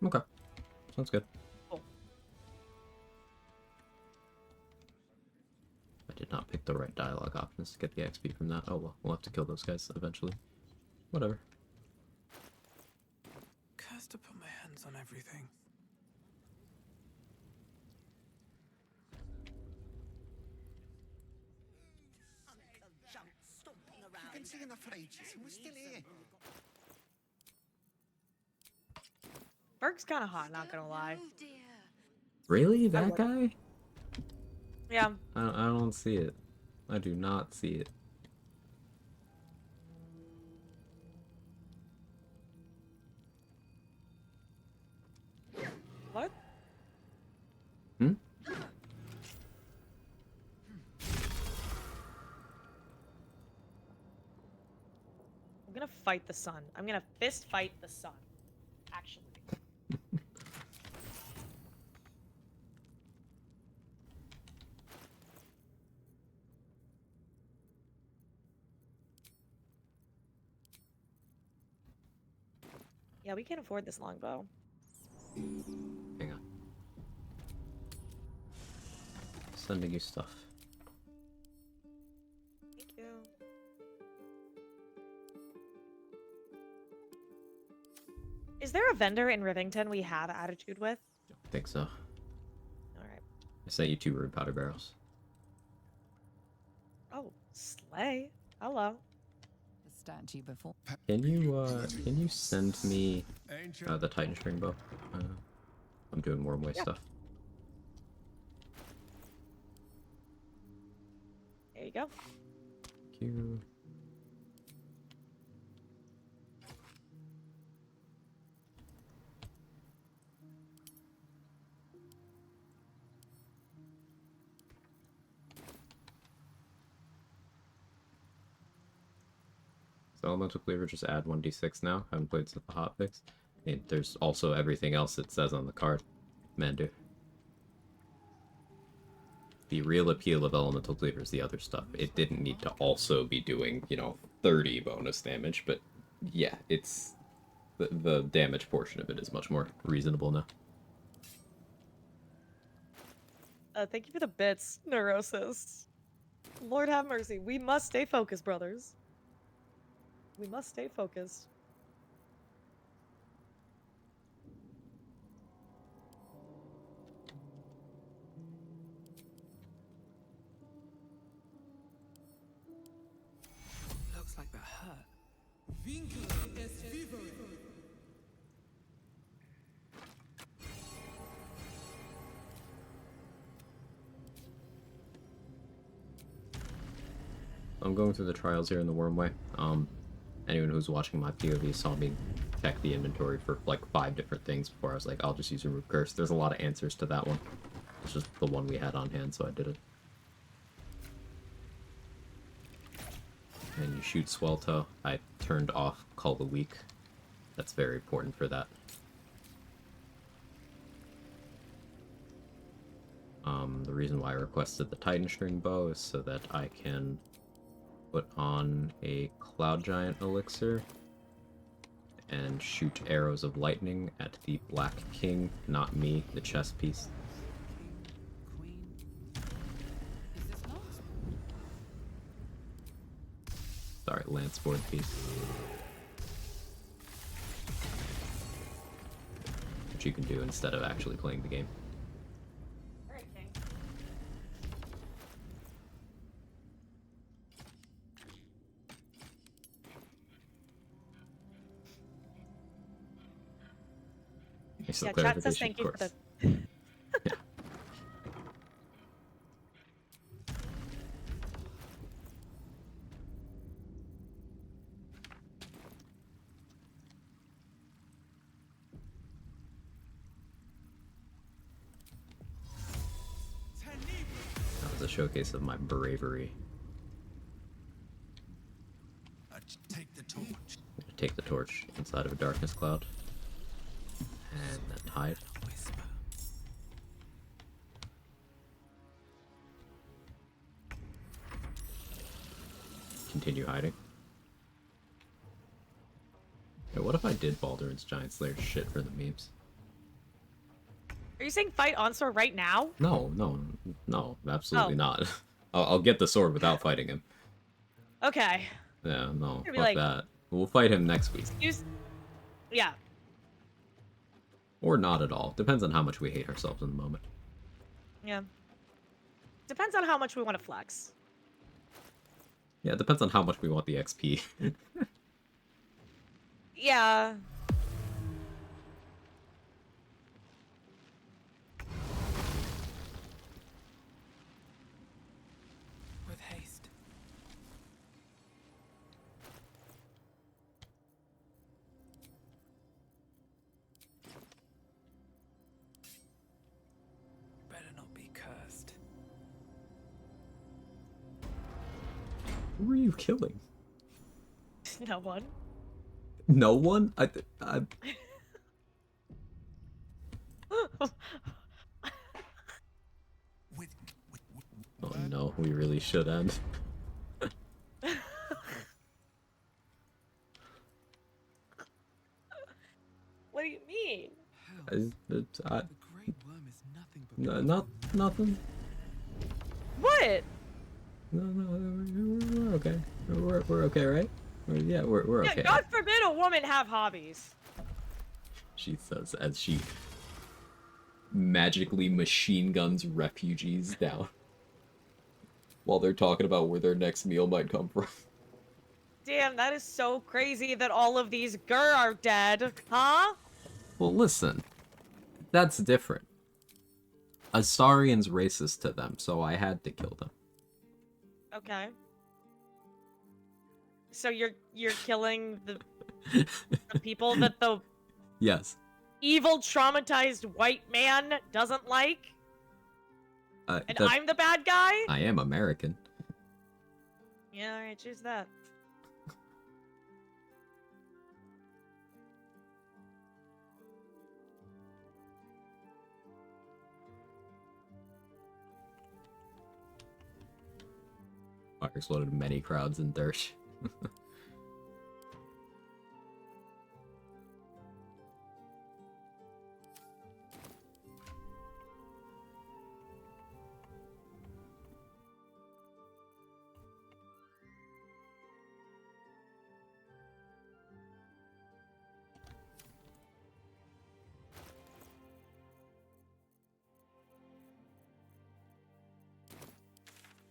Okay. Sounds good. Cool. I did not pick the right dialogue options to get the XP from that. Oh well, we'll have to kill those guys eventually. Whatever. Cursed to put my hands on everything. We've been singing that for ages, and we're still here. Berg's kind of hot, not gonna lie. Really? That guy? Yeah. I don't see it. I do not see it. What? Hmm? I'm gonna fight the sun. I'm gonna fist fight the sun. Actually. Yeah, we can't afford this longbow. Hang on. Sending you stuff. Thank you. Is there a vendor in Rivington we have attitude with? I think so. Alright. I sent you 2 rude powder barrels. Oh, slay. Hello. The statue before. Can you send me the Titan string bow? I'm doing Wormway stuff. There you go. Thank you. So elemental cleaver, just add 1d6 now. Haven't played since the hotfix. There's also everything else it says on the card. Mandu. The real appeal of elemental cleaver is the other stuff. It didn't need to also be doing, 30 bonus damage, but yeah, it's the damage portion of it is much more reasonable now. Thank you for the bits, Neurosis. Lord have mercy. We must stay focused, brothers. We must stay focused. Looks like that hurt. I'm going through the trials here in the Wormway. Anyone who's watching my POV saw me check the inventory for like 5 different things before I was like, I'll just use Remove Curse. There's a lot of answers to that one. It's just the one we had on hand, so I did it. And you shoot Swelto. I turned off Call the Weak. That's very important for that. The reason why I requested the Titan String Bow is so that I can put on a Cloud Giant Elixir and shoot arrows of lightning at the Black King, not me, the chess piece. Sorry, lance board piece. Which you can do instead of actually playing the game. Yeah, chat says thank you for the... Yeah. That was a showcase of my bravery. take the torch inside of a darkness cloud. And then hide. Continue hiding. Hey, what if I did Baldur's Giant Slayer shit for the memes? Are you saying fight Onsor right now? No, absolutely not. I'll get the sword without fighting him. Okay. Yeah, no, I'd fuck be like, that. We'll fight him next week. Yeah. Or not at all. Depends on how much we hate ourselves in the moment. Yeah. Depends on how much we want to flex. Yeah, it depends on how much we want the XP. Yeah. With haste. Better not be cursed. Who are you killing? No one. No one? Oh no, we really should end. What do you mean? Nothing. What? No, we're okay. We're okay, right? We're okay. Yeah, God forbid a woman have hobbies. She says as she magically machine guns refugees down while they're talking about where their next meal might come from. Damn, that is so crazy that all of these Gur are dead, huh? Well, listen, that's different. Astarian's racist to them, so I had to kill them. Okay. So you're killing the people that the Yes. evil, traumatized white man doesn't like? And I'm the bad guy? I am American. Yeah, alright, choose that. Fire exploded many crowds in Dirge.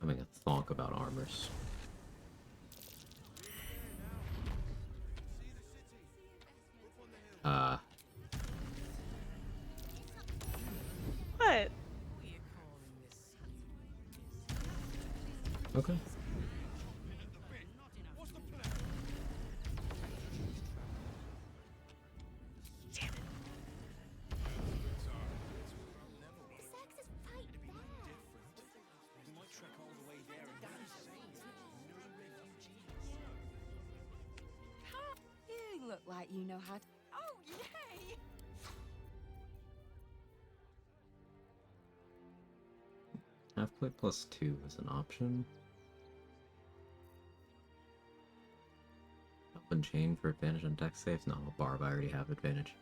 Having a thonk about armors. What? Okay. You look like you know how to. Oh, yay! Half-play plus 2 is an option. Open chain for advantage on deck saves? No, Barb, I already have advantage.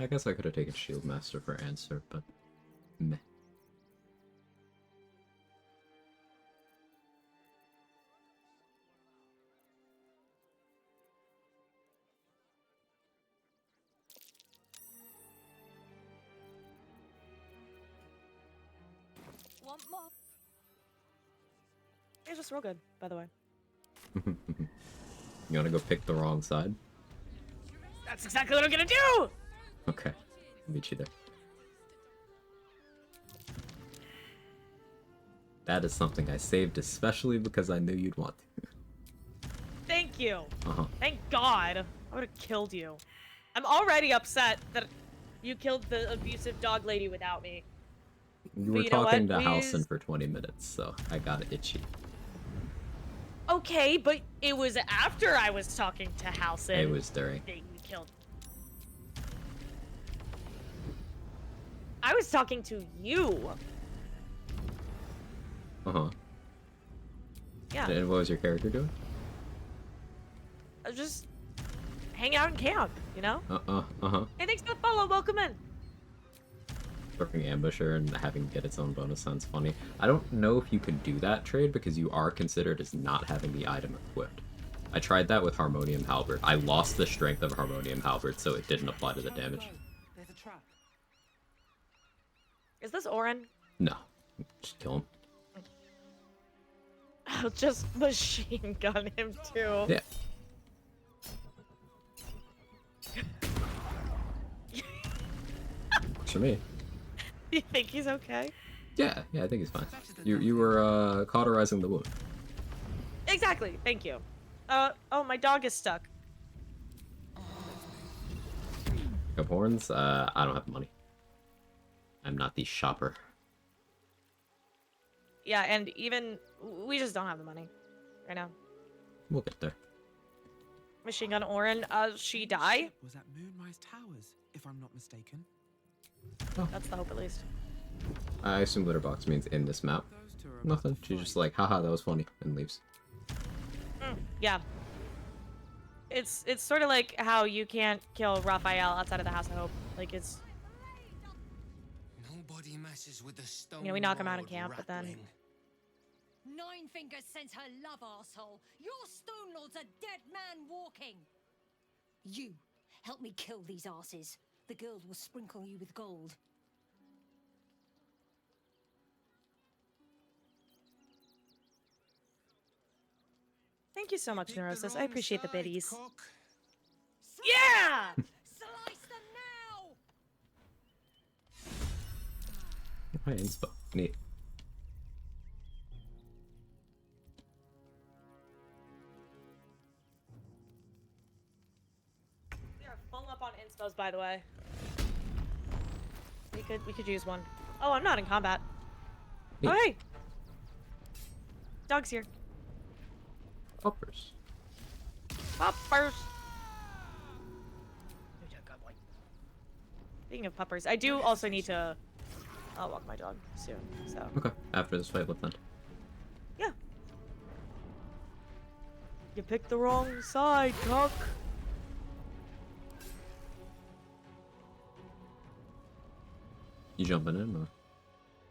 I guess I could have taken Shield Master for answer, but meh. Want more? It's just real good, by the way. You wanna go pick the wrong side? That's exactly what I'm gonna do! Okay, I'll meet you there. That is something I saved especially because I knew you'd want to. Thank you. Uh-huh. Thank God. I would have killed you. I'm already upset that you killed the abusive dog lady without me. You But were you know talking what? to Halson for 20 minutes, so I got itchy. Okay, but it was after I was talking to Halson. It was during. That you killed. I was talking to you. Uh-huh. Yeah. And what was your character doing? I was just hang out in camp, you know? Uh-huh. Hey, thanks for the follow. Welcome in. Working ambusher and having to get its own bonus sounds funny. I don't know if you can do that trade because you are considered as not having the item equipped. I tried that with Harmonium Halberd. I lost the strength of Harmonium Halberd, so it didn't apply to the damage. There's a trap. Is this Oren? No. Just kill him. I'll just machine gun him too. Yeah. Works for me. You think he's okay? Yeah, I think he's fine. You were cauterizing the wound. Exactly. Thank you. Oh, my dog is stuck. Pick up horns? I don't have the money. I'm not the shopper. Yeah, and even we just don't have the money right now. We'll get there. Machine gun Oren, she die? Was at Moonrise Towers, if I'm not mistaken. Oh. That's the hope, at least. I assume Litterbox means in this map. Nothing. She's just like, haha, that was funny, and leaves. Yeah. It's sort of like how you can't kill Raphael outside of the House of Hope. Like, it's... Nobody messes with the stone. You know, we knock him out in camp, but then... Nine Fingers sends her love, arsehole. Your Stone Lord's a dead man walking. You, help me kill these asses. The guild will sprinkle you with gold. Thank you so much, Neurosis. I appreciate the biddies. Yeah! Slice them now! Hi, inspo. Neat. We are full up on inspos, by the way. We could use one. Oh, I'm not in combat. Neat. Oh, hey! Dog's here. Poppers. Puppers! Speaking of puppers, I do also need to... I'll walk my dog soon, so... Okay, after this fight with them. Yeah. You picked the wrong side, Cock. You jumping in, or?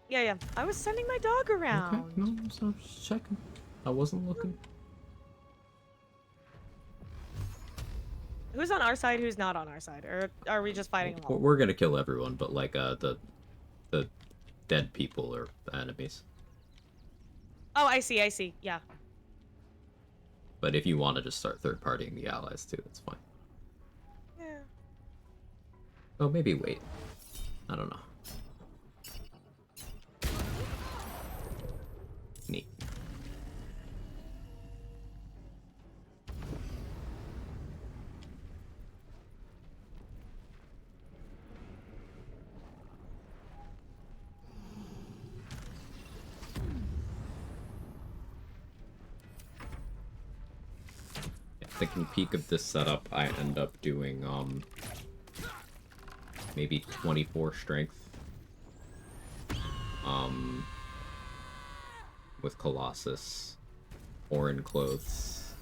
Yeah. I was sending my dog around. Okay, no, I'm just checking. I wasn't looking. Who's on our side, who's not on our side? Or are we just fighting along? We're gonna kill everyone, but like, the dead people are the enemies. Oh, I see, yeah. But if you want to just start third-partying the allies too, that's fine. Yeah. Oh, maybe wait. I don't know. Neat. Thinking peak of this setup, I end up doing maybe 24 strength with Colossus, Orin clothes.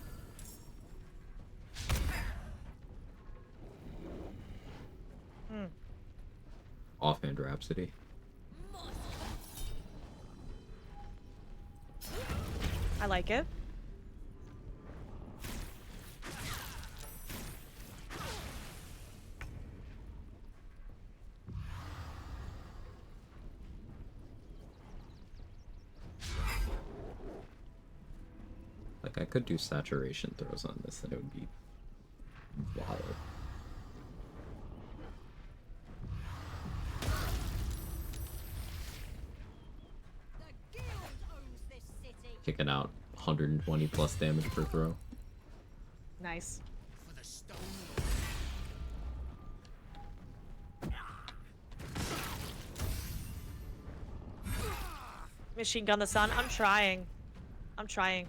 Offhand Rhapsody. I like it. Like, I could do saturation throws on this and it would be wild. Kicking out 120 plus damage per throw. Nice. Machine gun the sun. I'm trying. I'm trying.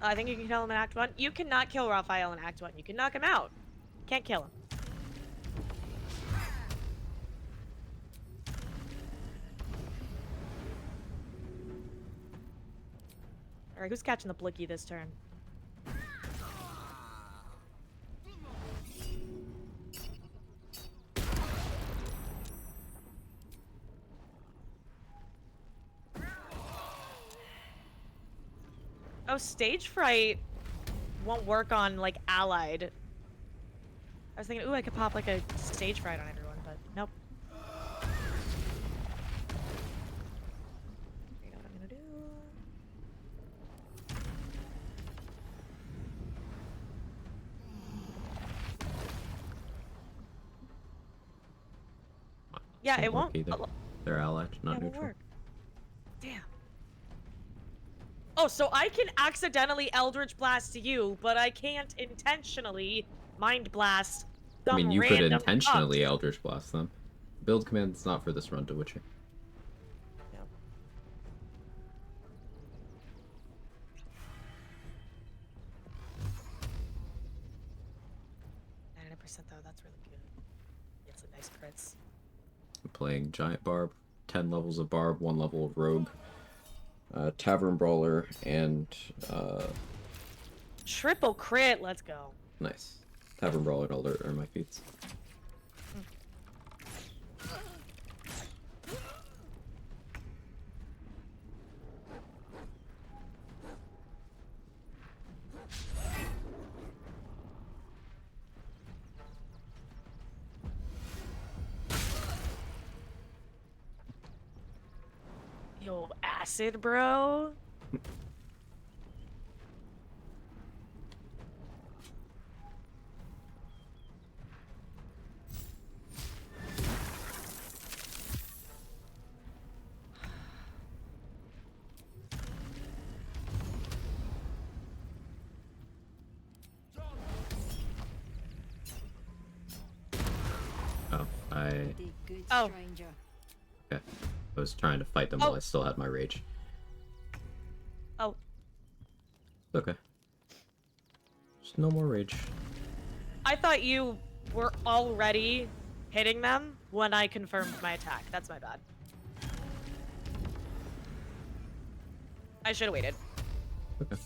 I think you can kill him in Act 1. You cannot kill Raphael in Act 1. You can knock him out. Can't kill him. Alright, who's catching the blicky this turn? Oh, stage fright won't work on, like, allied. I was thinking, ooh, I could pop, like, a stage fright on everyone, but nope. You know what I'm gonna do? Yeah, it won't. Either. They're allied, not It won't neutral. work. Damn. Oh, so I can accidentally Eldritch Blast you, but I can't intentionally Mind Blast some I mean, you could random intentionally cunt. Eldritch Blast them. Build command's not for this run to Witcher. Yep. 99% though, that's really good. It's a nice crits. I'm playing Giant Barb, 10 levels of Barb, 1 level of Rogue, Tavern Brawler, and Triple crit, let's go. nice. Tavern Brawler and Alert are my feats. Yo, acid, bro. Oh, Oh. okay. I was trying to fight them while I still had my rage. Oh. It's okay. Just no more rage. I thought you were already hitting them when I confirmed my attack. That's my bad. I should have waited. Okay.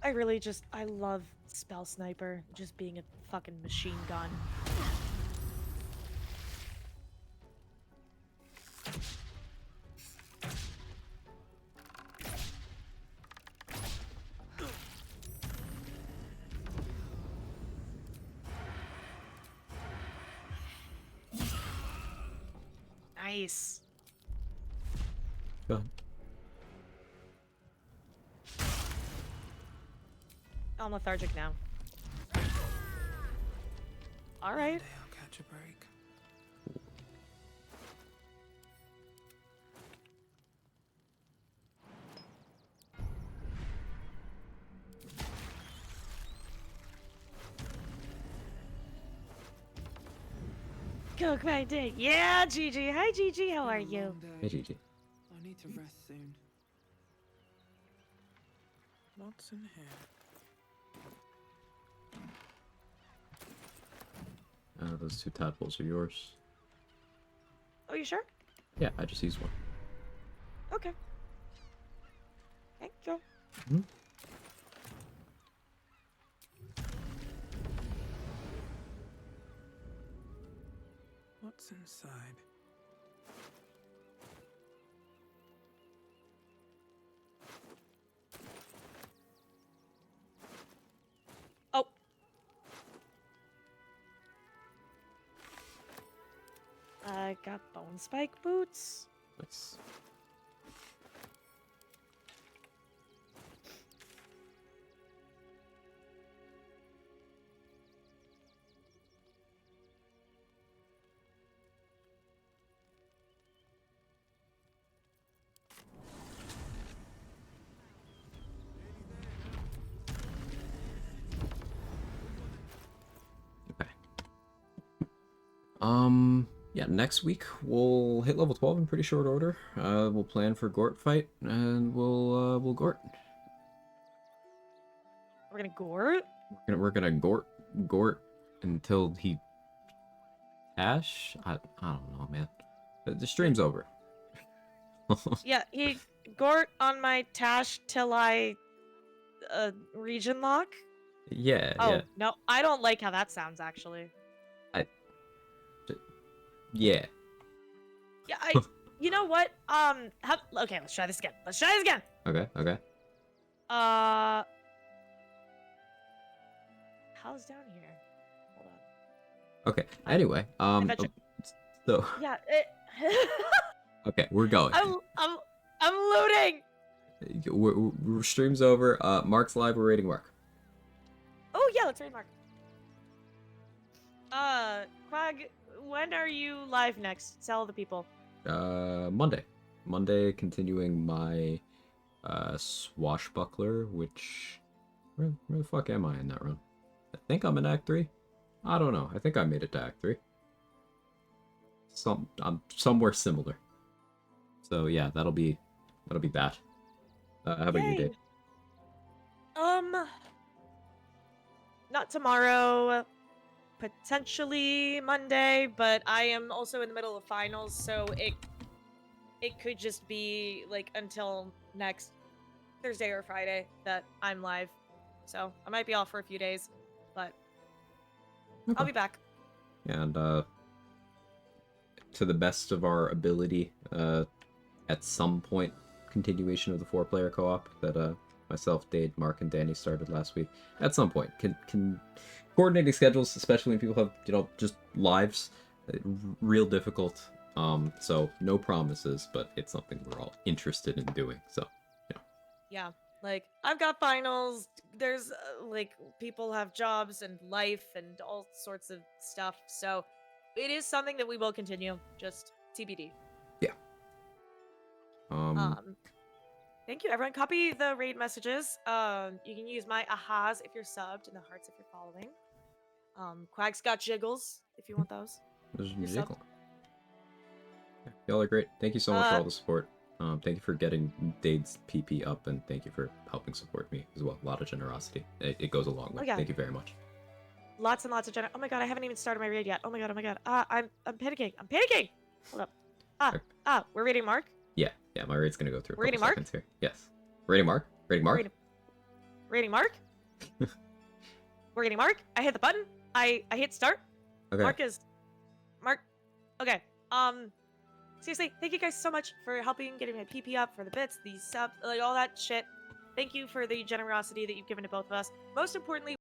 I really just, I love Spell Sniper, just being a fucking machine gun. Nice. Go ahead. I'm lethargic now. All right. I'll catch a break. Go grinding. Yeah, Gigi. Hi, Gigi. How are you? Hey, Gigi. I need to rest soon. What's in here? Those 2 tadpoles are yours. Oh, you sure? Yeah, I just used one. Okay. Thank you. Hmm? What's inside? Oh. I got bone spike boots. Nice. Yeah, next week we'll hit level 12 in pretty short order. We'll plan for Gort fight, and we'll Gort. We're gonna Gort? We're gonna Gort until he Ash? I don't know, man. The stream's over. Yeah, he Gort on my Tash till I Regionlock? Yeah, Oh, yeah. no, I don't like how that sounds actually. Yeah. Yeah, you know what? Okay, let's try this again. Okay, okay. How's down here? Hold on. Okay. Anyway, so Yeah, okay, we're going. I'm looting. Stream's over. Mark's live. We're rating Mark. Oh yeah, let's read Mark. Quag, when are you live next? Tell the people. Monday. Monday, continuing my swashbuckler, which where the fuck am I in that run? I think I'm in Act 3. I don't know. I think I made it to Act 3. I'm somewhere similar. So yeah, that'll be that. How about you, Dave? Not tomorrow, potentially Monday, but I am also in the middle of finals, so it could just be like until next Thursday or Friday that I'm live. So I might be off for a few days, but I'll be back. And to the best of our ability, at some point, continuation of the 4-player co-op that myself, Dade, Mark, and Danny started last week. At some point, can coordinating schedules, especially when people have just lives, real difficult. So no promises, but it's something we're all interested in doing. So Yeah, like I've got finals. There's like people have jobs and life and all sorts of stuff. So it is something that we will continue. Just TBD. Yeah. Thank you, everyone. Copy the raid messages. You can use my ahas if you're subbed and the hearts if you're following. Quag's got jiggles if you want those. There's You're jiggle. Y'all are great. Thank you so much for all the support. Thank you for getting Dade's PP up, and thank you for helping support me as well. A lot of generosity. It goes a long way. yeah. Thank you very much. Lots and lots of Oh my god, I haven't even started my raid yet. Oh my god, oh my god. I'm panicking. I'm panicking. Hold up. We're raiding Mark. Yeah, my rate's gonna go through a Rating couple Mark? seconds here. Yes. Rating Mark? Rating Mark? Raiding Mark. We're raiding Mark. I hit the button. I hit start. Okay. Mark. Okay. Seriously, thank you guys so much for helping getting my PP up, for the bits, the subs, like all that shit. Thank you for the generosity that you've given to both of us. Most importantly,